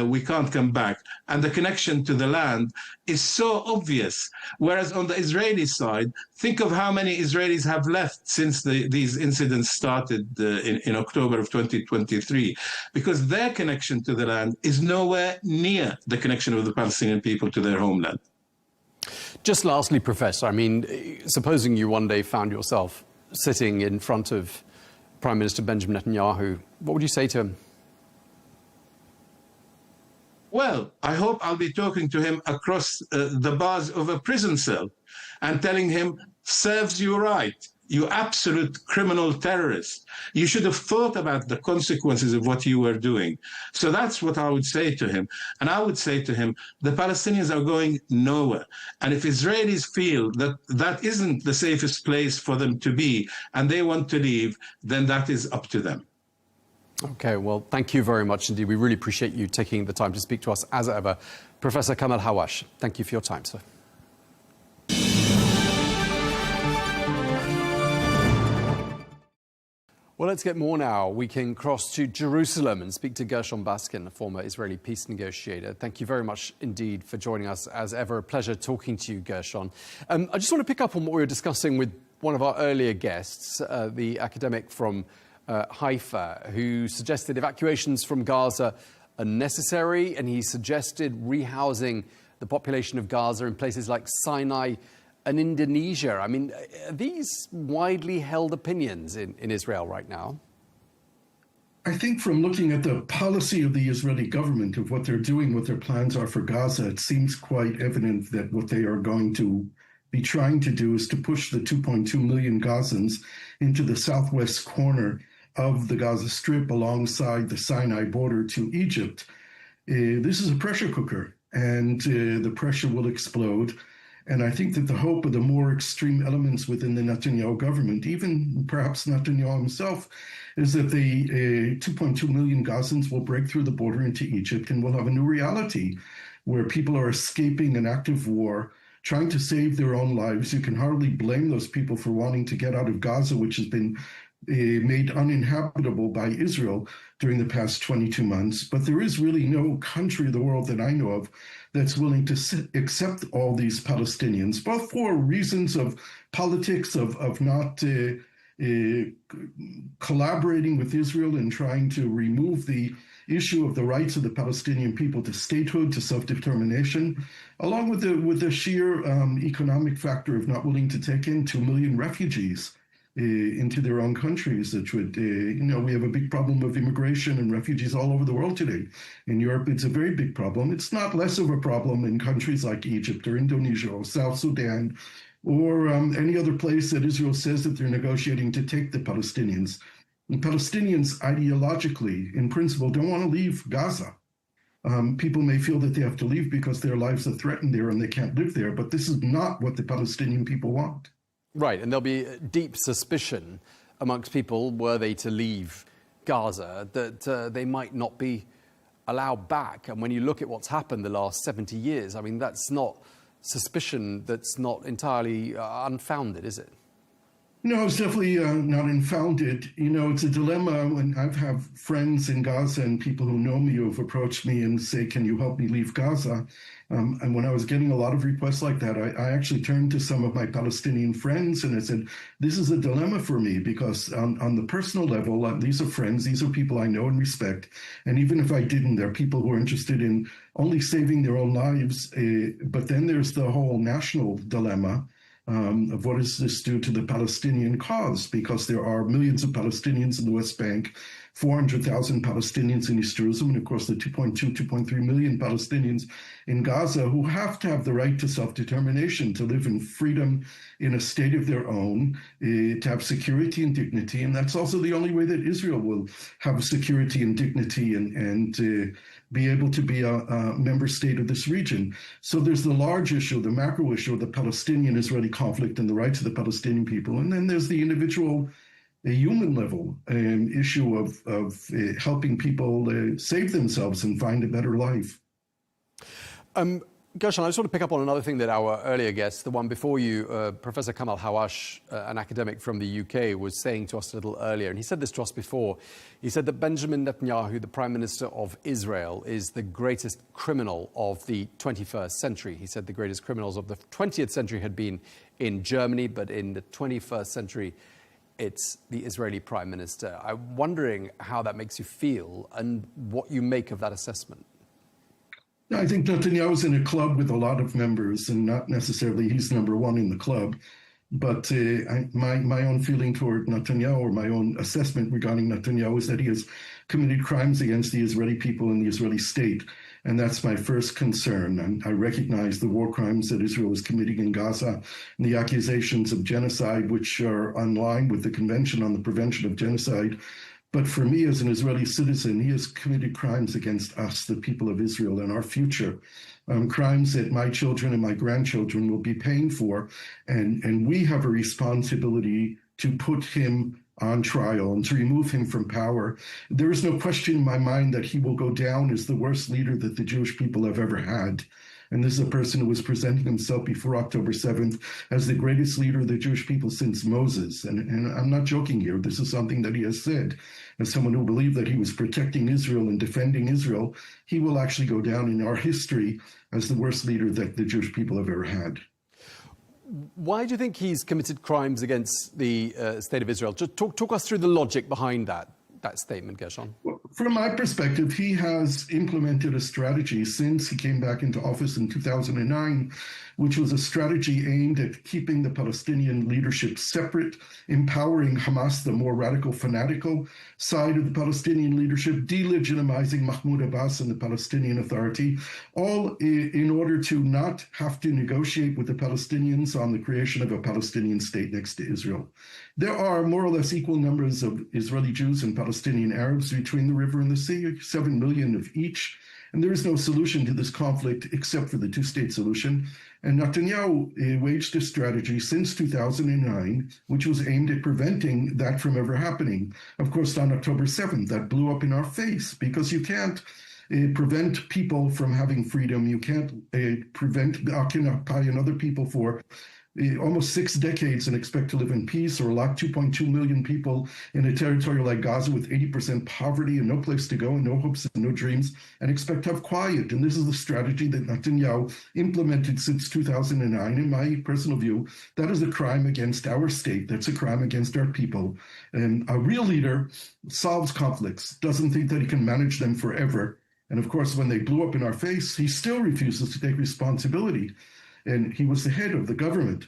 we can't come back. And the connection to the land is so obvious. Whereas on the Israeli side, think of how many Israelis have left since these incidents started in October of 2023, because their connection to the land is nowhere near the connection of the Palestinian people to their homeland. Just lastly, Professor, I mean, supposing you one day found yourself sitting in front of Prime Minister Benjamin Netanyahu, what would you say to him? Well, I hope I'll be talking to him across the bars of a prison cell and telling him, serves you right, you absolute criminal terrorist. You should have thought about the consequences of what you were doing. So that's what I would say to him. And I would say to him, the Palestinians are going nowhere. And if Israelis feel that that isn't the safest place for them to be and they want to leave, then that is up to them. Okay, well, thank you very much indeed. We really appreciate you taking the time to speak to us as ever. Professor Kamal Hawash, thank you for your time, sir. Well, let's get more now. We can cross to Jerusalem and speak to Gershon Baskin, a former Israeli peace negotiator. Thank you very much indeed for joining us. As ever, a pleasure talking to you, Gershon. I just want to pick up on what we were discussing with one of our earlier guests, the academic from Haifa, who suggested evacuations from Gaza are necessary, and he suggested rehousing the population of Gaza in places like Sinai and Indonesia. I mean, are these widely held opinions in Israel right now? I think from looking at the policy of the Israeli government, of what they're doing, what their plans are for Gaza, it seems quite evident that what they are going to be trying to do is to push the 2.2 million Gazans into the southwest corner of the Gaza Strip alongside the Sinai border to Egypt. This is a pressure cooker, and the pressure will explode. And I think that the hope of the more extreme elements within the Netanyahu government, even perhaps Netanyahu himself, is that the 2.2 million Gazans will break through the border into Egypt and we'll have a new reality where people are escaping an active war, trying to save their own lives. You can hardly blame those people for wanting to get out of Gaza, which has been made uninhabitable by Israel during the past 22 months. But there is really no country in the world that I know of that's willing to accept all these Palestinians, both for reasons of politics, of not collaborating with Israel and trying to remove the issue of the rights of the Palestinian people to statehood, to self-determination, along with the sheer economic factor of not willing to take in 2 million refugees into their own countries, which would, we have a big problem of immigration and refugees all over the world today. In Europe, it's a very big problem. It's not less of a problem in countries like Egypt or Indonesia or South Sudan or any other place that Israel says that they're negotiating to take the Palestinians. And Palestinians ideologically, in principle, don't want to leave Gaza. People may feel that they have to leave because their lives are threatened there and they can't live there, but this is not what the Palestinian people want. Right, and there'll be deep suspicion amongst people, were they to leave Gaza, that they might not be allowed back. And when you look at what's happened the last 70 years, I mean, that's not suspicion that's not entirely unfounded, is it? No, it's definitely not unfounded. It's a dilemma when I've have friends in Gaza and people who know me who have approached me and say, can you help me leave Gaza? And when I was getting a lot of requests like that, I actually turned to some of my Palestinian friends and I said, this is a dilemma for me because on the personal level, these are friends, these are people I know and respect. And even if I didn't, they're people who are interested in only saving their own lives. But then there's the whole national dilemma of what does this do to the Palestinian cause? Because there are millions of Palestinians in the West Bank, 400,000 Palestinians in East Jerusalem, and of course the 2.3 million Palestinians in Gaza who have to have the right to self-determination, to live in freedom in a state of their own, to have security and dignity. And that's also the only way that Israel will have security and dignity and be able to be a member state of this region. So there's the large issue, the macro issue of the Palestinian-Israeli conflict and the rights of the Palestinian people. And then there's the individual human level issue of helping people save themselves and find a better life. Gershon, I just want to pick up on another thing that our earlier guest, the one before you, Professor Kamal Hawash, an academic from the UK, was saying to us a little earlier. And he said this to us before. He said that Benjamin Netanyahu, the Prime Minister of Israel, is the greatest criminal of the 21st century. He said the greatest criminals of the 20th century had been in Germany, but in the 21st century, it's the Israeli Prime Minister. I'm wondering how that makes you feel and what you make of that assessment. I think Netanyahu's in a club with a lot of members, and not necessarily he's number one in the club. But my own feeling toward Netanyahu, or my own assessment regarding Netanyahu, is that he has committed crimes against the Israeli people and the Israeli state. And that's my first concern. And I recognize the war crimes that Israel is committing in Gaza and the accusations of genocide, which are in line with the Convention on the Prevention of Genocide. But for me, as an Israeli citizen, he has committed crimes against us, the people of Israel, and our future. Crimes that my children and my grandchildren will be paying for. And we have a responsibility to put him on trial and to remove him from power. There is no question in my mind that he will go down as the worst leader that the Jewish people have ever had. And this is a person who was presenting himself before October 7th as the greatest leader of the Jewish people since Moses. And I'm not joking here. This is something that he has said. As someone who believed that he was protecting Israel and defending Israel, he will actually go down in our history as the worst leader that the Jewish people have ever had. Why do you think he's committed crimes against the state of Israel? Just talk us through the logic behind that statement, Gershon. Well, from my perspective, he has implemented a strategy since he came back into office in 2009, which was a strategy aimed at keeping the Palestinian leadership separate, empowering Hamas, the more radical, fanatical side of the Palestinian leadership, delegitimizing Mahmoud Abbas and the Palestinian Authority, all in order to not have to negotiate with the Palestinians on the creation of a Palestinian state next to Israel. There are more or less equal numbers of Israeli Jews and Palestinian Arabs between the river and the sea, 7 million of each. And there is no solution to this conflict except for the two-state solution. And Netanyahu waged a strategy since 2009, which was aimed at preventing that from ever happening. Of course, on October 7th, that blew up in our face because you can't prevent people from having freedom. You can't prevent occupying other people for almost 6 decades and expect to live in peace, or lock 2.2 million people in a territory like Gaza with 80% poverty and no place to go and no hopes and no dreams, and expect to have quiet. And this is the strategy that Netanyahu implemented since 2009. In my personal view, that is a crime against our state. That's a crime against our people. And a real leader solves conflicts, doesn't think that he can manage them forever. And of course, when they blew up in our face, he still refuses to take responsibility. And he was the head of the government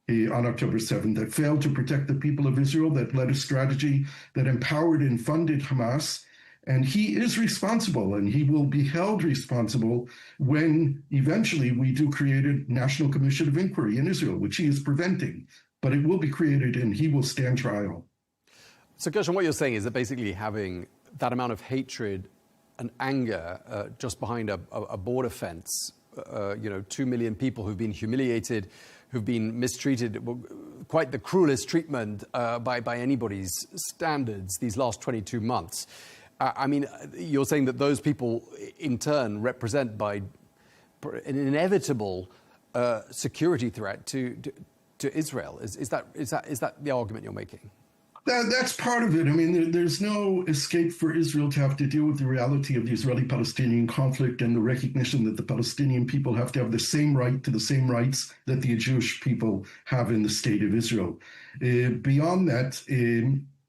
on October 7th that failed to protect the people of Israel, that led a strategy that empowered and funded Hamas. And he is responsible, and he will be held responsible when eventually we do create a National Commission of Inquiry in Israel, which he is preventing. But it will be created, and he will stand trial. So, Gershon, what you're saying is that basically having that amount of hatred and anger just behind a border fence, 2 million people who've been humiliated, who've been mistreated, quite the cruelest treatment by anybody's standards these last 22 months. I mean, you're saying that those people in turn represent by an inevitable security threat to Israel. Is that the argument you're making? That's part of it. I mean, there's no escape for Israel to have to deal with the reality of the Israeli-Palestinian conflict and the recognition that the Palestinian people have to have the same right to the same rights that the Jewish people have in the state of Israel. Beyond that,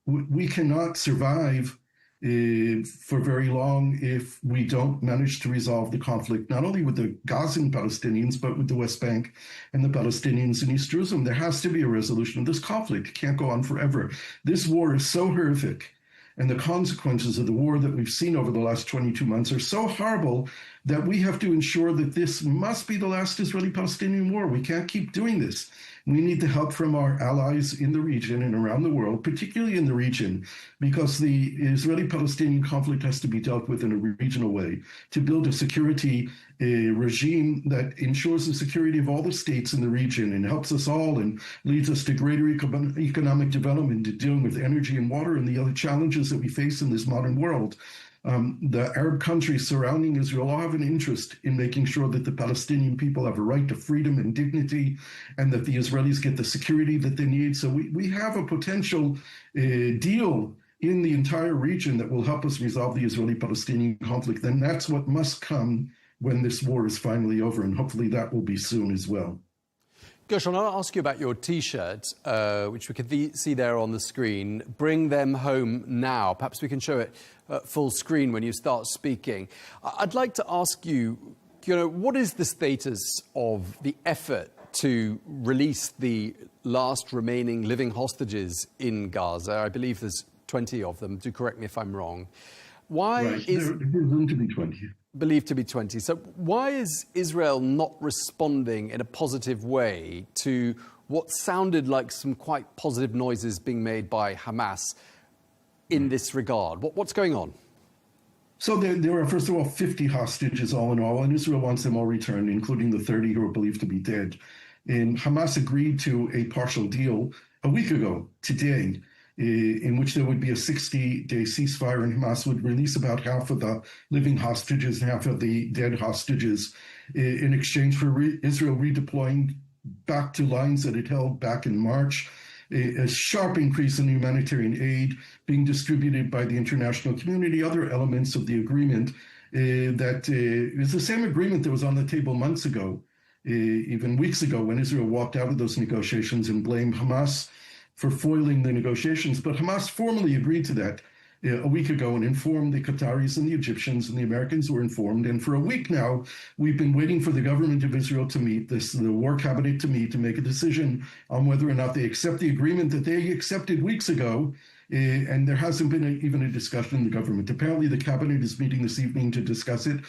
we cannot survive for very long if we don't manage to resolve the conflict, not only with the Gazan Palestinians, but with the West Bank and the Palestinians in East Jerusalem. There has to be a resolution of this conflict. It can't go on forever. This war is so horrific, and the consequences of the war that we've seen over the last 22 months are so horrible that we have to ensure that this must be the last Israeli-Palestinian war. We can't keep doing this. We need the help from our allies in the region and around the world, particularly in the region, because the Israeli-Palestinian conflict has to be dealt with in a regional way to build a security regime that ensures the security of all the states in the region and helps us all and leads us to greater economic development, to dealing with energy and water and the other challenges that we face in this modern world. The Arab countries surrounding Israel all have an interest in making sure that the Palestinian people have a right to freedom and dignity, and that the Israelis get the security that they need. So we have a potential deal in the entire region that will help us resolve the Israeli-Palestinian conflict. Then that's what must come when this war is finally over, and hopefully that will be soon as well. Gershon, I'll ask you about your T-shirt, which we can see there on the screen. Bring them home now. Perhaps we can show it full screen when you start speaking. I'd like to ask you, what is the status of the effort to release the last remaining living hostages in Gaza? I believe there's 20 of them. Do correct me if I'm wrong. Why right. is they're believed to be 20? Believed to be 20. So why is Israel not responding in a positive way to what sounded like some quite positive noises being made by Hamas in this regard? What's going on? So there are, first of all, 50 hostages all in all, and Israel wants them all returned, including the 30 who are believed to be dead. And Hamas agreed to a partial deal a week ago, today, in which there would be a 60-day ceasefire, and Hamas would release about half of the living hostages and half of the dead hostages in exchange for Israel redeploying back to lines that it held back in March. A sharp increase in humanitarian aid being distributed by the international community, other elements of the agreement that is the same agreement that was on the table months ago, even weeks ago, when Israel walked out of those negotiations and blamed Hamas for foiling the negotiations. But Hamas formally agreed to that a week ago and informed the Qataris and the Egyptians, and the Americans were informed. And for a week now, we've been waiting for the government of Israel to meet, the war cabinet to meet, to make a decision on whether or not they accept the agreement that they accepted weeks ago. And there hasn't been even a discussion in the government. Apparently, the cabinet is meeting this evening to discuss it.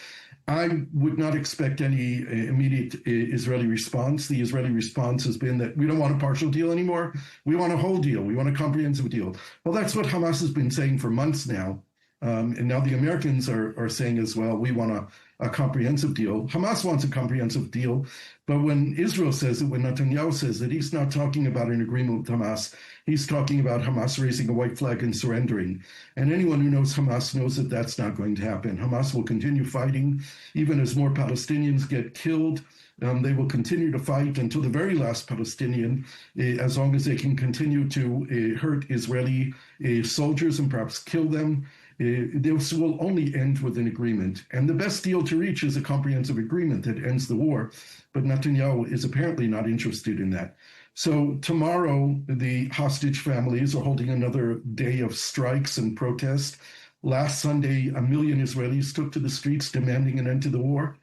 I would not expect any immediate Israeli response. The Israeli response has been that we don't want a partial deal anymore. We want a whole deal. We want a comprehensive deal. Well, that's what Hamas has been saying for months now. And now the Americans are saying as well, we want a comprehensive deal. Hamas wants a comprehensive deal. But when Israel says it, when Netanyahu says it, he's not talking about an agreement with Hamas. He's talking about Hamas raising a white flag and surrendering. And anyone who knows Hamas knows that that's not going to happen. Hamas will continue fighting, even as more Palestinians get killed. They will continue to fight until the very last Palestinian, as long as they can continue to hurt Israeli soldiers and perhaps kill them. This will only end with an agreement. And the best deal to reach is a comprehensive agreement that ends the war. But Netanyahu is apparently not interested in that. So tomorrow, the hostage families are holding another day of strikes and protest. Last Sunday, 1 million Israelis took to the streets demanding an end to the war.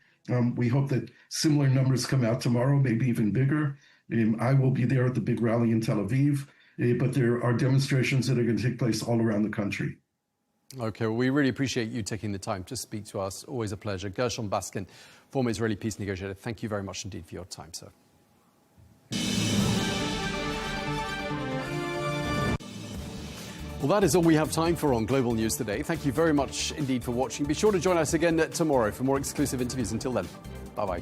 We hope that similar numbers come out tomorrow, maybe even bigger. I will be there at the big rally in Tel Aviv, but there are demonstrations that are going to take place all around the country. Okay, well, we really appreciate you taking the time to speak to us. Always a pleasure. Gershon Baskin, former Israeli peace negotiator, thank you very much indeed for your time, sir. Well, that is all we have time for on Global News today. Thank you very much indeed for watching. Be sure to join us again tomorrow for more exclusive interviews. Until then, bye-bye.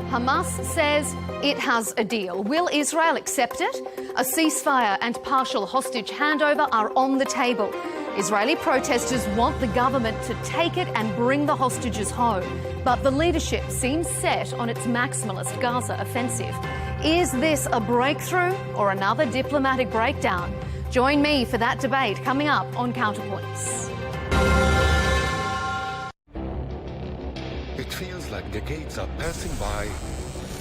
Hamas says it has a deal. Will Israel accept it? A ceasefire and partial hostage handover are on the table. Israeli protesters want the government to take it and bring the hostages home. But the leadership seems set on its maximalist Gaza offensive. Is this a breakthrough or another diplomatic breakdown? Join me for that debate coming up on Counterpoints. It feels like decades are passing by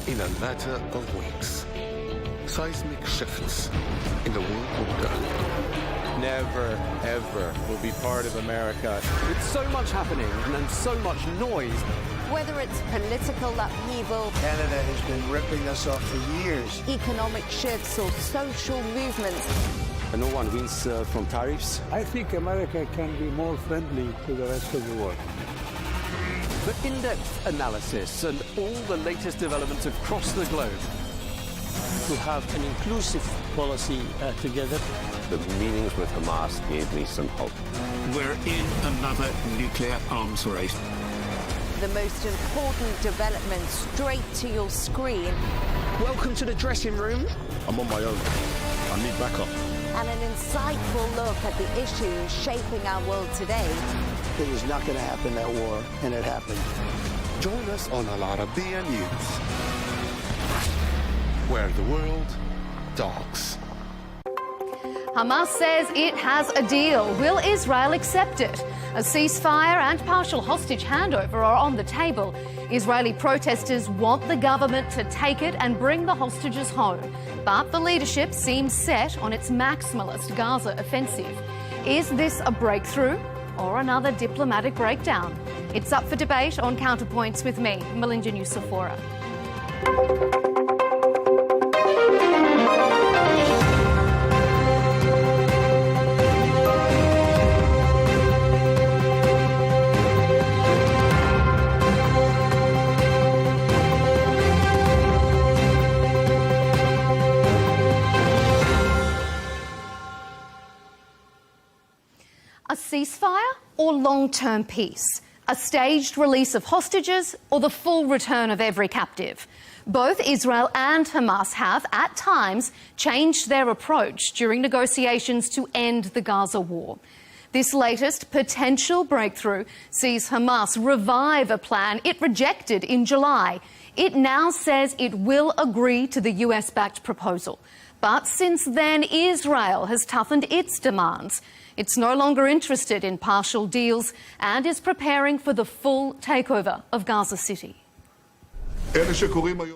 in a matter of weeks. Seismic shifts in the world order. Never, ever will be part of America. With so much happening and so much noise. Whether it's political upheaval, Canada has been ripping us off for years. Economic shifts or social movements. No one wins from tariffs. I think America can be more friendly to the rest of the world. For in-depth analysis and all the latest developments across the globe. To have an inclusive policy together. The meetings with Hamas gave me some hope. We're in another nuclear arms race. The most important development straight to your screen. Welcome to the dressing room. I'm on my own. I need backup. And an insightful look at the issues shaping our world today. It was not going to happen, that war, and it happened. Join us on Arabiya News, where the world talks. Hamas says it has a deal. Will Israel accept it? A ceasefire and partial hostage handover are on the table. Israeli protesters want the government to take it and bring the hostages home. But the leadership seems set on its maximalist Gaza offensive. Is this a breakthrough or another diplomatic breakdown? It's up for debate on Counterpoints with me, Melinda Nucifora. A ceasefire or long-term peace? A staged release of hostages or the full return of every captive? Both Israel and Hamas have, at times, changed their approach during negotiations to end the Gaza war. This latest potential breakthrough sees Hamas revive a plan it rejected in July. It now says it will agree to the US-backed proposal. But since then, Israel has toughened its demands. It's no longer interested in partial deals and is preparing for the full takeover of Gaza City.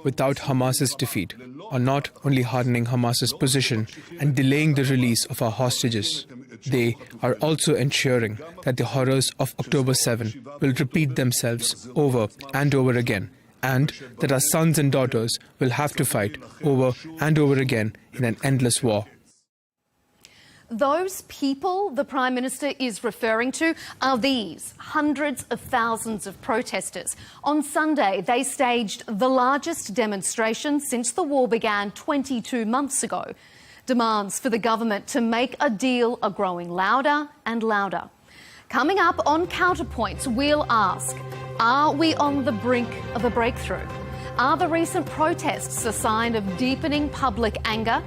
Without Hamas's defeat, are not only hardening Hamas's position and delaying the release of our hostages, they are also ensuring that the horrors of October 7 will repeat themselves over and over again, and that our sons and daughters will have to fight over and over again in an endless war. Those people the Prime Minister is referring to are these hundreds of thousands of protesters. On Sunday, they staged the largest demonstration since the war began 22 months ago. Demands for the government to make a deal are growing louder and louder. Coming up on Counterpoints, we'll ask, are we on the brink of a breakthrough? Are the recent protests a sign of deepening public anger?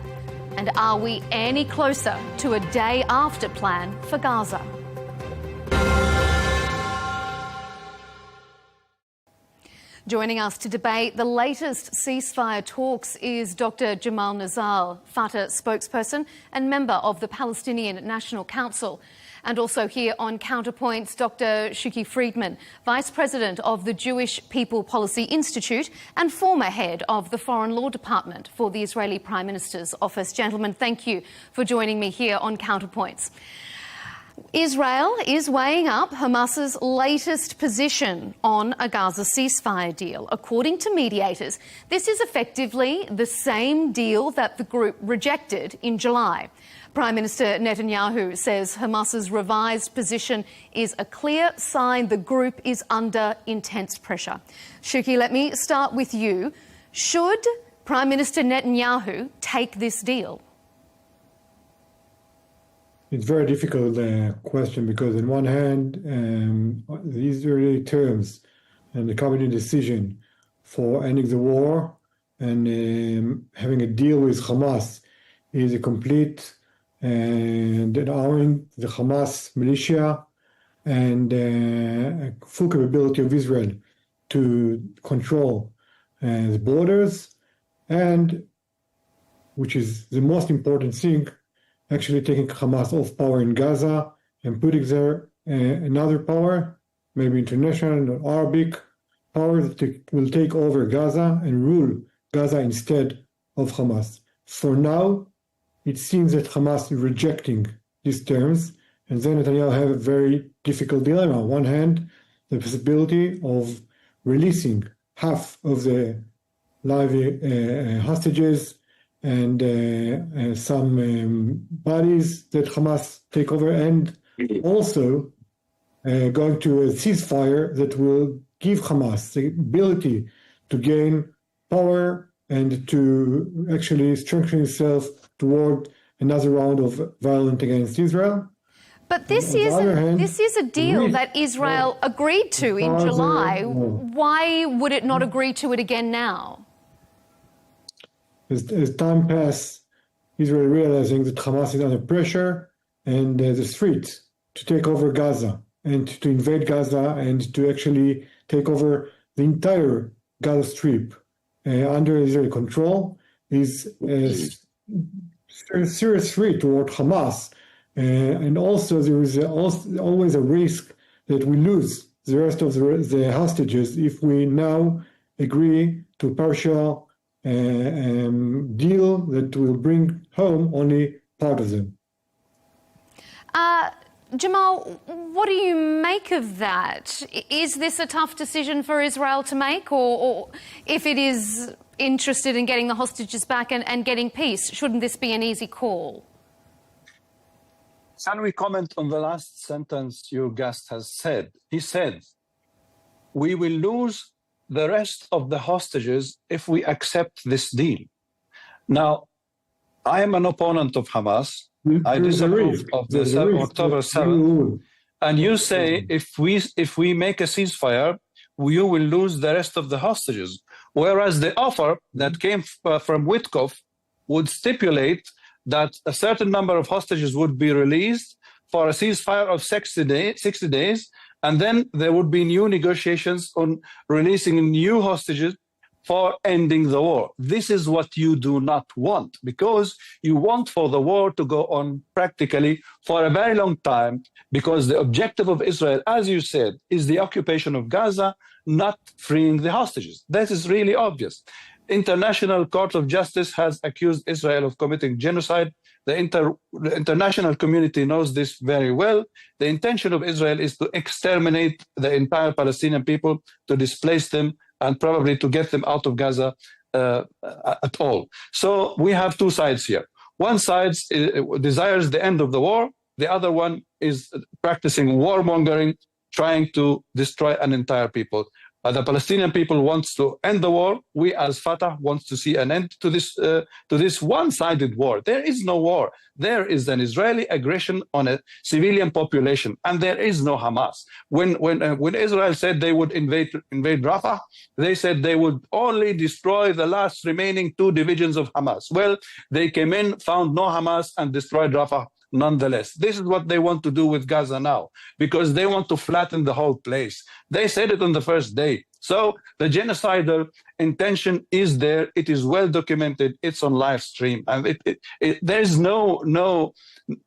And are we any closer to a day after plan for Gaza? Joining us to debate the latest ceasefire talks is Dr. Jamal Nazal, Fatah spokesperson and member of the Palestinian National Council. And also here on Counterpoints, Dr. Shuki Friedman, Vice President of the Jewish People Policy Institute and former head of the Foreign Law Department for the Israeli Prime Minister's Office. Gentlemen, thank you for joining me here on Counterpoints. Israel is weighing up Hamas's latest position on a Gaza ceasefire deal. According to mediators, this is effectively the same deal that the group rejected in July. Prime Minister Netanyahu says Hamas's revised position is a clear sign the group is under intense pressure. Shuki, let me start with you. Should Prime Minister Netanyahu take this deal? It's a very difficult question because on one hand, the Israeli terms and the cabinet decision for ending the war and having a deal with Hamas is a complete and allowing the Hamas militia and full capability of Israel to control the borders, and which is the most important thing, actually taking Hamas off power in Gaza and putting there another power, maybe international or Arabic power that will take over Gaza and rule Gaza instead of Hamas. For now, it seems that Hamas is rejecting these terms, and then Netanyahu have a very difficult dilemma. On one hand, the possibility of releasing half of the live hostages and some bodies that Hamas take over, and also going to a ceasefire that will give Hamas the ability to gain power and to actually strengthen itself toward another round of violence against Israel. But this is a deal that Israel agreed to in July. Why would it not agree to it again now? As time passes, Israel realizing that Hamas is under pressure and the streets to take over Gaza and to invade Gaza and to actually take over the entire Gaza Strip under Israeli control is a serious threat toward Hamas. And also there is always a risk that we lose the rest of the hostages if we now agree to partial deal that will bring home only part of them. Jamal, what do you make of that? Is this a tough decision for Israel to make, or if it is interested in getting the hostages back and getting peace, shouldn't this be an easy call? Can we comment on the last sentence your guest has said? He said, we will lose the rest of the hostages if we accept this deal. Now, I am an opponent of Hamas. I disapprove of the October 7th. And you say if we make a ceasefire, you will lose the rest of the hostages. Whereas the offer that came from Witkoff would stipulate that a certain number of hostages would be released for a ceasefire of 60 days, and then there would be new negotiations on releasing new hostages for ending the war. This is what you do not want, because you want for the war to go on practically for a very long time, because the objective of Israel, as you said, is the occupation of Gaza, not freeing the hostages. That is really obvious. International Court of Justice has accused Israel of committing genocide. The international community knows this very well. The intention of Israel is to exterminate the entire Palestinian people, to displace them, and probably to get them out of Gaza at all. So we have two sides here. One side desires the end of the war. The other one is practicing warmongering, trying to destroy an entire people. The Palestinian people wants to end the war. We, as Fatah, wants to see an end to this one-sided war. There is no war. There is an Israeli aggression on a civilian population, and there is no Hamas. When Israel said they would invade Rafah, they said they would only destroy the last remaining 2 divisions of Hamas. Well, they came in, found no Hamas, and destroyed Rafah. Nonetheless, this is what they want to do with Gaza now, because they want to flatten the whole place. They said it on the first day. So the genocidal intention is there. It is well documented. It's on live stream. And there's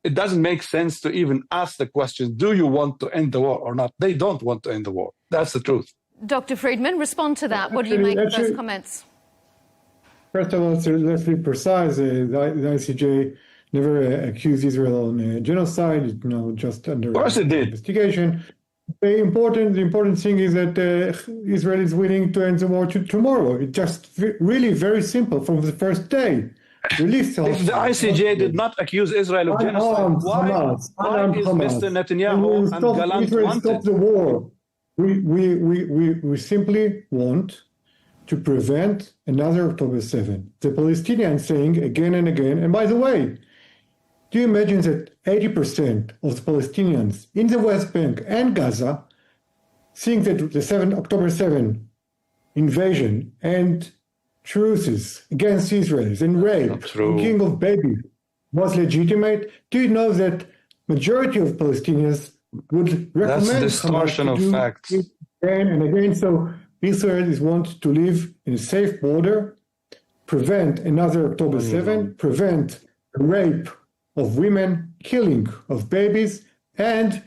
it doesn't make sense to even ask the question, do you want to end the war or not? They don't want to end the war. That's the truth. Dr. Friedman, respond to that. What do you make of those comments? First of all, let's be precise. The ICJ never accused Israel of genocide, just under investigation. The important thing is that Israel is willing to end the war tomorrow. It's just really very simple from the first day. If the ICJ did not accuse Israel of genocide, why is Mr. Netanyahu and Gallant wanted? Stop the war. We simply want to prevent another October 7. The Palestinians saying again and again, and by the way, do you imagine that 80% of the Palestinians in the West Bank and Gaza think that the October 7 invasion and truces against Israelis and rape and killing of babies was legitimate? Do you know that majority of Palestinians would recommend That's distortion of facts. Again and again. So Israelis want to live in a safe border, prevent another October 7, prevent rape of women, killing of babies, and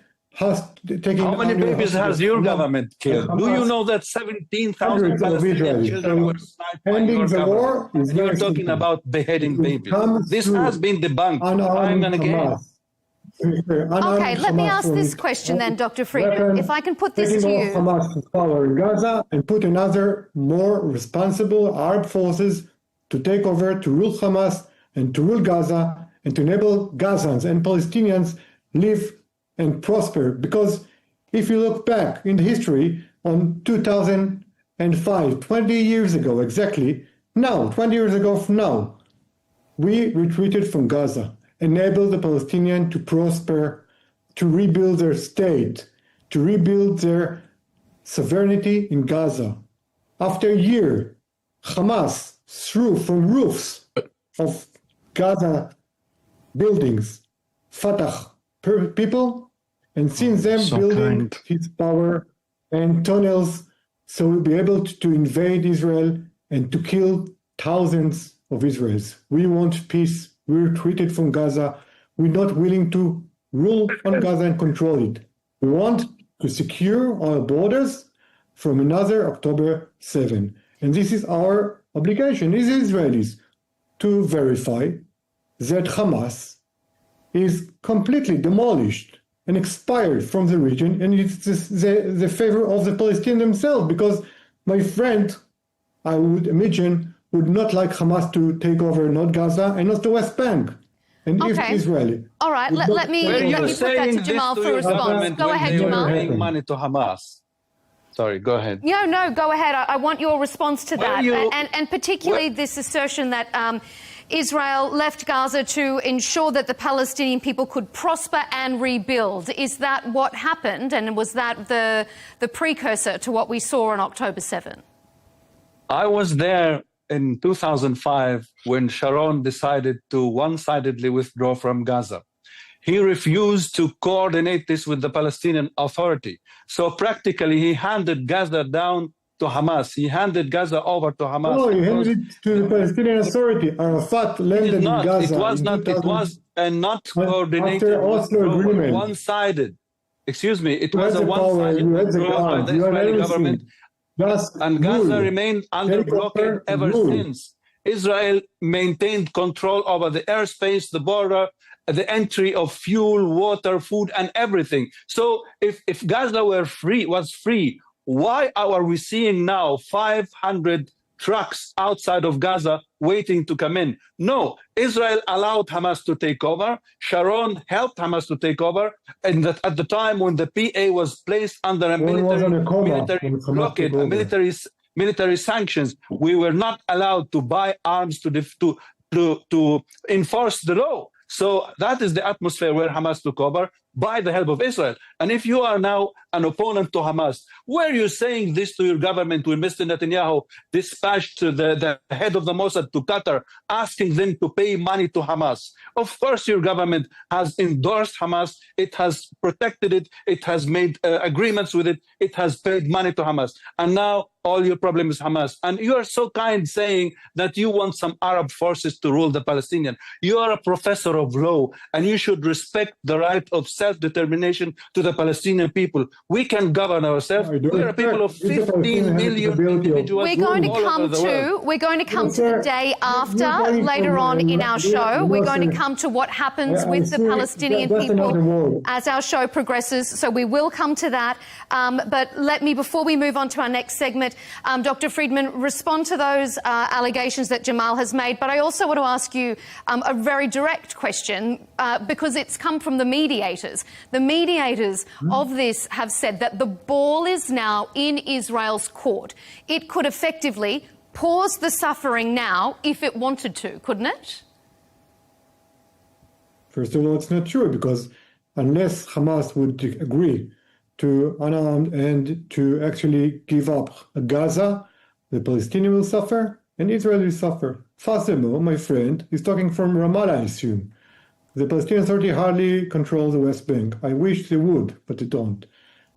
taking... How many babies has your government killed? Do you know that 17,000 Palestinian children were sniped by your government? You're talking about beheading babies. This has been debunked time and again. Okay, let me ask this question then, Dr. Friedman. If I can put this to you. Hamas power in Gaza and put another more responsible Arab forces to take over, to rule Hamas and to rule Gaza, and to enable Gazans and Palestinians live and prosper. Because if you look back in history on 2005, 20 years ago exactly, 20 years ago from now, we retreated from Gaza, enabled the Palestinians to prosper, to rebuild their state, to rebuild their sovereignty in Gaza. After a year, Hamas threw from roofs of Gaza buildings, Fatah people, and since them building his power and tunnels, so we'll be able to invade Israel and to kill thousands of Israelis. We want peace. We retreated from Gaza. We're not willing to rule on Gaza and control it. We want to secure our borders from another October 7. And this is our obligation as Israelis to verify that Hamas is completely demolished and expired from the region, and it's the favor of the Palestinians themselves, because my friend, I would imagine, would not like Hamas to take over not Gaza and not the West Bank. And if Israeli. All right, let me put that to Jamal for a response. Go ahead, Jamal. Paying money to Hamas. Sorry, go ahead. No, go ahead. I want your response to that. And particularly this assertion that Israel left Gaza to ensure that the Palestinian people could prosper and rebuild. Is that what happened? And was that the precursor to what we saw on October 7? I was there in 2005 when Sharon decided to one-sidedly withdraw from Gaza. He refused to coordinate this with the Palestinian Authority. So practically he handed Gaza down to Hamas. He handed Gaza over to Hamas. No, he handed it to the Palestinian Authority. Arafat landed in Gaza. It was a not coordinated, one-sided. Excuse me, it was a one-sided withdrawal by the Israeli government. And Gaza remained under blockade ever since. Israel maintained control over the airspace, the border, the entry of fuel, water, food, and everything. So if Gaza was free, why are we seeing now 500 trucks outside of Gaza waiting to come in. No, Israel allowed Hamas to take over. Sharon helped Hamas to take over. And that at the time when the PA was placed under a military blockade, military sanctions, we were not allowed to buy arms to enforce the law. So that is the atmosphere where Hamas took over by the help of Israel. And if you are now an opponent to Hamas, were you saying this to your government when Mr. Netanyahu dispatched the head of the Mossad to Qatar, asking them to pay money to Hamas? Of course, your government has endorsed Hamas. It has protected it. It has made agreements with it. It has paid money to Hamas. And now all your problem is Hamas. And you are so kind saying that you want some Arab forces to rule the Palestinian. You are a professor of law, and you should respect the right of self-determination to the Palestinian people. We can govern ourselves. We are a people of 15 million individuals. We're going to come to the day after later on in our show. We're going to come to what happens with the Palestinian people as our show progresses. So we will come to that. But let me, before we move on to our next segment, Dr. Friedman, respond to those allegations that Jamal has made. But I also want to ask you a very direct question because it's come from the mediators. The mediators of this have said that the ball is now in Israel's court. It could effectively pause the suffering now if it wanted to, couldn't it? First of all, it's not true, because unless Hamas would agree to unarmed and to actually give up Gaza, the Palestinians will suffer and Israel will suffer. Furthermore, my friend is talking from Ramallah, I assume. The Palestinian Authority hardly controls the West Bank. I wish they would, but they don't.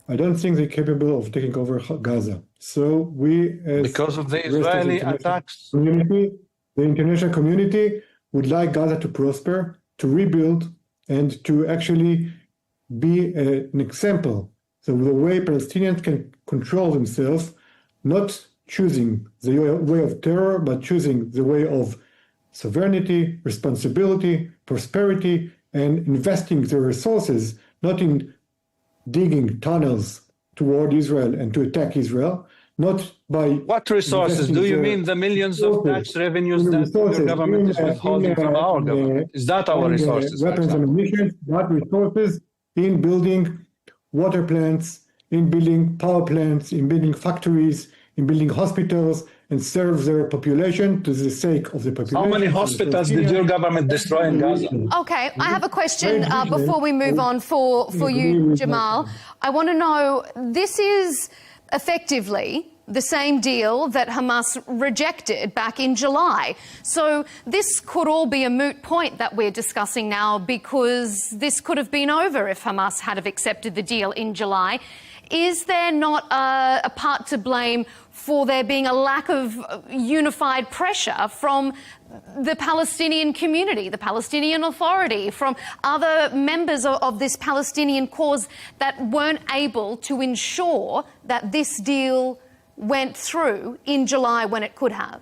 I don't think they're capable of taking over Gaza. So we, as because of the Israeli attacks, the international community would like Gaza to prosper, to rebuild, and to actually be an example. So the way Palestinians can control themselves, not choosing the way of terror, but choosing the way of sovereignty, responsibility, prosperity, and investing their resources, not in digging tunnels toward Israel and to attack Israel, not by... What resources? Do you mean the millions of tax revenues that your government is withholding from our government? Is that our resources? Weapons and munitions, but resources in building water plants, in building power plants, in building factories, in building hospitals, and serve their population to the sake of the population. How many hospitals did your government destroy in Gaza? Okay, I have a question before we move on for you, Jamal. I want to know, this is effectively the same deal that Hamas rejected back in July. So this could all be a moot point that we're discussing now, because this could have been over if Hamas had have accepted the deal in July. Is there not a part to blame for there being a lack of unified pressure from the Palestinian community, the Palestinian Authority, from other members of this Palestinian cause that weren't able to ensure that this deal went through in July when it could have?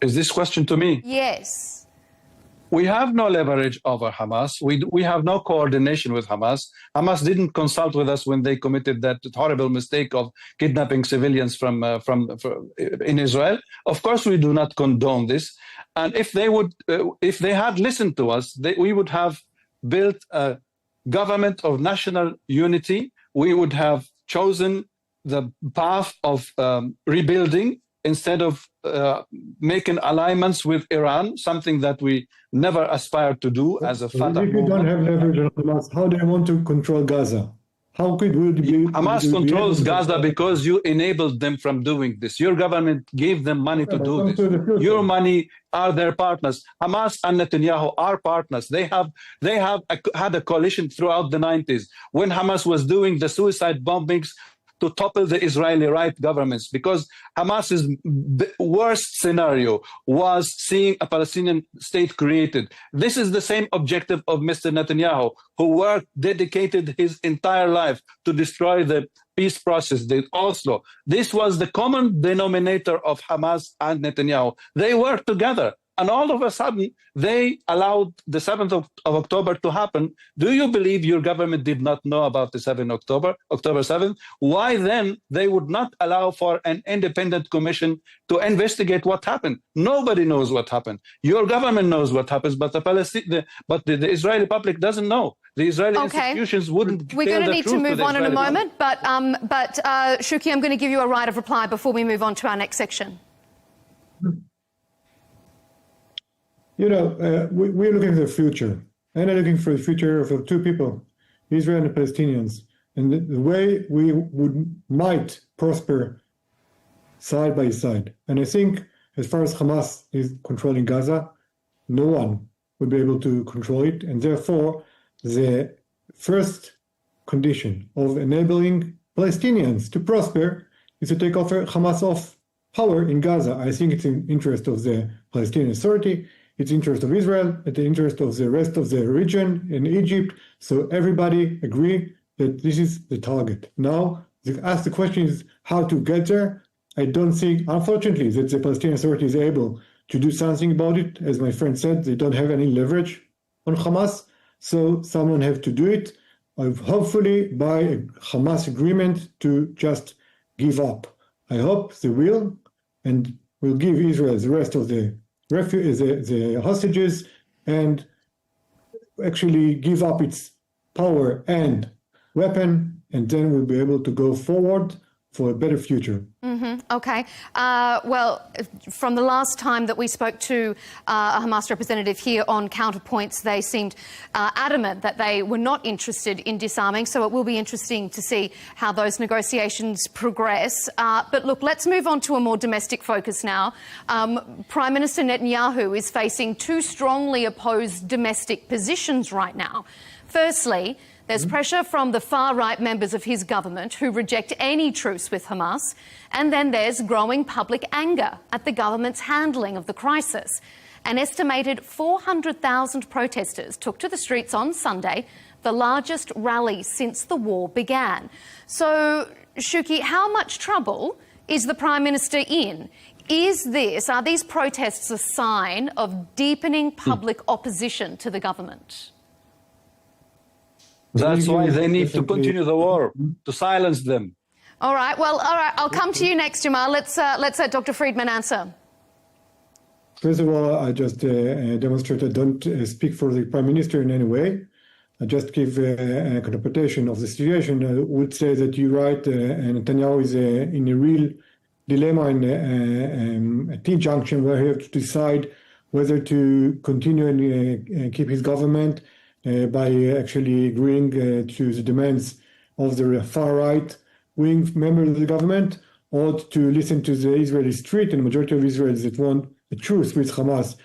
Is this question to me? Yes. We have no leverage over Hamas. We have no coordination with Hamas. Hamas didn't consult with us when they committed that horrible mistake of kidnapping civilians from in Israel. Of course, we do not condone this. And if they had listened to us, we would have built a government of national unity. We would have chosen the path of rebuilding instead of making alignments with Iran, something that we never aspired to do as a Fatah movement. If you don't have leverage on Hamas, how do you want to control Gaza? How could we be... Hamas controls Gaza because you enabled them from doing this. Your government gave them money to do this. Your money are their partners. Hamas and Netanyahu are partners. They have had a coalition throughout the 90s when Hamas was doing the suicide bombings to topple the Israeli right governments, because Hamas's worst scenario was seeing a Palestinian state created. This is the same objective of Mr. Netanyahu, who dedicated his entire life to destroy the peace process, the Oslo. This was the common denominator of Hamas and Netanyahu. They worked together. and all of a sudden they allowed the 7th of October to happen. Do you believe your government did not know about the 7th October 7th? Why then they would not allow for an independent commission to investigate what happened? Nobody knows what happened. Your government knows what happens, but the Israeli public doesn't know. The Israeli institutions wouldn't. We're going to need to move on in a moment, but Shuki, I'm going to give you a right of reply before we move on to our next section. You know, we're looking for the future, and I'm looking for the future of two people, Israel and the Palestinians, and the way we might prosper side by side. And I think as far as Hamas is controlling Gaza, no one will be able to control it, and therefore the first condition of enabling Palestinians to prosper is to take Hamas off power in Gaza. I think it's in interest of the Palestinian Authority, it's in interest of Israel, it's the interest of the rest of the region in Egypt. So everybody agree that this is the target. Now, the question is how to get there. I don't think, unfortunately, that the Palestinian Authority is able to do something about it. As my friend said, they don't have any leverage on Hamas, so someone have to do it, hopefully by a Hamas agreement to just give up. I hope they will, and will give Israel the rest of the hostages, and actually give up its power and weapon, and then we'll be able to go forward for a better future. Okay. Well, from the last time that we spoke to a Hamas representative here on Counterpoints, they seemed adamant that they were not interested in disarming. So it will be interesting to see how those negotiations progress. But look, let's move on to a more domestic focus now. Prime Minister Netanyahu is facing two strongly opposed domestic positions right now. Firstly, there's pressure from the far-right members of his government who reject any truce with Hamas. And then there's growing public anger at the government's handling of the crisis. An estimated 400,000 protesters took to the streets on Sunday, the largest rally since the war began. So, Shuki, how much trouble is the Prime Minister in? Are these protests a sign of deepening public opposition to the government? That's why they need to continue the war, to silence them. All right. I'll come to you next, Jamal. Let's let Dr. Friedman answer. First of all, I just demonstrate I don't speak for the Prime Minister in any way. I just give a interpretation of the situation. I would say that you're right, Netanyahu is in a real dilemma, in a T-junction where he has to decide whether to continue and keep his government by actually agreeing to the demands of the far-right wing members of the government, or to listen to the Israeli street and the majority of Israelis that want a truce with Hamas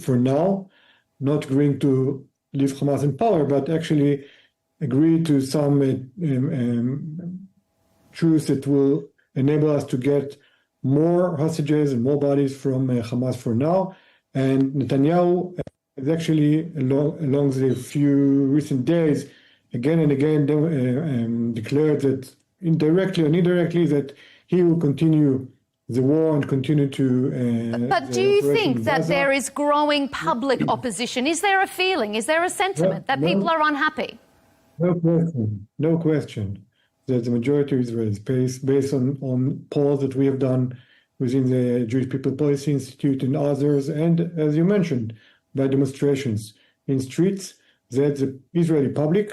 for now, not agreeing to leave Hamas in power, but actually agree to some truce that will enable us to get more hostages and more bodies from Hamas for now. And Netanyahu is actually, along the few recent days, again and again declared that indirectly or indirectly that he will continue the war and continue to... But do you think that there is growing public opposition? Is there a feeling, is there a sentiment that people are unhappy? No question that the majority of Israelis, based on polls that we have done within the Jewish People Policy Institute and others, and as you mentioned, by demonstrations in streets, that the Israeli public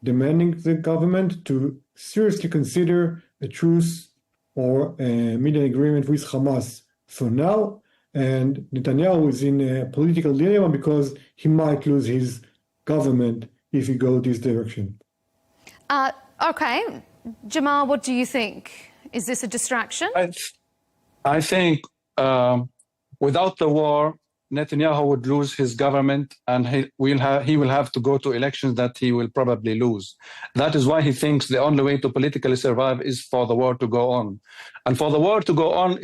demanding the government to seriously consider a truce or a median agreement with Hamas for now. And Netanyahu is in a political dilemma because he might lose his government if he goes this direction. Okay. Jamal, what do you think? Is this a distraction? I think without the war, Netanyahu would lose his government, and he will have to go to elections that he will probably lose. That is why he thinks the only way to politically survive is for the war to go on. And for the war to go on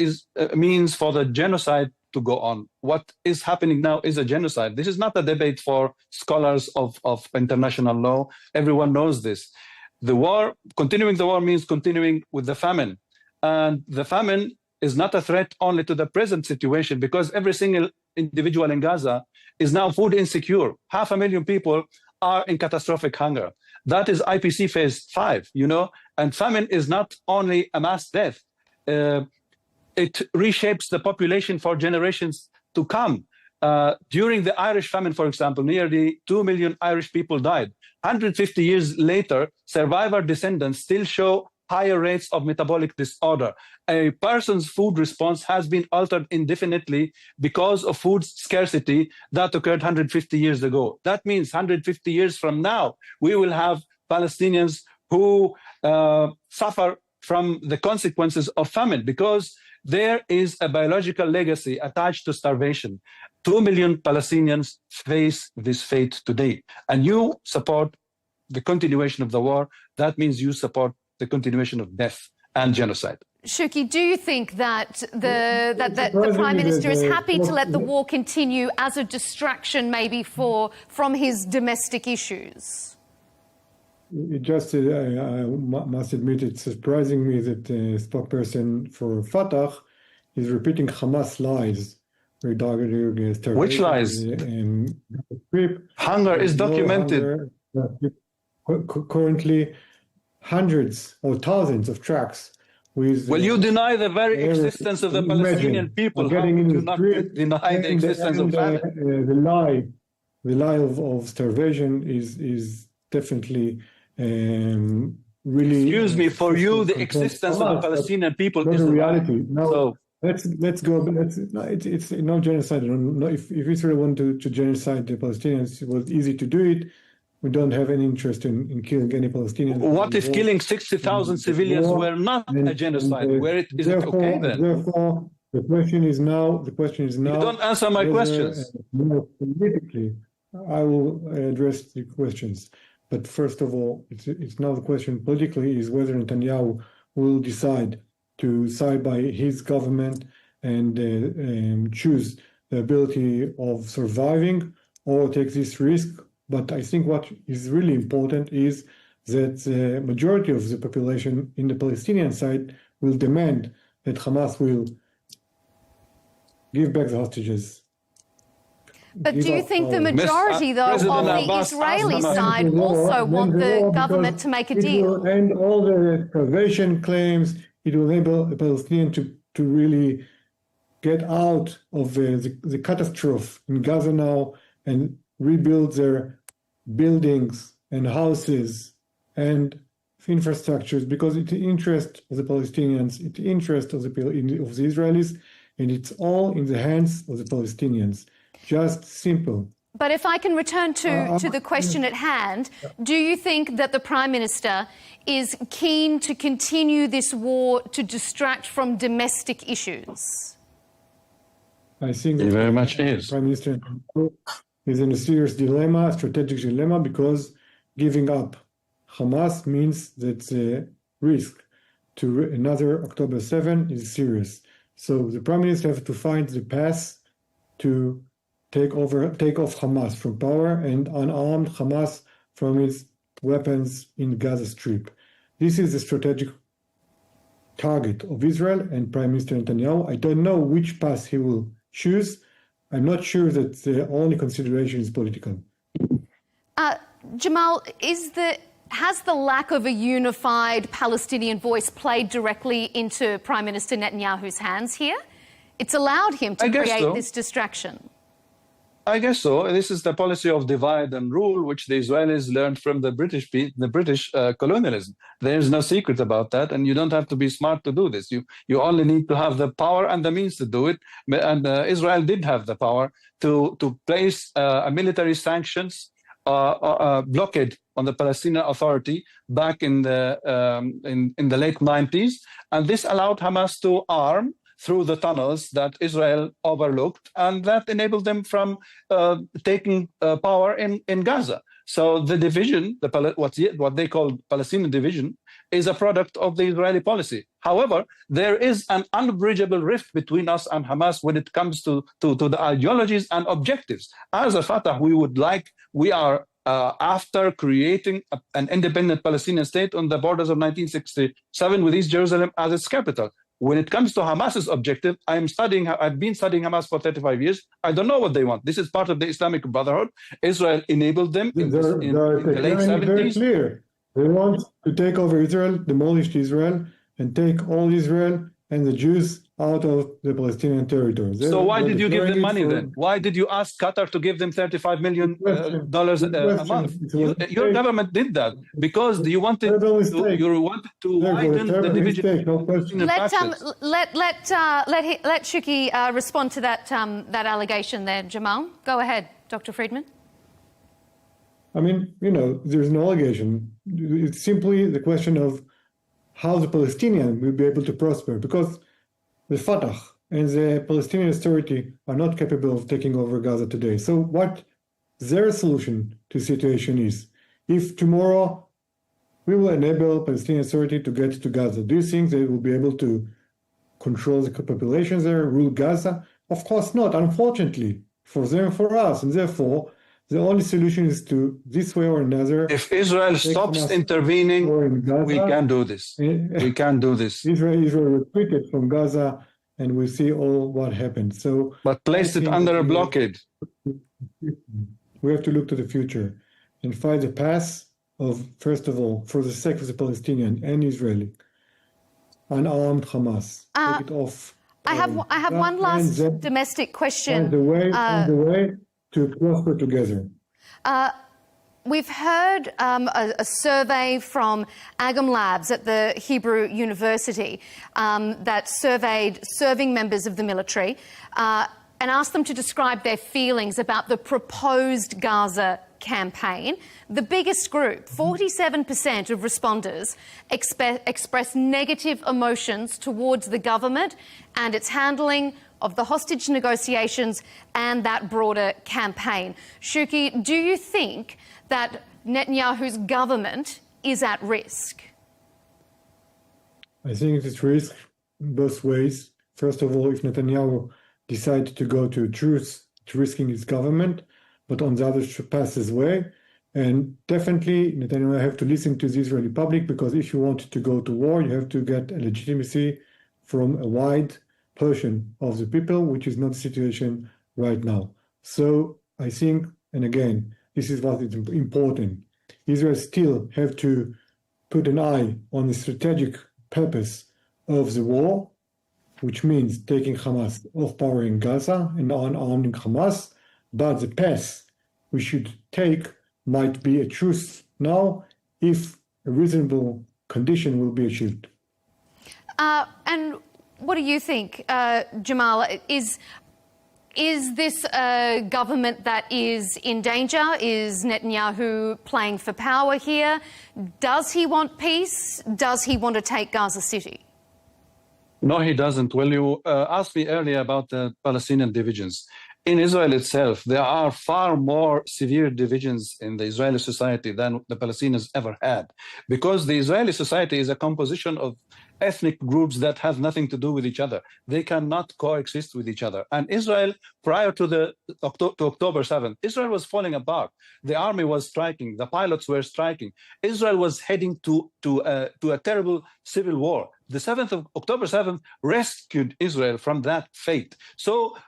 means for the genocide to go on. What is happening now is a genocide. This is not a debate for scholars of international law. Everyone knows this. Continuing the war means continuing with the famine. And the famine is not a threat only to the present situation, because every single individual in Gaza is now food insecure. 500,000 people are in catastrophic hunger. That is IPC phase 5, and famine is not only a mass death. It reshapes the population for generations to come. During the Irish famine, for example, nearly 2 million Irish people died. 150 years later, survivor descendants still show higher rates of metabolic disorder. A person's food response has been altered indefinitely because of food scarcity that occurred 150 years ago. That means 150 years from now, we will have Palestinians who suffer from the consequences of famine, because there is a biological legacy attached to starvation. 2 million Palestinians face this fate today. And you support the continuation of the war. That means you support the continuation of death and genocide. Shuki, do you think that the Prime Minister is happy to let the war continue as a distraction maybe from his domestic issues? It just, I must admit, it's surprising me that the spokesperson for Fatah is repeating Hamas lies regarding starvation. Which lies? Hunger is documented. Currently, hundreds or thousands of trucks with... Well, you deny the very existence of the Palestinian people. How do you not deny the existence of famine? The lie of starvation is definitely really... Excuse me, for you, the existence of the Palestinian people is the reality. No, so, let's go. It's no genocide. If Israel wanted to genocide the Palestinians, it was easy to do it. We don't have any interest in killing any Palestinians. What if killing 60,000 civilians were not a genocide? Is it okay then? Therefore, the question is now. You don't answer my questions. Politically, I will address the questions. But first of all, it's now the question politically is whether Netanyahu will decide to side by his government and choose the ability of surviving or take this risk. But I think what is really important is that the majority of the population in the Palestinian side will demand that Hamas will give back the hostages. But do you think the majority, though, of the Israeli side also want the government to make a deal? And all the starvation claims, it will enable the Palestinians to really get out of the catastrophe in Gaza now and rebuild their buildings and houses and infrastructures, because it's the interest of the Palestinians, it's the interest of the Israelis, and it's all in the hands of the Palestinians. Just simple. But if I can return to the question at hand, do you think that the Prime Minister is keen to continue this war to distract from domestic issues? I think he very much is. Prime Minister is in a serious dilemma, strategic dilemma, because giving up Hamas means that the risk to another October 7 is serious. So the Prime Minister has to find the path to take off Hamas from power and unarm Hamas from its weapons in Gaza Strip. This is the strategic target of Israel and Prime Minister Netanyahu. I don't know which path he will choose. I'm not sure that the only consideration is political. Jamal, has the lack of a unified Palestinian voice played directly into Prime Minister Netanyahu's hands here? It's allowed him to create this distraction. I guess so. This is the policy of divide and rule, which the Israelis learned from the British colonialism. There is no secret about that, and you don't have to be smart to do this. You only need to have the power and the means to do it. And Israel did have the power to place a military sanctions blockade on the Palestinian Authority back in the late 90s, and this allowed Hamas to arm through the tunnels that Israel overlooked, and that enabled them from taking power in Gaza. So the division, what they call Palestinian division, is a product of the Israeli policy. However, there is an unbridgeable rift between us and Hamas when it comes to the ideologies and objectives. As a Fatah, we are after creating an independent Palestinian state on the borders of 1967 with East Jerusalem as its capital. When it comes to Hamas's objective, I've been studying Hamas for 35 years. I don't know what they want. This is part of the Islamic Brotherhood. Israel enabled them in the late 70s. Very clear. They want to take over Israel, demolish Israel, and take all Israel and the Jews out of the Palestinian territory. So why did you give them money then? Why did you ask Qatar to give them $35 million a month? Your government did that because you wanted to widen the division. Let Shuki respond to that allegation there, Jamal. Go ahead, Dr. Friedman. I mean, there's no allegation. It's simply the question of how the Palestinians will be able to prosper, because the Fatah and the Palestinian Authority are not capable of taking over Gaza today. So what their solution to the situation is, if tomorrow we will enable Palestinian Authority to get to Gaza, do you think they will be able to control the population there, rule Gaza? Of course not, unfortunately, for them and for us. And therefore, the only solution is to, this way or another... If Israel stops intervening, Gaza, we can do this. We can do this. Israel retreated from Gaza, and we see all what happened. So, but placed it under a blockade. We have to look to the future and find the path of, first of all, for the sake of the Palestinian and Israeli, unarmed Hamas. Take it off. I have one last domestic question. Find the way to prosper together. We've heard a survey from Agam Labs at the Hebrew University that surveyed serving members of the military and asked them to describe their feelings about the proposed Gaza campaign. The biggest group, 47% of responders, expressed negative emotions towards the government and its handling of the hostage negotiations and that broader campaign. Shuki, do you think that Netanyahu's government is at risk? I think it's risk both ways. First of all, if Netanyahu decides to go to truce, it's risking his government, but on the other path as well. And definitely Netanyahu have to listen to the Israeli public, because if you want to go to war, you have to get a legitimacy from a wide portion of the people, which is not the situation right now. So I think, and again, this is what is important. Israel still have to put an eye on the strategic purpose of the war, which means taking Hamas off power in Gaza and unarming Hamas. But the path we should take might be a truce now if a reasonable condition will be achieved. And what do you think, Jamal? Is this a government that is in danger? Is Netanyahu playing for power here? Does he want peace? Does he want to take Gaza City? No, he doesn't. Well, you asked me earlier about the Palestinian divisions. In Israel itself, there are far more severe divisions in the Israeli society than the Palestinians ever had, because the Israeli society is a composition of ethnic groups that have nothing to do with each other. They cannot coexist with each other. And Israel, prior to October 7th, Israel was falling apart. The army was striking. The pilots were striking. Israel was heading to a terrible civil war. The October 7th rescued Israel from that fate. So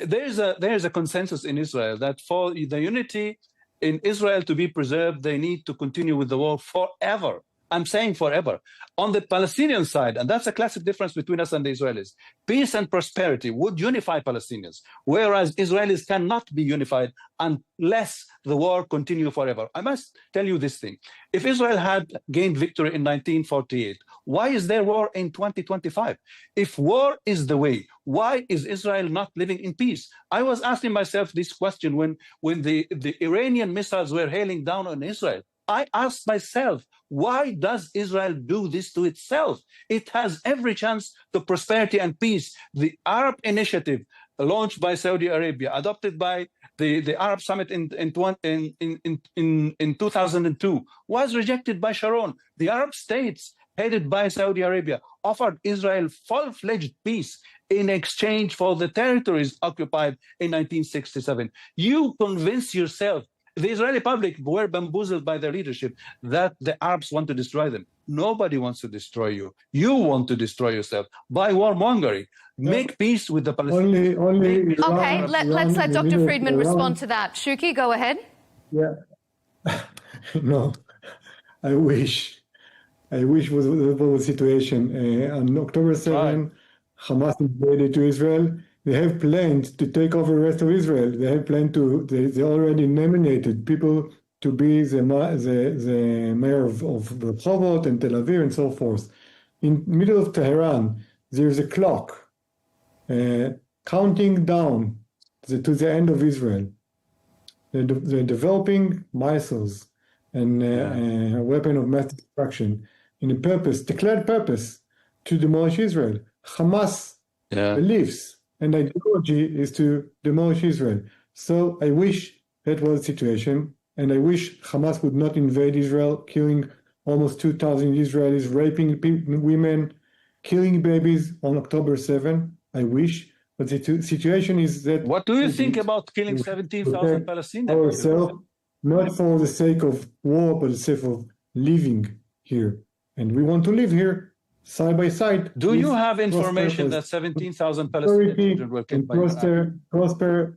there is a consensus in Israel that for the unity in Israel to be preserved, they need to continue with the war forever. I'm saying forever. On the Palestinian side, and that's a classic difference between us and the Israelis, peace and prosperity would unify Palestinians, whereas Israelis cannot be unified unless the war continue forever. I must tell you this thing. If Israel had gained victory in 1948, why is there war in 2025? If war is the way, why is Israel not living in peace? I was asking myself this question when the Iranian missiles were hailing down on Israel. I asked myself, why does Israel do this to itself? It has every chance to prosperity and peace. The Arab initiative launched by Saudi Arabia, adopted by the Arab Summit in 2002, was rejected by Sharon. The Arab states, headed by Saudi Arabia, offered Israel full-fledged peace in exchange for the territories occupied in 1967. You convince yourself The Israeli public were bamboozled by their leadership that the Arabs want to destroy them. Nobody wants to destroy you. You want to destroy yourself by warmongering. Make peace with the Palestinians. Okay, let's let Dr. Friedman respond to that. Shuki, go ahead. Yeah. No, I wish was the situation. On October 7, Hamas invaded to Israel. They have planned to take over the rest of Israel. They have planned to, they already nominated people to be the mayor of Rehovot and Tel Aviv and so forth. In the middle of Tehran, there's a clock counting down to the end of Israel. They're developing missiles and a weapon of mass destruction in a purpose, declared purpose, to demolish Israel. Hamas believes and ideology is to demolish Israel. So I wish that was the situation, and I wish Hamas would not invade Israel, killing almost 2,000 Israelis, raping women, killing babies on October 7. I wish. But the situation is that... What do you think about killing 17,000 Palestinians? Ourselves, not for the sake of war, but the sake of living here. And we want to live here side by side. Do you have information that 17,000 Palestinian children were killed by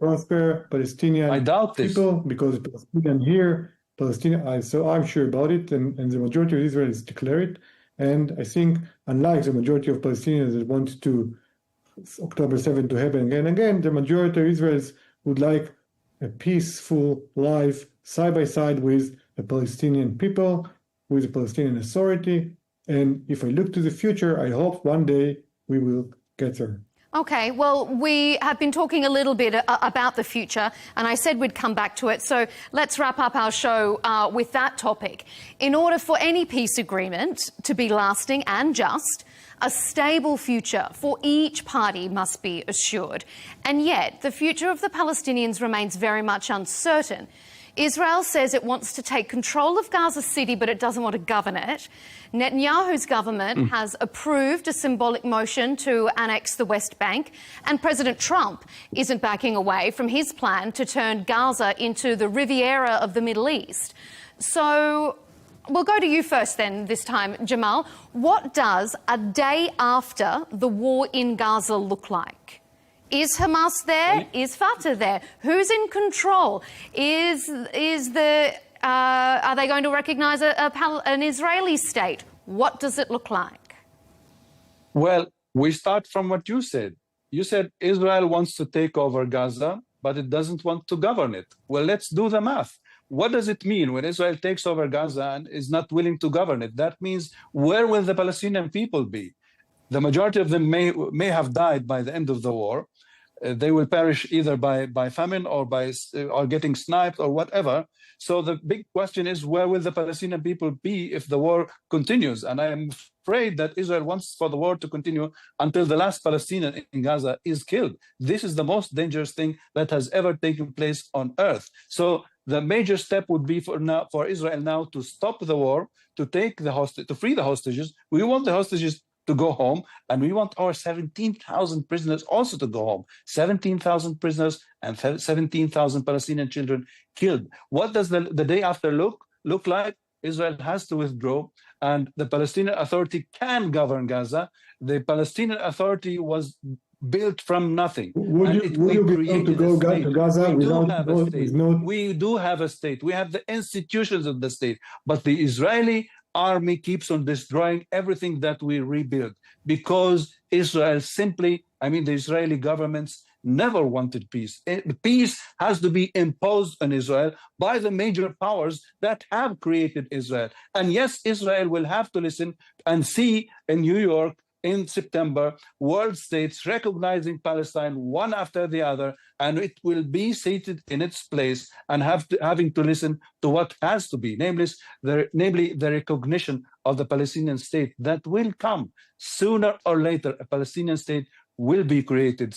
prosper Palestinian people, because Palestinian here, so I'm sure about it, and the majority of Israelis declare it. And I think, unlike the majority of Palestinians that want to October 7 to happen again and again, the majority of Israelis would like a peaceful life side by side with the Palestinian people, with the Palestinian authority. And if I look to the future, I hope one day we will get there. Okay, well, we have been talking a little bit about the future, and I said we'd come back to it. So let's wrap up our show with that topic. In order for any peace agreement to be lasting and just, a stable future for each party must be assured. And yet, the future of the Palestinians remains very much uncertain. Israel says it wants to take control of Gaza City, but it doesn't want to govern it. Netanyahu's government has approved a symbolic motion to annex the West Bank, and President Trump isn't backing away from his plan to turn Gaza into the Riviera of the Middle East. So we'll go to you first then this time, Jamal. What does a day after the war in Gaza look like? Is Hamas there? Is Fatah there? Who's in control? Are they going to recognise an Israeli state? What does it look like? Well, we start from what you said. You said Israel wants to take over Gaza, but it doesn't want to govern it. Well, let's do the math. What does it mean when Israel takes over Gaza and is not willing to govern it? That means, where will the Palestinian people be? The majority of them may have died by the end of the war. They will perish either by famine or getting sniped or whatever. So the big question is, where will the Palestinian people be if the war continues? And I am afraid that Israel wants for the war to continue until the last Palestinian in Gaza is killed. This is the most dangerous thing that has ever taken place on earth. So the major step would be for Israel now to stop the war, to free the hostages. We want the hostages to go home, and we want our 17,000 prisoners also to go home. 17,000 prisoners and 17,000 Palestinian children killed. What does the day after look like? Israel has to withdraw, and the Palestinian Authority can govern Gaza. The Palestinian Authority was built from nothing. Would you be able to go to Gaza We do have a state. We have the institutions of the state, but the Israeli army keeps on destroying everything that we rebuild, because Israel the Israeli governments never wanted peace. Peace has to be imposed on Israel by the major powers that have created Israel. And yes, Israel will have to listen and see in New York in September, world states recognizing Palestine one after the other, and it will be seated in its place and having to listen to what has to be, namely the recognition of the Palestinian state that will come sooner or later. A Palestinian state will be created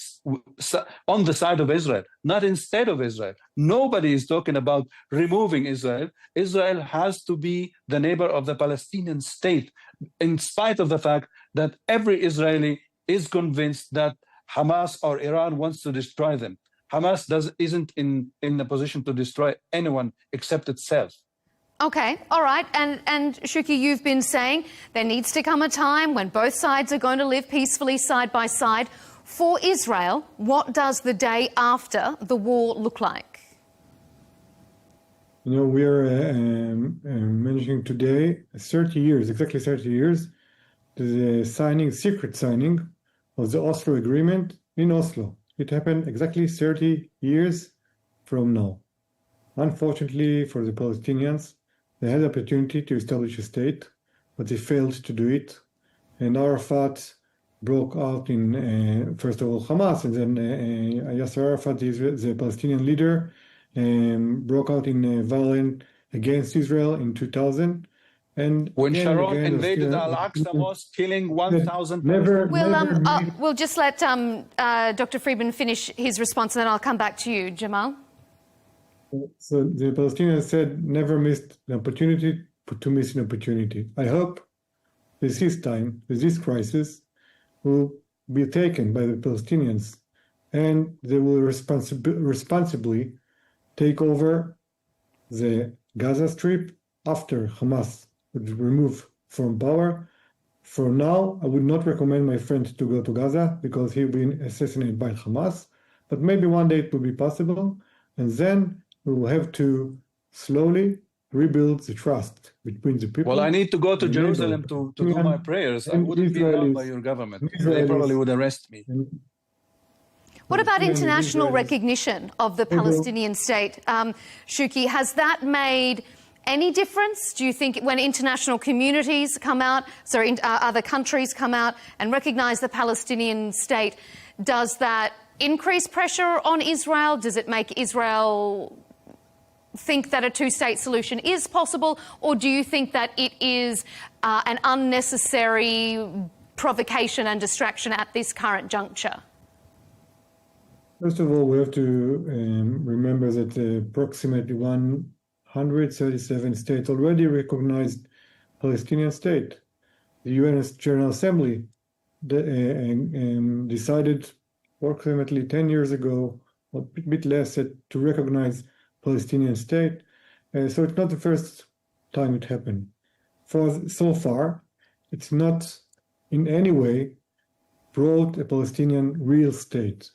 on the side of Israel, not instead of Israel. Nobody is talking about removing Israel. Israel has to be the neighbor of the Palestinian state, in spite of the fact that every Israeli is convinced that Hamas or Iran wants to destroy them. Hamas isn't in a position to destroy anyone except itself. Okay, all right. And Shuki, you've been saying there needs to come a time when both sides are going to live peacefully side by side. For Israel, what does the day after the war look like? You know, we are mentioning today 30 years, exactly 30 years, the secret signing of the Oslo Agreement in Oslo. It happened exactly 30 years from now. Unfortunately for the Palestinians, they had the opportunity to establish a state, but they failed to do it. And Arafat broke out in, first of all, Hamas, and then Yasser Arafat, the Palestinian leader, broke out in violence against Israel in 2000. And when Sharon invaded Al-Aqsa Mosque, killing 1,000 we'll just let Dr. Friedman finish his response, and then I'll come back to you, Jamal. So the Palestinians said never missed an opportunity to miss an opportunity. I hope this time, this crisis, will be taken by the Palestinians, and they will responsibly take over the Gaza Strip after Hamas would remove from power. For now, I would not recommend my friend to go to Gaza because he'll be assassinated by Hamas, but maybe one day it will be possible, and then we will have to slowly rebuild the trust between the people. Well, I need to go to Jerusalem to do my prayers. I wouldn't be allowed by your government. They probably would arrest me. What about international recognition of the Palestinian state? Shuki, has that made any difference? Do you think when international communities come out, other countries come out and recognize the Palestinian state, does that increase pressure on Israel? Does it make Israel think that a two-state solution is possible, or do you think that it is an unnecessary provocation and distraction at this current juncture? First of all, we have to remember that approximately 137 states already recognized Palestinian state. The UN General Assembly decided approximately 10 years ago, or a bit less, to recognize Palestinian state. So it's not the first time it happened. So far, it's not in any way brought a Palestinian real state.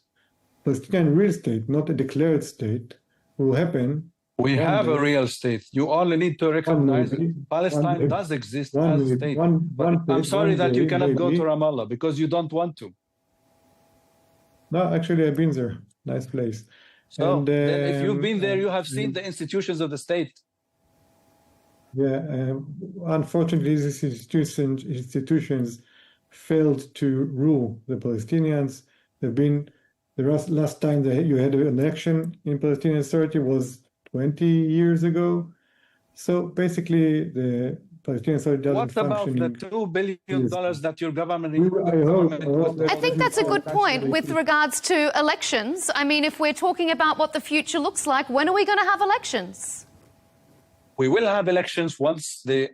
Palestinian real state, not a declared state, will happen. We have a real state. You only need to recognize it. Palestine does exist as a state. I'm sorry that you cannot go to Ramallah because you don't want to. No, actually, I've been there. Nice place. So if you've been there, you have seen the institutions of the state. Yeah, unfortunately, these institutions failed to rule the Palestinians. The last time you had an election in Palestinian Authority was 20 years ago. So basically, the Palestinian Authority doesn't function. What about the $2 billion that your government... I think that's a good point with regards to elections. I mean, if we're talking about what the future looks like, when are we going to have elections? We will have elections once the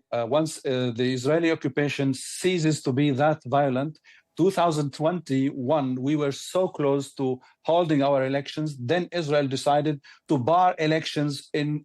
Israeli occupation ceases to be that violent. 2021, we were so close to holding our elections. Then Israel decided to bar elections in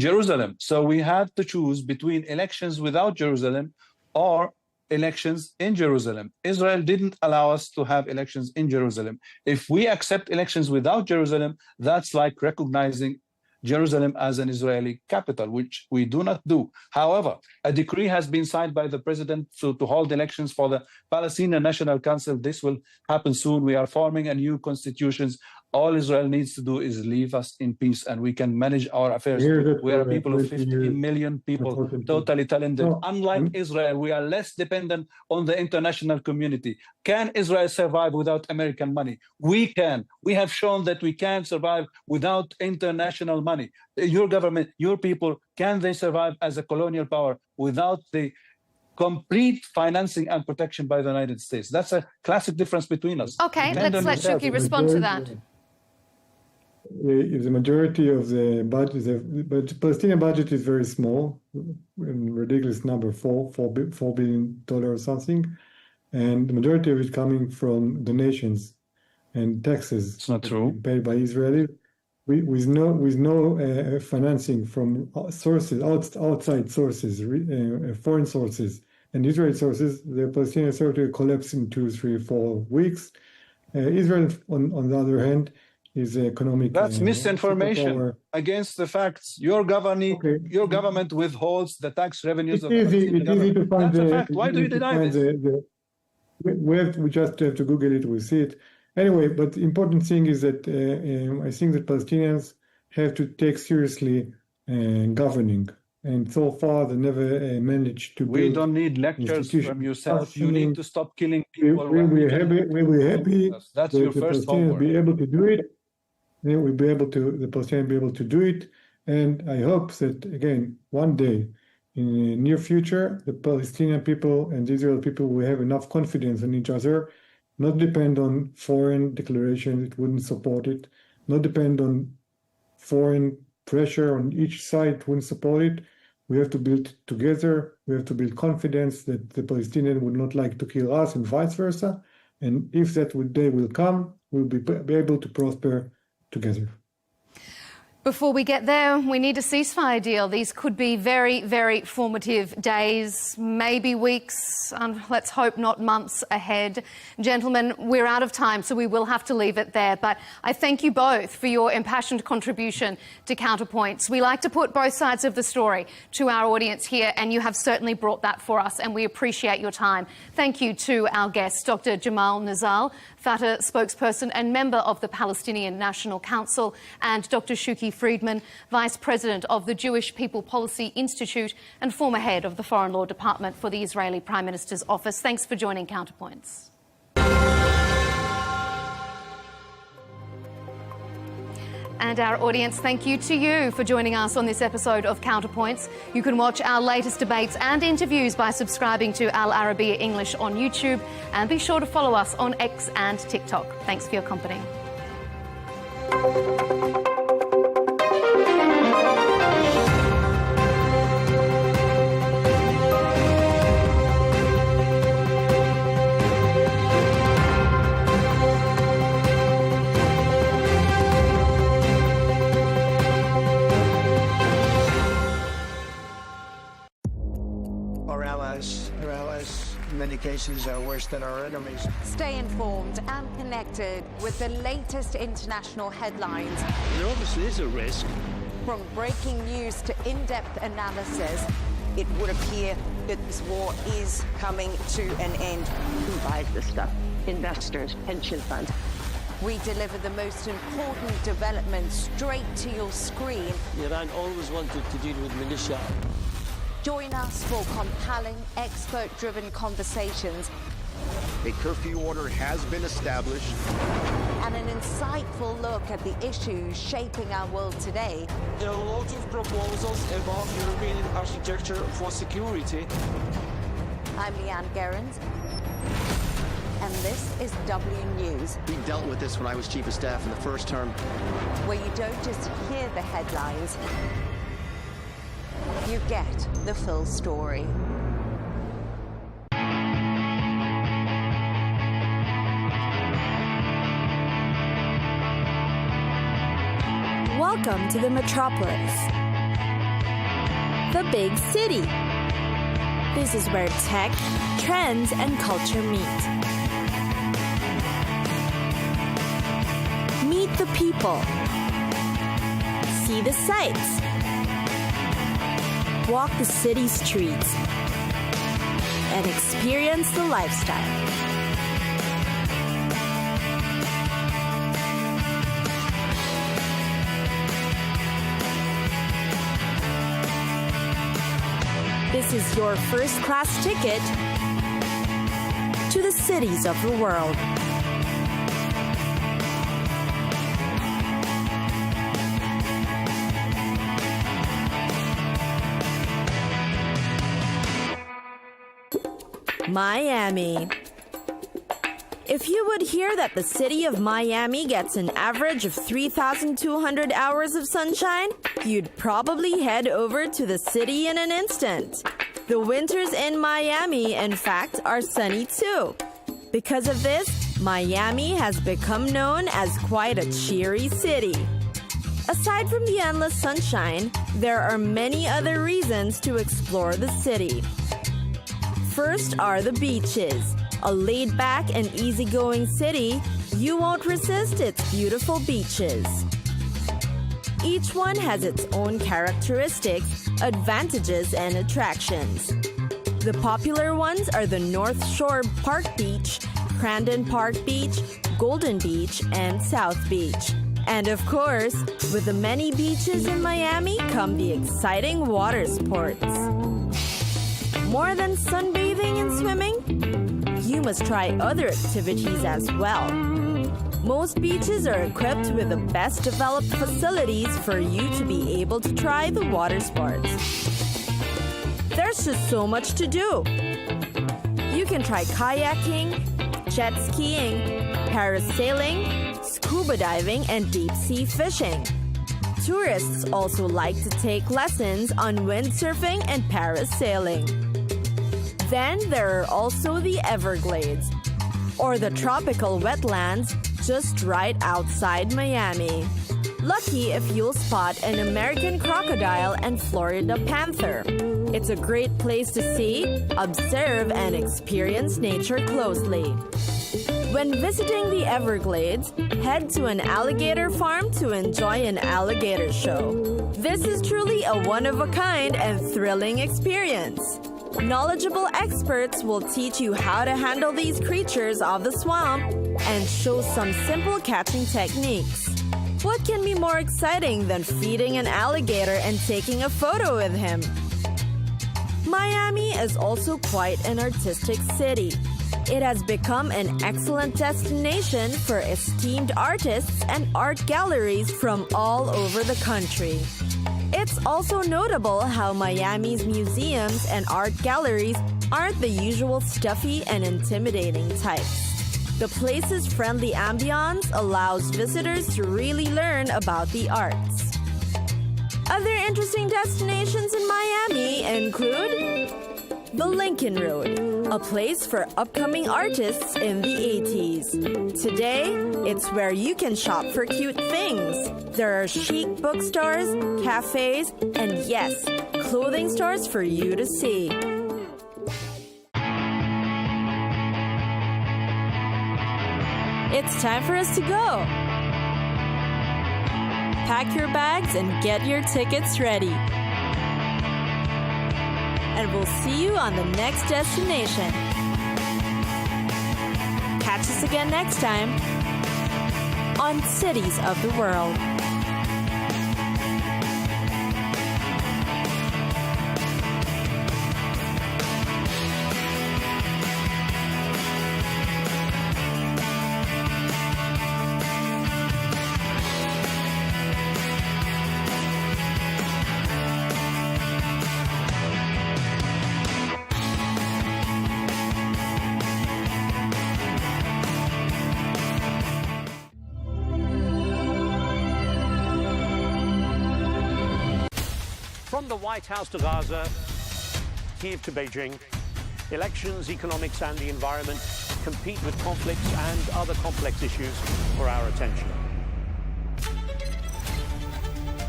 Jerusalem. So we had to choose between elections without Jerusalem or elections in Jerusalem. Israel didn't allow us to have elections in Jerusalem. If we accept elections without Jerusalem, that's like recognizing Jerusalem as an Israeli capital, which we do not do. However, a decree has been signed by the president to hold elections for the Palestinian National Council. This will happen soon. We are forming a new constitution. All Israel needs to do is leave us in peace and we can manage our affairs. We are a people of 15 million people, totally talented. Unlike Israel, we are less dependent on the international community. Can Israel survive without American money? We can. We have shown that we can survive without international money. Your government, your people, can they survive as a colonial power without the complete financing and protection by the United States? That's a classic difference between us. Okay, let's let Shuki respond to that. The majority of the budget, the Palestinian budget is very small, ridiculous number, $4 billion or something, and the majority of it coming from donations and taxes. It's not true. Paid by Israelis, with no financing from sources, outside sources, foreign sources, and Israeli sources, the Palestinian Authority will collapse in 2, 3, 4 weeks. Israel, on the other hand, is economic. That's misinformation superpower. Against the facts. Your government withholds the tax revenues of the Palestinian government. It's easy to find. That's a fact. Why do you deny this? We just have to Google it. We see it. Anyway, but the important thing is that I think that Palestinians have to take seriously governing. And so far, they never managed to. We don't need lectures from yourself. You need to stop killing people. We're happy. That's your first homework. Be able to do it. The Palestinians be able to do it. And I hope that, again, one day, in the near future, the Palestinian people and the Israeli people will have enough confidence in each other, not depend on foreign declarations that wouldn't support it, not depend on foreign pressure on each side wouldn't support it. We have to build together. We have to build confidence that the Palestinians would not like to kill us and vice versa. And if that day will come, we'll be able to prosper together. Before we get there, we need a ceasefire deal. These could be very, very formative days, maybe weeks, let's hope not months ahead. Gentlemen, we're out of time, so we will have to leave it there. But I thank you both for your impassioned contribution to Counterpoints. We like to put both sides of the story to our audience here, and you have certainly brought that for us, and we appreciate your time. Thank you to our guests, Dr. Jamal Nizal, Fatah spokesperson and member of the Palestinian National Council, and Dr. Shuki Friedman, Vice President of the Jewish People Policy Institute and former head of the Foreign Law Department for the Israeli Prime Minister's Office. Thanks for joining Counterpoints. And our audience, thank you to you for joining us on this episode of Counterpoints. You can watch our latest debates and interviews by subscribing to Al Arabiya English on YouTube, and be sure to follow us on X and TikTok. Thanks for your company. In many cases are worse than our enemies. Stay informed and connected with the latest international headlines. There obviously is a risk. From breaking news to in-depth analysis, it would appear that this war is coming to an end. Who buys this stuff? Investors, pension funds. We deliver the most important developments straight to your screen. Iran always wanted to deal with militia. Join us for compelling, expert-driven conversations. A curfew order has been established. And an insightful look at the issues shaping our world today. There are lots of proposals about European architecture for security. I'm Leigh Ann Gerrans, and this is W News. We dealt with this when I was Chief of Staff in the first term. Where you don't just hear the headlines, you get the full story. Welcome to the metropolis, the big city. This is where tech, trends, and culture meet. Meet the people. See the sights. Walk the city streets and experience the lifestyle. This is your first-class ticket to the cities of the world. Miami. If you would hear that the city of Miami gets an average of 3,200 hours of sunshine, you'd probably head over to the city in an instant. The winters in Miami, in fact, are sunny too. Because of this, Miami has become known as quite a cheery city. Aside from the endless sunshine, there are many other reasons to explore the city. First are the beaches. A laid-back and easygoing city, you won't resist its beautiful beaches. Each one has its own characteristics, advantages, and attractions. The popular ones are the North Shore Park Beach, Crandon Park Beach, Golden Beach, and South Beach. And of course, with the many beaches in Miami come the exciting water sports. More than sunbathing and swimming, you must try other activities as well. Most beaches are equipped with the best developed facilities for you to be able to try the water sports. There's just so much to do. You can try kayaking, jet skiing, parasailing, scuba diving, and deep-sea fishing. Tourists also like to take lessons on windsurfing and parasailing. Then there are also the Everglades, or the tropical wetlands just right outside Miami. Lucky if you'll spot an American crocodile and Florida panther. It's a great place to see, observe, and experience nature closely. When visiting the Everglades, head to an alligator farm to enjoy an alligator show. This is truly a one-of-a-kind and thrilling experience. Knowledgeable experts will teach you how to handle these creatures of the swamp and show some simple catching techniques. What can be more exciting than feeding an alligator and taking a photo with him? Miami is also quite an artistic city. It has become an excellent destination for esteemed artists and art galleries from all over the country. It's also notable how Miami's museums and art galleries aren't the usual stuffy and intimidating types. The place's friendly ambiance allows visitors to really learn about the arts. Other interesting destinations in Miami include the Lincoln Road, a place for upcoming artists in the 80s. Today, it's where you can shop for cute things. There are chic bookstores, cafes, and yes, clothing stores for you to see. It's time for us to go. Pack your bags and get your tickets ready. And we'll see you on the next destination. Catch us again next time on Cities of the World. From the White House to Gaza, Kiev to Beijing, elections, economics, and the environment compete with conflicts and other complex issues for our attention.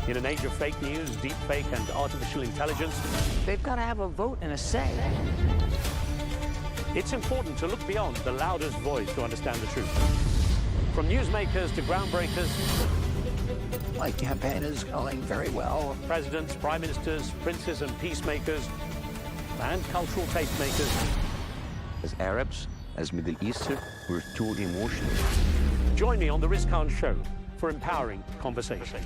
In an age of fake news, deepfake, and artificial intelligence, they've got to have a vote and a say. It's important to look beyond the loudest voice to understand the truth. From newsmakers to groundbreakers, My campaign is going very well. Presidents, prime ministers, princes and peacemakers, and cultural tastemakers. As Arabs, as Middle Eastern, we're too emotional. Join me on the Riz Khan Show for empowering conversation.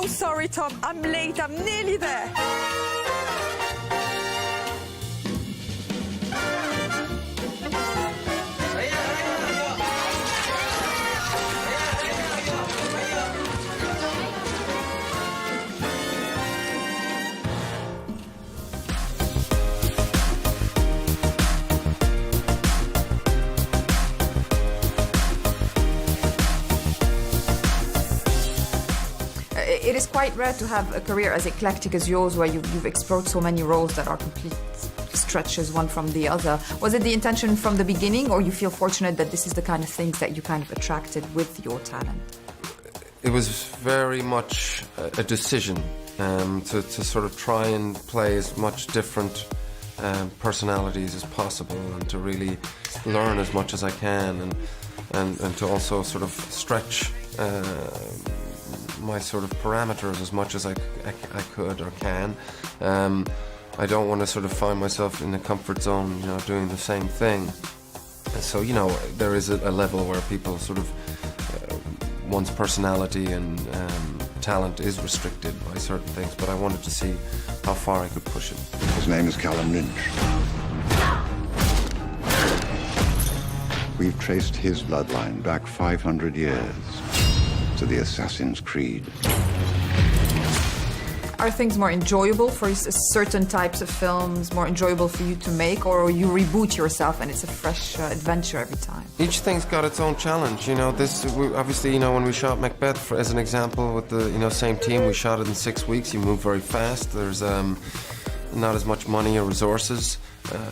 so sorry, Tom. I'm late. I'm nearly there. It is quite rare to have a career as eclectic as yours, where you've explored so many roles that are complete stretches one from the other. Was it the intention from the beginning, or you feel fortunate that this is the kind of things that you kind of attracted with your talent? It was very much a decision to sort of try and play as much different personalities as possible, and to really learn as much as I can, and to also sort of stretch my sort of parameters as much as I could or can. I don't want to sort of find myself in a comfort zone, you know, doing the same thing. So, you know, there is a level where people sort of, one's personality and talent is restricted by certain things, but I wanted to see how far I could push it. His name is Callum Lynch. We've traced his bloodline back 500 years to the Assassin's Creed. Are things more enjoyable for certain types of films, more enjoyable for you to make, or you reboot yourself and it's a fresh adventure every time? Each thing's got its own challenge, you know. Obviously, you know, when we shot Macbeth, as an example, with the, you know, same team, we shot it in 6 weeks. You move very fast. There's not as much money or resources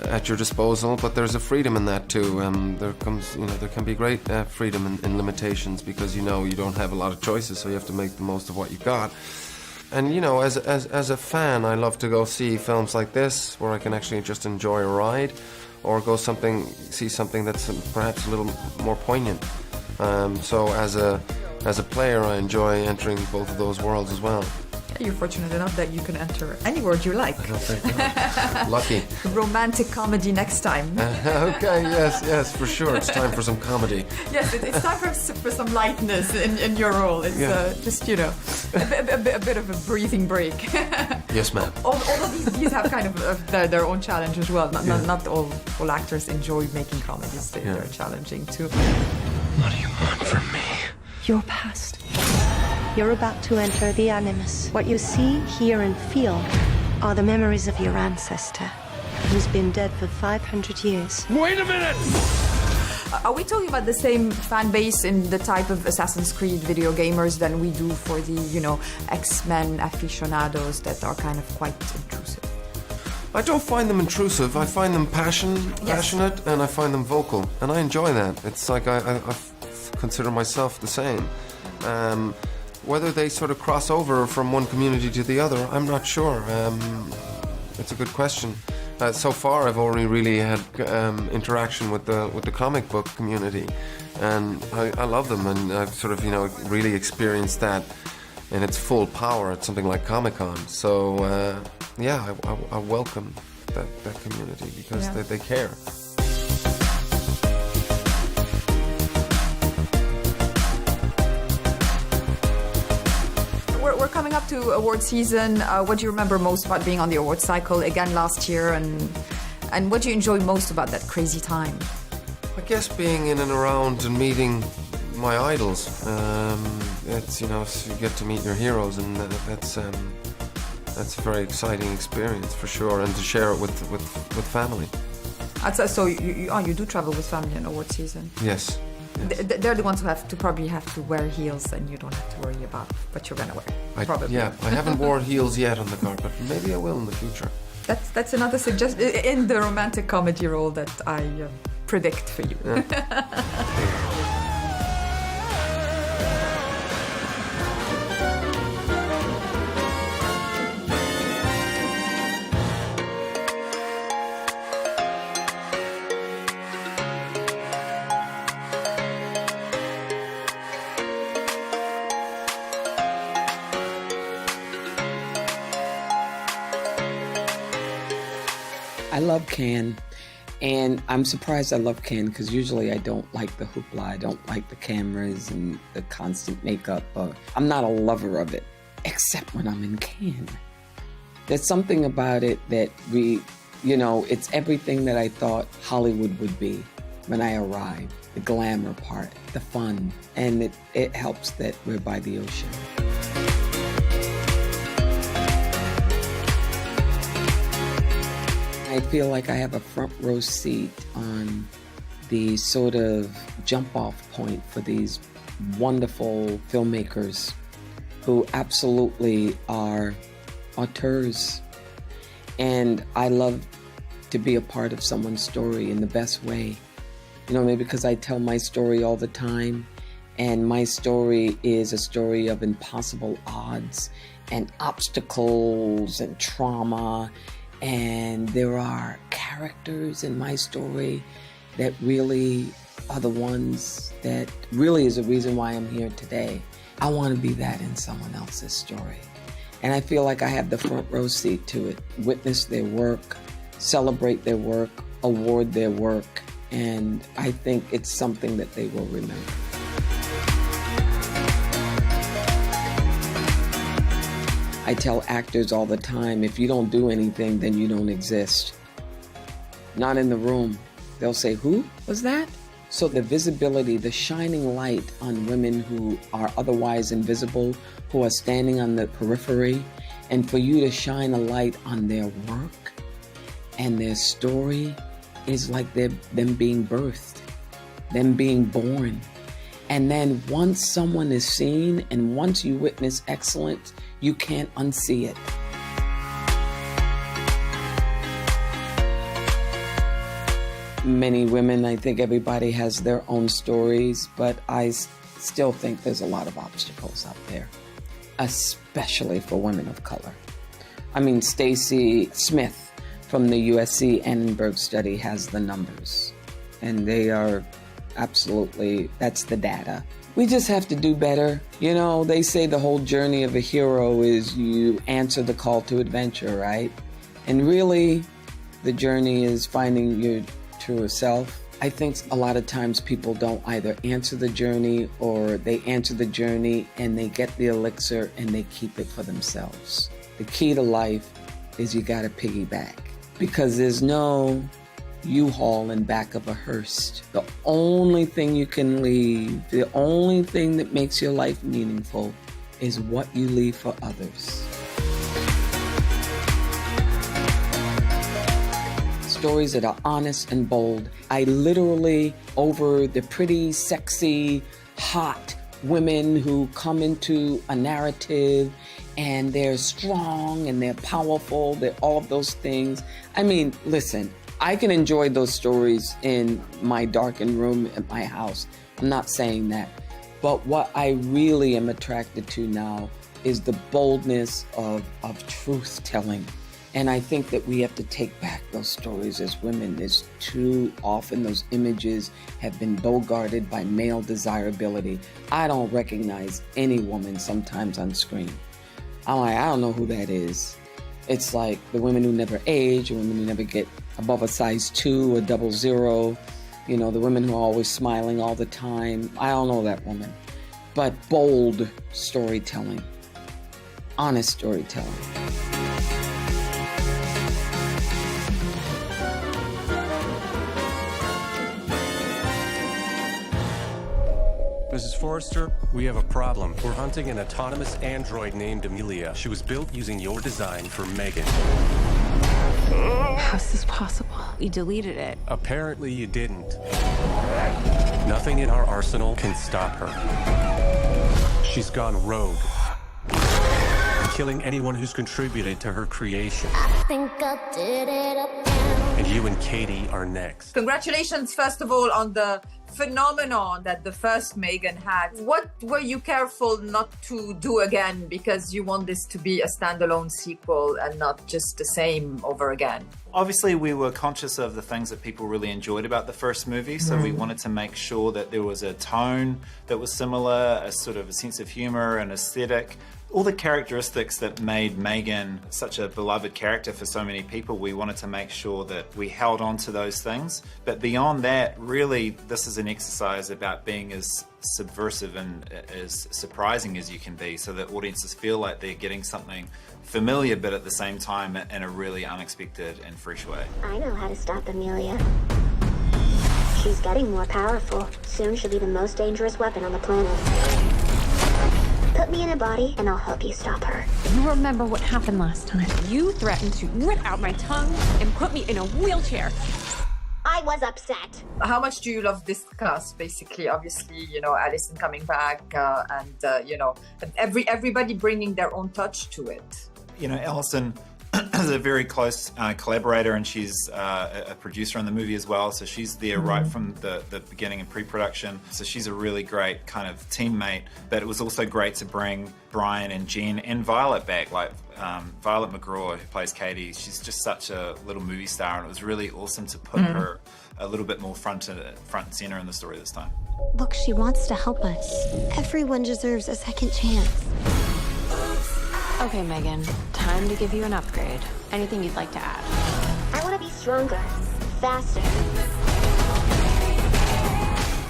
at your disposal, but there's a freedom in that too. There can be great freedom in limitations, because, you know, you don't have a lot of choices, so you have to make the most of what you got. And, you know, as a fan, I love to go see films like this, where I can actually just enjoy a ride, or go see something that's perhaps a little more poignant. So as a player, I enjoy entering both of those worlds as well. You're fortunate enough that you can enter any word you like. Lucky. Romantic comedy next time. Okay, yes, for sure. It's time for some comedy. Yes, it's time for some lightness in your role. It's just, you know, a bit of a breathing break. Yes, ma'am. All of these have kind of their own challenge as well. Not all actors enjoy making comedies. They're challenging too. What do you want from me? Your past. You're about to enter the Animus. What you see, hear, and feel are the memories of your ancestor, who's been dead for 500 years. Wait a minute! Are we talking about the same fan base in the type of Assassin's Creed video gamers than we do for the, you know, X-Men aficionados that are kind of quite intrusive? I don't find them intrusive. I find them passionate, and I find them vocal, and I enjoy that. It's like I consider myself the same. Whether they sort of cross over from one community to the other, I'm not sure. It's a good question. So far, I've only really had interaction with the comic book community, and I love them, and I've sort of, you know, really experienced that in its full power at something like Comic-Con. So I welcome that community, because they care. We're coming up to award season. What do you remember most about being on the award cycle again last year, and what do you enjoy most about that crazy time? I guess being in and around and meeting my idols. It's, you know, you get to meet your heroes, and that's a very exciting experience for sure, and to share it with family. So you do travel with family in award season? Yes. They're the ones who probably have to wear heels, and you don't have to worry about what you're gonna wear. Probably. I haven't worn heels yet on the carpet. Maybe I will in the future. That's another suggestion in the romantic comedy role that I predict for you. Yeah. I love Cannes, and I'm surprised I love Cannes, because usually I don't like the hoopla, I don't like the cameras and the constant makeup. I'm not a lover of it. except when I'm in Cannes. There's something about it that it's everything that I thought Hollywood would be when I arrived. The glamour part, the fun, and it helps that we're by the ocean. I feel like I have a front row seat on the sort of jump-off point for these wonderful filmmakers who absolutely are auteurs. And I love to be a part of someone's story in the best way. Maybe because I tell my story all the time, and my story is a story of impossible odds and obstacles and trauma, and there are characters in my story that really are the ones that really is the reason why I'm here today. I want to be that in someone else's story. And I feel like I have the front row seat to it. Witness their work, celebrate their work, award their work, and I think it's something that they will remember. I tell actors all the time, if you don't do anything, then you don't exist. Not in the room. They'll say, who was that? So the visibility, the shining light on women who are otherwise invisible, who are standing on the periphery, and for you to shine a light on their work and their story is like them being birthed, them being born. And then once someone is seen and once you witness excellence, you can't unsee it. Many women, I think everybody has their own stories, but I still think there's a lot of obstacles out there, especially for women of color. I mean, Stacy Smith from the USC Annenberg study has the numbers, and they are absolutely, that's the data. We just have to do better. They say the whole journey of a hero is you answer the call to adventure, right? And really, the journey is finding your true self. I think a lot of times people don't either answer the journey or they answer the journey and they get the elixir and they keep it for themselves. The key to life is you gotta piggyback, because there's no U-Haul in back of a hearse. The only thing you can leave, the only thing that makes your life meaningful is what you leave for others. Stories that are honest and bold. I literally, over the pretty, sexy, hot women who come into a narrative and they're strong and they're powerful, they're all of those things. I mean, listen, I can enjoy those stories in my darkened room at my house. I'm not saying that. But what I really am attracted to now is the boldness of truth-telling. And I think that we have to take back those stories as women. There's too often those images have been bogarted by male desirability. I don't recognize any woman sometimes on screen. I'm like, I don't know who that is. It's like the women who never age, the women who never get above a size 2 or 00, the women who are always smiling all the time. I don't know that woman. But bold storytelling, honest storytelling. Mrs. Forrester, we have a problem. We're hunting an autonomous android named Amelia. She was built using your design for Megan. How is this possible? You deleted it. Apparently you didn't. Nothing in our arsenal can stop her. She's gone rogue, killing anyone who's contributed to her creation. I think I did it again. And you and Katie are next. Congratulations, first of all, on the phenomenon that the first Megan had. What were you careful not to do again, because you want this to be a standalone sequel and not just the same over again? Obviously, we were conscious of the things that people really enjoyed about the first movie, so we wanted to make sure that there was a tone that was similar, a sort of a sense of humor and aesthetic, all the characteristics that made Megan such a beloved character for so many people, we wanted to make sure that we held on to those things. But beyond that, really, this is an exercise about being as subversive and as surprising as you can be, so that audiences feel like they're getting something familiar, but at the same time in a really unexpected and fresh way. I know how to stop Amelia. She's getting more powerful. Soon she'll be the most dangerous weapon on the planet. Put me in a body and I'll help you stop her. You remember what happened last time. You threatened to rip out my tongue and put me in a wheelchair. I was upset. How much do you love this cast, basically? Obviously, you know, Alison coming back and, you know, everybody bringing their own touch to it. You know, Alison is a very close collaborator, and she's a producer on the movie as well, so she's there right from the beginning in pre-production, so she's a really great kind of teammate. But it was also great to bring Brian and Jen and Violet back, like Violet McGraw, who plays Katie. She's just such a little movie star, and it was really awesome to put her a little bit more front and center in the story this time. Look, she wants to help us. Everyone deserves a second chance. Okay, Megan, time to give you an upgrade. Anything you'd like to add? I want to be stronger, faster.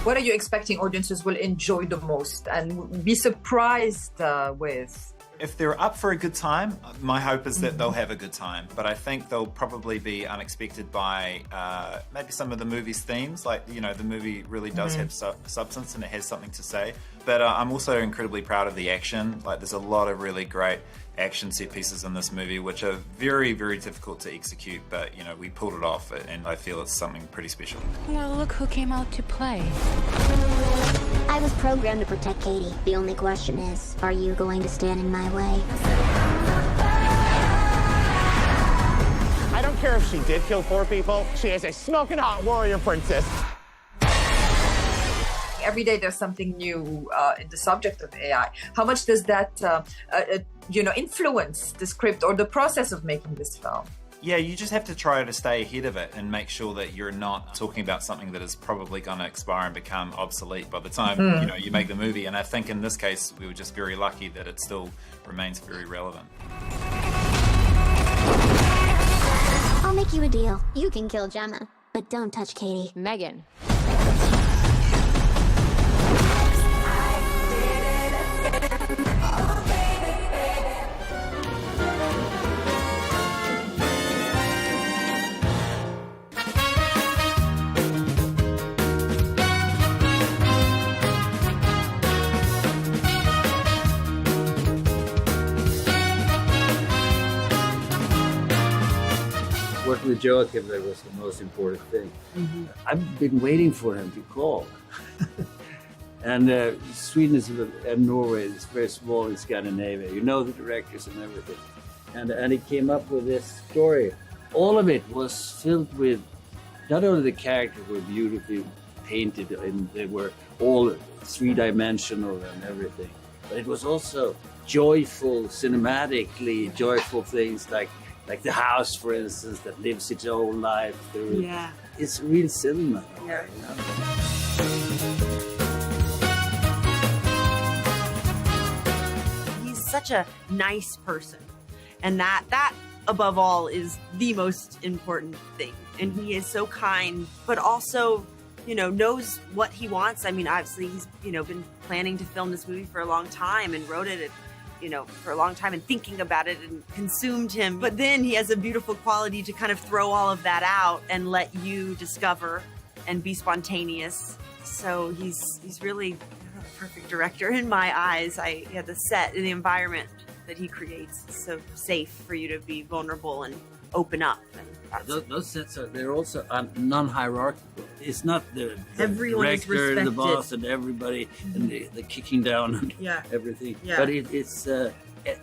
What are you expecting audiences will enjoy the most and be surprised with? If they're up for a good time, my hope is that they'll have a good time. But I think they'll probably be unexpected by maybe some of the movie's themes. Like, you know, the movie really does have substance and it has something to say. But I'm also incredibly proud of the action. Like, there's a lot of really great action set pieces in this movie, which are very, very difficult to execute. But, you know, we pulled it off, and I feel it's something pretty special. Well, look who came out to play. I was programmed to protect Katie. The only question is, are you going to stand in my way? I don't care if she did kill 4 people. She is a smoking hot warrior princess. Every day there's something new in the subject of AI. How much does that, you know, influence the script or the process of making this film? Yeah, you just have to try to stay ahead of it and make sure that you're not talking about something that is probably going to expire and become obsolete by the time you know, you make the movie. And I think in this case, we were just very lucky that it still remains very relevant. I'll make you a deal. You can kill Gemma, but don't touch Katie. Megan. Working with Joachim, that was the most important thing. I've been waiting for him to call. And Sweden and Norway is very small in Scandinavia. You know the directors and everything. And he came up with this story. All of it was filled with, not only the characters were beautifully painted and they were all three-dimensional and everything, but it was also joyful, cinematically joyful things like the house, for instance, that lives its own life. It's real cinema. Yeah. You know? He's such a nice person, and that above all is the most important thing. And he is so kind, but also, you know, knows what he wants. I mean, obviously he's, you know, been planning to film this movie for a long time and wrote it, you know, for a long time and thinking about it and consumed him. But then he has a beautiful quality to kind of throw all of that out and let you discover and be spontaneous. So he's really a perfect director in my eyes. The set and the environment that he creates is so safe for you to be vulnerable and open up. And those sets they're also non-hierarchical. It's not the everyone director, is the boss, and everybody, and the kicking down and everything. Yeah. But it's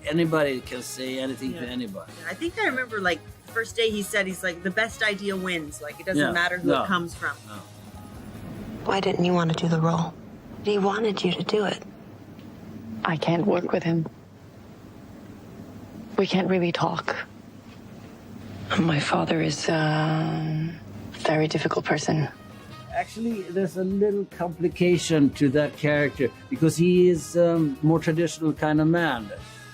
anybody can say anything to anybody. I think I remember, like, the first day he said, he's like, the best idea wins. Like, it doesn't matter who it comes from. No. Why didn't you want to do the role? He wanted you to do it. I can't work with him. We can't really talk. My father is a very difficult person. Actually, there's a little complication to that character because he is more traditional kind of man.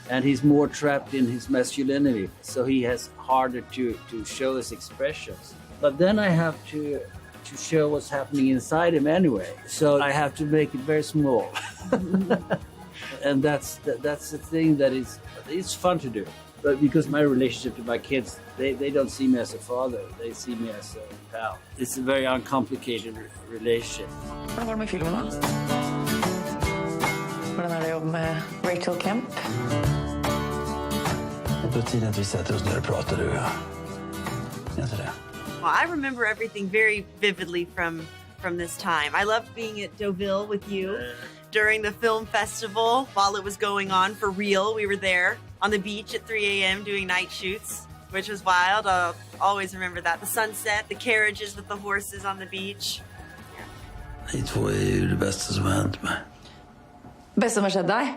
and he's more trapped in his masculinity, so he has harder to show his expressions. But then I have to show what's happening inside him anyway, so I have to make it very small. And that's the thing that it's fun to do. But because my relationship to my kids, they don't see me as a father, they see me as a pal. It's a very uncomplicated relationship. Hvordan går det med filmerna? Hvordan er det å jobbe med Rachel Kemp? Det är tiden att vi sätter oss ner och pratar, du och jag. Inte det? Well, I remember everything very vividly from this time. I loved being at Deauville with you during the film festival while it was going on for real. We were there on the beach at 3 a.m. doing night shoots, which was wild. I'll always remember that. The sunset, the carriages with the horses on the beach. Ni två är ju det bästa som har hänt mig. Bästa som har skjedd deg?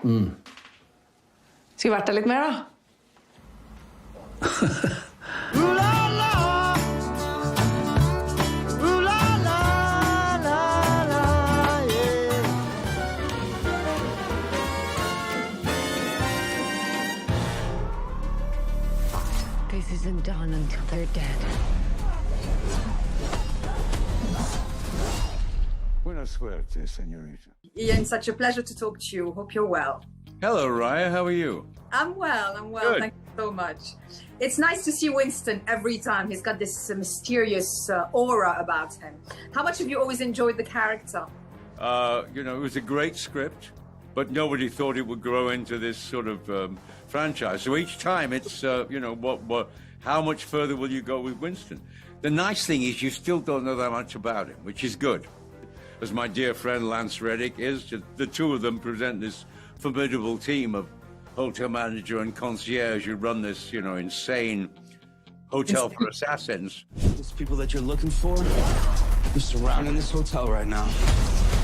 Skal vi vært der litt mer, da? This isn't done until they're dead. Buena suerte, señorita. Ian, such a pleasure to talk to you. Hope you're well. Hello, Raya. How are you? I'm well. Good. Thank you so much. It's nice to see Winston every time. He's got this mysterious aura about him. How much have you always enjoyed the character? It was a great script, but nobody thought it would grow into this sort of franchise. So each time it's, how much further will you go with Winston? The nice thing is you still don't know that much about him, which is good. As my dear friend Lance Reddick is, the two of them present this formidable team of hotel manager and concierge who run this, insane hotel for assassins. These people that you're looking for, they're surrounding this hotel right now.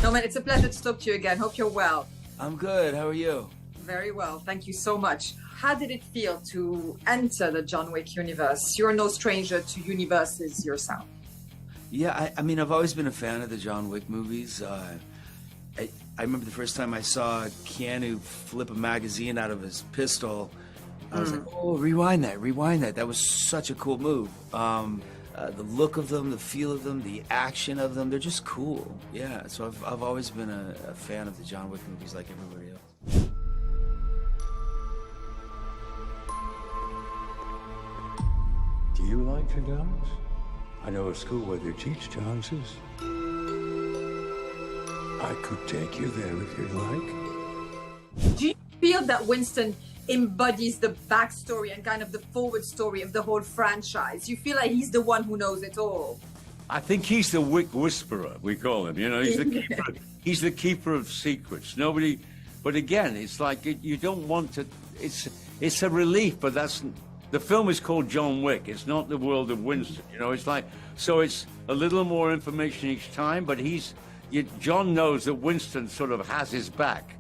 Norman, it's a pleasure to talk to you again. Hope you're well. I'm good. How are you? Very well. Thank you so much. How did it feel to enter the John Wick universe? You're no stranger to universes yourself. Yeah, I mean, I've always been a fan of the John Wick movies. I remember the first time I saw Keanu flip a magazine out of his pistol. I was like, oh, rewind that. That was such a cool move. The look of them, the feel of them, the action of them, they're just cool. Yeah, so I've always been a fan of the John Wick movies like everybody else. Do you like to dance? I know a school where they teach dances. I could take you there if you'd like. Do you feel that Winston embodies the backstory and kind of the forward story of the whole franchise? You feel like he's the one who knows it all? I think he's the Wick Whisperer, we call him. He's the keeper. He's the keeper of secrets. Nobody, but again, it's like you don't want to. It's a relief, but the film is called John Wick. It's not the world of Winston. It's like so. It's a little more information each time, but John knows that Winston sort of has his back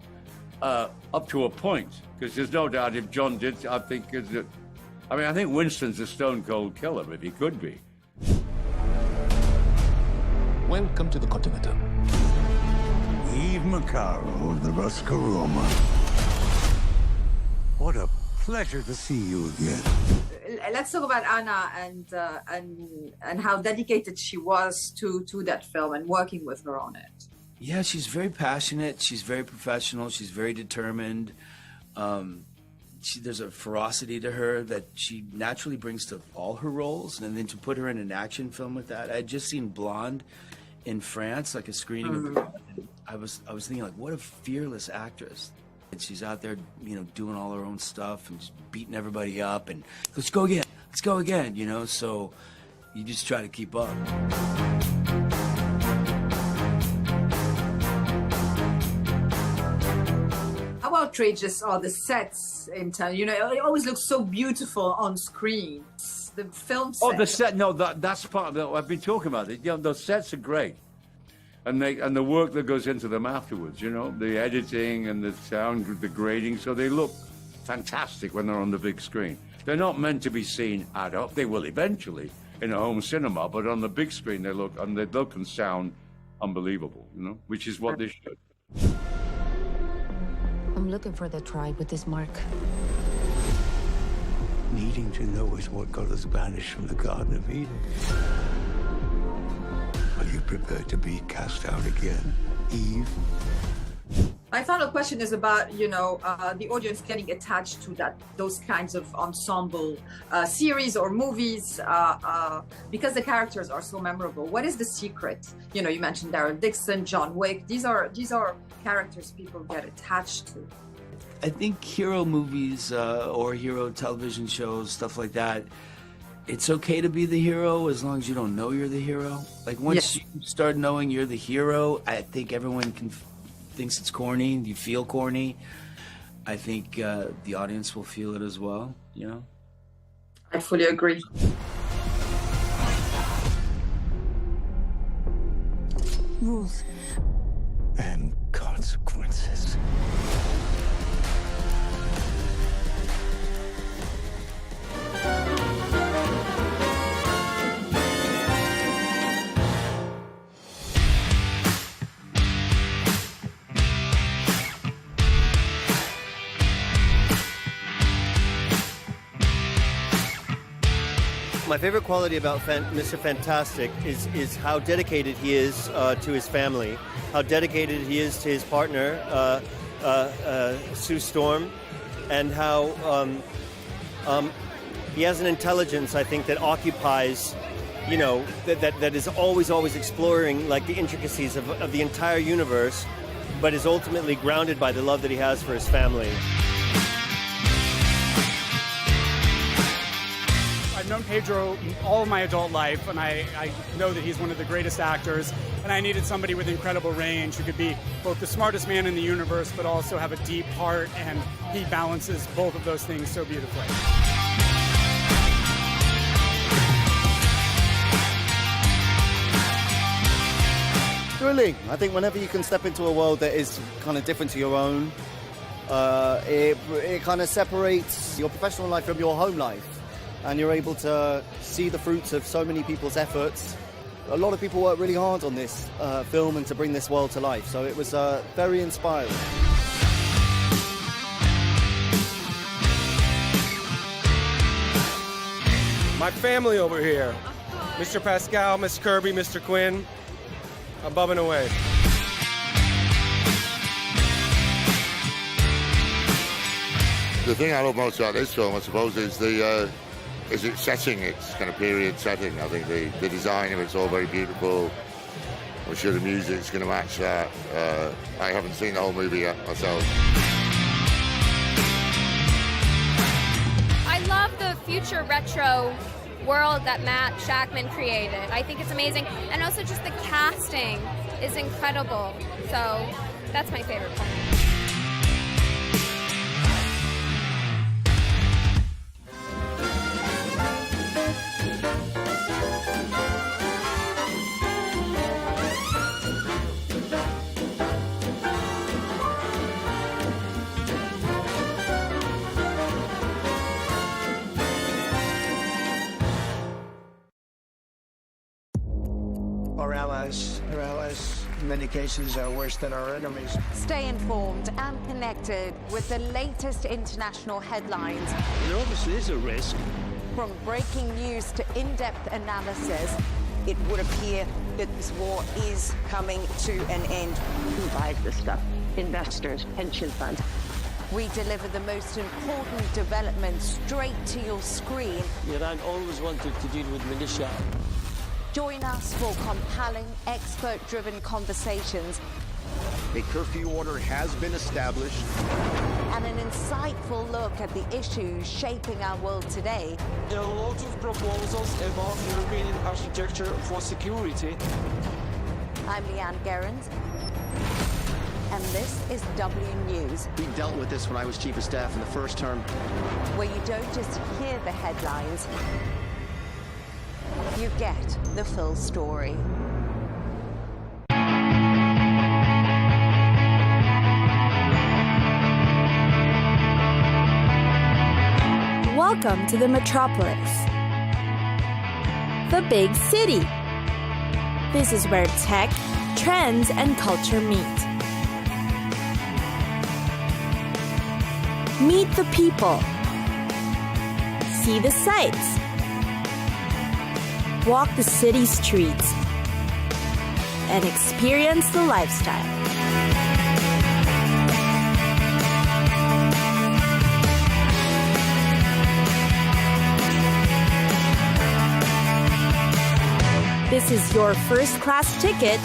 up to a point, because there's no doubt if John did, I think Winston's a stone cold killer if he could be. Welcome to the continent. Eve Macaro of the Roscaroma. What a pleasure to see you again. Let's talk about Anna and how dedicated she was to that film and working with her on it. Yeah, she's very passionate. She's very professional. She's very determined. There's a ferocity to her that she naturally brings to all her roles. And then to put her in an action film with that, I had just seen Blonde in France, like a screening of Blonde. I was thinking, like, what a fearless actress. And she's out there, doing all her own stuff and just beating everybody up and let's go again, so you just try to keep up. How outrageous are the sets in town? It always looks so beautiful on screen. The film set. Oh, the set, no, that's part of it. I've been talking about it. Those sets are great. And the work that goes into them afterwards, the editing and the sound, the grading, so they look fantastic when they're on the big screen. They're not meant to be seen ad hoc. They will eventually in a home cinema, but on the big screen they look and sound unbelievable, which is what they should. Om looking for the tribe with this mark? Needing to know is what got us banished from the Garden of Eden. Are you prepared to be cast out again, Eve? My final question is about, the audience getting attached to those kinds of ensemble series or movies because the characters are so memorable. What is the secret? You mentioned Daryl Dixon, John Wick. These are characters people get attached to. I think hero movies or hero television shows, stuff like that, it's okay to be the hero as long as you don't know you're the hero. Like once you start knowing you're the hero, I think everyone thinks it's corny. You feel corny. I think the audience will feel it as well, I fully agree. Rules and consequences. My favorite quality about Mr. Fantastic is how dedicated he is to his family, how dedicated he is to his partner, Sue Storm, and how he has an intelligence, I think, that occupies, that is always exploring like the intricacies of the entire universe, but is ultimately grounded by the love that he has for his family. I've known Pedro all of my adult life, and I know that he's one of the greatest actors, and I needed somebody with incredible range who could be both the smartest man in the universe, but also have a deep heart, and he balances both of those things so beautifully. Thrilling. I think whenever you can step into a world that is kind of different to your own, it kind of separates your professional life from your home life. And you're able to see the fruits of so many people's efforts. A lot of people worked really hard on this film and to bring this world to life, so it was very inspiring. My family over here, Mr. Pascal, Miss Kirby, Mr. Quinn, above and away. The thing I love most about this film, I suppose, is its setting, its kind of period setting. I think the design of it's all very beautiful. I'm sure the music's going to match that. I haven't seen the whole movie yet myself. I love the future retro world that Matt Shackman created. I think it's amazing. And also just the casting is incredible. So that's my favorite part. Our allies, in many cases, are worse than our enemies. Stay informed and connected with the latest international headlines. There obviously is a risk. From breaking news to in-depth analysis, it would appear that this war is coming to an end. Who buys this stuff? Investors, pension funds. We deliver the most important developments straight to your screen. Iran always wanted to deal with militia. Join us for compelling, expert-driven conversations. A curfew order has been established. And an insightful look at the issues shaping our world today. There are lots of proposals about European architecture for security. I'm Leigh Ann Gerrans, and this is W News. We dealt with this when I was Chief of Staff in the first term. Where you don't just hear the headlines, you get the full story. Welcome to the metropolis, the big city. This is where tech, trends, and culture meet. Meet the people. See the sights. Walk the city streets. And experience the lifestyle. This is your first-class ticket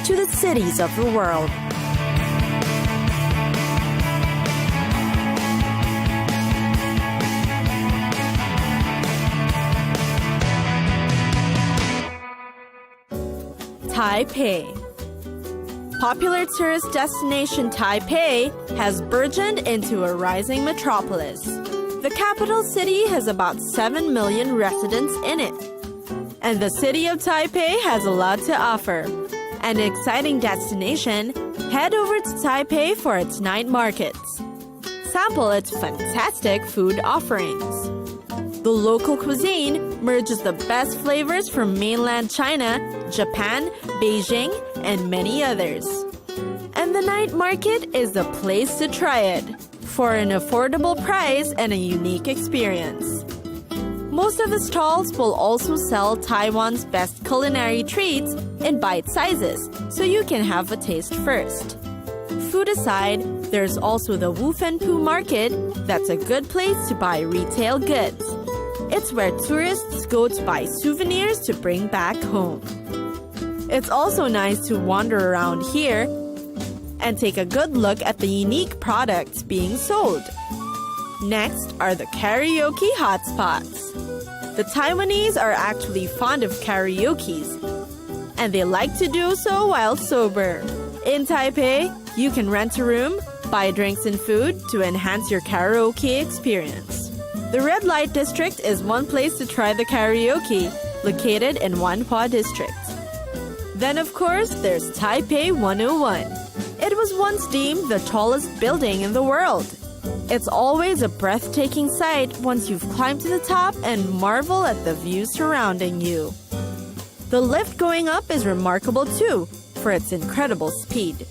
to the cities of the world. Taipei. Popular tourist destination Taipei has burgeoned into a rising metropolis. The capital city has about 7 million residents in it. And the city of Taipei has a lot to offer. An exciting destination, head over to Taipei for its night markets. Sample its fantastic food offerings. The local cuisine merges the best flavors from mainland China, Japan, Beijing, and many others. And the night market is the place to try it, for an affordable price and a unique experience. Most of the stalls will also sell Taiwan's best culinary treats in bite sizes, so you can have a taste first. Food aside, there's also the Wufenpu Market that's a good place to buy retail goods. It's where tourists go to buy souvenirs to bring back home. It's also nice to wander around here and take a good look at the unique products being sold. Next are the karaoke hotspots. The Taiwanese are actually fond of karaokes, and they like to do so while sober. In Taipei, you can rent a room, buy drinks and food to enhance your karaoke experience. The Red Light District is one place to try the karaoke, located in Wanhua District. Then, of course, there's Taipei 101. It was once deemed the tallest building in the world. It's always a breathtaking sight once you've climbed to the top and marvel at the view surrounding you. The lift going up is remarkable too, for its incredible speed.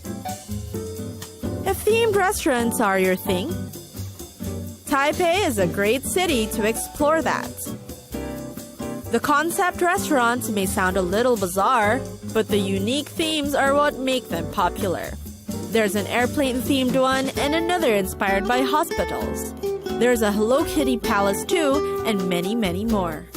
If themed restaurants are your thing, Taipei is a great city to explore that. The concept restaurants may sound a little bizarre, but the unique themes are what make them popular. There's an airplane-themed one and another inspired by hospitals. There's a Hello Kitty Palace too, and many, many more.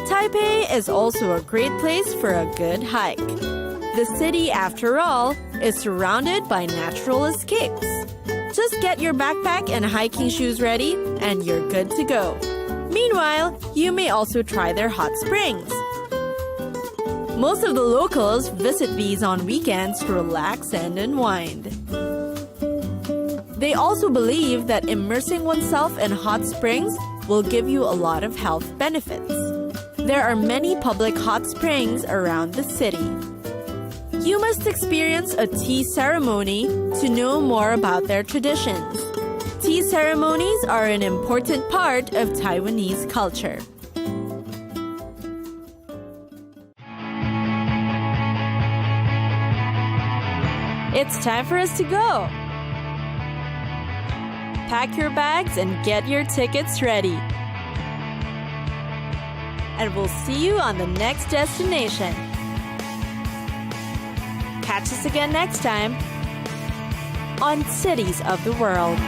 Taipei is also a great place for a good hike. The city, after all, is surrounded by natural escapes. Just get your backpack and hiking shoes ready, and you're good to go. Meanwhile, you may also try their hot springs. Most of the locals visit these on weekends to relax and unwind. They also believe that immersing oneself in hot springs will give you a lot of health benefits. There are many public hot springs around the city. You must experience a tea ceremony to know more about their traditions. Tea ceremonies are an important part of Taiwanese culture. It's time for us to go. Pack your bags and get your tickets ready. And we'll see you on the next destination. Catch us again next time on Cities of the World.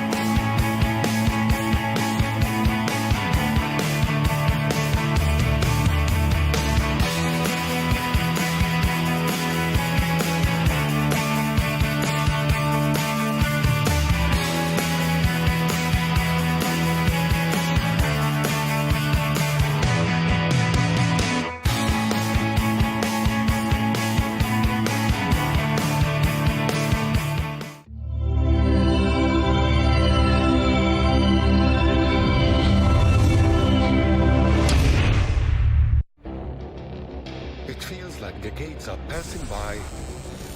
Decades are passing by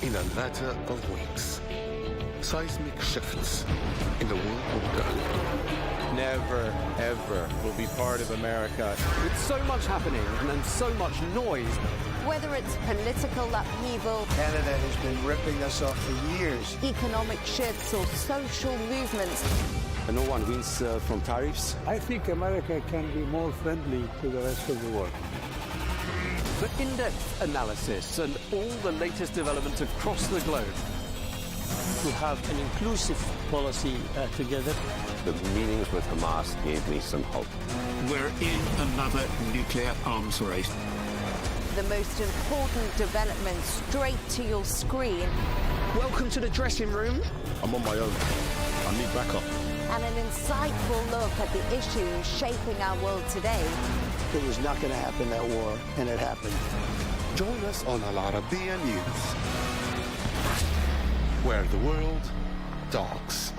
in a matter of weeks. Seismic shifts in the world order. never, ever will be part of America. With so much happening and so much noise. Whether it's political upheaval, Canada has been ripping us off for years. economic shifts, or social movements, And no one wins from tariffs. I think America can be more friendly to the rest of the world. For in-depth analysis and all the latest developments across the globe. To have an inclusive policy together. The meetings with Hamas gave me some hope. We're in another nuclear arms race. the most important developments straight to your screen. Welcome to the dressing room. I'm on my own. I need backup. And an insightful look at the issues shaping our world today. It was not going to happen, that war, and it happened. Join us on Arabiya News, where the world talks.